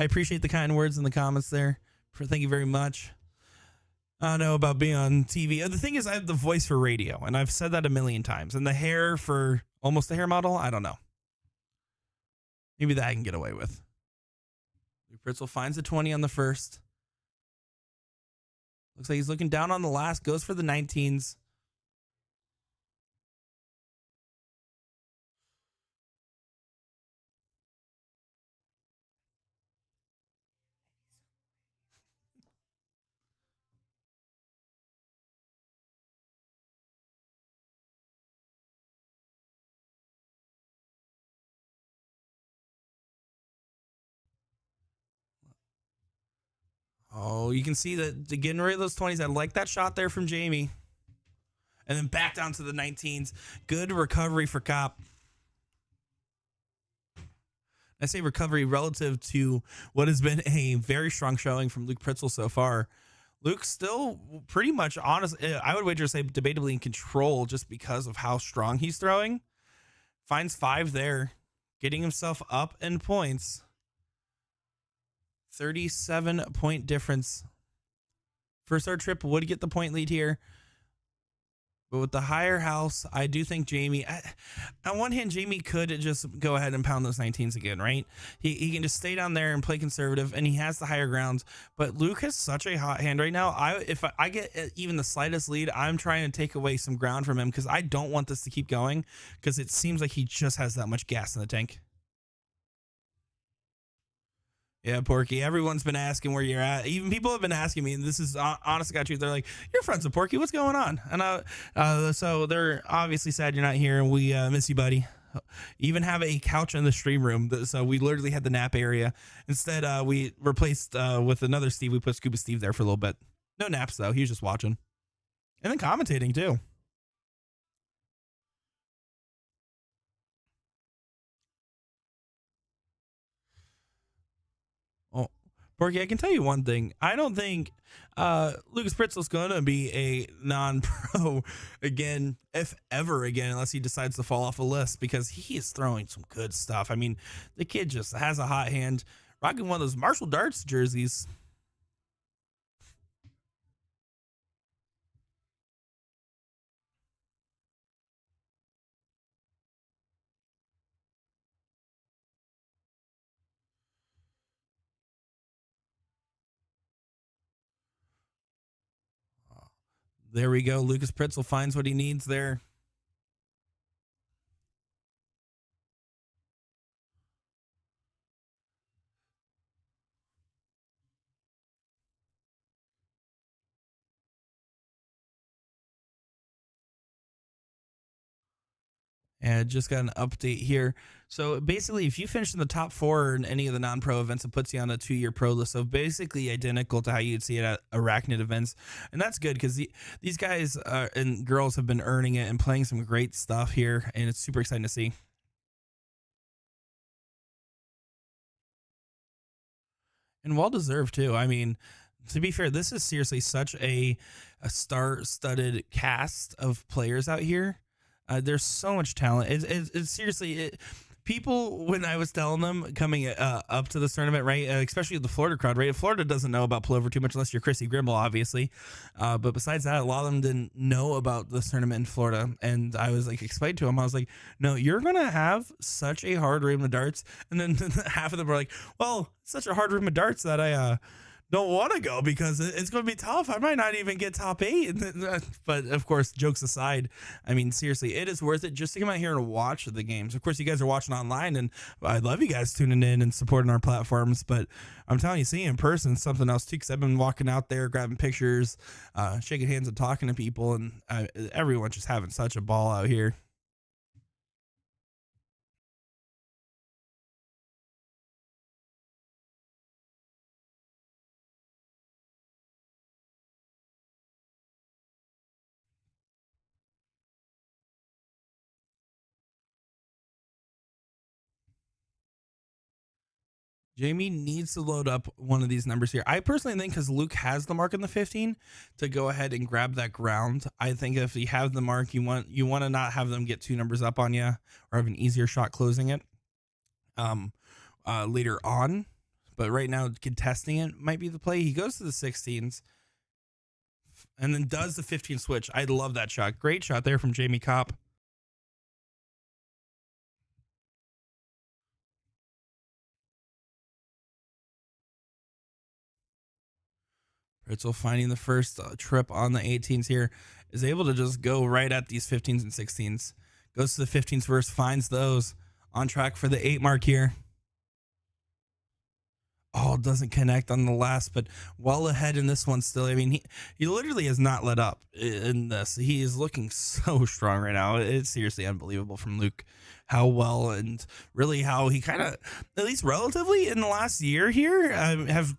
I appreciate the kind words in the comments there. Thank you very much. I know about being on TV. The thing is, I have the voice for radio, and I've said that a million times. And the hair for almost a hair model, I don't know. Maybe that I can get away with. Pritzel finds the 20 on the first. Looks like he's looking down on the last. Goes for the 19s. Oh, you can see that getting rid of those 20s. I like that shot there from Jamie. And then back down to the 19s. Good recovery for Kopp. I say recovery relative to what has been a very strong showing from Luke Pritzel so far. Luke's still pretty much honest. I would wager to say debatably in control just because of how strong he's throwing. Finds 5 there, getting himself up in points. 37-point difference. First our trip would get the point lead here. But with the higher house, I do think Jamie, on one hand, Jamie could just go ahead and pound those 19s again, right? He can just stay down there and play conservative, and he has the higher grounds. But Luke has such a hot hand right now. If I get even the slightest lead, I'm trying to take away some ground from him because I don't want this to keep going because it seems like he just has that much gas in the tank. Yeah, Porky. Everyone's been asking where you're at. Even people have been asking me, and this is honest to God truth. They're like, "You're friends with Porky. What's going on?" And so they're obviously sad you're not here, and we miss you, buddy. Even have a couch in the stream room, so we literally had the nap area. Instead, we replaced with another Steve. We put Scuba Steve there for a little bit. No naps though. He was just watching, and then commentating too. Oh, Porky, I can tell you one thing. I don't think Lucas Pritzel's going to be a non-pro again, if ever again, unless he decides to fall off a list because he is throwing some good stuff. I mean, the kid just has a hot hand, rocking one of those Marshall Darts jerseys. There we go. Lucas Pritzel finds what he needs there. And just got an update here. So basically, if you finish in the top 4 in any of the non-pro events, it puts you on a 2-year pro list. So basically identical to how you'd see it at Arachnid events. And that's good because these guys and girls have been earning it and playing some great stuff here. And it's super exciting to see. And well-deserved, too. I mean, to be fair, this is seriously such a star-studded cast of players out here. There's so much talent. It's seriously, people, when I was telling them coming up to this tournament, right, especially the Florida crowd, right? Florida doesn't know about Plover too much unless you're Chrissy Grimble, obviously. But besides that, a lot of them didn't know about this tournament in Florida. And I was like, explained to them, I was like, no, you're going to have such a hard room of darts. And then half of them were like, well, it's such a hard room of darts that I don't want to go because it's going to be tough. I might not even get top 8. But of course, jokes aside, I mean, seriously, it is worth it just to come out here and watch the games. Of course, you guys are watching online, and I love you guys tuning in and supporting our platforms. But I'm telling you, seeing in person is something else too, because I've been walking out there, grabbing pictures, shaking hands and talking to people, and everyone's just having such a ball out here. Jamie needs to load up one of these numbers here. I personally think because Luke has the mark in the 15 to go ahead and grab that ground. I think if you have the mark, you want to not have them get 2 numbers up on you or have an easier shot closing it later on. But right now, contesting it might be the play. He goes to the 16s and then does the 15 switch. I love that shot. Great shot there from Jamie Kopp. Ritzel finding the first trip on the 18s here, is able to just go right at these 15s and 16s. Goes to the 15s first, finds those. On track for the 8 mark here. Oh, doesn't connect on the last, but well ahead in this one still. I mean, he literally has not let up in this. He is looking so strong right now. It's seriously unbelievable from Luke how well and really how he kind of, at least relatively in the last year here,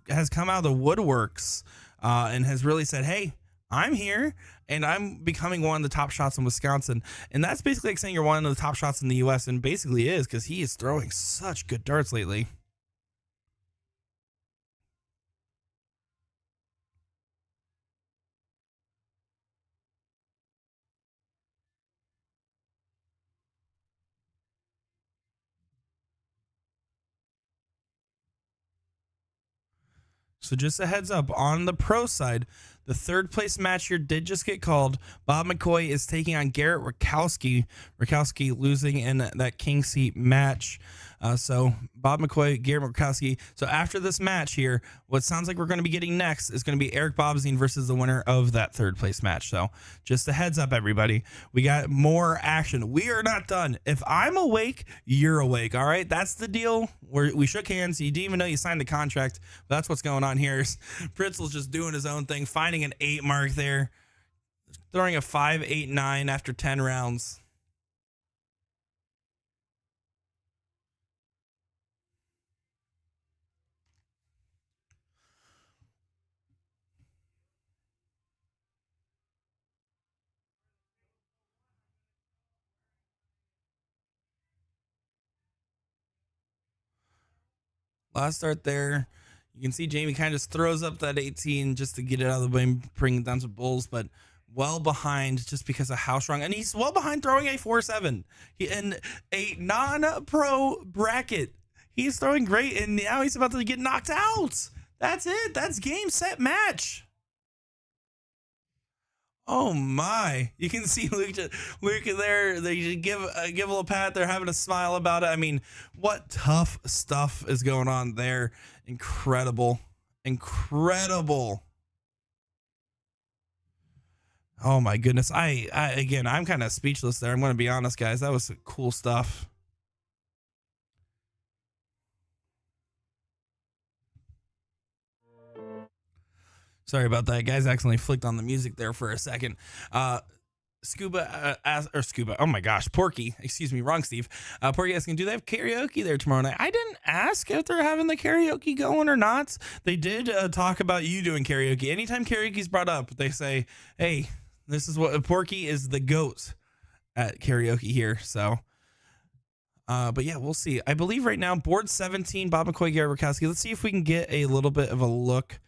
has come out of the woodworks and has really said, hey, I'm here and I'm becoming one of the top shots in Wisconsin. And that's basically like saying you're one of the top shots in the U.S. and basically is, because he is throwing such good darts lately. So just a heads up, on the pro side, the 3rd place match here did just get called. Bob McCoy is taking on Garrett Rakowski. Rakowski losing in that king seat match. So Bob McCoy, Garrett Rakowski. So after this match here, what sounds like we're going to be getting next is going to be Eric Bobzine versus the winner of that 3rd place match. So just a heads up, everybody. We got more action. We are not done. If I'm awake, you're awake. All right, that's the deal. We shook hands. You didn't even know you signed the contract. But that's what's going on here. Pritzel's just doing his own thing, finding an 8 mark there, throwing a 5, 8, 9 after 10 rounds. Last start there. You can see Jamie kind of just throws up that 18 just to get it out of the way and bring it down to bulls, but well behind just because of how strong. And he's well behind throwing a 4-7 in a non-pro bracket. He's throwing great, and now he's about to get knocked out. That's it. That's game, set, match. Oh my! You can see Luke there. They give a little pat. They're having a smile about it. I mean, what tough stuff is going on there? Incredible. Oh my goodness. Again, I'm kind of speechless there. I'm going to be honest, guys. That was cool stuff. Sorry about that, guys. I accidentally flicked on the music there for a second. Scuba. Oh my gosh, Porky. Excuse me, wrong Steve. Porky asking, do they have karaoke there tomorrow night? I didn't ask if they're having the karaoke going or not. They did talk about you doing karaoke. Anytime karaoke's brought up, they say, hey, this is what Porky is the goat at karaoke here. So, but yeah, we'll see. I believe right now, board 17, Bob McCoy, Gary Rakowski. Let's see if we can get a little bit of a look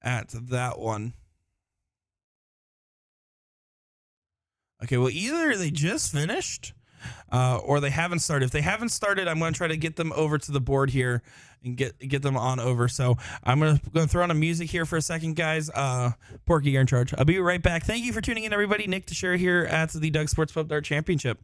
at that one. Okay, well, either they just finished or they haven't started. If they haven't started, I'm going to try to get them over to the board here and get them on over. So I'm going to throw on a music here for a second, guys. Porky, you're in charge. I'll be right back. Thank you for tuning in, everybody. Nick DiChiria here at the Doug Sports Pub Dart Championship.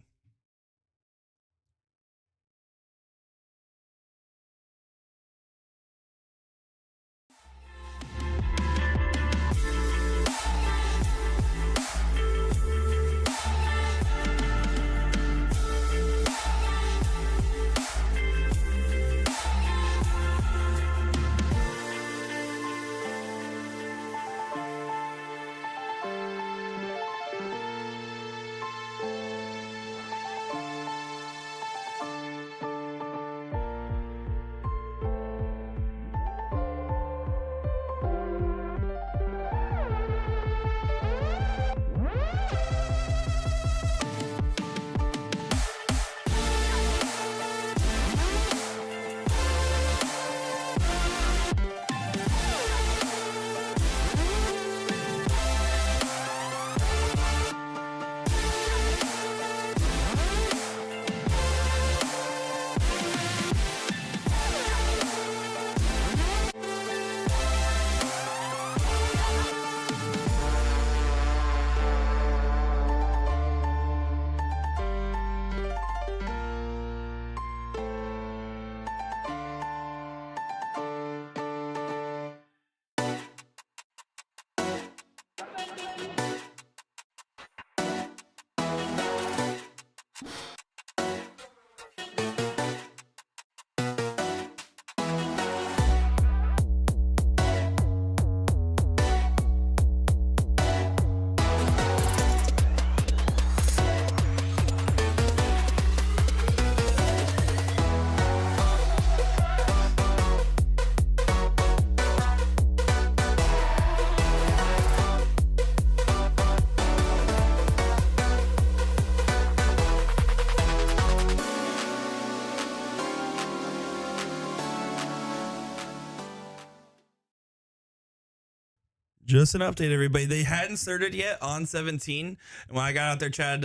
Just an update, everybody. They hadn't started yet on 17. And when I got out there, Chad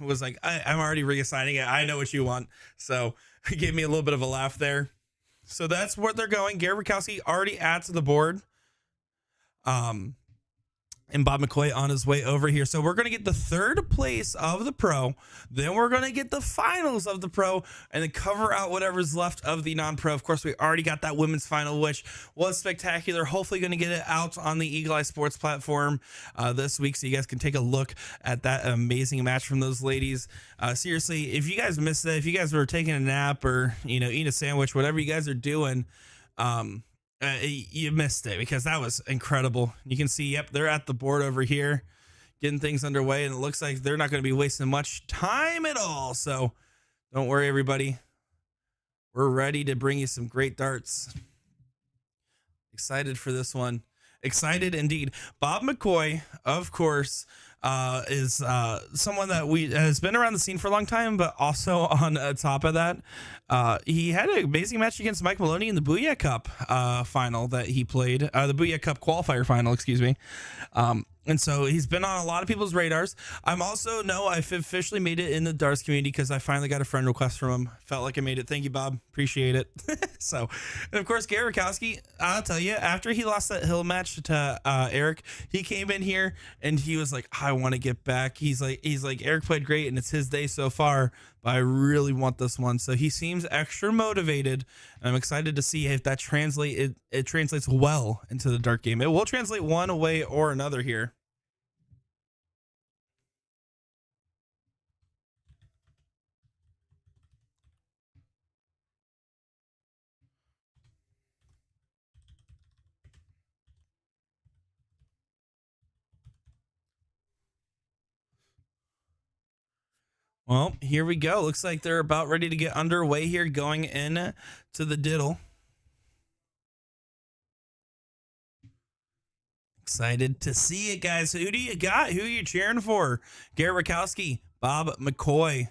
was like, I'm already reassigning it. I know what you want. So he gave me a little bit of a laugh there. So that's where they're going. Gary Rakowski already adds to the board. And Bob McCoy on his way over here. So we're going to get the third place of the pro. Then we're going to get the finals of the pro and then cover out whatever's left of the non-pro. Of course, we already got that women's final, which was spectacular. Hopefully going to get it out on the Eagle Eye Sports platform this week so you guys can take a look at that amazing match from those ladies. Seriously, if you guys missed it, if you guys were taking a nap or, eating a sandwich, whatever you guys are doing, you missed it because that was incredible. You can see, yep, they're at the board over here getting things underway, and it looks like they're not going to be wasting much time at all. So don't worry, everybody. We're ready to bring you some great darts. Excited for this one. Excited indeed. Bob McCoy, of course, is someone that has been around the scene for a long time, but also on top of that, he had an amazing match against Mike Maloney in the Booyah Cup final that he played, the Booyah Cup qualifier final, excuse me. And so he's been on a lot of people's radars. I've officially made it in the darts community because I finally got a friend request from him. Felt like I made it. Thank you, Bob. Appreciate it. So, and of course, Gary Rakowski, I'll tell you, after he lost that hill match to Eric, he came in here and he was like, I want to get back. He's like, Eric played great and it's his day so far, but I really want this one. So he seems extra motivated. And I'm excited to see if that translates well into the dart game. It will translate one way or another here. Well, here we go. Looks like they're about ready to get underway here, going in to the diddle. Excited to see it, guys. Who do you got? Who are you cheering for? Garrett Rakowski, Bob McCoy,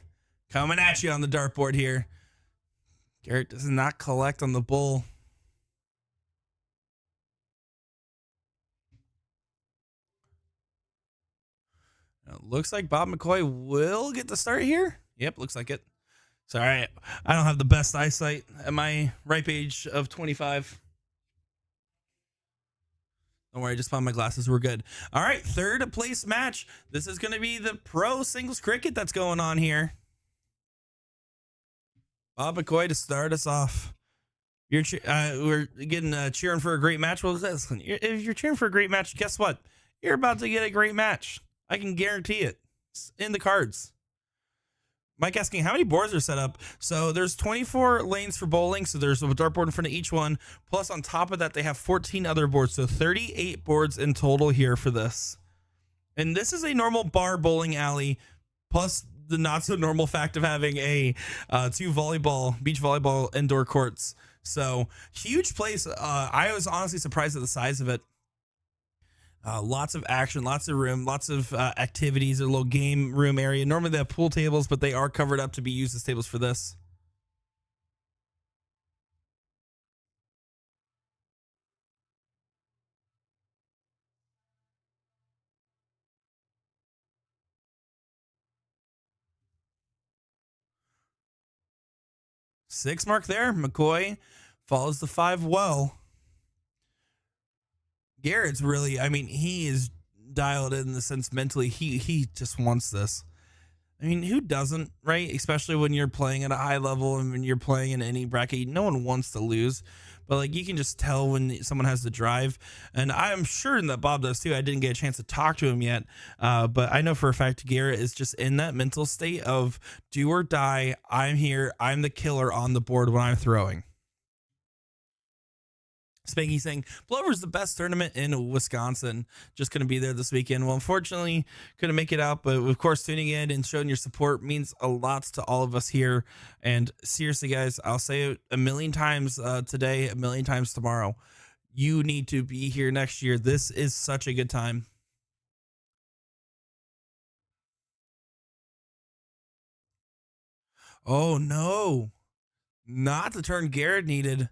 coming at you on the dartboard here. Garrett does not collect on the bull. Looks like Bob McCoy will get the start here. Yep, looks like it. Sorry, I don't have the best eyesight at my ripe age of 25. Don't worry, I just found my glasses. We're good. All right, third place match. This is going to be the pro singles cricket that's going on here. Bob McCoy to start us off. We're getting cheering for a great match. Well, listen, if you're cheering for a great match, guess what? You're about to get a great match. I can guarantee it. It's in the cards. Mike asking how many boards are set up. So there's 24 lanes for bowling. So there's a dartboard in front of each one. Plus on top of that, they have 14 other boards. So 38 boards in total here for this. And this is a normal bar bowling alley. Plus the not so normal fact of having a two beach volleyball indoor courts. So huge place. I was honestly surprised at the size of it. Lots of action, lots of room, lots of activities, a little game room area. Normally they have pool tables, but they are covered up to be used as tables for this. Six mark there. McCoy follows the 5 well. Garrett's really, I mean, he is dialed in the sense mentally. He just wants this. I mean, who doesn't, right? Especially when you're playing at a high level and when you're playing in any bracket, no one wants to lose. But like you can just tell when someone has the drive, and I'm sure that Bob does too. I didn't get a chance to talk to him yet, but I know for a fact Garrett is just in that mental state of do or die. I'm here. I'm the killer on the board when I'm throwing. Spanky saying Plover's the best tournament in Wisconsin. Just going to be there this weekend. Well, unfortunately, couldn't make it out, but of course, tuning in and showing your support means a lot to all of us here. And seriously, guys, I'll say it a million times today, a million times tomorrow. You need to be here next year. This is such a good time. Oh no, not the turn Garrett needed.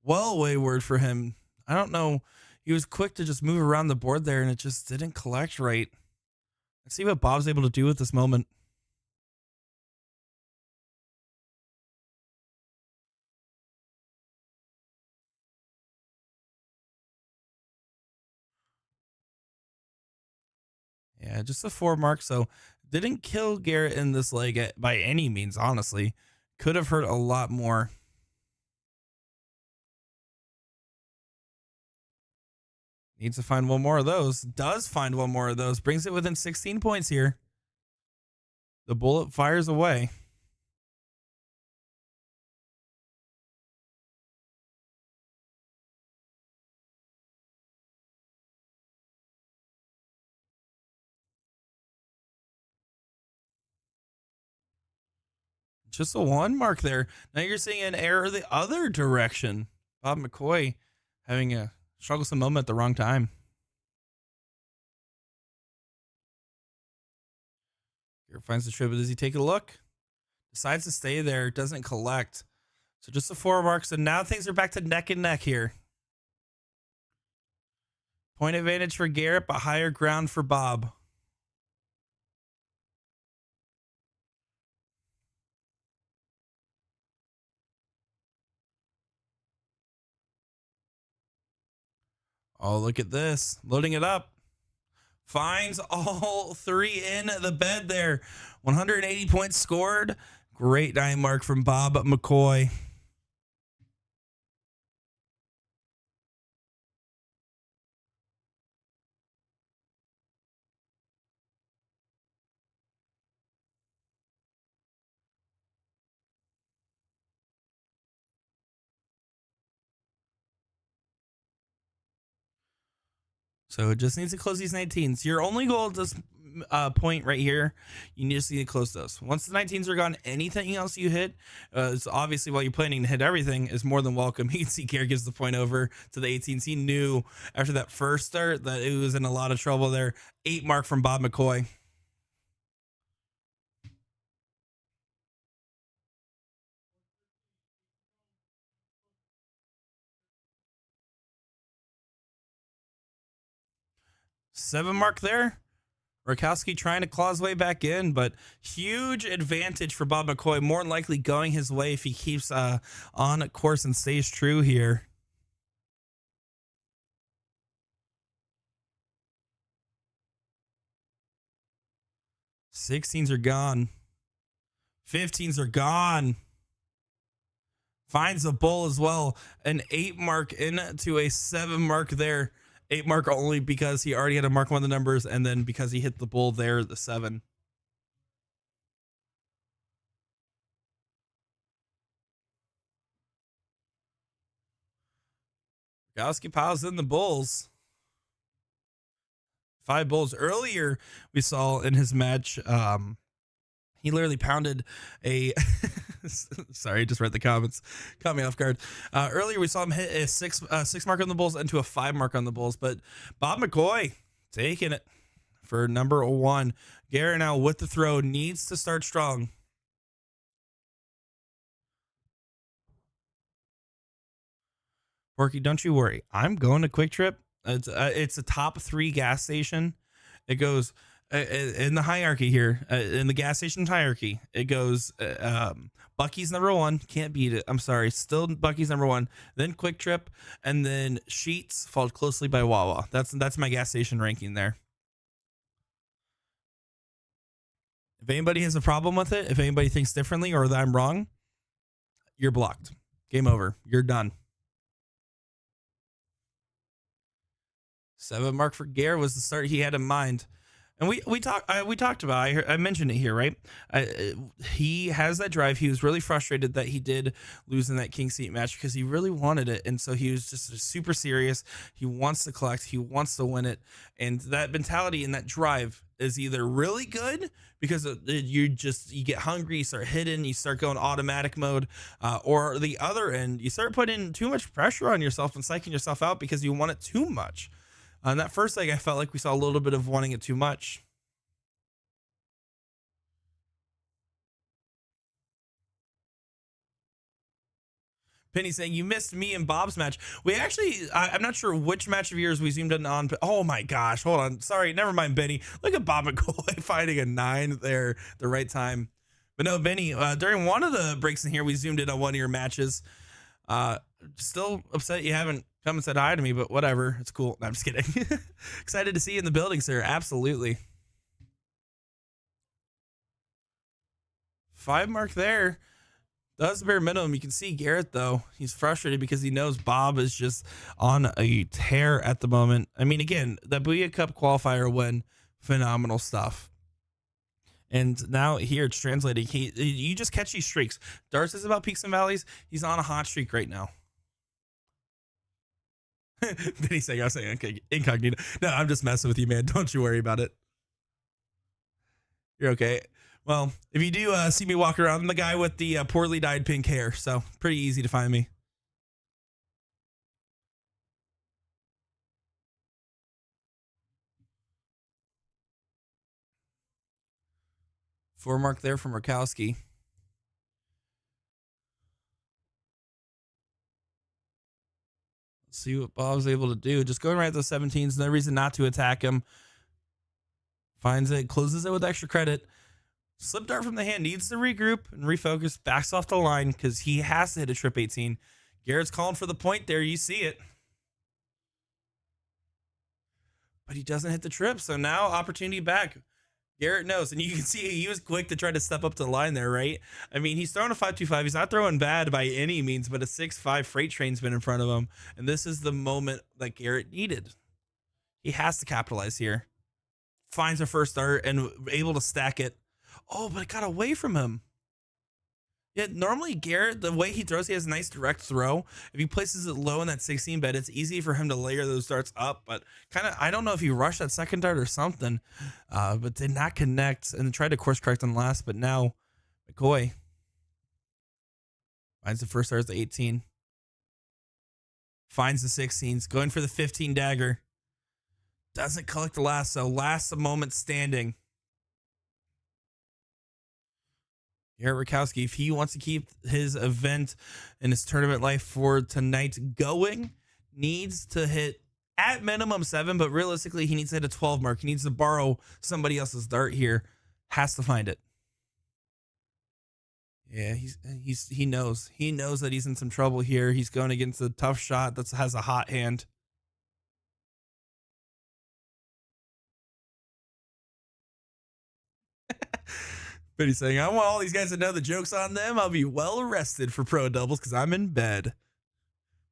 Well wayward for him. I don't know. He was quick to just move around the board there, and it just didn't collect right. Let's see what Bob's able to do with this moment. Yeah, just a 4 mark. So didn't kill Garrett in this leg by any means, honestly. Could have hurt a lot more. Needs to find one more of those. Does find one more of those. Brings it within 16 points here. The bullet fires away. Just a 1 mark there. Now you're seeing an error the other direction. Bob McCoy having a strugglesome moment at the wrong time. Here finds the trip. Does he take a look? Decides to stay there. Doesn't collect. So just a 4 mark. So now things are back to neck and neck here. Point advantage for Garrett, but higher ground for Bob. Oh, look at this. Loading it up. Finds all 3 in the bed there. 180 points scored. Great 9 mark from Bob McCoy. So it just needs to close these 19s. Your only goal at this point right here, you just need to close those. Once the 19s are gone, anything else you hit, it's obviously while you're planning to hit everything is more than welcome. You can see Garrett gives the point over to the 18s. He knew after that first start that it was in a lot of trouble there. 8 mark from Bob McCoy. Seven mark there. Rakowski trying to claw his way back in, but huge advantage for Bob McCoy. More than likely going his way if he keeps on course and stays true here. Sixteens are gone. 15s are gone. Finds a bull as well. An 8 mark into a 7 mark there. 8 mark only because he already had to mark one of the numbers, and then because he hit the bull there, the 7. Rakowski piles in the bulls. 5 bulls. Earlier, we saw in his match, he literally pounded a sorry, just read the comments, caught me off guard. Earlier we saw him hit a 6 mark on the bulls into a 5 mark on the bulls, but Bob McCoy taking it for number 1. Garrett now with the throw, needs to start strong. Porky, don't you worry, I'm going to Quick Trip. It's a top 3 gas station. It goes in the hierarchy here, in the gas station hierarchy, it goes Bucky's number 1, can't beat it. I'm sorry, still Bucky's number 1, then Quick Trip, and then Sheetz, followed closely by Wawa. That's my gas station ranking there. If anybody has a problem with it, if anybody thinks differently or that I'm wrong, you're blocked. Game over. You're done. 7 mark for Garrett was the start he had in mind. And we talked about, I mentioned it here, right? He has that drive. He was really frustrated that he did lose in that king seat match because he really wanted it. And so he was just super serious. He wants to collect. He wants to win it. And that mentality and that drive is either really good because you get hungry, you start hitting, you start going automatic mode, or the other end, you start putting too much pressure on yourself and psyching yourself out because you want it too much. On that first leg, I felt like we saw a little bit of wanting it too much. Penny saying, you missed me and Bob's match. We actually, I'm not sure which match of yours we zoomed in on, but oh my gosh, hold on. Sorry, never mind, Benny. Look at Bob McCoy finding a 9 there the right time. But no, Benny, during one of the breaks in here, we zoomed in on one of your matches. Still upset you haven't come and said hi to me, but whatever. It's cool. No, I'm just kidding. Excited to see you in the building, sir. Absolutely. 5 mark there. That's the bare minimum. You can see Garrett, though. He's frustrated because he knows Bob is just on a tear at the moment. I mean, again, the Booyah Cup qualifier win, phenomenal stuff. And now here it's translating. You just catch these streaks. Darts is about peaks and valleys. He's on a hot streak right now. Benny saying, I was saying, okay, incognito. No, I'm just messing with you, man. Don't you worry about it. You're okay. Well, if you do see me walk around, I'm the guy with the poorly dyed pink hair, so pretty easy to find me. Four mark there from Rakowski. Let's see what Bob's able to do. Just going right at the 17s. No reason not to attack him. Finds it, closes it with extra credit. Slip dart from the hand, needs to regroup and refocus. Backs off the line because he has to hit a trip 18. Garrett's calling for the point there. You see it. But he doesn't hit the trip. So now opportunity back. Garrett knows, and you can see he was quick to try to step up to the line there, right? I mean, he's throwing a 5.25. He's not throwing bad by any means, but a 6.5 freight train's been in front of him. And this is the moment that Garrett needed. He has to capitalize here. Finds a first dart and able to stack it. Oh, but it got away from him. Yeah, normally Garrett, the way he throws, he has a nice direct throw. If he places it low in that 16 bed, it's easy for him to layer those darts up. But kind of, I don't know if he rushed that second dart or something, but did not connect and tried to course correct on last. But now McCoy finds the first dart at the 18, finds the 16s, going for the 15 dagger. Doesn't collect the last, so last moment standing. Garrett Rakowski, if he wants to keep his event and his tournament life for tonight going, needs to hit at minimum 7, but realistically, he needs to hit a 12 mark. He needs to borrow somebody else's dart here. Has to find it. Yeah, he knows. He knows that he's in some trouble here. He's going against a tough shot that has a hot hand. But he's saying, I want all these guys to know the joke's on them. I'll be well arrested for pro doubles because I'm in bed.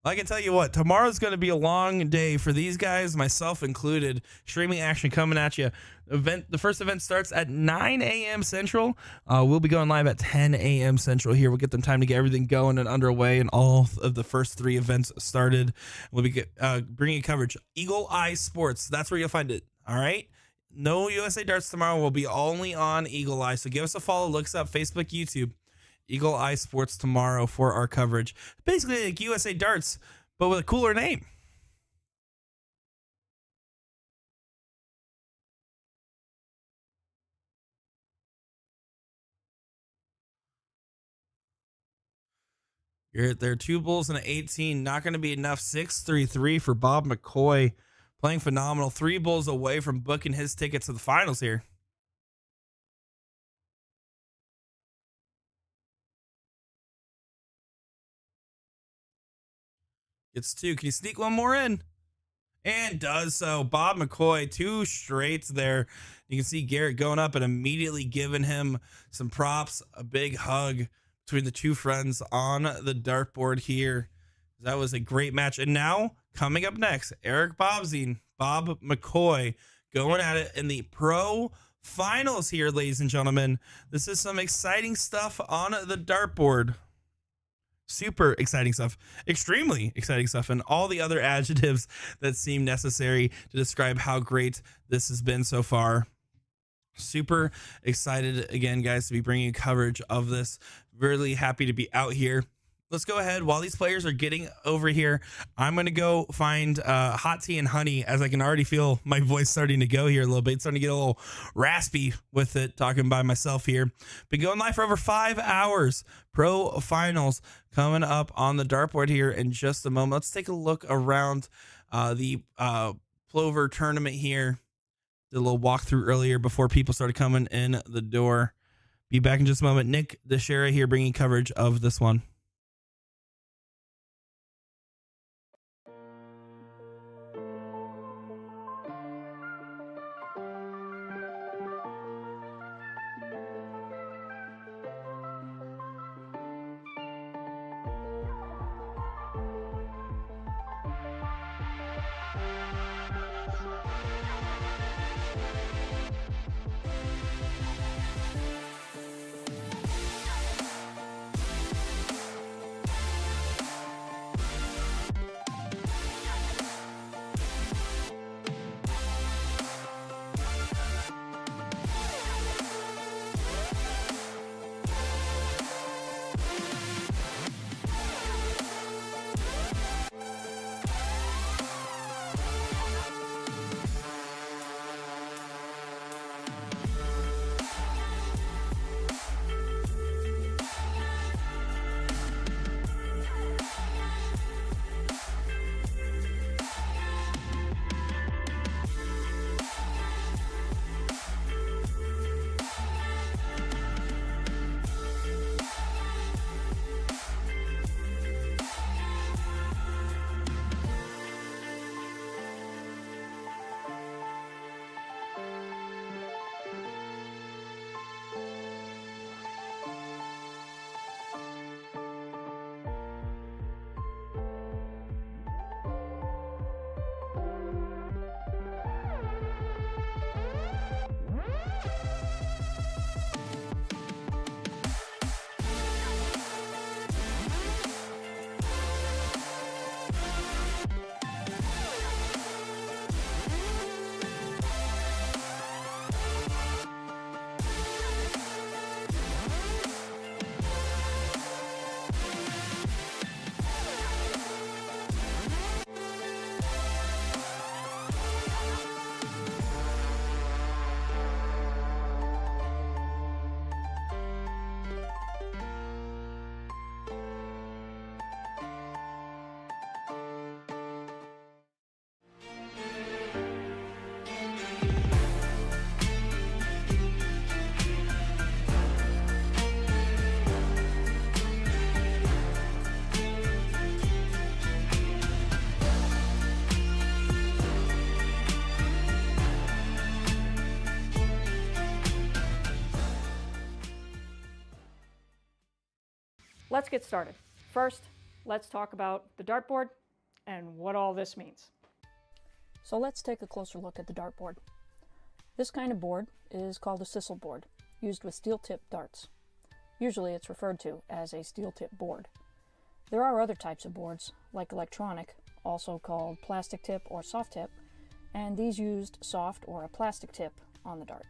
I can tell you what, tomorrow's going to be a long day for these guys, myself included. Streaming action coming at you. The first event starts at 9 a.m. Central. We'll be going live at 10 a.m. Central here. We'll get them time to get everything going and underway, and all of the first 3 events started. We'll be bringing coverage. Eagle Eye Sports, that's where you'll find it. All right? No USA Darts tomorrow. Will be only on Eagle Eye. So give us a follow. Look us up, Facebook, YouTube. Eagle Eye Sports tomorrow for our coverage. Basically like USA Darts, but with a cooler name. You're there, 2 bulls and an 18. Not going to be enough. 6-3-3 for Bob McCoy. Playing phenomenal. 3 bulls away from booking his tickets to the finals here. Gets 2. Can you sneak one more in? And does so. Bob McCoy, 2 straights there. You can see Garrett going up and immediately giving him some props. A big hug between the 2 friends on the dartboard here. That was a great match. And now, coming up next, Eric Bobzine, Bob McCoy, going at it in the pro finals here, ladies and gentlemen. This is some exciting stuff on the dartboard. Super exciting stuff, extremely exciting stuff, and all the other adjectives that seem necessary to describe how great this has been so far. Super excited again, guys, to be bringing coverage of this. Really happy to be out here. Let's go ahead. While these players are getting over here, I'm going to go find hot tea and honey, as I can already feel my voice starting to go here a little bit. It's starting to get a little raspy with it, talking by myself here. Been going live for over 5 hours. Pro finals coming up on the dartboard here in just a moment. Let's take a look around the Plover Tournament here. Did a little walkthrough earlier before people started coming in the door. Be back in just a moment. Nick DiChiria here bringing coverage of this one. Let's get started. First, let's talk about the dartboard and what all this means. So let's take a closer look at the dartboard. This kind of board is called a sisal board, used with steel-tip darts. Usually it's referred to as a steel-tip board. There are other types of boards, like electronic, also called plastic tip or soft tip, and these used soft or a plastic tip on the dart.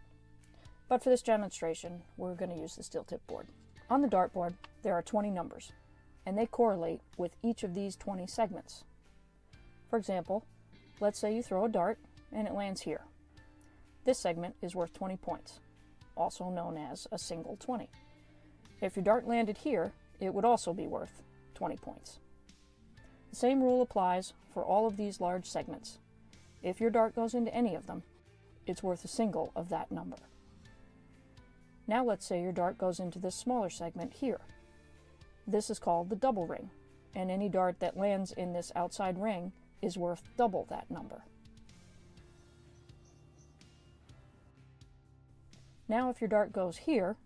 But for this demonstration, we're going to use the steel tip board. On the dartboard, there are 20 numbers, and they correlate with each of these 20 segments. For example, let's say you throw a dart and it lands here. This segment is worth 20 points, also known as a single 20. If your dart landed here, it would also be worth 20 points. The same rule applies for all of these large segments. If your dart goes into any of them, it's worth a single of that number. Now let's say your dart goes into this smaller segment here. This is called the double ring, and any dart that lands in this outside ring is worth double that number. Now if your dart goes here,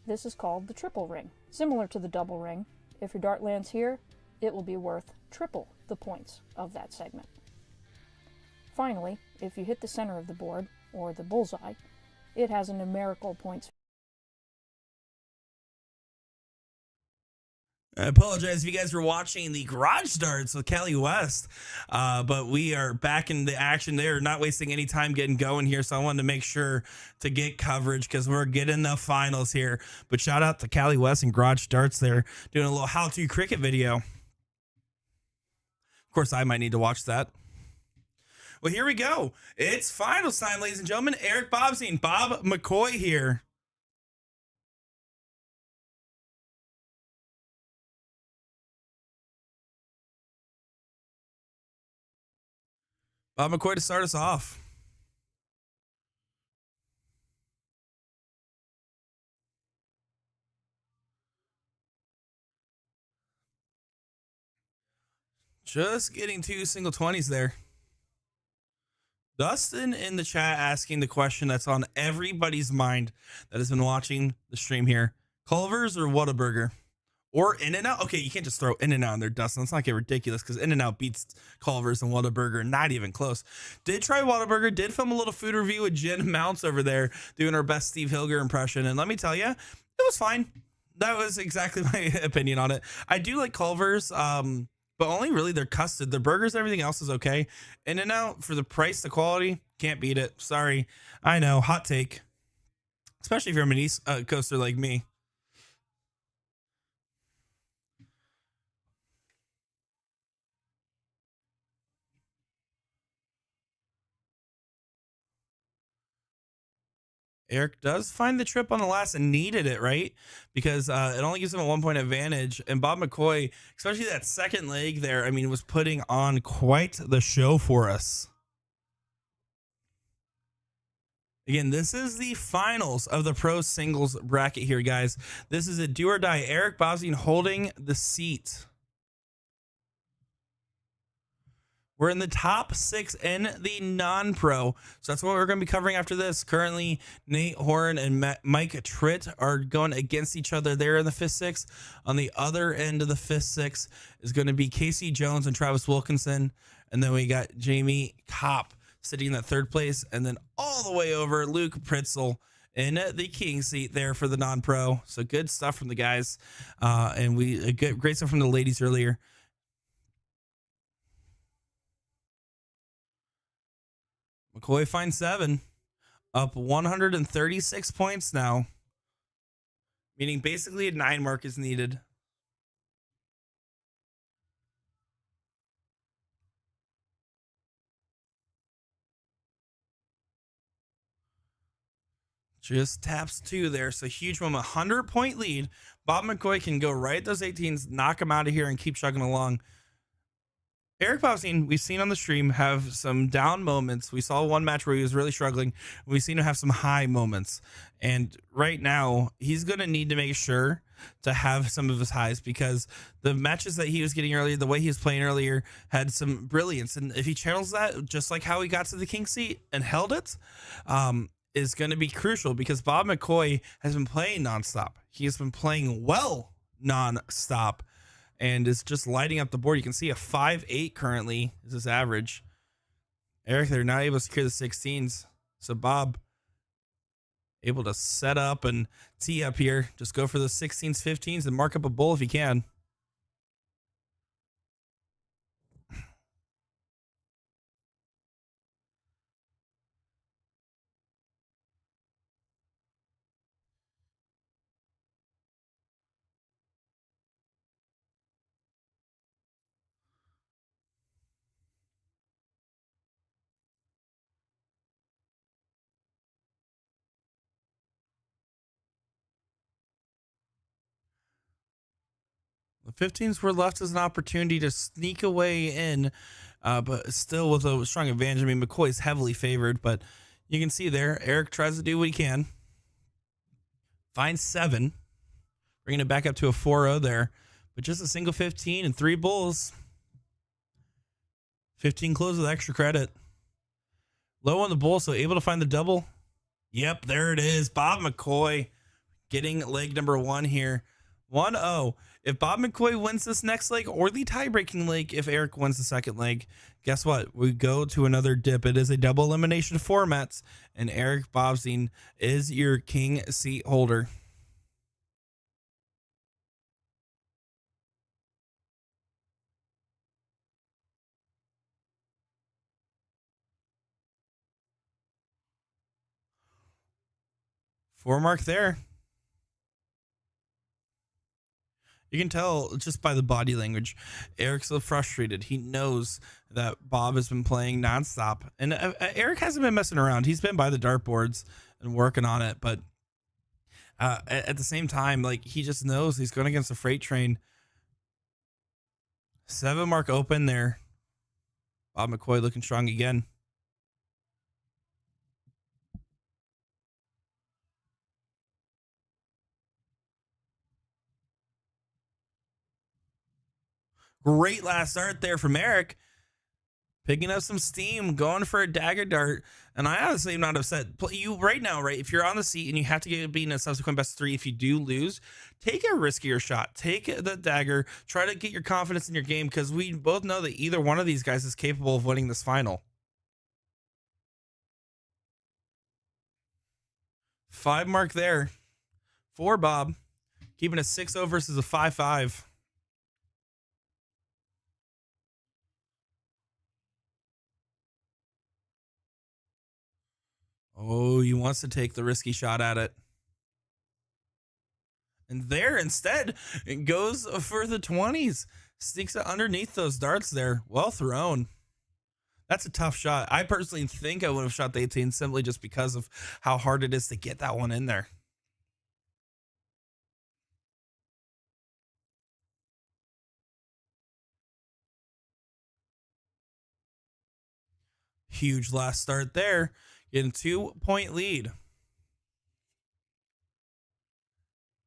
this is called the triple ring. Similar to the double ring, if your dart lands here, it will be worth triple the points of that segment. Finally, if you hit the center of the board, or the bullseye, it has a numerical points. I apologize if you guys were watching the garage darts with Cali West, but we are back in the action. They're not wasting any time getting going here, so I wanted to make sure to get coverage because we're getting the finals here. But shout out to Cali West and Garage Darts there doing a little how-to cricket video. Of course, I might need to watch that. Well, here we go. It's finals time, ladies and gentlemen. Eric Bobstein, Bob McCoy here. Bob McCoy to start us off. Just getting 2 single 20s there. Dustin in the chat asking the question that's on everybody's mind that has been watching the stream here. Culver's or Whataburger? Or In-N-Out? Okay, you can't just throw In-N-Out in there, Dustin. Let's not get ridiculous because In-N-Out beats Culver's and Whataburger. Not even close. Did try Whataburger. Did film a little food review with Jen Mounts over there doing our best Steve Hilger impression. And let me tell you, it was fine. That was exactly my opinion on it. I do like Culver's, but only really their custard. Their burgers, everything else is okay. In-N-Out, for the price, the quality, can't beat it. Sorry. I know, hot take. Especially if you're an East Coaster like me. Eric does find the trip on the last and needed it, right? Because it only gives him a 1 point advantage. And Bob McCoy, especially that second leg there, I mean, was putting on quite the show for us. Again, this is the finals of the pro singles bracket here, guys. This is a do or die. Eric Bobstein holding the seat. We're in the top 6 in the non-pro. So that's what we're going to be covering after this. Currently, Nate Horan and Mike Tritt are going against each other there in the 5th 6. On the other end of the 5th 6 is going to be Casey Jones and Travis Wilkinson. And then we got Jamie Kopp sitting in that 3rd place. And then all the way over, Luke Pritzel in the king seat there for the non-pro. So good stuff from the guys. And we great stuff from the ladies earlier. McCoy finds 7, up 136 points now, meaning basically a 9 mark is needed. Just taps 2 there, so huge one, 100-point lead. Bob McCoy can go right at those 18s, knock him out of here, and keep chugging along. Eric Bobstein, we've seen on the stream, have some down moments. We saw one match where he was really struggling. We've seen him have some high moments. And right now, he's going to need to make sure to have some of his highs because the matches that he was getting earlier, the way he was playing earlier, had some brilliance. And if he channels that, just like how he got to the king seat and held it, is going to be crucial because Bob McCoy has been playing nonstop. He has been playing well nonstop and is just lighting up the board. You can see a 5.8 currently is his average. Eric, they're not able to secure the 16s. So Bob able to set up and tee up here. Just go for the 16s, 15s, and mark up a bull if you can. The 15s were left as an opportunity to sneak away in, but still with a strong advantage. I mean, McCoy's heavily favored, but you can see there, Eric tries to do what he can. Finds 7, bringing it back up to a 4-0 there, but just a single 15 and 3 bulls. 15 close with extra credit. Low on the bull, so able to find the double. Yep, there it is. Bob McCoy getting leg number 1 here. 1-0. If Bob McCoy wins this next leg or the tie-breaking leg, if Eric wins the second leg, guess what? We go to another dip. It is a double elimination format, and Eric Bobstein is your king seat holder. Four mark there. You can tell just by the body language. Eric's so frustrated. He knows that Bob has been playing nonstop. And Eric hasn't been messing around. He's been by the dartboards and working on it. But at the same time, like, he just knows he's going against a freight train. 7 mark open there. Bob McCoy looking strong again. Great last start there from Eric. Picking up some steam, going for a dagger dart. And I honestly am not upset. You right now, right? If you're on the seat and you have to get beaten a subsequent best 3, if you do lose, take a riskier shot. Take the dagger. Try to get your confidence in your game, because we both know that either one of these guys is capable of winning this final. 5 mark there for Bob. Keeping a 6-0 versus a 5-5. Oh, he wants to take the risky shot at it. And there, instead, it goes for the 20s. Sneaks it underneath those darts there. Well thrown. That's a tough shot. I personally think I would have shot the 18 simply just because of how hard it is to get that one in there. Huge last start there. Getting 2-point lead.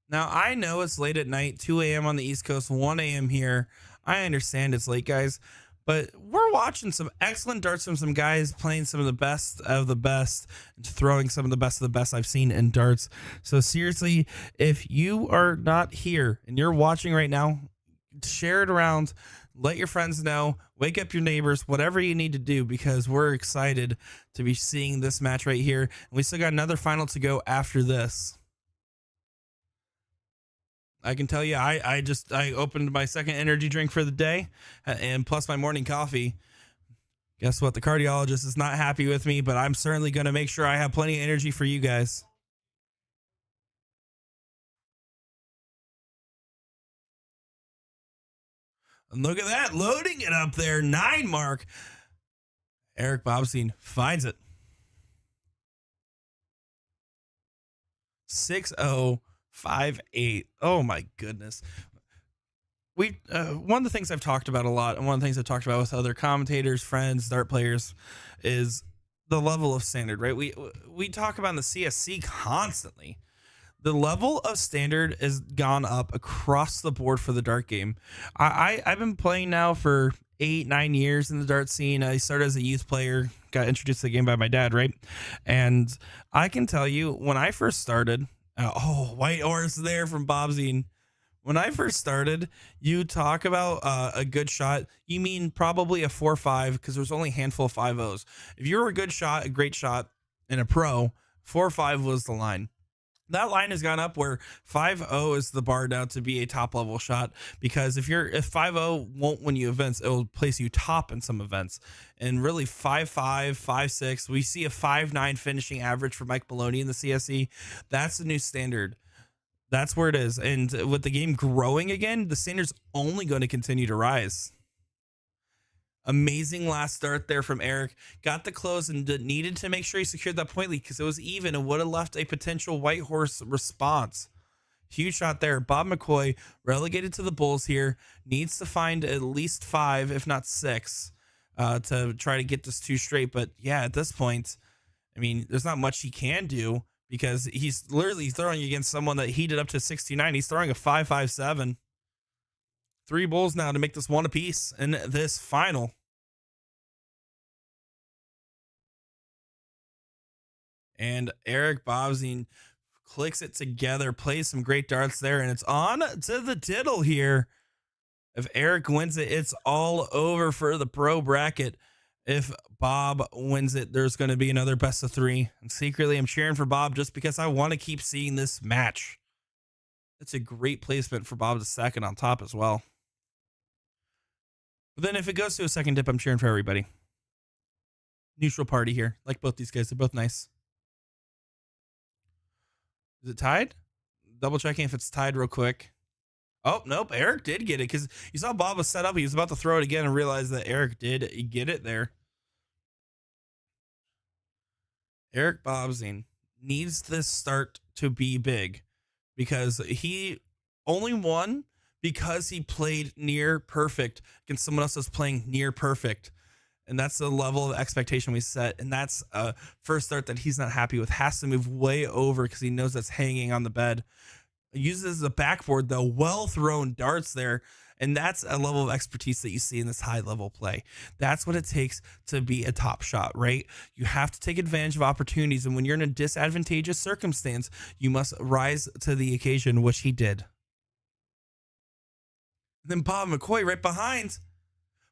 Now, I know it's late at night, 2 a.m. on the East Coast, 1 a.m. here. I understand it's late, guys, but we're watching some excellent darts from some guys playing some of the best of the best, and throwing some of the best I've seen in darts. So seriously, if you are not here and you're watching right now, share it around. Let your friends know, wake up your neighbors, whatever you need to do, because we're excited to be seeing this match right here. And we still got another final to go after this. I can tell you, I opened my second energy drink for the day, and plus my morning coffee. Guess what? The cardiologist is not happy with me, but I'm certainly going to make sure I have plenty of energy for you guys. And look at that, loading it up there, 9 mark. Eric Bobstein finds it. 6-0, 5-8. Oh my goodness. One of the things I've talked about a lot, and one of the things I've talked about with other commentators, friends, dart players, is the level of standard, right? We talk about in the CSC constantly The level of standard has gone up across the board for the dart game. I've been playing now for 8-9 years in the dart scene. I started as a youth player, got introduced to the game by my dad, right? And I can tell you when I first started, White Horse there from Bobzine. When I first started, you talk about a good shot, you mean probably a 4-5 because there's only a handful of 5-0s. If you were a good shot, a great shot, and a pro, 4-5 was the line. That line has gone up where 5-0 is the bar now to be a top level shot, because if 5-0 won't win you events, it will place you top in some events. And really 5-5, 5-6, we see a 5-9 finishing average for Mike Maloney in the CSE. That's the new standard. That's where it is. And with the game growing again, the standard's only going to continue to rise. Amazing last start there from Eric. Got the close and needed to make sure he secured that point lead because it was even and would have left a potential White Horse response. Huge shot there. Bob McCoy relegated to the Bulls here. Needs to find at least 5, if not 6, to try to get this 2 straight. But yeah, at this point, I mean, there's not much he can do because he's literally throwing against someone that heated up to 69. He's throwing a 5-5-7. 3 Bulls now to make this one apiece in this final. And Eric Bobzine clicks it together, plays some great darts there, and it's on to the diddle here. If Eric wins it, it's all over for the pro bracket. If Bob wins it, there's going to be another best of 3. And secretly, I'm cheering for Bob just because I want to keep seeing this match. It's a great placement for Bob the second on top as well. But then if it goes to a second dip, I'm cheering for everybody. Neutral party here. Like both these guys. They're both nice. Is it tied? Double checking if it's tied real quick. Oh, nope. Eric did get it because you saw Bob was set up. He was about to throw it again and realized that Eric did get it there. Eric Bobzine needs this start to be big because he only won because he played near perfect against someone else that's playing near perfect. And that's the level of expectation we set. And that's a first start that he's not happy with. Has to move way over because he knows that's hanging on the bed. Uses as a backboard, though. Well thrown darts there. And that's a level of expertise that you see in this high level play. That's what it takes to be a top shot, right? You have to take advantage of opportunities. And when you're in a disadvantageous circumstance, you must rise to the occasion, which he did. Then Bob McCoy right behind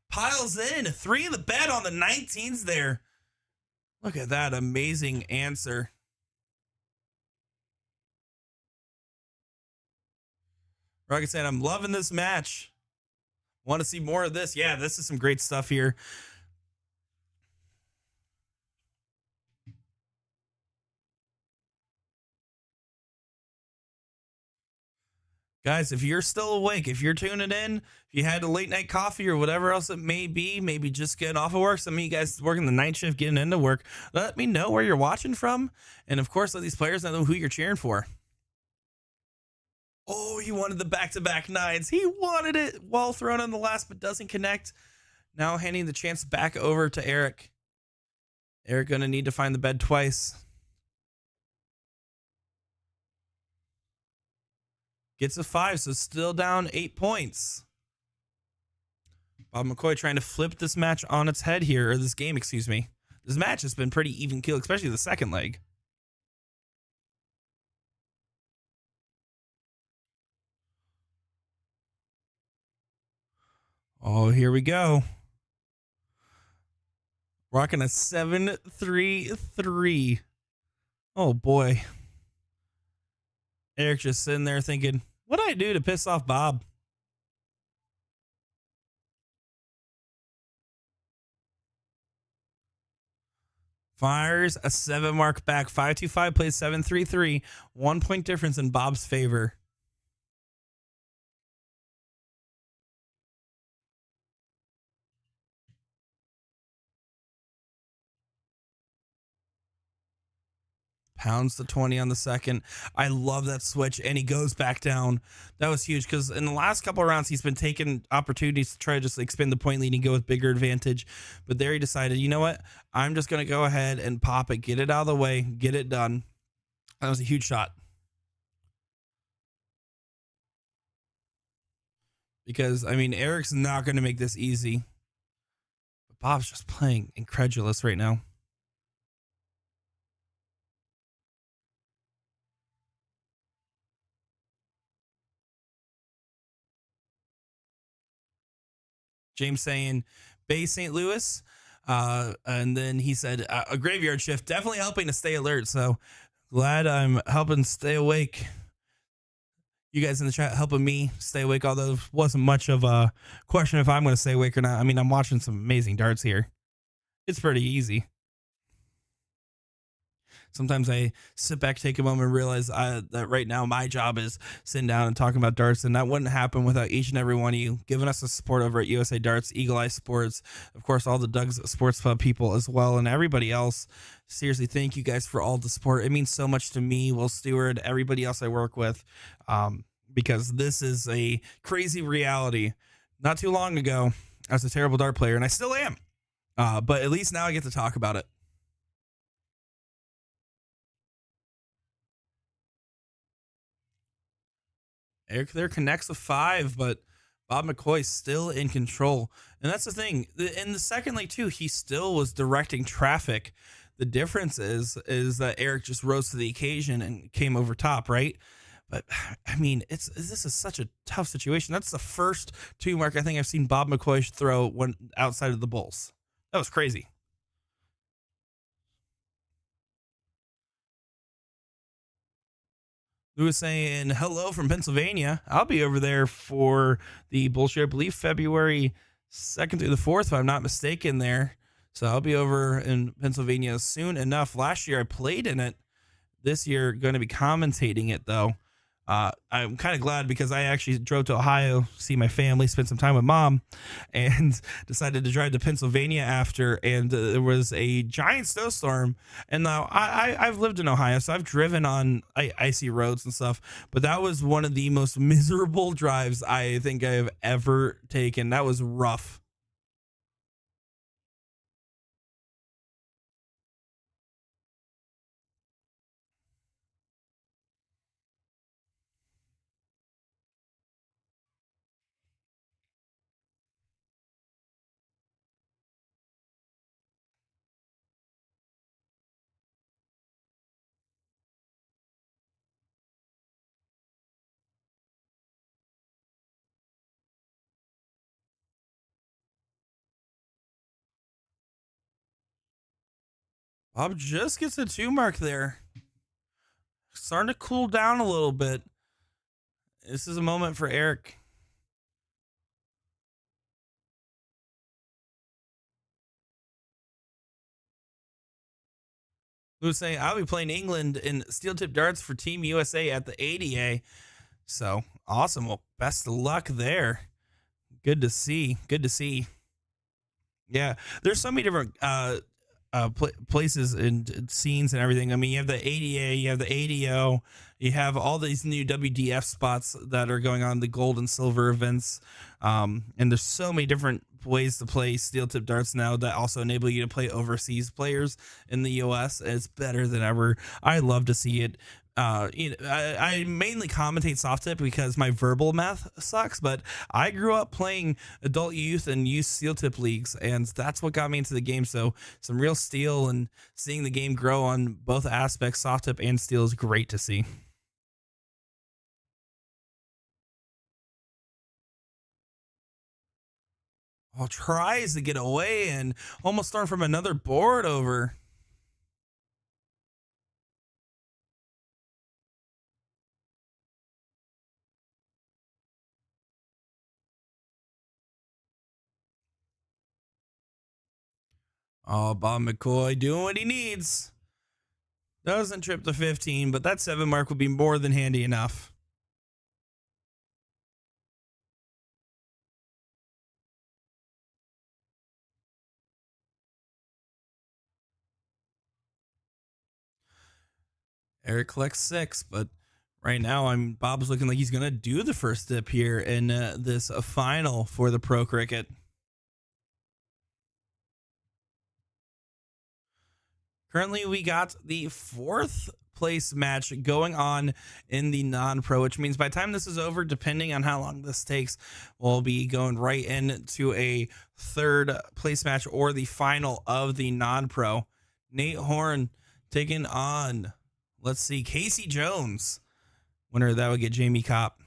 piles in 3 in the bed on the 19s there. Look at that amazing answer. Rocket said, I'm loving this match. Want to see more of this? Yeah, this is some great stuff here. Guys, if you're still awake, if you're tuning in, if you had a late night coffee or whatever else it may be, maybe just getting off of work, some of you guys working the night shift, getting into work, let me know where you're watching from. And of course, let these players know who you're cheering for. Oh, he wanted the back-to-back 9s. He wanted it. Well thrown on the last, but doesn't connect. Now handing the chance back over to Eric. Eric going to need to find the bed twice. Gets a 5, so still down 8 points. Bob McCoy trying to flip this match on its head here, or this game, excuse me. This match has been pretty even keel, especially the second leg. Oh, here we go. Rocking a 7-3-3. Oh, boy. Eric just sitting there thinking, what do I do to piss off Bob? Fires a 7 mark back. 5-2-5 plays 7-3-3. 1 point difference in Bob's favor. Pounds the 20 on the second. I love that switch, and he goes back down. That was huge because in the last couple of rounds, he's been taking opportunities to try to just expand the point lead and go with bigger advantage. But there he decided, you know what? I'm just going to go ahead and pop it, get it out of the way, get it done. That was a huge shot. because I mean Eric's not going to make this easy. But Bob's just playing incredulous right now. James saying Bay St. Louis. And then he said a graveyard shift, definitely helping to stay alert. So glad I'm helping stay awake. You guys in the chat helping me stay awake, although it wasn't much of a question if I'm going to stay awake or not. I mean, I'm watching some amazing darts here. It's pretty easy. Sometimes I sit back, take a moment, and realize that right now my job is sitting down and talking about darts, and that wouldn't happen without each and every one of you giving us the support over at USA Darts, Eagle Eye Sports, of course, all the Doug's Sports Pub people as well, and everybody else. Seriously, thank you guys for all the support. It means so much to me, Will Stewart, everybody else I work with, because this is a crazy reality. Not too long ago, I was a terrible dart player, and I still am, but at least now I get to talk about it. Eric there connects a 5, but Bob McCoy still in control. And that's the thing. In the second leg, too, he still was directing traffic. The difference is that Eric just rose to the occasion and came over top, right? But, I mean, this is such a tough situation. That's the first 2 mark I think I've seen Bob McCoy throw when outside of the Bulls. That was crazy. Lewis saying hello from Pennsylvania. I'll be over there for the bullshit, I believe February 2nd through the 4th, if I'm not mistaken there. So I'll be over in Pennsylvania soon enough. Last year I played in it. This year going to be commentating it though. I'm kind of glad because I actually drove to Ohio, see my family, spent some time with mom, and decided to drive to Pennsylvania after. And there was a giant snowstorm. And now I've lived in Ohio, so I've driven on icy roads and stuff. But that was one of the most miserable drives I think I have ever taken. That was rough. Bob just gets a 2 mark there. Starting to cool down a little bit. This is a moment for Eric. Who's saying I'll be playing England in steel tip darts for Team USA at the ADA. So awesome. Well, best of luck there. Good to see. Good to see. Yeah, there's so many different places and scenes and everything. I mean, you have the ADA, you have the ADO, you have all these new WDF spots that are going on, the gold and silver events. And there's so many different ways to play steel tip darts now that also enable you to play overseas players in the US. It's better than ever. I love to see it. I mainly commentate soft tip because my verbal math sucks, but I grew up playing adult youth and youth steel tip leagues, and that's what got me into the game. So some real steel and seeing the game grow on both aspects, soft tip and steel, is great to see. Oh, tries to get away and almost thrown from another board over. Oh, Bob McCoy doing what he needs. Doesn't trip the 15, but that 7 mark would be more than handy enough. Eric collects 6, but right now Bob's looking like he's gonna do the first dip here in this final for the pro cricket. Currently, we got the 4th place match going on in the non-pro, which means by the time this is over, depending on how long this takes, we'll be going right into a third place match or the final of the non-pro. Nate Horn taking on, let's see, Casey Jones. Winner of that would get Jamie Kopp.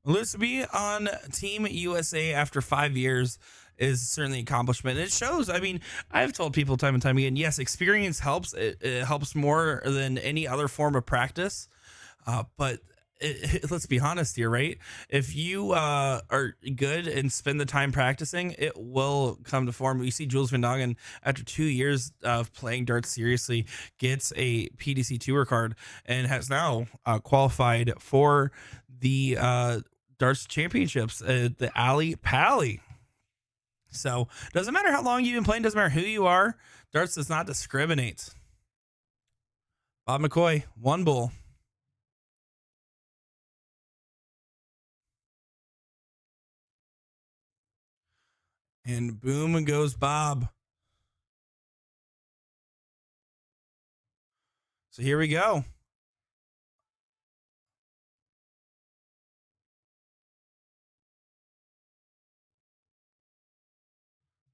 To be on Team USA after 5 years is certainly an accomplishment. It shows. I mean, I've told people time and time again, yes, experience helps. It helps more than any other form of practice. But let's be honest here, right? If you are good and spend the time practicing, it will come to form. You see Jules Van Dongen, after 2 years of playing darts seriously, gets a PDC Tour card and has now qualified for the darts championships, the Ali Pally. So doesn't matter how long you've been playing, doesn't matter who you are, darts does not discriminate. Bob McCoy, one bull. And boom goes Bob. So here we go.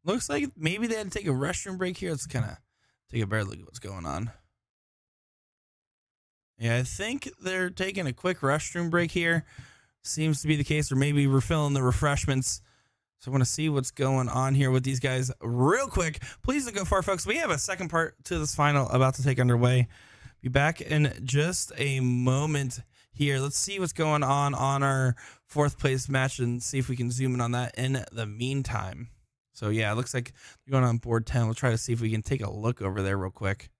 Looks like maybe they had to take a restroom break here. Let's kind of take a better look at what's going on. Yeah, I think they're taking a quick restroom break here. Seems to be the case, or maybe refilling the refreshments. So I want to see what's going on here with these guys real quick. Please don't go far, folks. We have a second part to this final about to take underway. Be back in just a moment here. Let's see what's going on our fourth place match and see if we can zoom in on that in the meantime. So yeah, it looks like they're going on board 10. We'll try to see if we can take a look over there real quick.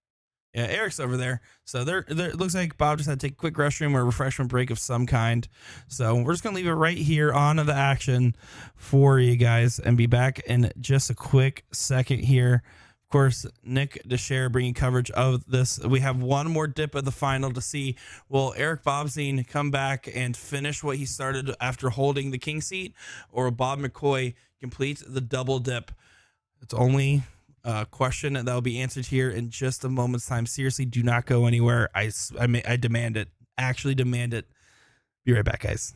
Yeah, Eric's over there. So there it looks like Bob just had to take a quick restroom or refreshment break of some kind. So we're just going to leave it right here on the action for you guys and be back in just a quick second here. Of course, Nick DiChiria bringing coverage of this. We have one more dip of the final to see, will Eric Bobzien come back and finish what he started after holding the king seat, or will Bob McCoy complete the double dip? It's only a question that will be answered here in just a moment's time. Seriously, do not go anywhere. I demand it. Actually demand it. Be right back, guys.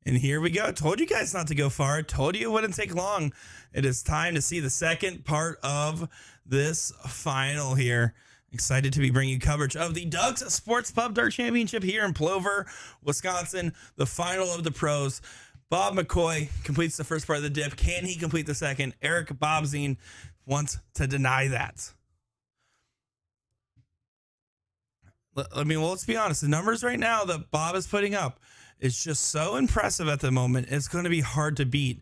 And here we go. Told you guys not to go far. Told you it wouldn't take long. It is time to see the second part of this final here. Excited to be bringing you coverage of the Doug's Sports Pub Dart Championship here in Plover, Wisconsin. The final of the pros. Bob McCoy completes the first part of the dip. Can he complete the second? Eric Bobzien wants to deny that. I mean, well, let's be honest. The numbers right now that Bob is putting up is just so impressive at the moment. It's going to be hard to beat.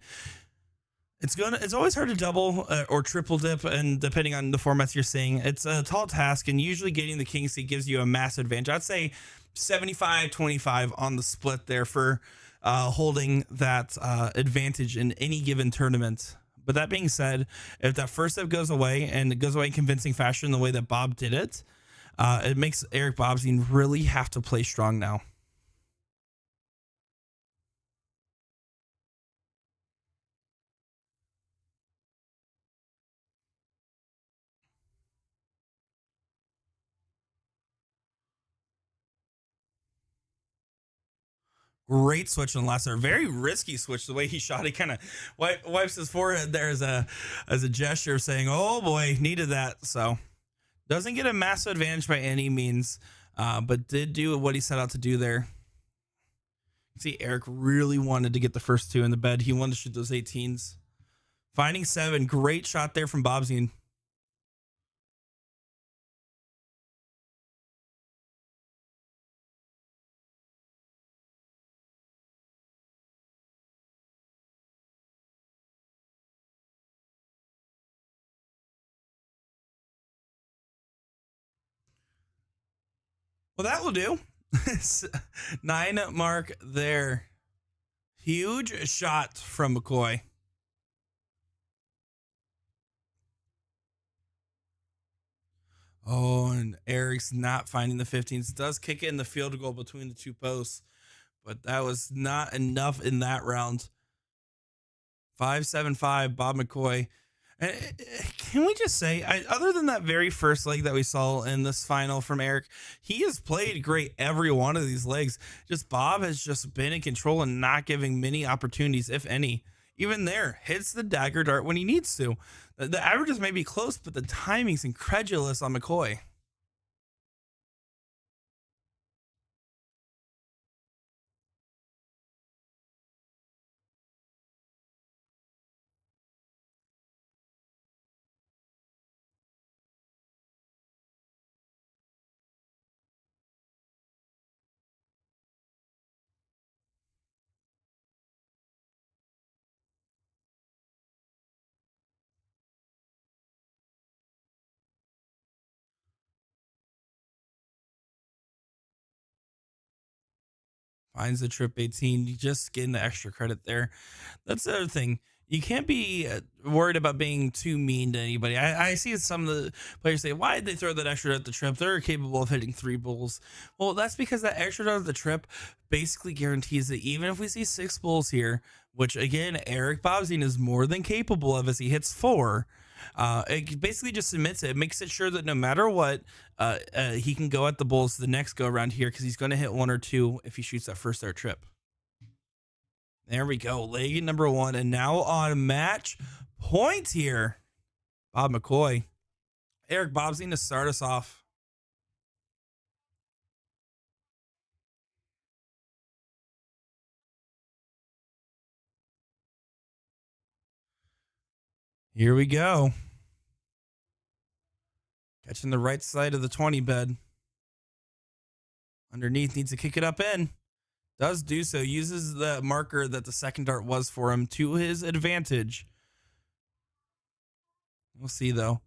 It's always hard to double or triple dip, and depending on the formats you're seeing, it's a tall task, and usually getting the king seat gives you a massive advantage. I'd say 75-25 on the split there for holding that advantage in any given tournament. But that being said, if that first step goes away, and it goes away in convincing fashion the way that Bob did it, it makes Eric Bobzien really have to play strong now. Great switch on the last serve. Very risky switch. The way he shot, he kind of wipes his forehead there as a gesture saying, "Oh boy, needed that." So doesn't get a massive advantage by any means, but did do what he set out to do there. See, Eric really wanted to get the first two in the bed. He wanted to shoot those 18s. Finding 7. Great shot there from Bobzien. Well, that will do. 9 mark there. Huge shot from McCoy. Oh, and Eric's not finding the 15s. Does kick it in the field goal between the two posts, but that was not enough in that round. 5-7-5, Bob McCoy. And can we just say, other than that very first leg that we saw in this final from Eric, he has played great every one of these legs. Just Bob has just been in control and not giving many opportunities, if any. Even there, hits the dagger dart when he needs to. The averages may be close, but the timing's incredulous on McCoy. Finds the trip 18. You just getting the extra credit there. That's the other thing. You can't be worried about being too mean to anybody. I see some of the players say, why did they throw that extra at the trip? They're capable of hitting 3 bulls. Well, that's because that extra dart at the trip basically guarantees that even if we see 6 bulls here, which again, Eric Bobzien is more than capable of as he hits 4, it basically just submits it. It makes it sure that no matter what, he can go at the bulls the next go around here because he's going to hit 1 or 2 if he shoots that first dart trip. There we go. Leg number 1. And now on match point here, Bob McCoy. Eric Bobzien to start us off. Here we go. Catching the right side of the 20 bed. Underneath, needs to kick it up in. Does do so. Uses the marker that the second dart was for him to his advantage. We'll see, though.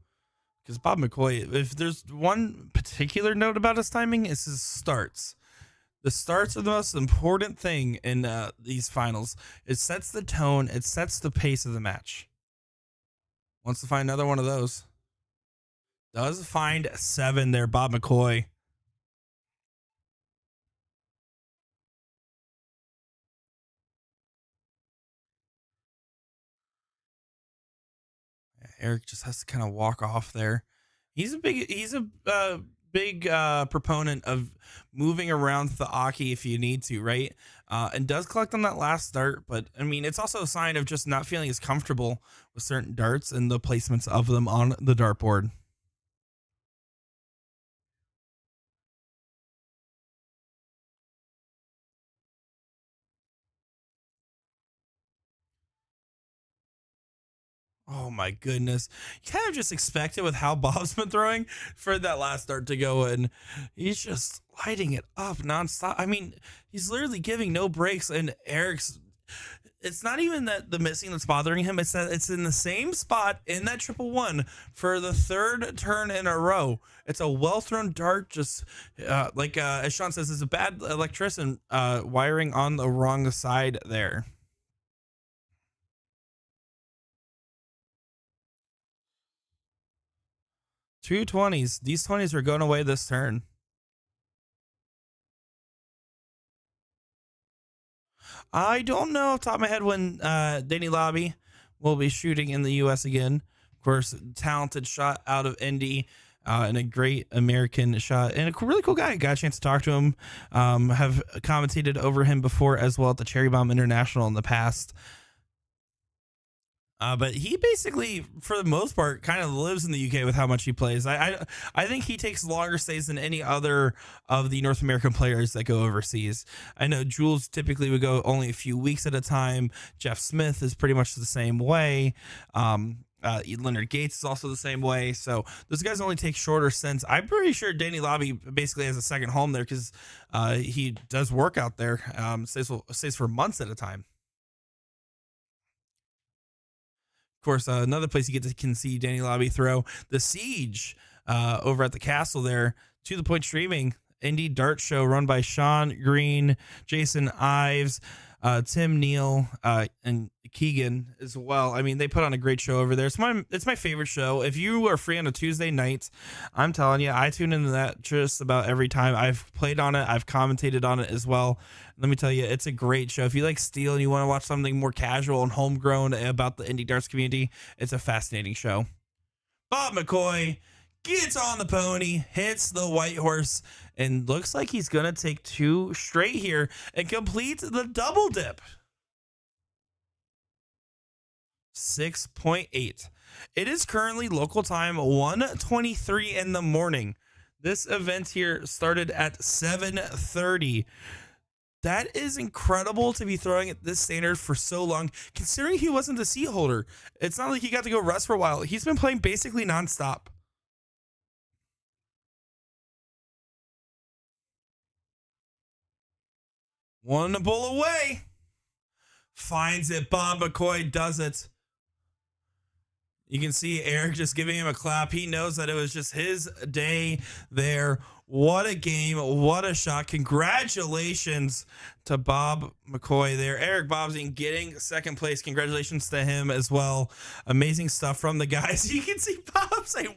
Because Bob McCoy, if there's one particular note about his timing, it's his starts. The starts are the most important thing in these finals. It sets the tone. It sets the pace of the match. Wants to find another one of those. Does find 7 there, Bob McCoy. Eric just has to kind of walk off there. He's a big proponent of moving around the Aki if you need to, right? And does collect on that last dart, but I mean, it's also a sign of just not feeling as comfortable with certain darts and the placements of them on the dartboard. Oh my goodness. You kind of just expect it with how Bob's been throwing for that last dart to go in. He's just lighting it up nonstop. I mean, he's literally giving no breaks, and Eric's, it's not even that the missing that's bothering him, it's that it's in the same spot in that 111 for the third turn in a row. It's a well thrown dart, just as Sean says, it's a bad electrician wiring on the wrong side there. 220s. These 20s are going away this turn. I don't know off the top of my head when Danny Lobby will be shooting in the U.S. again. Of course, talented shot out of Indy and a great American shot. And a really cool guy. Got a chance to talk to him. Have commentated over him before as well at the Cherry Bomb International in the past. But he basically, for the most part, kind of lives in the UK with how much he plays. I think he takes longer stays than any other of the North American players that go overseas. I know Jules typically would go only a few weeks at a time. Jeff Smith is pretty much the same way. Leonard Gates is also the same way. So those guys only take shorter stints. I'm pretty sure Danny Lobby basically has a second home there because he does work out there. Stays for months at a time. Of course, another place you can see Danny Lobby throw, the Siege over at the castle there. To the Point Streaming, Indie Dart Show run by Sean Green, Jason Ives, Tim Neal, and Keegan as well. I mean, they put on a great show over there. It's my favorite show. If you are free on a Tuesday night, I'm telling you, I tune into that just about every time. I've played on it. I've commentated on it as well. Let me tell you, it's a great show. If you like steel and you want to watch something more casual and homegrown about the indie darts community, it's a fascinating show. Bob McCoy gets on the pony, hits the white horse, and looks like he's going to take two straight here and complete the double dip. 6.8. It is currently local time 1:23 in the morning. This event here started at 7:30. That is incredible to be throwing at this standard for so long, considering he wasn't the seat holder. It's not like he got to go rest for a while. He's been playing basically nonstop. One bull away. Finds it. Bob McCoy does it. You can see Eric just giving him a clap. He knows that it was just his day there. What a game. What a shot. Congratulations to Bob McCoy there. Eric Bobsing getting second place. Congratulations to him as well. Amazing stuff from the guys. You can see Bob saying,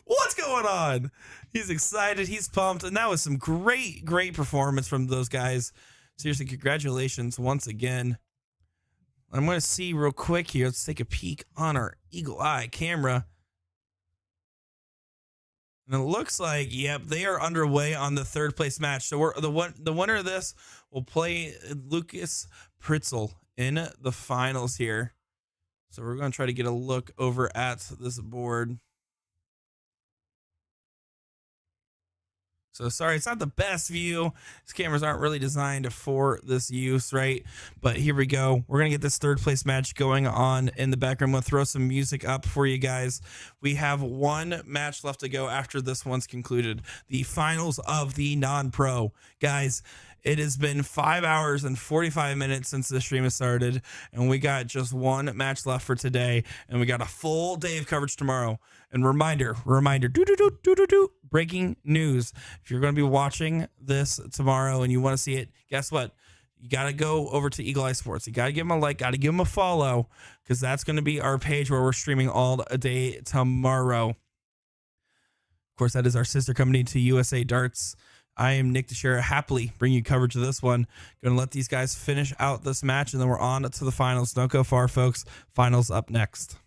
what's going on? He's excited. He's pumped. And that was some great performance from those guys. Seriously, congratulations once again. I'm going to see real quick here. Let's take a peek on our Eagle Eye camera. And it looks like, yep, they are underway on the third place match. So the winner of this will play Lucas Pritzel in the finals here. So we're going to try to get a look over at this board. So sorry, it's not the best view. These cameras aren't really designed for this use, right? But here we go. We're going to get this third place match going on in the background. We'll throw some music up for you guys. We have one match left to go after this one's concluded. The finals of the non-pro. Guys, it has been 5 hours and 45 minutes since the stream has started, and we got just one match left for today, and we got a full day of coverage tomorrow. And reminder, breaking news. If you're going to be watching this tomorrow and you want to see it, guess what? You got to go over to Eagle Eye Sports. You got to give them a like, got to give them a follow, because that's going to be our page where we're streaming all day tomorrow. Of course, that is our sister company to USA Darts. I am Nick DiChiria, happily bring you coverage of this one. Going to let these guys finish out this match, and then we're on to the finals. Don't go far, folks. Finals up next.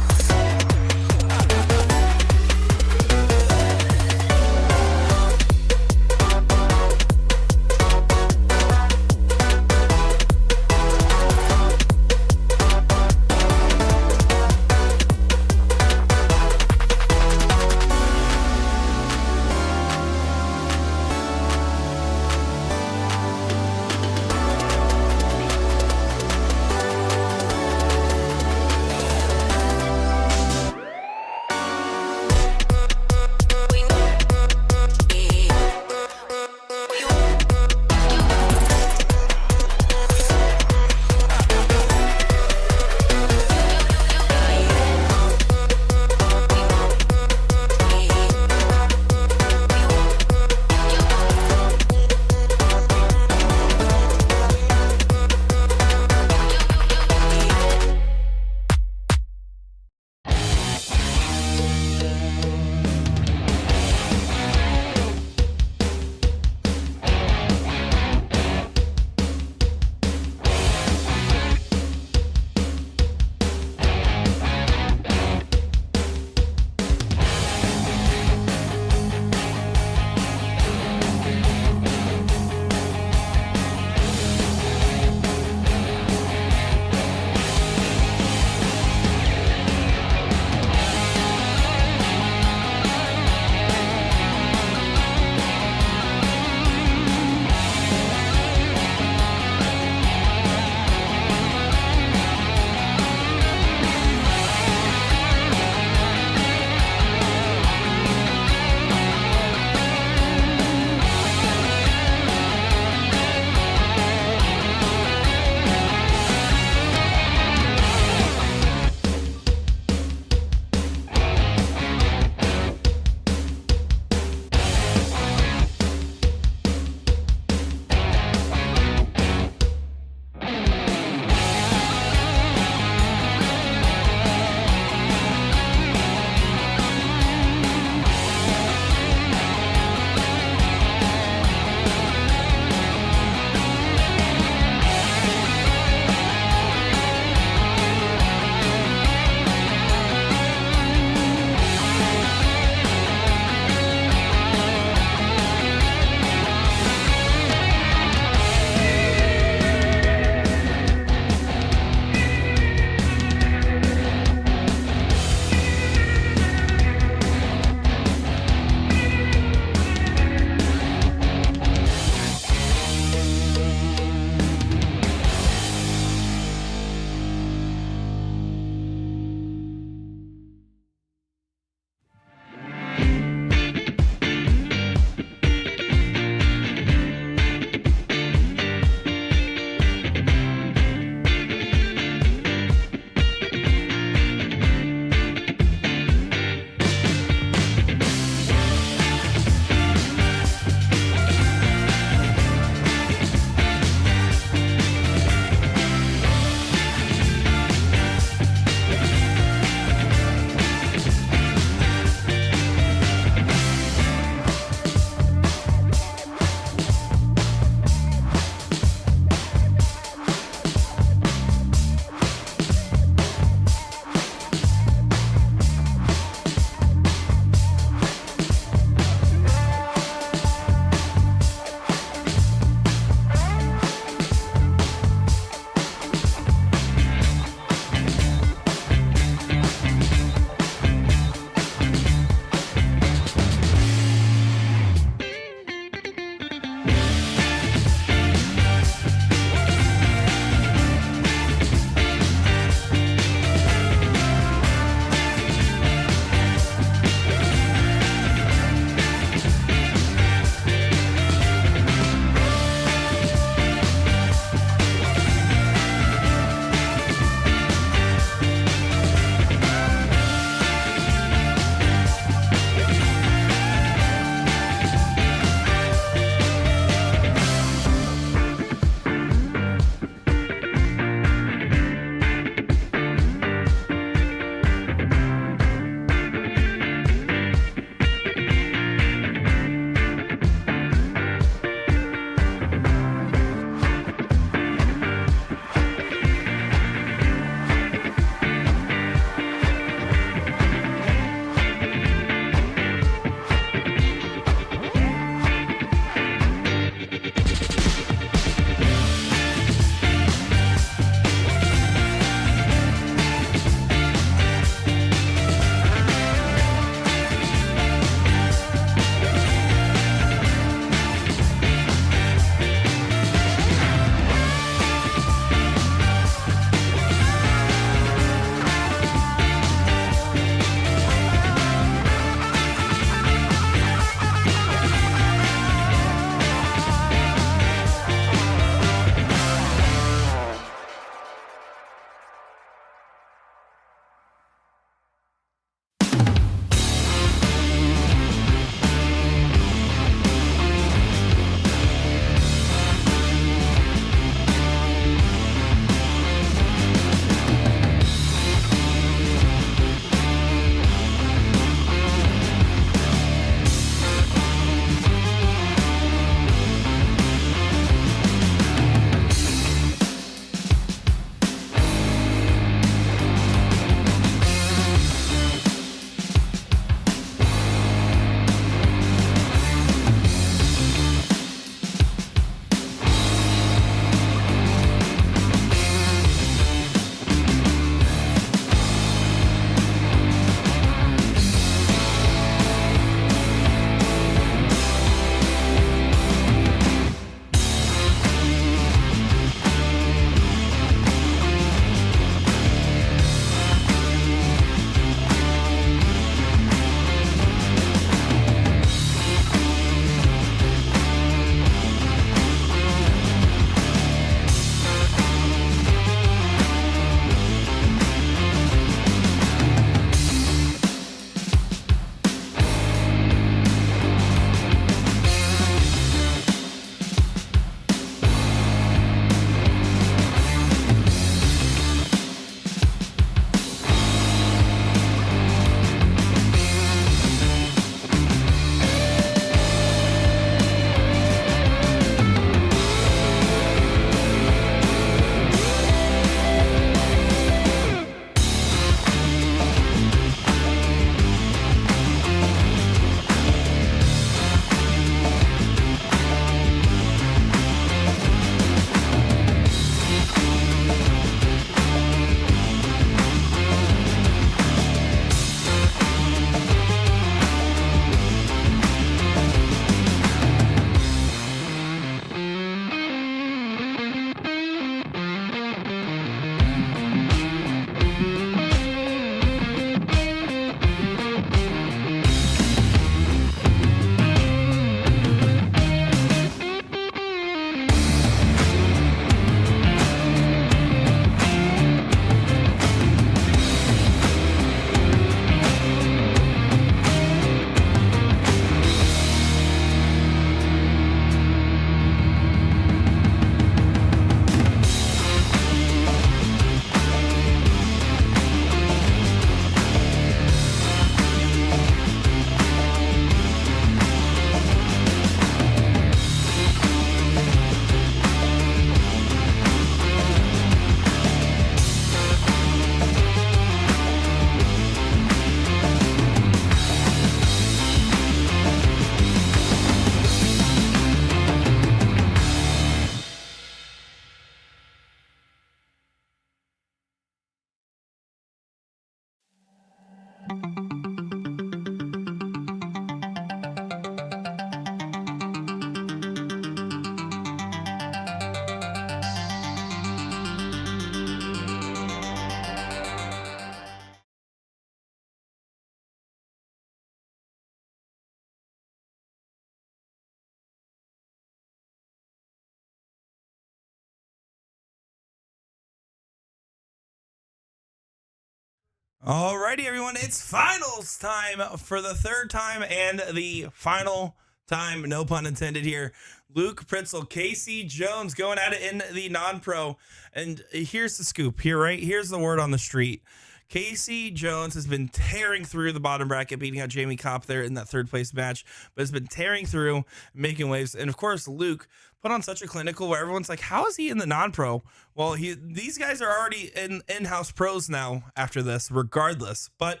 Alrighty, everyone, it's finals time for the third time and the final time, no pun intended here. Luke Pritzel, Casey Jones going at it in the non-pro. And here's the scoop here, right? Here's the word on the street. Casey Jones has been tearing through the bottom bracket, beating out Jamie Kopp there in that third place match, but has been tearing through, making waves. And of course, Luke put on such a clinical where everyone's like, how is he in the non-pro? Well, these guys are already in-house pros now after this, regardless. But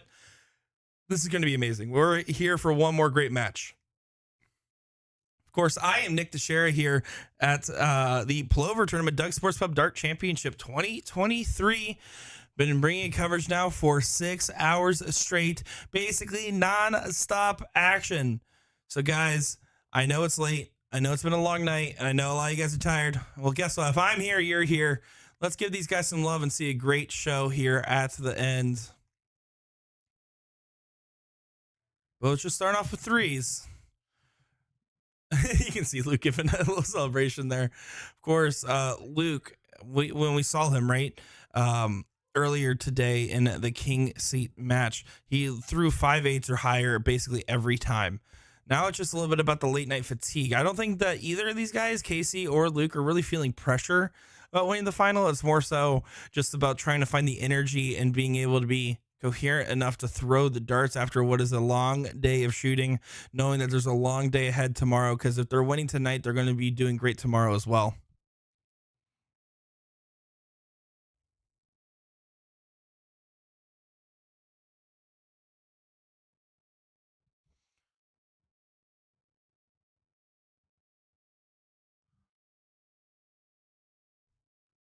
this is going to be amazing. We're here for one more great match. Of course, I am Nick DiChiria here at the Plover Tournament Doug Sports Pub Dart Championship 2023. Been bringing coverage now for 6 hours straight, basically non-stop action. So, guys, I know it's late. I know it's been a long night, and I know a lot of you guys are tired. Well, guess what? If I'm here, you're here. Let's give these guys some love and see a great show here at the end. Well, let's just start off with threes. You can see Luke giving a little celebration there. Of course, Luke, when we saw him, right, earlier today in the king seat match, he threw 5/8 or higher basically every time. Now it's just a little bit about the late night fatigue. I don't think that either of these guys, Casey or Luke, are really feeling pressure about winning the final. It's more so just about trying to find the energy and being able to be coherent enough to throw the darts after what is a long day of shooting, knowing that there's a long day ahead tomorrow, because if they're winning tonight, they're going to be doing great tomorrow as well.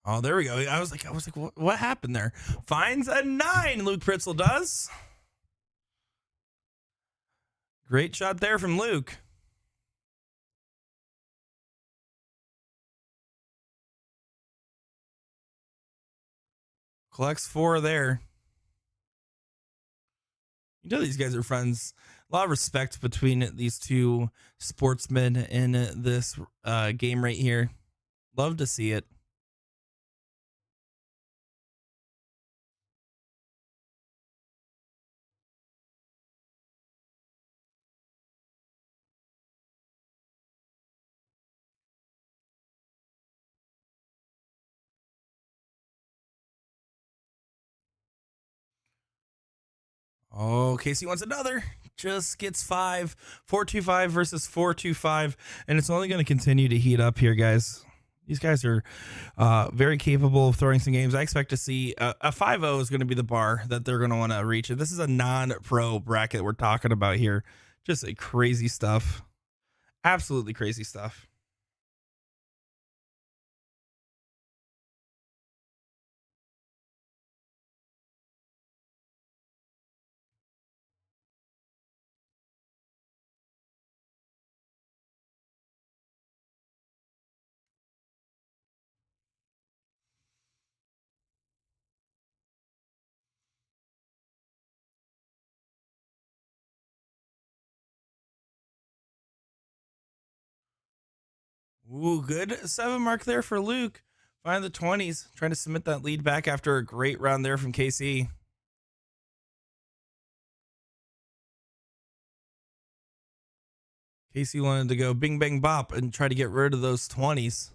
Oh, there we go. I was like, what happened there? Finds a 9. Luke Pritzel does. Great shot there from Luke. Collects 4 there. You know these guys are friends. A lot of respect between these two sportsmen in this game right here. Love to see it. Oh, Casey wants another. Just gets 5. 4-2-5 versus 4-2-5. And it's only going to continue to heat up here, guys. These guys are very capable of throwing some games. I expect to see a 5-0 is going to be the bar that they're going to want to reach. And this is a non-pro bracket we're talking about here. Just crazy stuff. Absolutely crazy stuff. Ooh, good 7 mark there for Luke. Find the 20s. Trying to submit that lead back after a great round there from KC. Casey wanted to go bing, bang, bop and try to get rid of those 20s.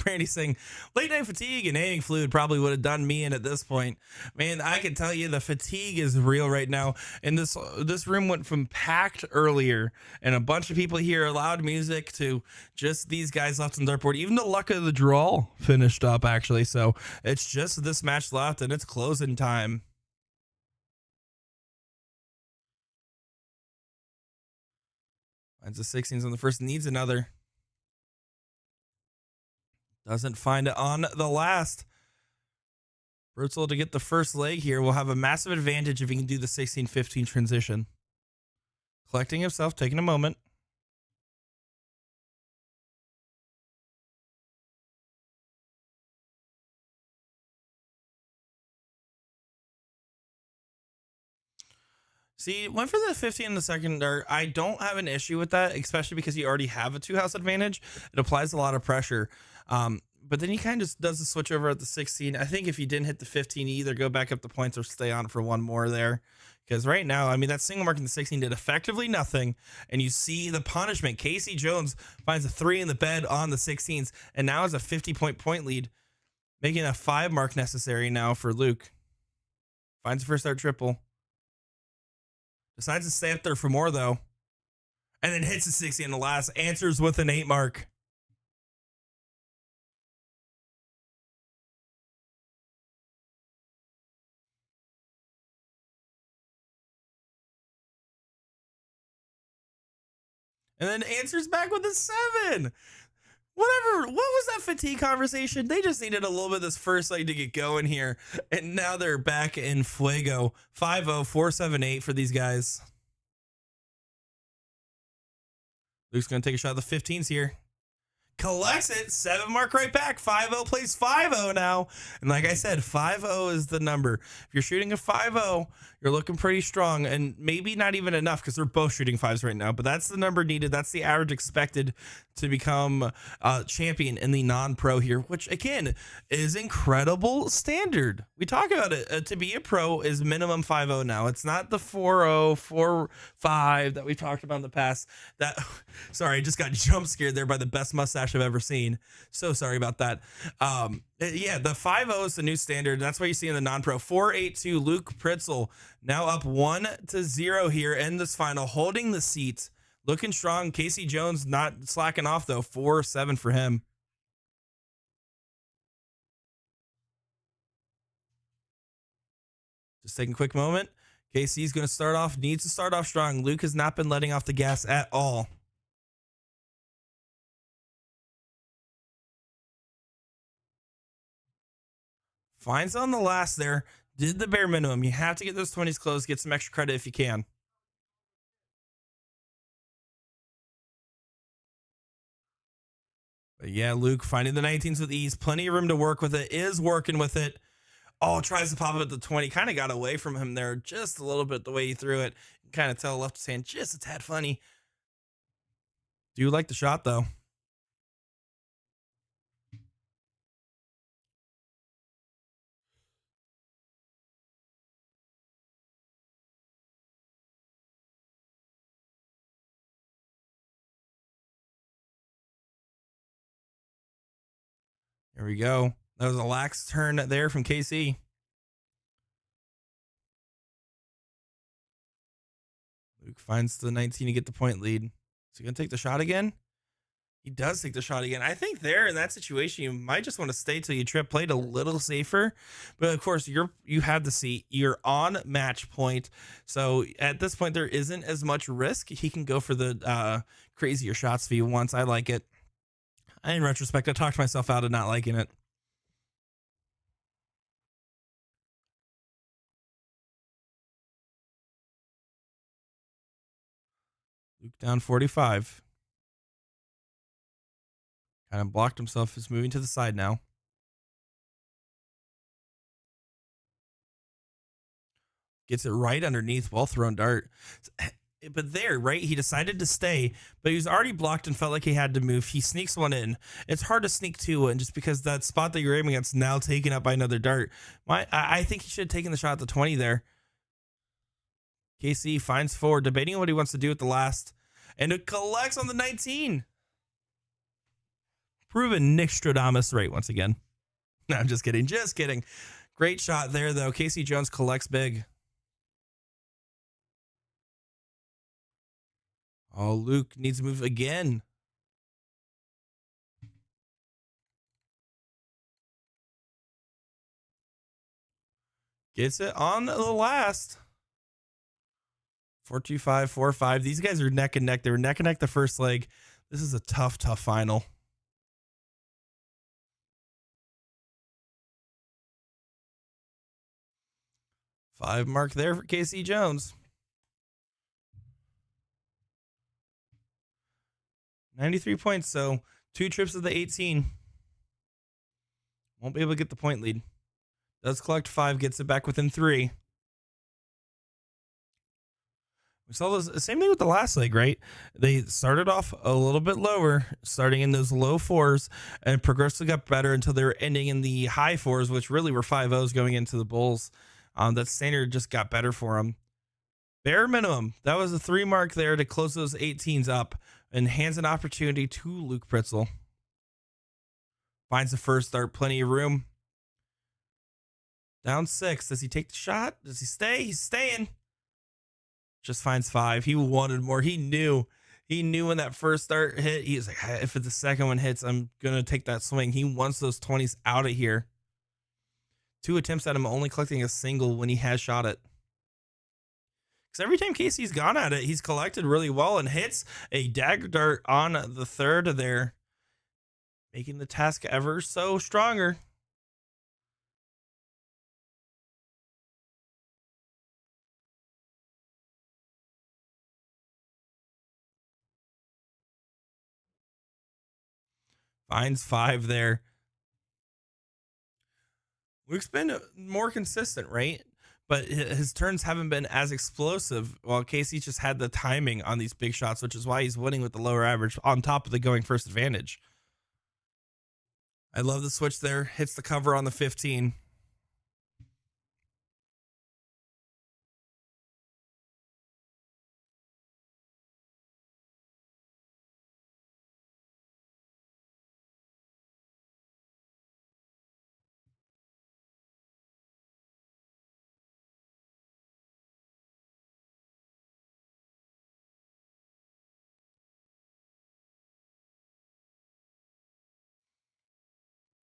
Brandy saying late night fatigue and aiming fluid probably would have done me in at this point. Man, I can tell you the fatigue is real right now. And this room went from packed earlier and a bunch of people here, loud music, to just these guys left on the dartboard. Even the luck of the draw finished up actually. So it's just this match left and it's closing time. Finds a 16s on the first, needs another. Doesn't find it on the last. Bertzel to get the first leg here will have a massive advantage if he can do the 16-15 transition. Collecting himself, taking a moment. See, went for the 50 in the second dart. I don't have an issue with that, especially because you already have a 2-house advantage. It applies a lot of pressure. but then he kind of just does the switch over at the 16. I think if you didn't hit the 15, you either go back up the points or stay on for one more there. Because right now, I mean, that single mark in the 16 did effectively nothing. And you see the punishment. Casey Jones finds a 3 in the bed on the 16s and now has a 50-point lead, making a 5 mark necessary now for Luke. Finds a first start triple. Decides to stay up there for more, though. And then hits the 60 in the last. Answers with an 8 mark. And then answers back with a 7. Whatever. What was that fatigue conversation? They just needed a little bit of this first leg to get going here. And now they're back in fuego. 5-0, 4-7-8 for these guys. Luke's going to take a shot at the 15s here. Collects it. 7 mark right back. 5-0 plays 5-0 now. And like I said, 5-0 is the number. If you're shooting a 5-0, you're looking pretty strong, and maybe not even enough because they're both shooting 5s right now, but that's the number needed. That's the average expected to become champion in the non-pro here, which again is incredible standard. We talk about it. To be a pro is minimum 5-0 now. It's not the 4-0, 4-5 that we've talked about in the past. Sorry, I just got jump scared there by the best mustache I've ever seen. So sorry about that. Yeah, the 5-0 is the new standard. That's what you see in the non-pro. 4-8-2, Luke Pritzel now up 1-0 here in this final, holding the seat, looking strong. Casey Jones not slacking off though. 4-7 for him. Just taking a quick moment. Casey's going to needs to start off strong. Luke has not been letting off the gas at all. Finds on the last there. Did the bare minimum. You have to get those 20s closed. Get some extra credit if you can. But yeah, Luke finding the 19s with ease. Plenty of room to work with it. Is working with it. Oh, tries to pop up at the 20. Kind of got away from him there just a little bit the way he threw it. You can kind of tell left his hand just a tad funny. Do like the shot, though. There we go. That was a lax turn there from KC. Luke finds the 19 to get the point lead. Is he going to take the shot again? He does take the shot again. I think there in that situation, you might just want to stay till you trip, played a little safer. But of course, you have the seat. You're on match point. So at this point, there isn't as much risk. He can go for the crazier shots if he wants. I like it. In retrospect, I talked myself out of not liking it. Luke down 45. Kind of blocked himself. Is moving to the side now. Gets it right underneath. Well thrown dart. But there, right? He decided to stay, but he was already blocked and felt like he had to move. He sneaks one in. It's hard to sneak two in just because that spot that you're aiming at's now taken up by another dart. I think he should have taken the shot at the 20 there. KC finds 4, debating what he wants to do with the last, and it collects on the 19. Proven Nick Stradamus right once again. No, I'm just kidding. Just kidding. Great shot there, though. Casey Jones collects big. Oh, Luke needs to move again. Gets it on the last. 4-2-5, 4-5. These guys are neck and neck. They were neck and neck the first leg. This is a tough final. Five mark there for Casey Jones. 93 points, so 2 trips of the 18. Won't be able to get the point lead. Does collect 5, gets it back within 3. We saw the same thing with the last leg, right? They started off a little bit lower, starting in those low fours, and progressively got better until they were ending in the high fours, which really were 5-0s going into the Bulls. That standard just got better for them. Bare minimum, that was a 3 mark there to close those 18s up and hands an opportunity to Luke Pritzel. Finds the first start, plenty of room. Down 6. Does he take the shot? Does he stay? He's staying. Just finds 5. He wanted more. He knew when that first start hit, he was like, if the second one hits, I'm going to take that swing. He wants those 20s out of here. 2 attempts at him, only collecting a single when he has shot it. Because every time Casey's gone at it, he's collected really well and hits a dagger dart on the third there, making the task ever so stronger. Finds 5 there. Luke's been more consistent, right? But his turns haven't been as explosive, while Casey just had the timing on these big shots, which is why he's winning with the lower average on top of the going first advantage. I love the switch there. Hits the cover on the 15.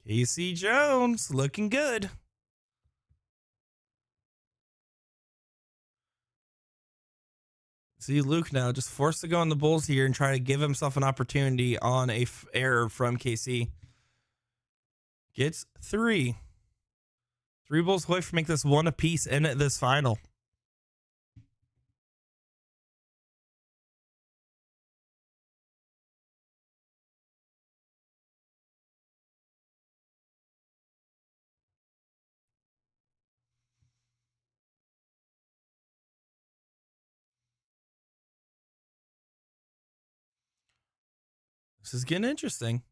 Casey Jones looking good. See Luke now just forced to go on the Bulls here and try to give himself an opportunity on a error from KC. Gets 3. 3 Bulls away from make this 1 apiece in this final. This is getting interesting.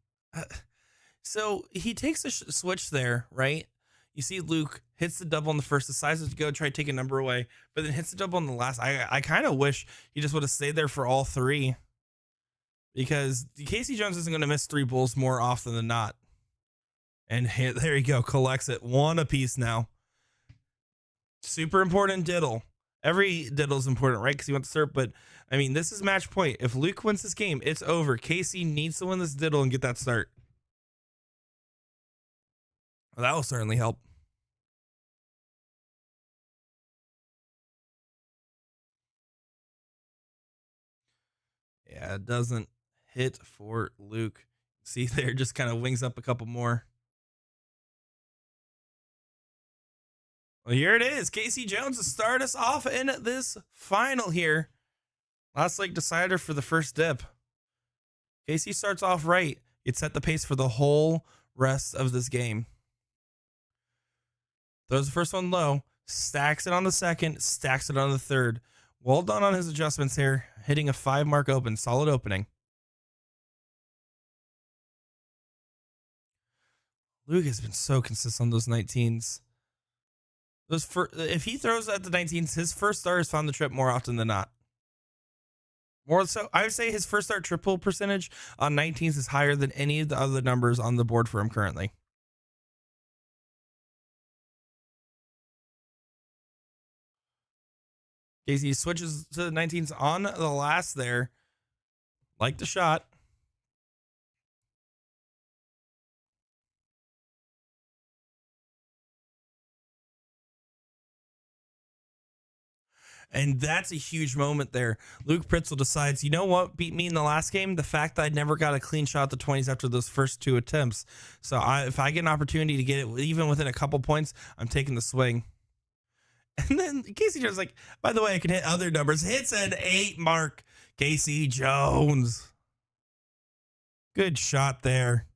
So he takes a switch there, right? You see Luke hits the double on the first, decides to go try to take a number away, but then hits the double on the last. I kind of wish he just would have stayed there for all 3, because Casey Jones isn't going to miss 3 Bulls more often than not. And there you go, collects it 1 apiece now. Super important diddle. Every diddle is important, right? Because you want the syrup, but I mean, this is match point. If Luke wins this game, it's over. Casey needs to win this diddle and get that start. Well, that will certainly help. Yeah, it doesn't hit for Luke. See there, just kind of wings up a couple more. Well, here it is. Casey Jones to start us off in this final here. Last leg decider for the first dip. Casey starts off right. It set the pace for the whole rest of this game. Throws the first one low, stacks it on the second, stacks it on the third. Well done on his adjustments here. Hitting a 5 mark open. Solid opening. Luke has been so consistent on those 19s. If he throws at the 19s, his first start has found the trip more often than not. More so, I would say his first start triple percentage on 19s is higher than any of the other numbers on the board for him currently. Casey switches to the 19s on the last there. Like the shot. And that's a huge moment there. Luke Pritzel decides, you know what beat me in the last game? The fact that I never got a clean shot at the 20s after those first 2 attempts. So if I get an opportunity to get it even within a couple points, I'm taking the swing. And then Casey Jones like, by the way, I can hit other numbers. Hits an 8 mark. Casey Jones. Good shot there.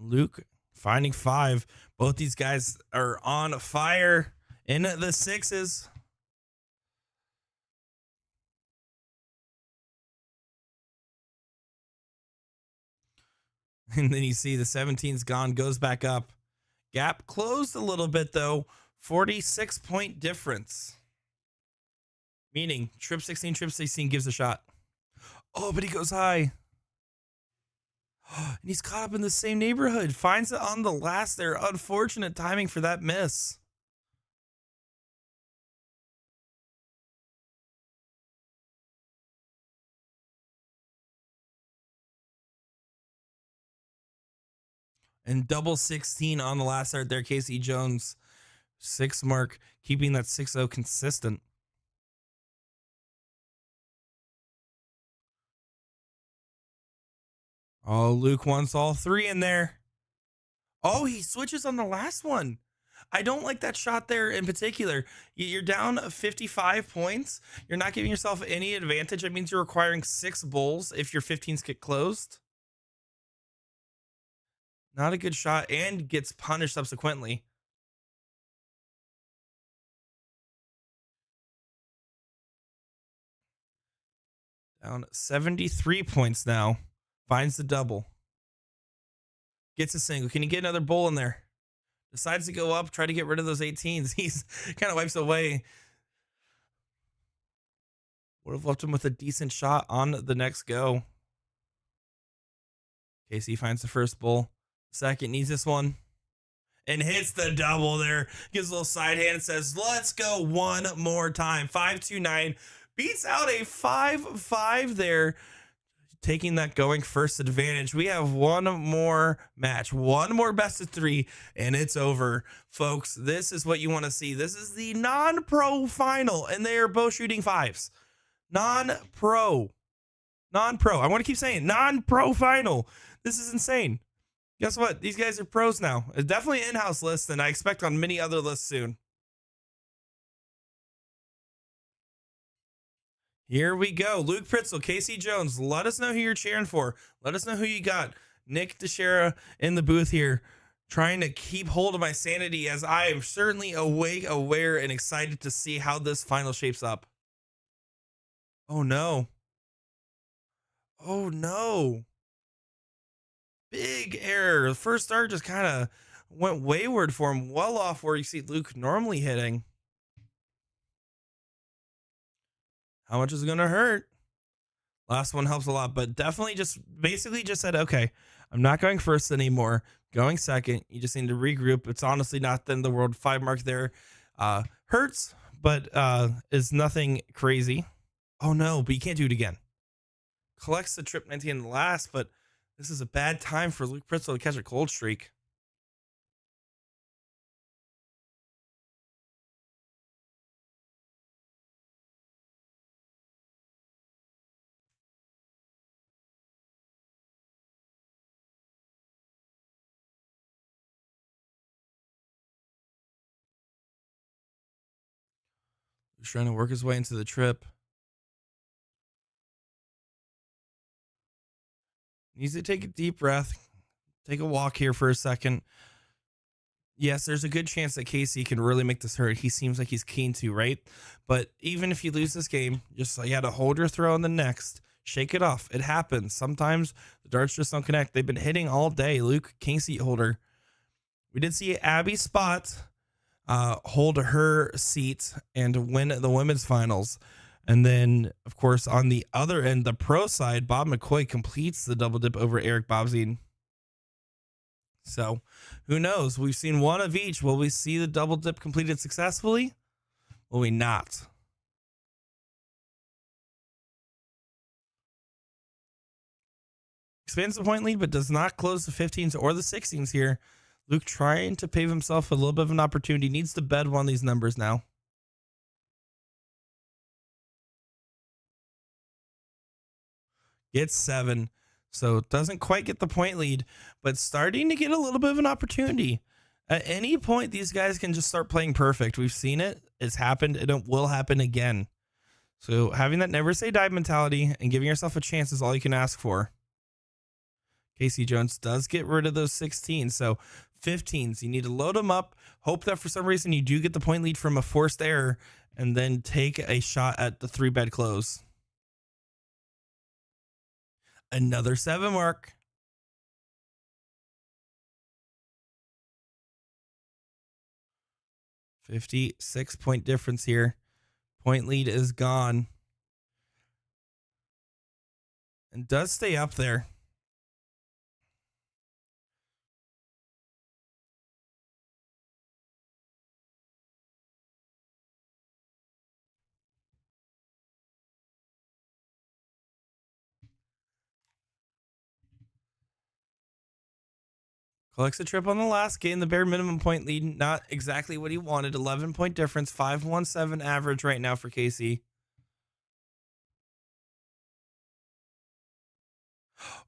Luke finding 5. Both these guys are on fire in the 6s. And then you see the 17's gone, goes back up. Gap closed a little bit though. 46-point difference. Meaning trip 16 gives a shot. Oh, but he goes high. And he's caught up in the same neighborhood. Finds it on the last there. Unfortunate timing for that miss. And double 16 on the last start there. Casey Jones, 6 mark, keeping that 6-0 consistent. Oh, Luke wants all 3 in there. Oh, he switches on the last one. I don't like that shot there in particular. You're down 55 points. You're not giving yourself any advantage. That means you're requiring 6 bowls if your 15s get closed. Not a good shot, and gets punished subsequently. Down 73 points now. Finds the double. Gets a single. Can he get another bowl in there? Decides to go up, try to get rid of those 18s. He's kind of wipes away. Would have left him with a decent shot on the next go. Casey finds the first bowl. Second, needs this one. And hits the double there. Gives a little side hand and says, let's go one more time. 5-2-9. Beats out a 5-5 there. Taking that going first advantage. We have one more match. One more best of 3. And it's over. Folks, this is what you want to see. This is the non-pro final. And they are both shooting 5s. Non-pro. Non-pro. I want to keep saying non-pro final. This is insane. Guess what? These guys are pros now. It's definitely an in-house list, and I expect on many other lists soon. Here we go. Luke Pritzel, Casey Jones. Let us know who you're cheering for. Let us know who you got. Nick DiChiria in the booth here, trying to keep hold of my sanity as I am certainly awake, aware, and excited to see how this final shapes up. Oh, no. Oh, no. Big error. The first start just kind of went wayward for him, well off where you see Luke normally hitting. How much is it going to hurt? Last one helps a lot, but definitely basically just said, okay, I'm not going first anymore. Going second. You just need to regroup. It's honestly not the end of the world. 5 mark there. Hurts, but is nothing crazy. Oh, no, but you can't do it again. Collects the trip 19 in the last, but this is a bad time for Luke Pritzel to catch a cold streak. He's trying to work his way into the trip. Needs to take a deep breath. Take a walk here for a second. Yes, there's a good chance that Casey can really make this hurt. He seems like he's keen to, right? But even if you lose this game, just you got to hold your throw in the next. Shake it off. It happens. Sometimes the darts just don't connect. They've been hitting all day. Luke, king seat holder. We did see Abby Spot hold her seat and win the women's finals. And then, of course, on the other end, the pro side, Bob McCoy completes the double dip over Eric Bobzine. So, who knows? We've seen one of each. Will we see the double dip completed successfully? Will we not? Expands the point lead, but does not close the 15s or the 16s here. Luke trying to pave himself a little bit of an opportunity. Needs to bed one of these numbers now. Gets 7. So doesn't quite get the point lead, but starting to get a little bit of an opportunity. At any point, these guys can just start playing perfect. We've seen it. It's happened. And it will happen again. So having that never say die mentality and giving yourself a chance is all you can ask for. Casey Jones does get rid of those 16. So 15s, you need to load them up. Hope that for some reason you do get the point lead from a forced error and then take a shot at the 3-bet close. Another 7 mark. $56-point difference here. Point lead is gone. And does stay up there. Collects a trip on the last game. The bare minimum point lead, not exactly what he wanted. 11-point difference, 517 average right now for Casey.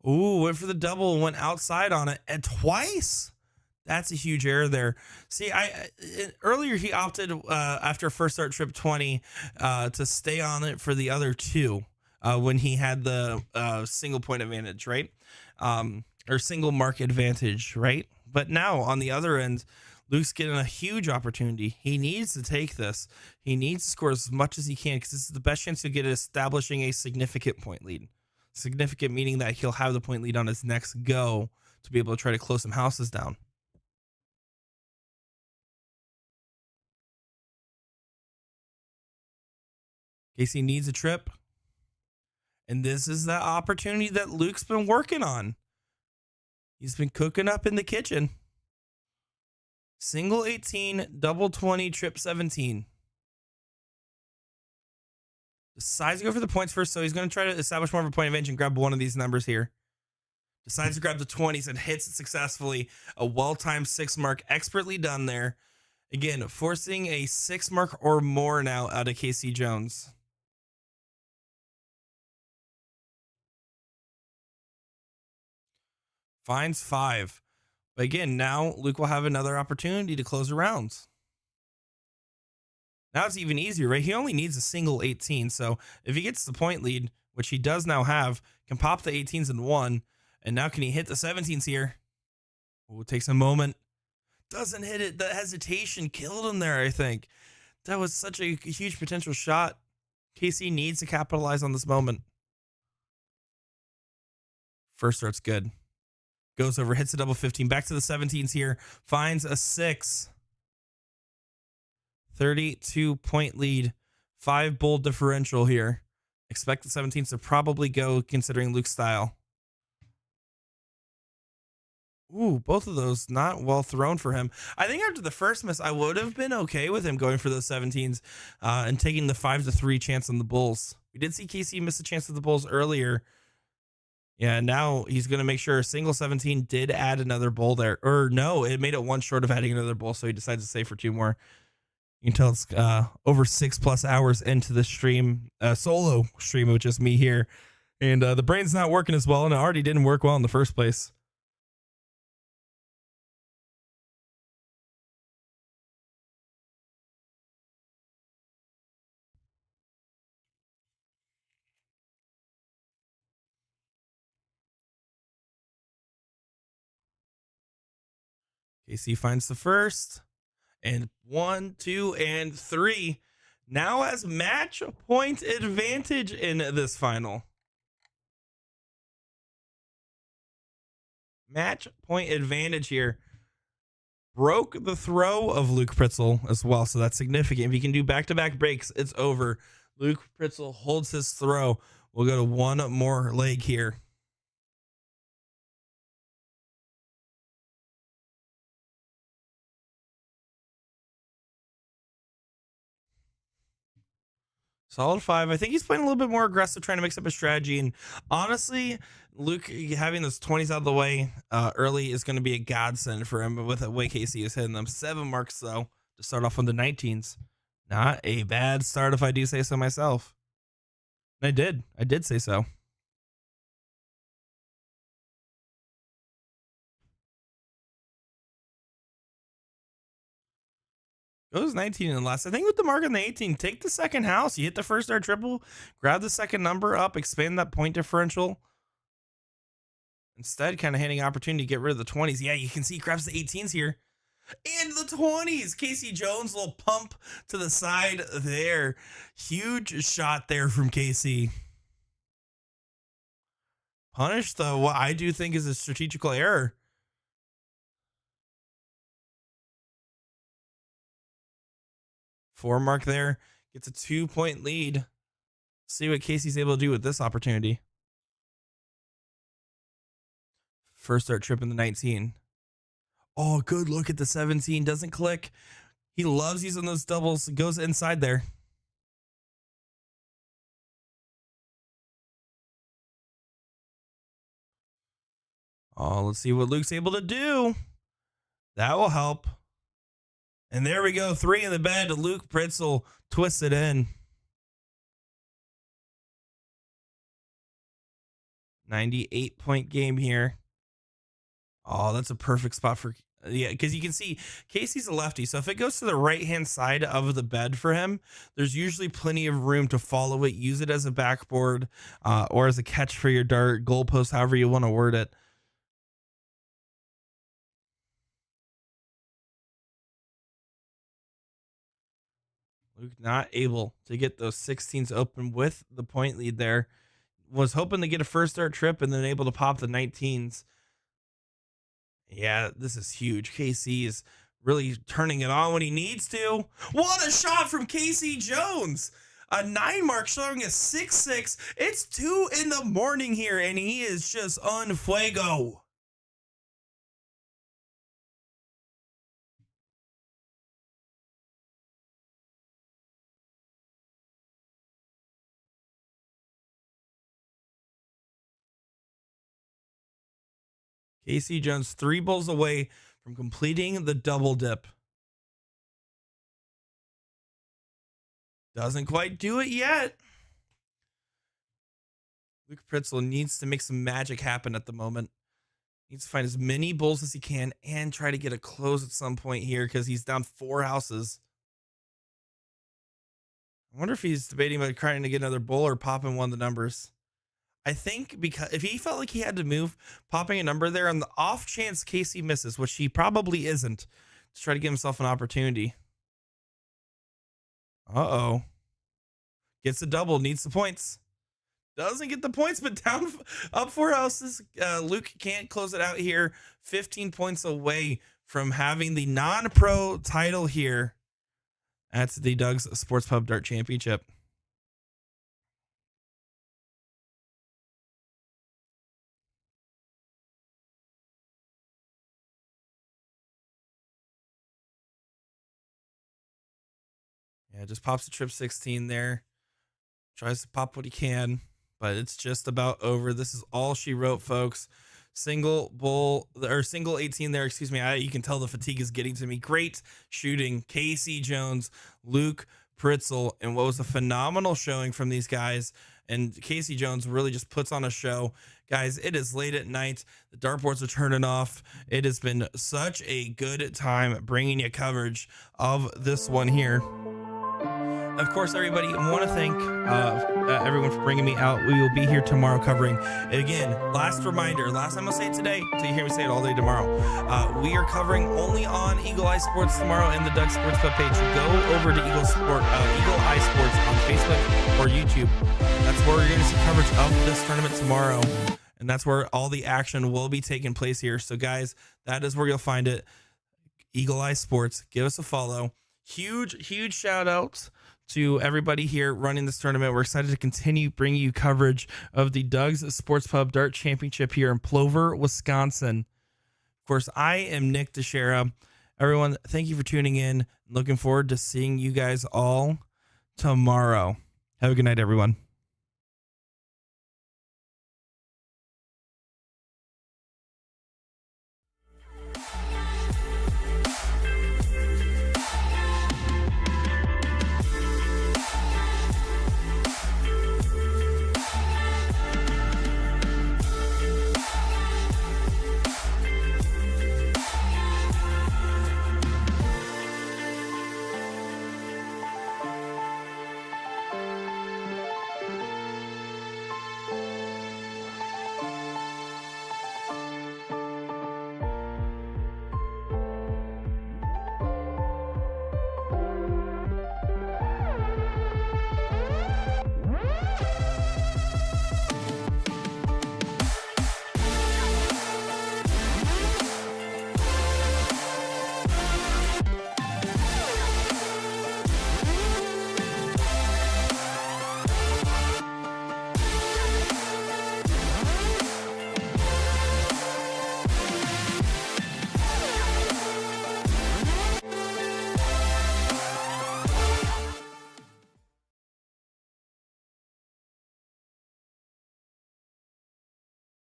Ooh, went for the double, went outside on it, and twice. That's a huge error there. See, earlier he opted after first start trip 20 to stay on it for the other 2 when he had the single point advantage, right? Or single mark advantage, right? But now on the other end, Luke's getting a huge opportunity. He needs to take this. He needs to score as much as he can because this is the best chance to get establishing a significant point lead. Significant meaning that he'll have the point lead on his next go to be able to try to close some houses down. Casey needs a trip. And this is the opportunity that Luke's been working on. He's been cooking up in the kitchen. Single 18, double 20, trip 17. Decides to go for the points first, so he's going to try to establish more of a point advantage and grab one of these numbers here. Decides to grab the 20s and hits it successfully. A well-timed 6 mark, expertly done there. Again, forcing a 6 mark or more now out of Casey Jones. Finds 5. But again, now Luke will have another opportunity to close a round. Now it's even easier, right? He only needs a single 18. So if he gets the point lead, which he does now have, can pop the 18s in 1. And now can he hit the 17s here? Oh, it takes a moment. Doesn't hit it. The hesitation killed him there, I think. That was such a huge potential shot. Casey needs to capitalize on this moment. First start's good. Goes over, hits a double 15. Back to the 17s here. Finds a 6. 32-point lead. 5 bold differential here. Expect the 17s to probably go considering Luke's style. Ooh, both of those not well thrown for him. I think after the first miss, I would have been okay with him going for those 17s and taking the 5-3 chance on the bulls. We did see Casey miss a chance at the bulls earlier. Yeah, now he's going to make sure a single 17 did add another bull there. Or no, it made it 1 short of adding another bull, so he decides to stay for 2 more. You can tell it's over 6+ hours into the stream, solo stream with just me here. And the brain's not working as well, and it already didn't work well in the first place. Casey finds the first, and 1, 2, and 3 now has match point advantage in this final. Match point advantage here. Broke the throw of Luke Pritzel as well, so that's significant. If he can do back-to-back breaks, it's over. Luke Pritzel holds his throw. We'll go to 1 more leg here. Solid 5. I think he's playing a little bit more aggressive, trying to mix up his strategy. And honestly, Luke having those 20s out of the way early is going to be a godsend for him. But with the way Casey is hitting them, 7 marks though to start off on the 19s. Not a bad start, if I do say so myself. I did say so. Goes 19 and less. I think with the mark on the 18, take the second house. You hit the first star triple, grab the second number up, expand that point differential. Instead, kind of handing opportunity to get rid of the 20s. Yeah, you can see he grabs the 18s here. And the 20s. Casey Jones, little pump to the side there. Huge shot there from Casey. Punish, though, what I do think is a strategical error. Four mark there. Gets a 2-point lead. See what Casey's able to do with this opportunity. First start trip in the 19. Oh, good look at the 17. Doesn't click. He loves using those doubles. Goes inside there. Oh, let's see what Luke's able to do. That will help. And there we go. 3 in the bed. Luke Pritzel twists it in. 98-point game here. Oh, that's a perfect spot for, yeah, because you can see Casey's a lefty. So if it goes to the right-hand side of the bed for him, there's usually plenty of room to follow it, use it as a backboard or as a catch for your dart, goalpost, however you want to word it. Luke not able to get those 16s open with the point lead there. Was hoping to get a first start trip and then able to pop the 19s. Yeah, this is huge. Casey is really turning it on when he needs to. What a shot from Casey Jones. A 9 mark showing a 6-6. It's 2 in the morning here, and he is just on fuego. Casey Jones 3 balls away from completing the double dip. Doesn't quite do it yet. Luke Pritzel needs to make some magic happen at the moment. Needs to find as many bulls as he can and try to get a close at some point here because he's down 4 houses. I wonder if he's debating about trying to get another bull or popping one of the numbers. I think because if he felt like he had to move, popping a number there on the off chance Casey misses, which he probably isn't, to try to give himself an opportunity. Uh-oh. Gets a double, needs the points. Doesn't get the points, but down up 4 houses. Luke can't close it out here. 15 points away from having the non-pro title here at the Doug's Sports Pub Dart Championship. Yeah, just pops the trip 16 there. Tries to pop what he can, but it's just about over. This is all she wrote, folks. Single bull, or single 18 there, excuse me. You can tell the fatigue is getting to me. Great shooting. Casey Jones, Luke Pritzel, and what was a phenomenal showing from these guys. And Casey Jones really just puts on a show. Guys, it is late at night. The dartboards are turning off. It has been such a good time bringing you coverage of this one here. Of course, everybody, I want to thank everyone for bringing me out. We will be here tomorrow covering, again, last reminder, last time I'll say it today, until you hear me say it all day tomorrow. We are covering only on Eagle Eye Sports tomorrow and the Doug Sports Pub page. Go over to Eagle Eye Sports on Facebook or YouTube. That's where you're going to see coverage of this tournament tomorrow. And that's where all the action will be taking place here. So, guys, that is where you'll find it. Eagle Eye Sports. Give us a follow. Huge shout outs to everybody here running this tournament. We're excited to continue bringing you coverage of the Doug's Sports Pub Dart Championship here in Plover, Wisconsin. Of course, I am Nick DiChiria. Everyone, thank you for tuning in. Looking forward to seeing you guys all tomorrow. Have a good night, everyone.